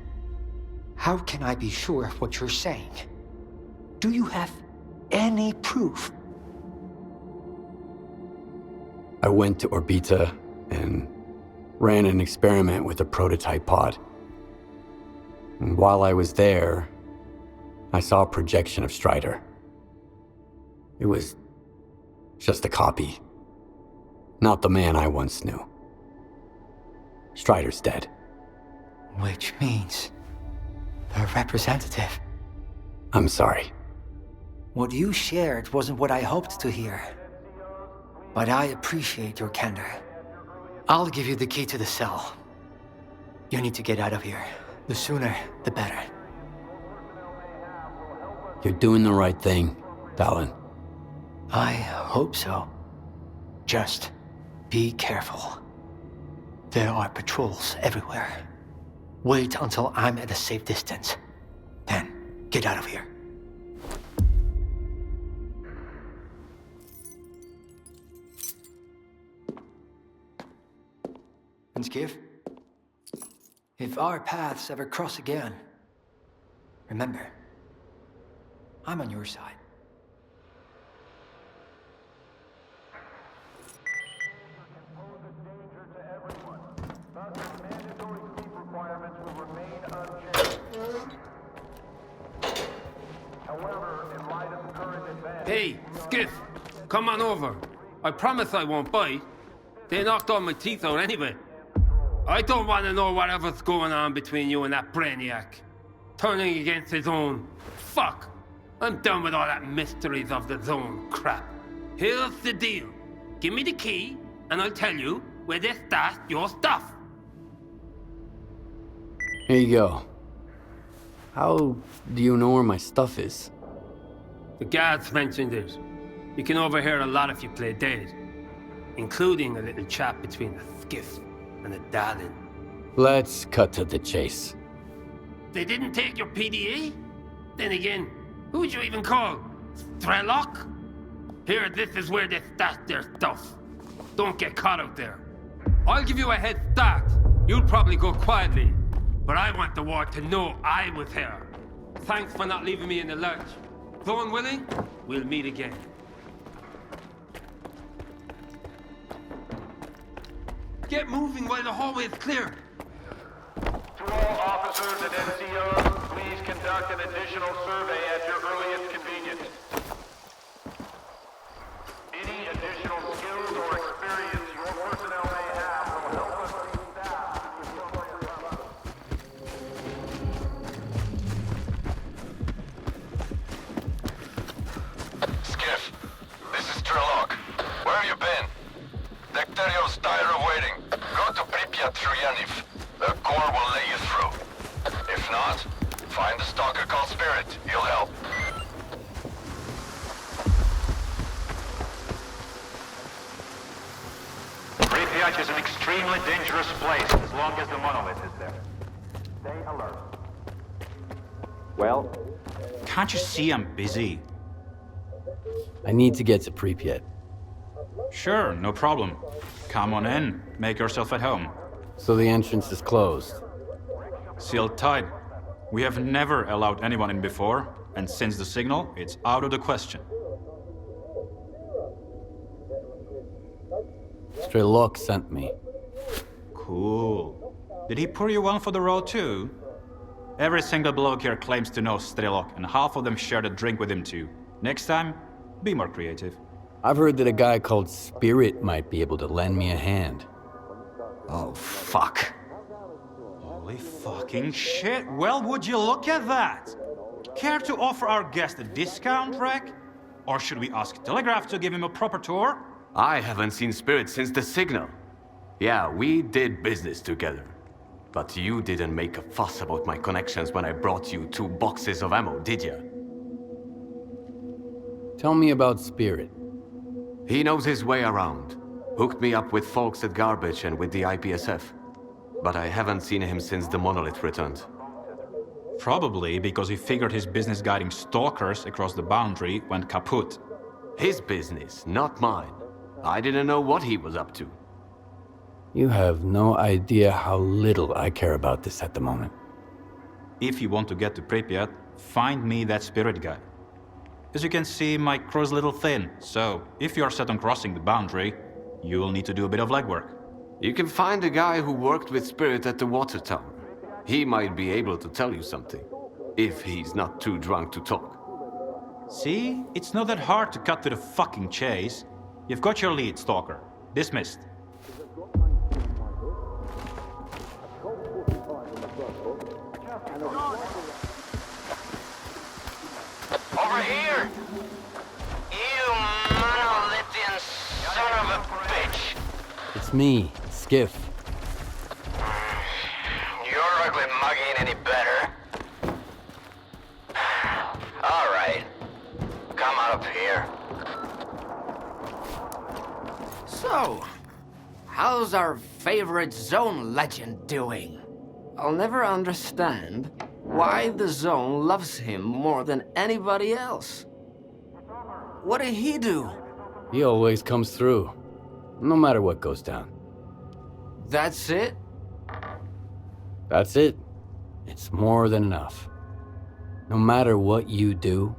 How can I be sure of what you're saying? Do you have any proof? I went to Orbita and ran an experiment with a prototype pod. And while I was there, I saw a projection of Strider. It was just a copy. Not the man I once knew. Strider's dead. Which means the representative. I'm sorry. What you shared wasn't what I hoped to hear. But I appreciate your candor. I'll give you the key to the cell. You need to get out of here. The sooner, the better. You're doing the right thing, Dahlin. I hope so. Just be careful. There are patrols everywhere. Wait until I'm at a safe distance. Then, get out of here. And Skiff, if our paths ever cross again, remember, I'm on your side. Hey, Skiff, come on over. I promise I won't bite. They knocked all my teeth out anyway. I don't want to know whatever's going on between you and that brainiac. Turning against his own. Fuck. I'm done with all that mysteries of the zone crap. Here's the deal. Give me the key, and I'll tell you where they stash your stuff. Here you go. How do you know where my stuff is? The guards mentioned it. You can overhear a lot if you play dead. Including a little chat between the Skiff and the Darling. Let's cut to the chase. They didn't take your PDA? Then again, who'd you even call? S.T.A.L.K.E.R? Here, this is where they stash their stuff. Don't get caught out there. I'll give you a head start. You'll probably go quietly. But I want the war to know I was here. Thanks for not leaving me in the lurch. Zone willing, we'll meet again. Get moving while the hallway is clear. To all officers and NCOs, please conduct an additional survey at your earliest convenience. Any additional skills or experience your personnel may have will help us reach staff. Skiff, this is Stalker. Where have you been? Dekterios tired of waiting. Go to Pripyat through Yaniv. The Corps will let you through. If not, find a stalker called Spirit. He'll help. Pripyat is an extremely dangerous place as long as the monolith is there. Stay alert. Well, can't you see I'm busy? I need to get to Pripyat. Sure, no problem. Come on in. Make yourself at home. So the entrance is closed. Sealed tight. We have never allowed anyone in before, and since the signal, it's out of the question. S.T.A.L.K.E.R sent me. Cool. Did he pour you one for the road too? Every single bloke here claims to know S.T.A.L.K.E.R, and half of them shared a drink with him too. Next time, be more creative. I've heard that a guy called Spirit might be able to lend me a hand. Oh, fuck. Holy fucking shit. Well, would you look at that? Care to offer our guest a discount, Rek? Or should we ask Telegraph to give him a proper tour? I haven't seen Spirit since the signal. Yeah, we did business together. But you didn't make a fuss about my connections when I brought you 2 boxes of ammo, did ya? Tell me about Spirit. He knows his way around. Hooked me up with folks at Garbage and with the IPSF. But I haven't seen him since the monolith returned. Probably because he figured his business guiding stalkers across the boundary went kaput. His business, not mine. I didn't know what he was up to. You have no idea how little I care about this at the moment. If you want to get to Pripyat, find me that Spirit guy. As you can see, my crew's a little thin, so if you're set on crossing the boundary, you'll need to do a bit of legwork. You can find a guy who worked with Spirit at the water tower. He might be able to tell you something, if he's not too drunk to talk. See? It's not that hard to cut to the fucking chase. You've got your lead, Stalker. Dismissed. Over here! You monolithian son of a bitch! It's me, Skiff. Your ugly mug ain't any better. Alright. Come on up here. So, how's our favorite Zone legend doing? I'll never understand why the Zone loves him more than anybody else. What did he do? He always comes through, no matter what goes down. That's it? That's it. It's more than enough. No matter what you do,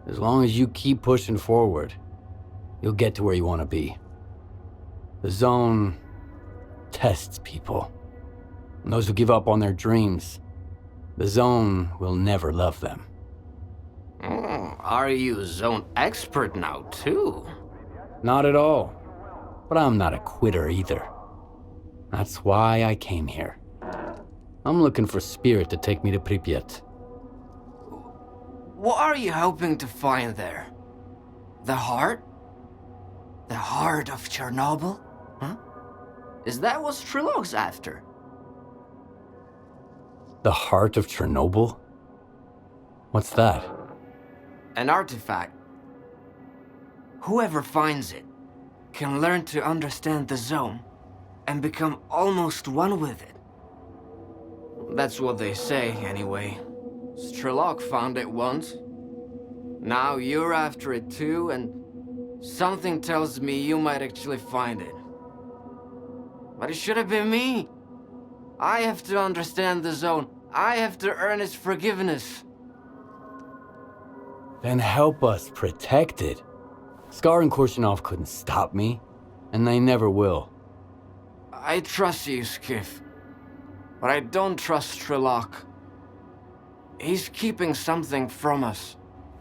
as long as you keep pushing forward, you'll get to where you want to be. The Zone tests people. And those who give up on their dreams, the Zone will never love them. Are you Zone expert now, too? Not at all. But I'm not a quitter either. That's why I came here. I'm looking for Spirit to take me to Pripyat. What are you hoping to find there? The heart? The heart of Chornobyl? Huh? Is that what S.T.A.L.K.E.R's after? The Heart of Chornobyl? What's that? An artifact. Whoever finds it can learn to understand the Zone and become almost one with it. That's what they say, anyway. S.T.A.L.K.E.R found it once. Now you're after it too, and something tells me you might actually find it. But it should have been me. I have to understand the Zone. I have to earn its forgiveness. Then help us protect it. S.T.A.L.K.E.R and Korshunov couldn't stop me, and they never will. I trust you, Skiff. But I don't trust S.T.A.L.K.E.R. He's keeping something from us.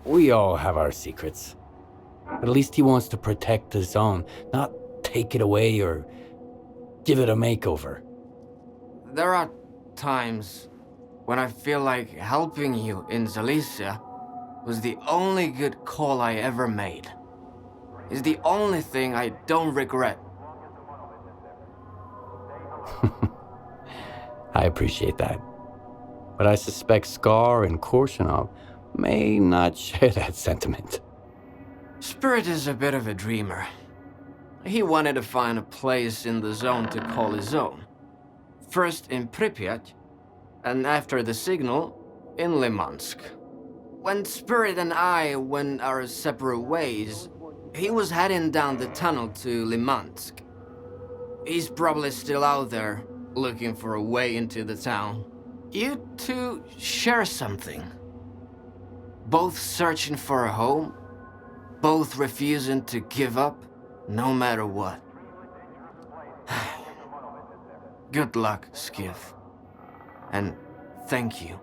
We all have our secrets. At least he wants to protect the Zone, not take it away or give it a makeover. There are times when I feel like helping you in Zalicia was the only good call I ever made. It's the only thing I don't regret. I appreciate that. But I suspect S.T.A.L.K.E.R and Korshunov may not share that sentiment. Spirit is a bit of a dreamer. He wanted to find a place in the Zone to call his own. First in Pripyat, and after the signal, in Limansk. When Spirit and I went our separate ways, he was heading down the tunnel to Limansk. He's probably still out there, looking for a way into the town. You two share something. Both searching for a home, both refusing to give up, no matter what. Good luck, Skiff. And thank you.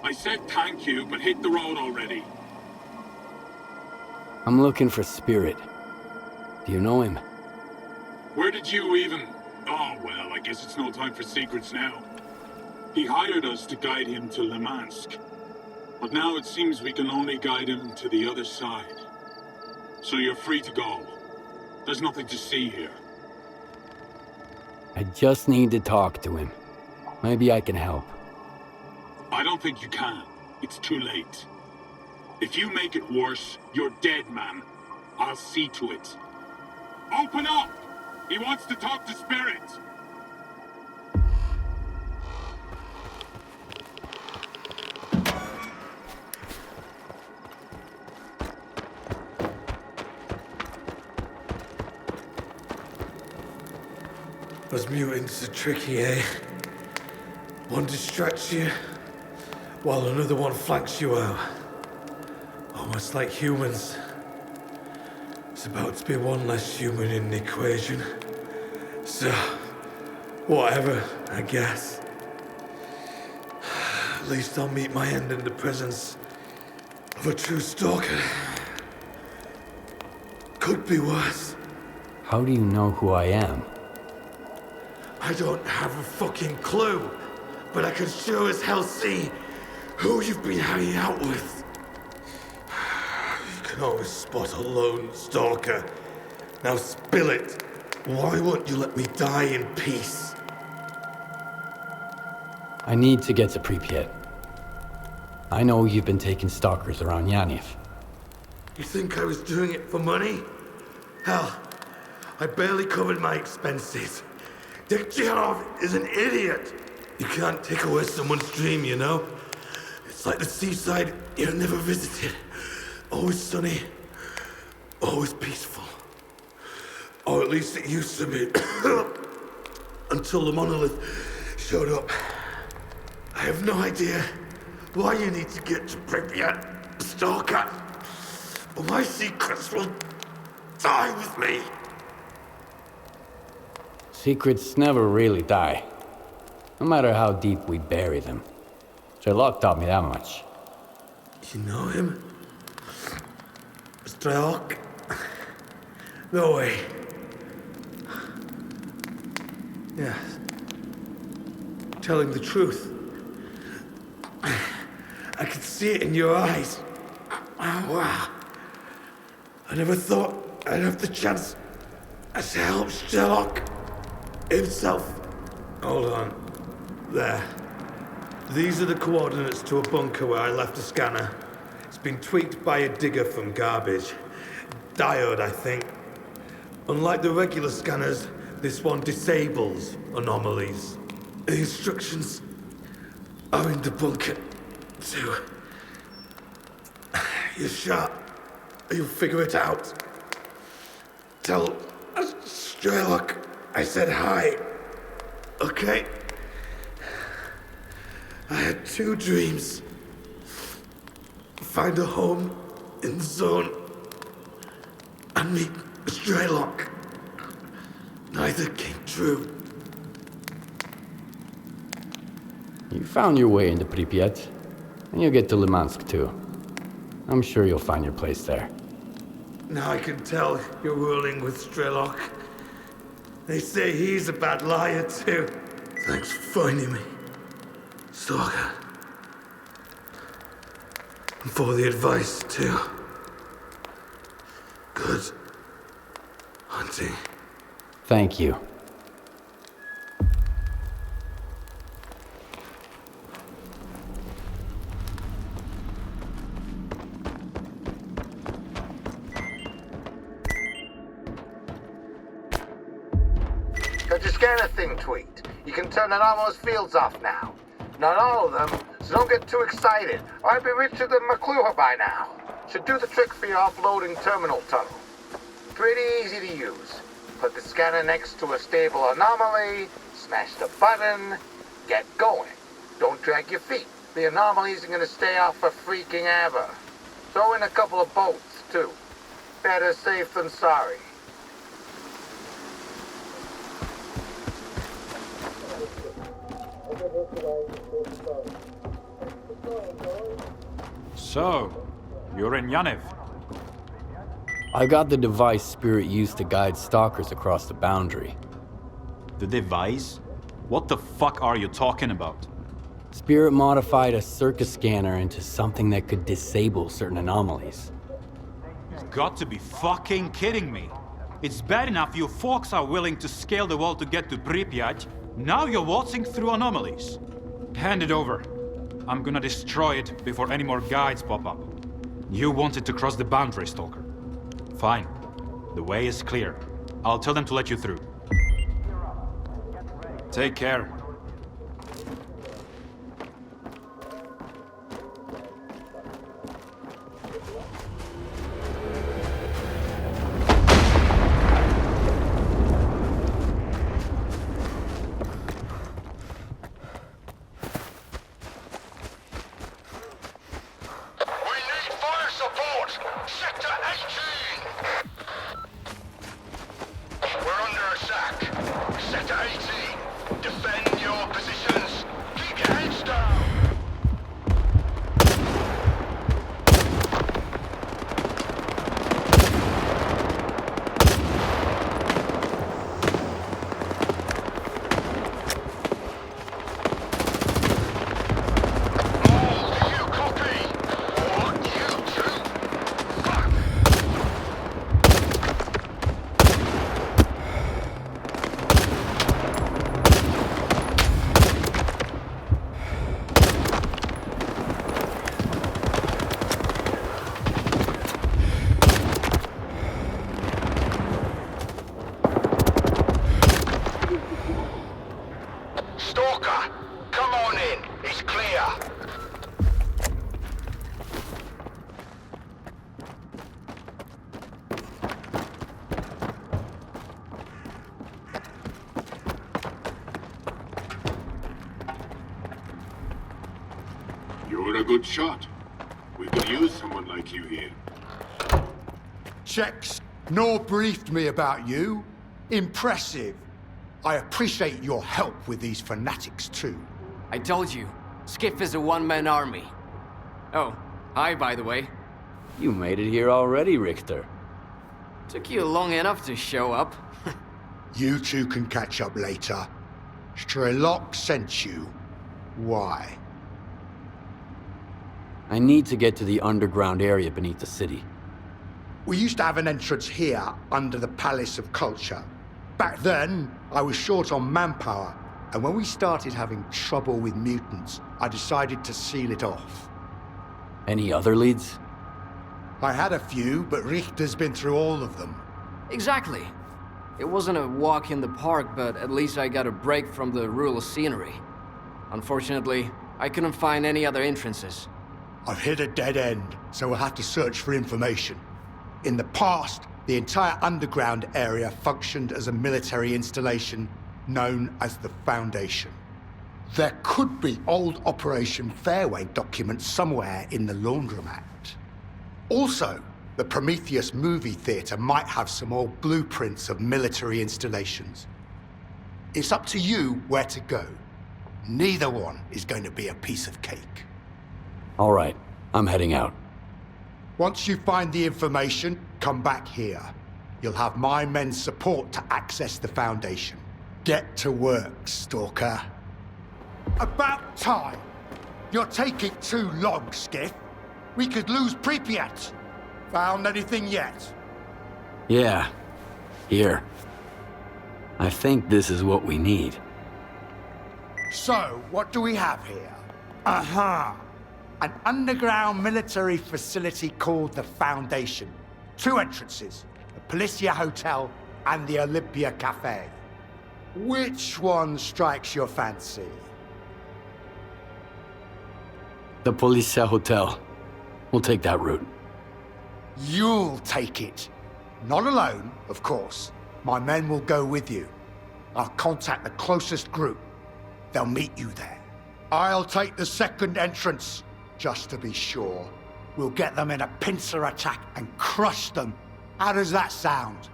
I said thank you, but hit the road already. I'm looking for Spirit. Do you know him? Where did you even... Oh, well, I guess it's no time for secrets now. He hired us to guide him to Limansk. But now it seems we can only guide him to the other side. So you're free to go. There's nothing to see here. I just need to talk to him. Maybe I can help. I don't think you can. It's too late. If you make it worse, you're dead, man. I'll see to it. Open up! He wants to talk to Spirit! Those mutants are tricky, eh? One distracts you, while another one flanks you out. Almost like humans. It's about to be one less human in the equation. So, whatever, I guess. At least I'll meet my end in the presence of a true stalker. Could be worse. How do you know who I am? I don't have a fucking clue, but I can sure as hell see who you've been hanging out with. You can always spot a lone stalker. Now spill it. Why won't you let me die in peace? I need to get to Pripyat. I know you've been taking stalkers around Yaniv. You think I was doing it for money? Hell, I barely covered my expenses. Dekhtcharov is an idiot. You can't take away someone's dream, you know? It's like the seaside you've never visited. Always sunny, always peaceful. Or at least it used to be. Until the monolith showed up. I have no idea why you need to get to Pripyat, Stalker. But my secrets will die with me. Secrets never really die. No matter how deep we bury them. Sherlock taught me that much. You know him? S.T.A.L.K.E.R? No way. Yes. Telling the truth. I could see it in your eyes. Oh, wow. I never thought I'd have the chance to help Sherlock himself. Hold on. There. These are the coordinates to a bunker where I left a scanner. It's been tweaked by a digger from garbage. Diode, I think. Unlike the regular scanners, this one disables anomalies. The instructions are in the bunker, too. You're sharp. You'll figure it out. Tell Sherlock I said hi. Okay? I had 2 dreams. Find a home in the zone and meet Sherlock. Neither came true. You found your way into Pripyat, and you'll get to Limansk too. I'm sure you'll find your place there. Now I can tell you're ruling with Sherlock. They say he's a bad liar too. Thanks for finding me, Stalker. And for the advice too. Good hunting. Thank you. Got your scanner thing tweaked. You can turn anomalous fields off now. Not all of them, so don't get too excited, or I'd be richer than McClure by now. Should do the trick for your offloading terminal tunnel. Pretty easy to use. Put the scanner next to a stable anomaly, smash the button, get going. Don't drag your feet. The anomalies are gonna stay off for freaking ever. Throw in a couple of bolts, too. Better safe than sorry. So, you're in Yaniv. I got the device Spirit used to guide stalkers across the boundary. The device? What the fuck are you talking about? Spirit modified a circuit scanner into something that could disable certain anomalies. You've got to be fucking kidding me. It's bad enough you folks are willing to scale the wall to get to Pripyat. Now you're waltzing through anomalies. Hand it over. I'm gonna destroy it before any more guides pop up. You wanted to cross the boundary, Stalker. Fine. The way is clear. I'll tell them to let you through. Take care. a good shot. We could use someone like you here. Checks. Nor briefed me about you. Impressive. I appreciate your help with these fanatics too. I told you, Skiff is a one-man army. Oh, hi by the way. You made it here already, Richter. Took you long enough to show up. You two can catch up later. S.T.A.L.K.E.R sent you. Why? I need to get to the underground area beneath the city. We used to have an entrance here, under the Palace of Culture. Back then, I was short on manpower, and when we started having trouble with mutants, I decided to seal it off. Any other leads? I had a few, but Richter's been through all of them. Exactly. It wasn't a walk in the park, but at least I got a break from the rural scenery. Unfortunately, I couldn't find any other entrances. I've hit a dead end, so we'll have to search for information. In the past, the entire underground area functioned as a military installation known as the Foundation. There could be old Operation Fairway documents somewhere in the laundromat. Also, the Prometheus movie theater might have some old blueprints of military installations. It's up to you where to go. Neither one is going to be a piece of cake. All right, I'm heading out. Once you find the information, come back here. You'll have my men's support to access the Foundation. Get to work, Stalker. About time! You're taking too long, Skiff. We could lose Pripyat. Found anything yet? Yeah. Here. I think this is what we need. So, what do we have here? Aha! An underground military facility called the Foundation. 2 entrances, the Policia Hotel and the Olympia Cafe. Which one strikes your fancy? The Policia Hotel. We'll take that route. You'll take it. Not alone, of course. My men will go with you. I'll contact the closest group. They'll meet you there. I'll take the second entrance. Just to be sure, we'll get them in a pincer attack and crush them. How does that sound?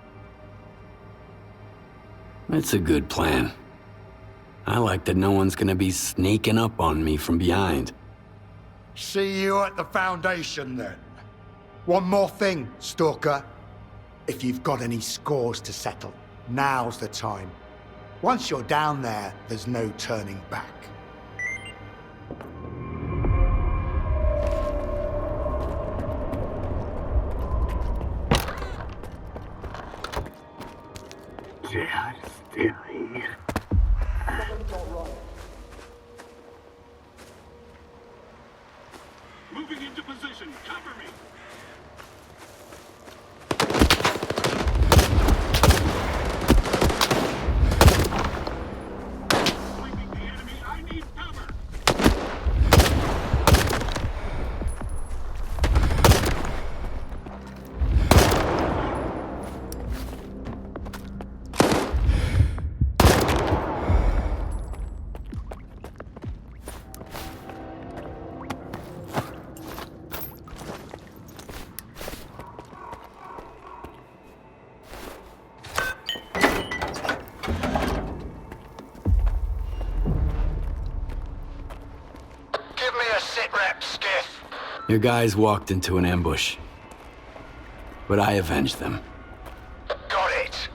It's a good plan. I like that no one's gonna be sneaking up on me from behind. See you at the Foundation, then. One more thing, Stalker. If you've got any scores to settle, now's the time. Once you're down there, there's no turning back. They are still here. Moving into position. Cover me. Sweeping the enemy. I need cover. Your guys walked into an ambush, but I avenged them. Got it.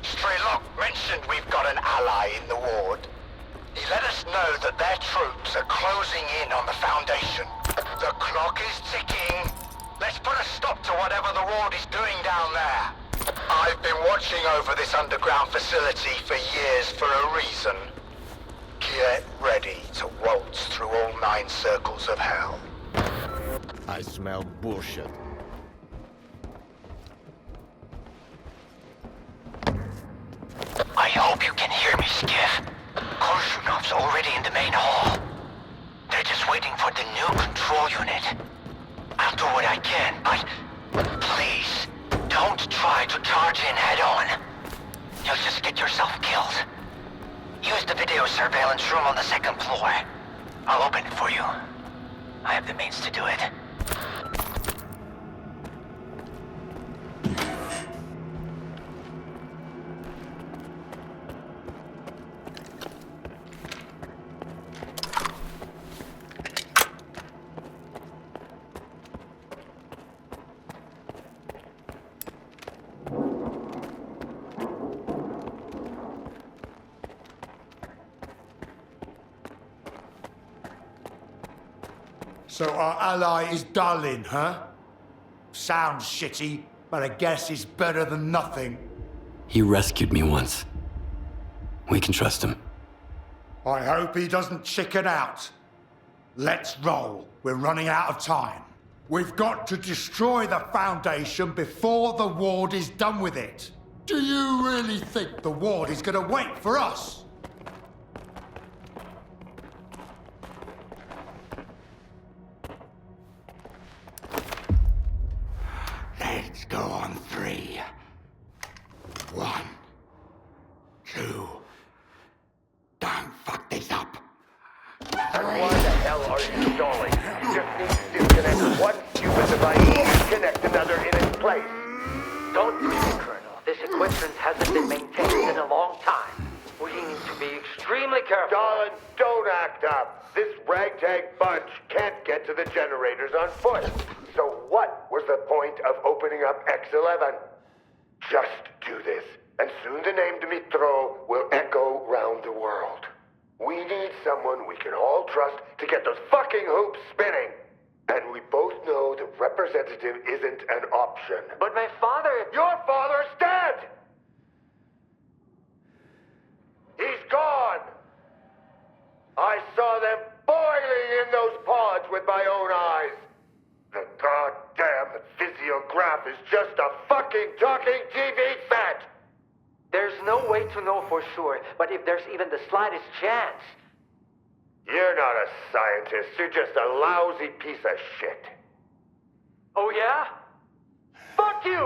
S.T.A.L.K.E.R mentioned we've got an ally in the ward. He let us know that their troops are closing in on the Foundation. The clock is ticking. Let's put a stop to whatever the ward is doing down there. I've been watching over this underground facility for years for a reason. Get ready to waltz through all 9 circles of hell. I smell bullshit. I hope you can hear me, Skiff. Korshunov's already in the main hall. They're just waiting for the new control unit. I'll do what I can, but please, don't try to charge in head-on. You'll just get yourself killed. Use the video surveillance room on the 2nd floor. I'll open it for you. I have the means to do it. So our ally is Darlin, huh? Sounds shitty, but I guess it's better than nothing. He rescued me once. We can trust him. I hope he doesn't chicken out. Let's roll. We're running out of time. We've got to destroy the Foundation before the Ward is done with it. Do you really think the Ward is gonna wait for us? Let's go on 3. 1, 2. Don't fuck this up. Why the hell are you stalling? You just need to disconnect one stupid device and connect another in its place. Don't worry, Colonel. This equipment hasn't been maintained in a long time. We need to be extremely careful. Darlin, don't act up. This ragtag bunch can't get to the generators on foot. So what was the point of opening up X11? Just do this, and soon the name Dimitro will echo round the world. We need someone we can all trust to get those fucking hoops spinning. And we both know the representative isn't an option. But my father... Your father's dead! He's gone! I saw them boiling in those pods with my own eyes. The goddamn physiograph is just a fucking talking TV set! There's no way to know for sure, but if there's even the slightest chance... You're not a scientist, you're just a lousy piece of shit. Oh yeah? Fuck you!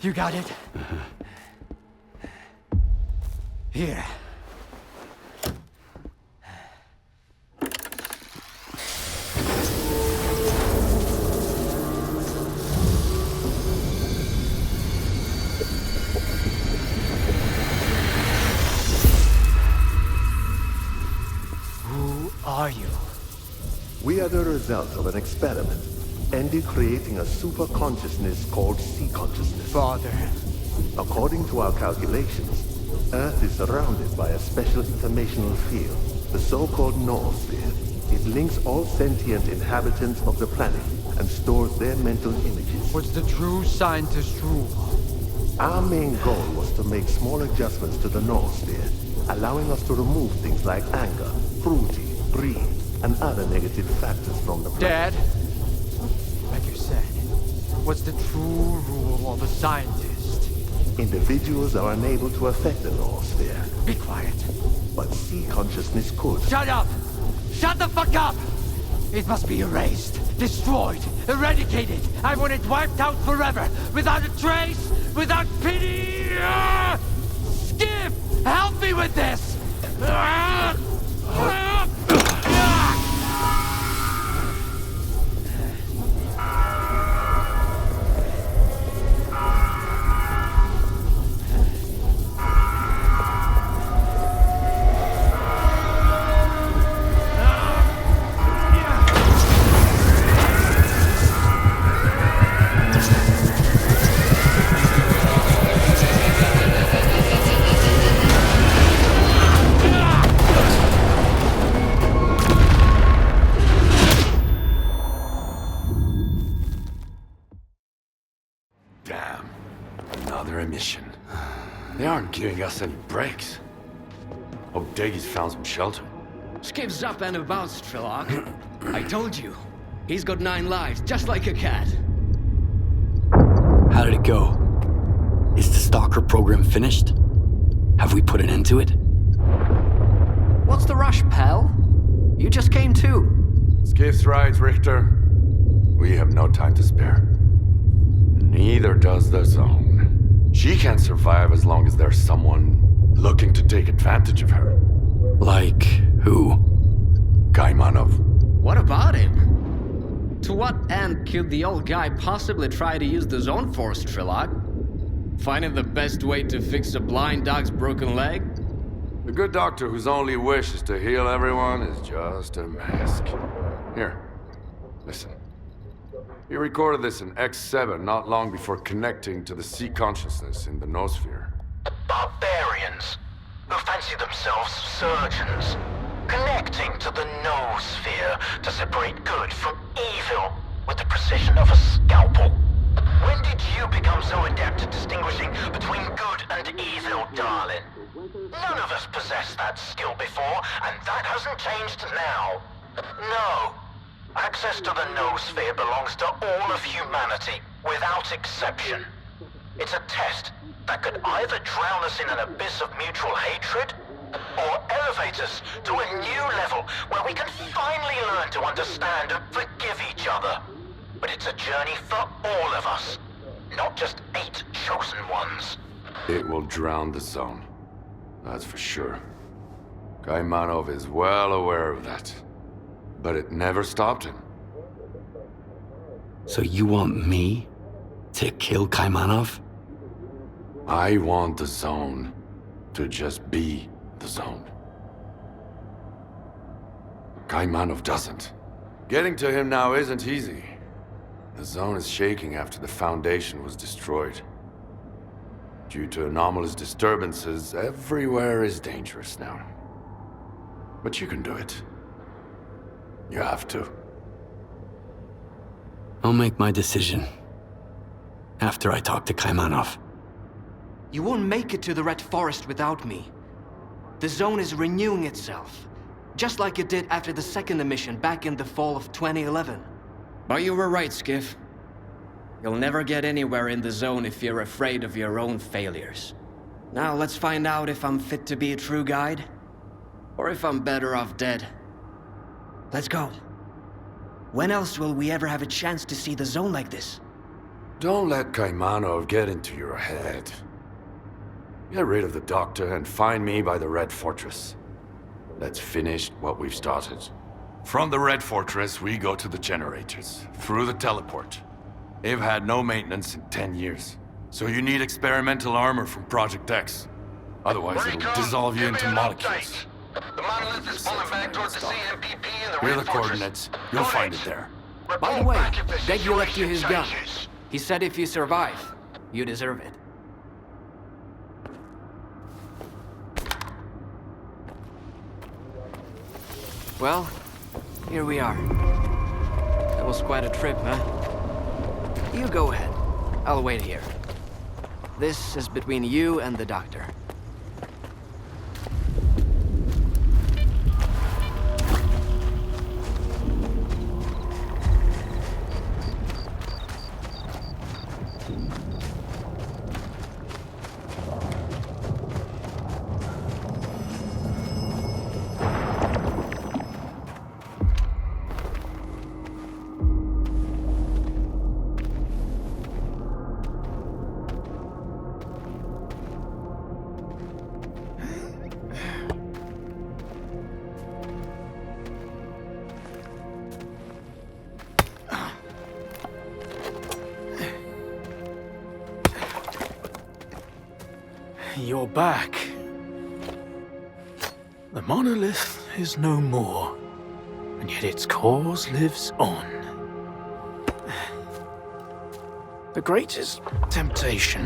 You got it? Here. the result of an experiment ended creating a super consciousness called C-consciousness. Father. According to our calculations, Earth is surrounded by a special informational field, the so-called noosphere. It links all sentient inhabitants of the planet and stores their mental images. What's the true scientist rule? Our main goal was to make small adjustments to the noosphere, allowing us to remove things like anger, cruelty, greed, and other negative factors from the planet. Dad, like you said, what's the true rule of a scientist? Individuals are unable to affect the noosphere. Be quiet. But C-consciousness could. Shut up! Shut the fuck up! It must be erased, destroyed, eradicated. I want it wiped out forever, without a trace, without pity! Skip! Help me with this! They aren't giving us any breaks. Hope Daggy's found some shelter. Skip's up and about, S.T.A.L.K.E.R. I told you. He's got 9 lives, just like a cat. How did it go? Is the Stalker program finished? Have we put an end to it? What's the rush, pal? You just came to. Skip's right, Richter. We have no time to spare. Neither does the Zone. She can't survive as long as there's someone looking to take advantage of her. Like who? Kaimanov. What about him? To what end could the old guy possibly try to use the Zone for, S.T.A.L.K.E.R? Finding the best way to fix a blind dog's broken leg? The good doctor whose only wish is to heal everyone is just a mask. Here, listen. He recorded this in X7 not long before connecting to the C-consciousness in the noosphere. Barbarians who fancy themselves surgeons, connecting to the noosphere to separate good from evil with the precision of a scalpel. When did you become so adept at distinguishing between good and evil, darling? None of us possessed that skill before, and that hasn't changed now. No. Access to the noosphere belongs to all of humanity, without exception. It's a test that could either drown us in an abyss of mutual hatred, or elevate us to a new level where we can finally learn to understand and forgive each other. But it's a journey for all of us, not just 8 chosen ones. It will drown the Zone. That's for sure. Kaimanov is well aware of that. But it never stopped him. So you want me to kill Kaimanov? I want the Zone to just be the Zone. Kaimanov doesn't. Getting to him now isn't easy. The Zone is shaking after the Foundation was destroyed. Due to anomalous disturbances, everywhere is dangerous now. But you can do it. You have to. I'll make my decision after I talk to Kaimanov. You won't make it to the Red Forest without me. The Zone is renewing itself, just like it did after the second emission back in the fall of 2011. But you were right, Skiff. You'll never get anywhere in the Zone if you're afraid of your own failures. Now let's find out if I'm fit to be a true guide, or if I'm better off dead. Let's go. When else will we ever have a chance to see the Zone like this? Don't let Kaimanov get into your head. Get rid of the Doctor and find me by the Red Fortress. Let's finish what we've started. From the Red Fortress, we go to the generators, through the teleport. They've had no maintenance in 10 years. So you need experimental armor from Project X. Otherwise it'll dissolve you into molecules. The monolith is pulling back towards the CMPP and the Here are Red the Fortress. coordinates. You'll find it there. By the way, Deggy left you his gun. He said if you survive, you deserve it. Well, here we are. That was quite a trip, huh? You go ahead. I'll wait here. This is between you and the doctor. You're back. The monolith is no more, and yet its cause lives on. The greatest temptation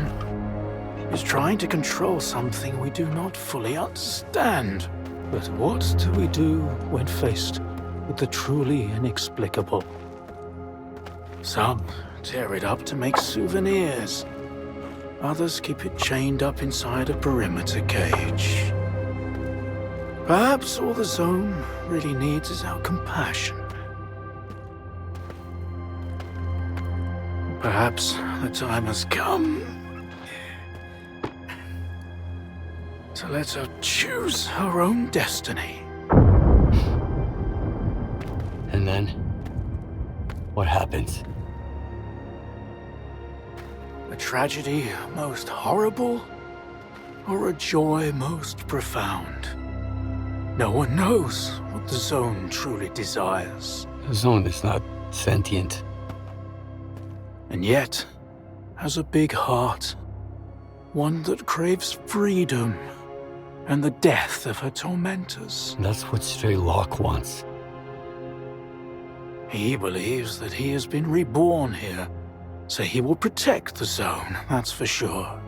is trying to control something we do not fully understand. But what do we do when faced with the truly inexplicable? Some tear it up to make souvenirs. Others keep it chained up inside a perimeter cage. Perhaps all the zone really needs is our compassion. Perhaps the time has come to let her choose her own destiny. And then, what happens? A tragedy most horrible, or a joy most profound? No one knows what the zone truly desires. The zone is not sentient. And yet, has a big heart. One that craves freedom and the death of her tormentors. That's what S.T.A.L.K.E.R wants. He believes that he has been reborn here, so he will protect the zone, that's for sure.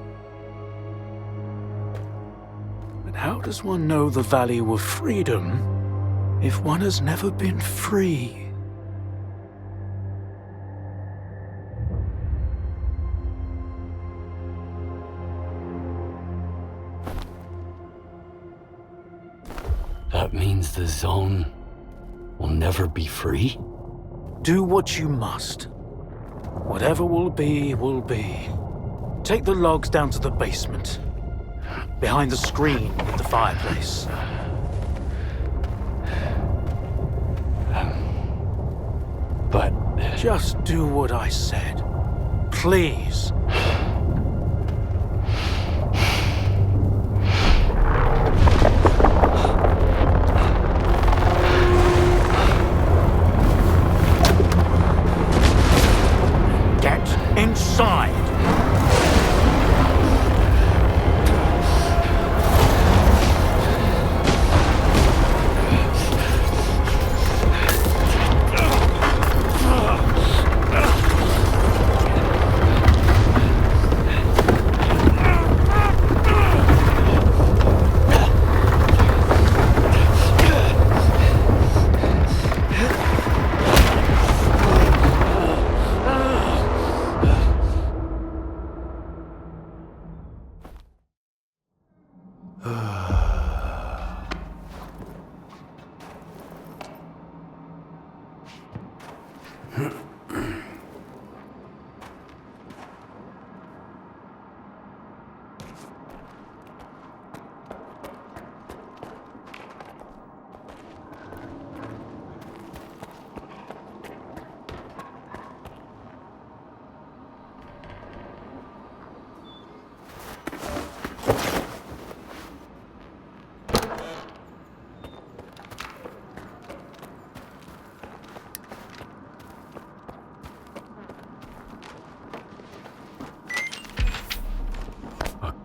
But how does one know the value of freedom if one has never been free? That means the zone will never be free? Do what you must. Whatever will be, will be. Take the logs down to the basement. Behind the screen in the fireplace. But... Just do what I said. Please. Inside!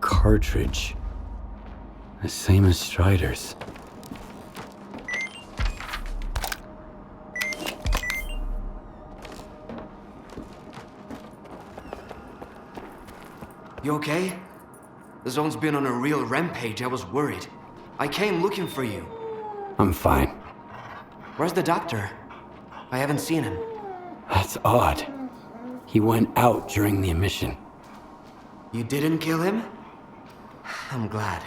Cartridge. The same as Strider's. You okay? The zone's been on a real rampage. I was worried. I came looking for you. I'm fine. Where's the doctor? I haven't seen him. That's odd. He went out during the emission. You didn't kill him? I'm glad.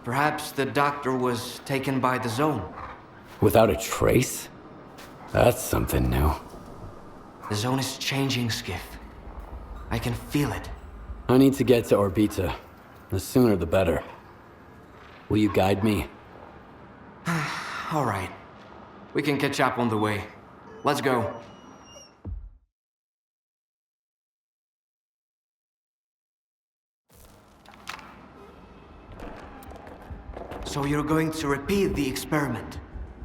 Perhaps the doctor was taken by the zone. Without a trace? That's something new. The zone is changing, Skiff. I can feel it. I need to get to Orbita. The sooner the better. Will you guide me? All right. We can catch up on the way. Let's go. So you're going to repeat the experiment?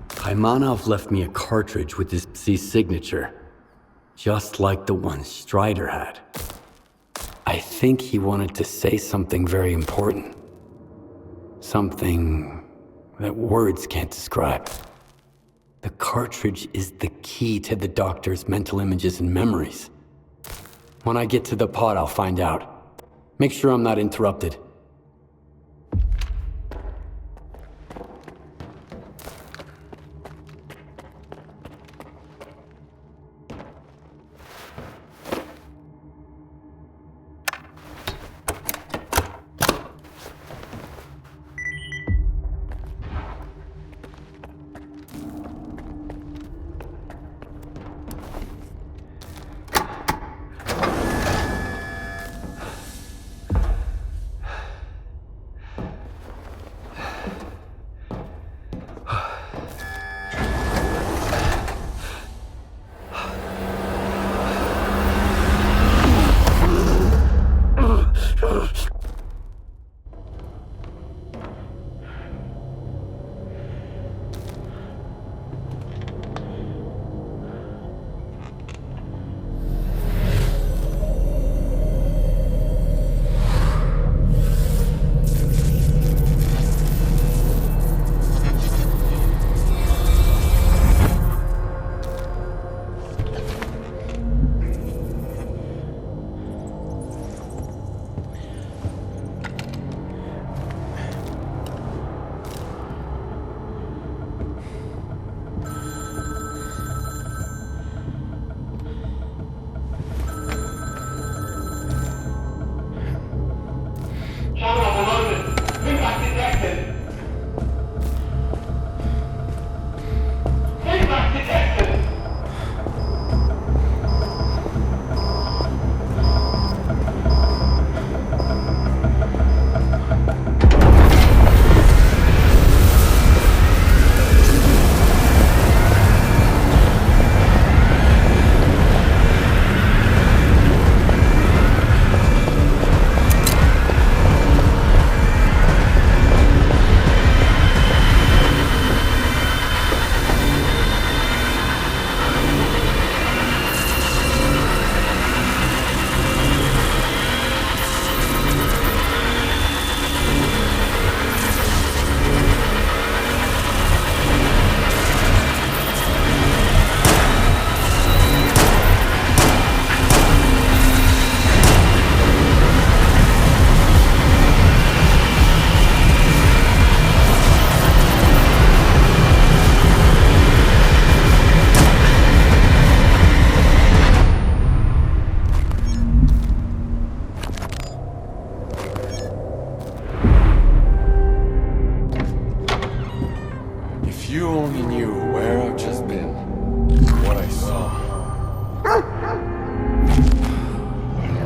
Kaimanov left me a cartridge with his Psi's signature. Just like the one Strider had. I think he wanted to say something very important. Something that words can't describe. The cartridge is the key to the doctor's mental images and memories. When I get to the pod, I'll find out. Make sure I'm not interrupted.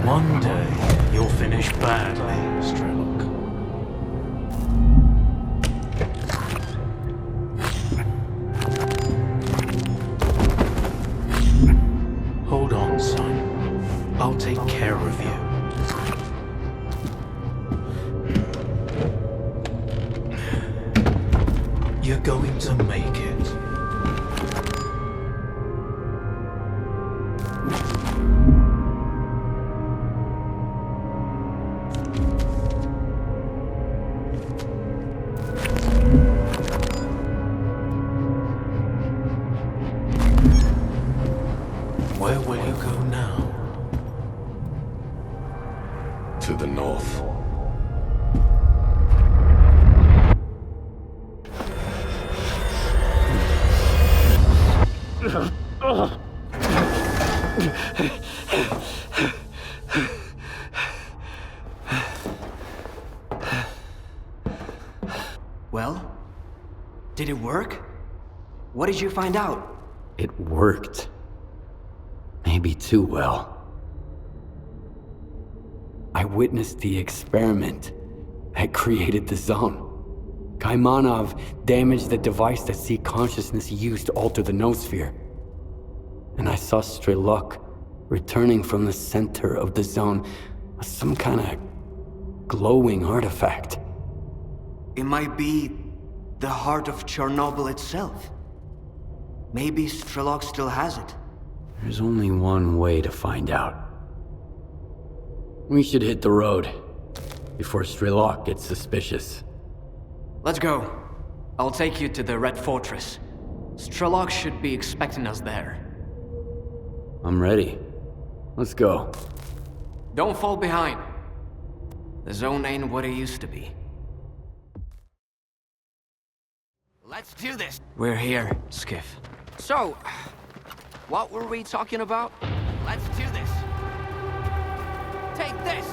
One day, you'll finish badly, S.T.A.L.K.E.R. Hold on, son. I'll take care of you. You're going to make it. To the north. Well? Did it work? What did you find out? It worked. Maybe too well. I witnessed the experiment that created the Zone. Kaimanov damaged the device that C consciousness used to alter the noosphere. And I saw S.T.A.L.K.E.R returning from the center of the Zone as some kind of glowing artifact. It might be the Heart of Chornobyl itself. Maybe S.T.A.L.K.E.R still has it. There's only one way to find out. We should hit the road before S.T.A.L.K.E.R gets suspicious. Let's go. I'll take you to the Red Fortress. S.T.A.L.K.E.R should be expecting us there. I'm ready. Let's go. Don't fall behind. The Zone ain't what it used to be. Let's do this! We're here, Skiff. So, what were we talking about? Let's do this! Take this!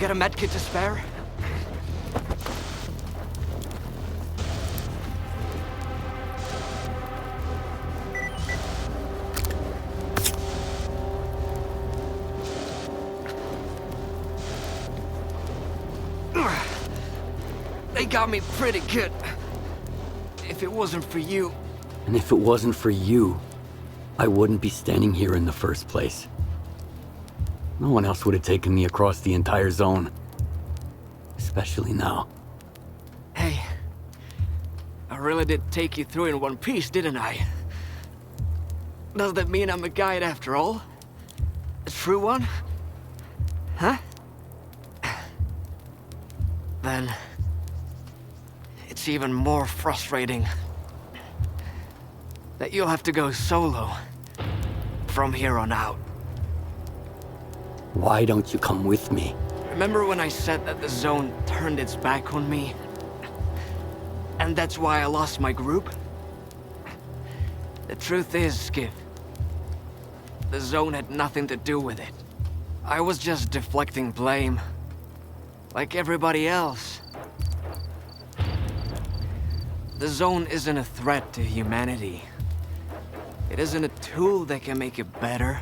Got a medkit to spare? They got me pretty good. If it wasn't for you... And if it wasn't for you, I wouldn't be standing here in the first place. No one else would have taken me across the entire Zone. Especially now. Hey, I really did take you through in one piece, didn't I? Does that mean I'm a guide after all? A true one? Huh? Then... it's even more frustrating that you'll have to go solo from here on out. Why don't you come with me? Remember when I said that the Zone turned its back on me? And that's why I lost my group? The truth is, Skiff, the Zone had nothing to do with it. I was just deflecting blame, like everybody else. The Zone isn't a threat to humanity. It isn't a tool that can make it better.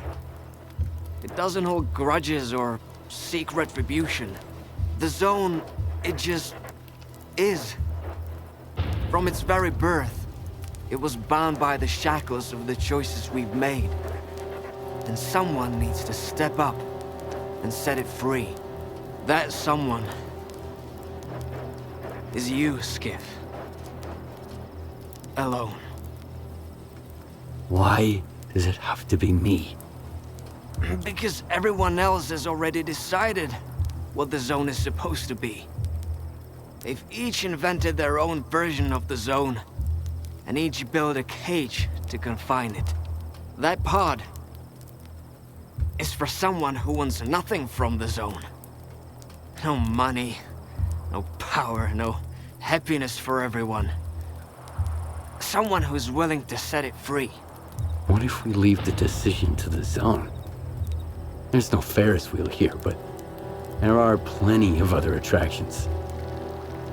It doesn't hold grudges or seek retribution. The Zone, it just is. From its very birth, it was bound by the shackles of the choices we've made. And someone needs to step up and set it free. That someone is you, Skiff. Alone. Why does it have to be me? Because everyone else has already decided what the Zone is supposed to be. They've each invented their own version of the Zone, and each built a cage to confine it. That pod is for someone who wants nothing from the Zone. No money, no power, no happiness for everyone. Someone who's willing to set it free. What if we leave the decision to the Zone? There's no Ferris wheel here, but there are plenty of other attractions.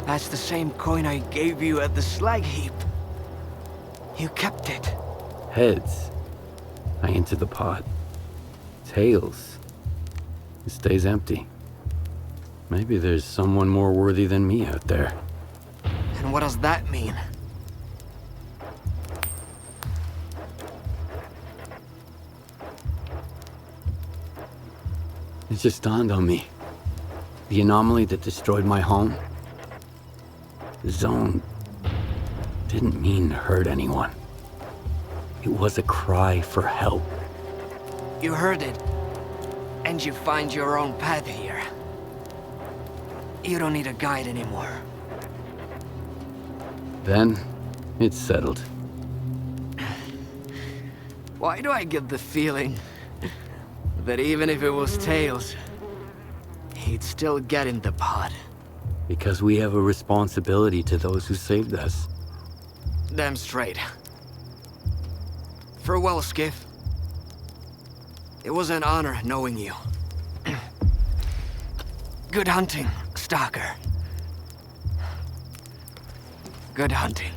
That's the same coin I gave you at the slag heap. You kept it. Heads, I enter the pod. Tails, it stays empty. Maybe there's someone more worthy than me out there. And what does that mean? It just dawned on me. The anomaly that destroyed my home, the zone, didn't mean to hurt anyone. It was a cry for help. You heard it, and you find your own path here. You don't need a guide anymore. Then, it settled. Why do I get the feeling that even if it was Tails, he'd still get in the pot? Because we have a responsibility to those who saved us. Damn straight. Farewell, Skiff. It was an honor knowing you. Good hunting, Stalker. Good hunting.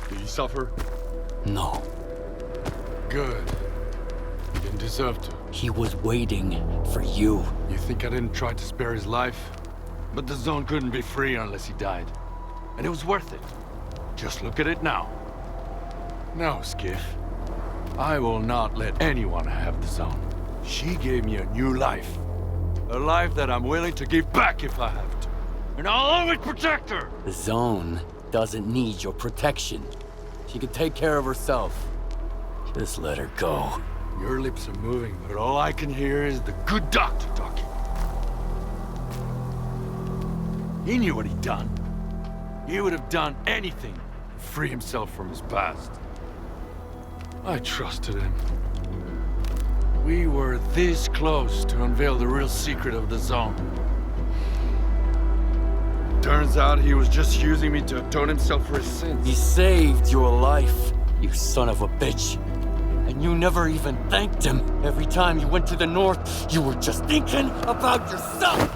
Did he suffer? No. Good. He didn't deserve to. He was waiting for you. You think I didn't try to spare his life? But the zone couldn't be free unless he died. And it was worth it. Just look at it now. No, Skiff. I will not let anyone have the zone. She gave me a new life. A life that I'm willing to give back if I have to. And I'll always protect her! The zone doesn't need your protection. She can take care of herself. Just let her go. Your lips are moving, but all I can hear is the good doctor talking. He knew what he'd done. He would have done anything to free himself from his past. I trusted him. We were this close to unveil the real secret of the zone. Turns out he was just using me to atone himself for his sins. He saved your life, you son of a bitch. And you never even thanked him. Every time you went to the north, you were just thinking about yourself!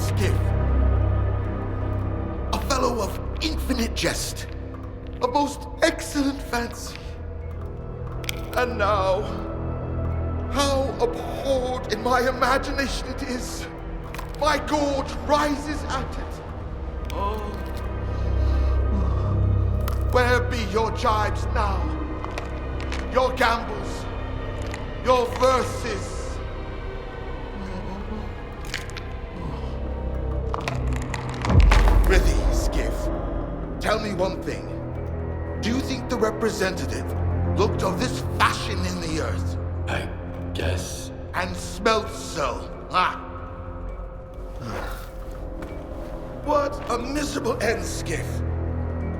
Skiff. A fellow of infinite jest, of most excellent fancy. And now, how abhorred in my imagination it is. My gorge rises at it. Oh. Where be your jibes now? Your gambles? Your verses? Prithee, Skiff, tell me one thing. Do you think the representative looked of this fashion in the earth? I guess. And smelt so, huh? What a miserable end, Skiff.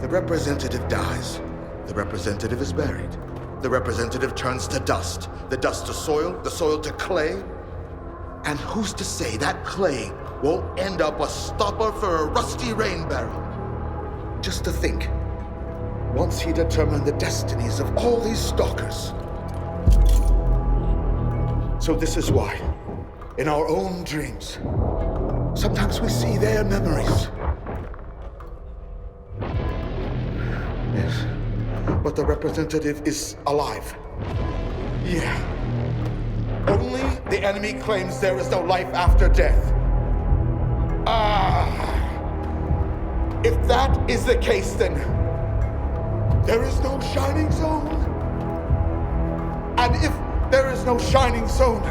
The representative dies. The representative is buried. The representative turns to dust. The dust to soil, the soil to clay. And who's to say that clay won't end up a stopper for a rusty rain barrel? Just to think, once he determined the destinies of all these stalkers. So this is why, in our own dreams, sometimes we see their memories. Yes, but the representative is alive. Yeah. Only the enemy claims there is no life after death. If that is the case, then there is no shining zone. And if there is no shining zone,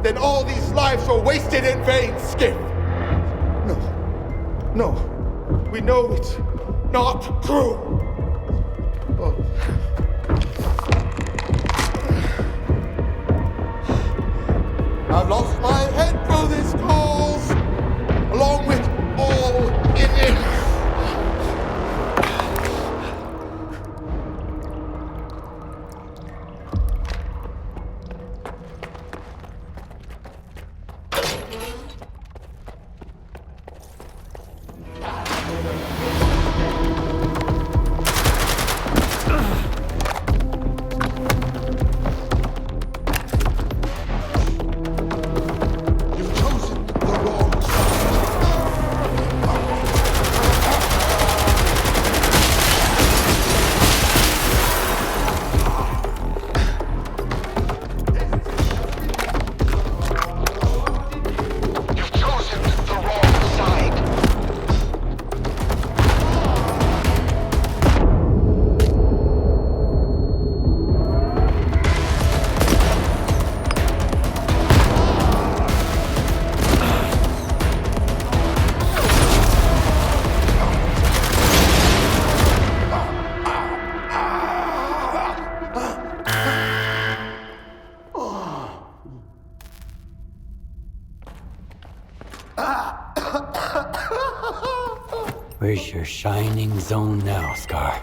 then all these lives were wasted in vain, Skiff. No, we know it's not true. Oh. I've lost my head through this cause, along with all in it. Where's your shining zone now, Scar?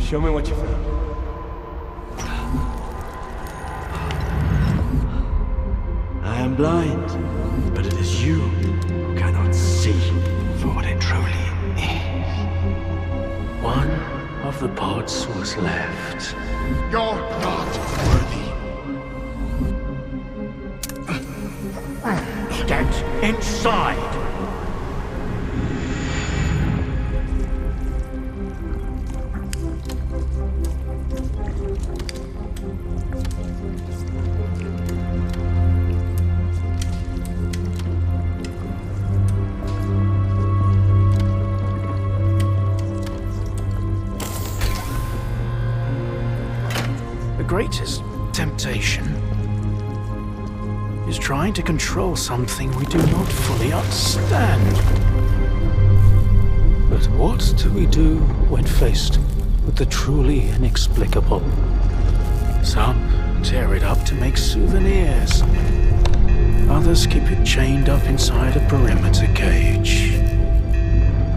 Show me what you found. I am blind, but it is you who cannot see for what it truly is. One of the pods was left. You're not worthy. Get inside! The greatest temptation is trying to control something we do not fully understand. But what do we do when faced with the truly inexplicable? Some tear it up to make souvenirs. Others keep it chained up inside a perimeter cage.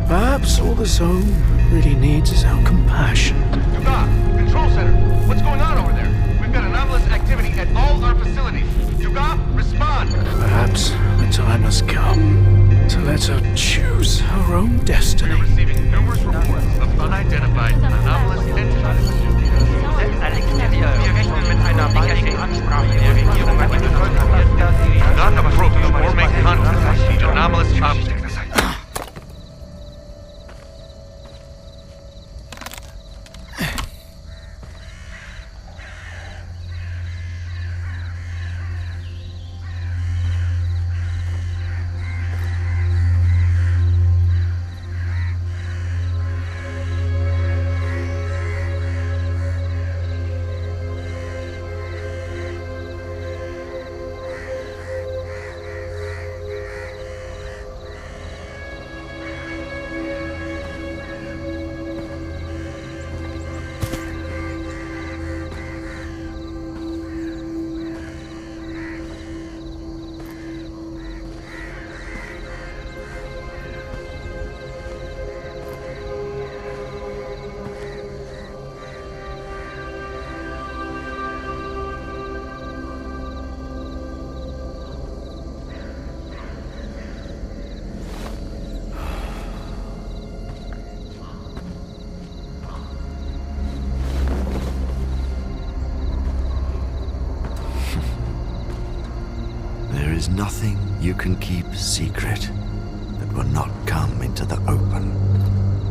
Perhaps all the zone really needs is our compassion. Dugas, Control Center, what's going on over there? We've got anomalous activity at all our facilities. Dugas, respond! Perhaps the time has come to let her choose her own destiny. We're receiving numerous reports of unidentified anomalous entities. Do not approach or make contact with the anomalous object. There is nothing you can keep secret that will not come into the open.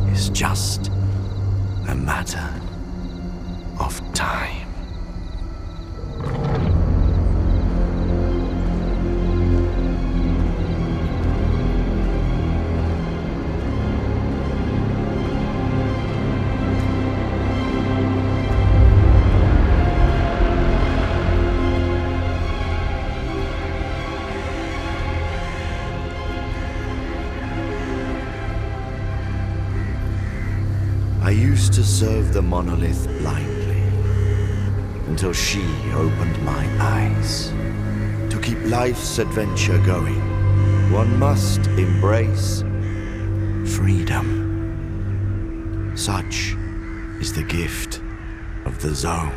It's just a matter of time. I used to serve the monolith blindly, until she opened my eyes. To keep life's adventure going, one must embrace freedom. Such is the gift of the Zone.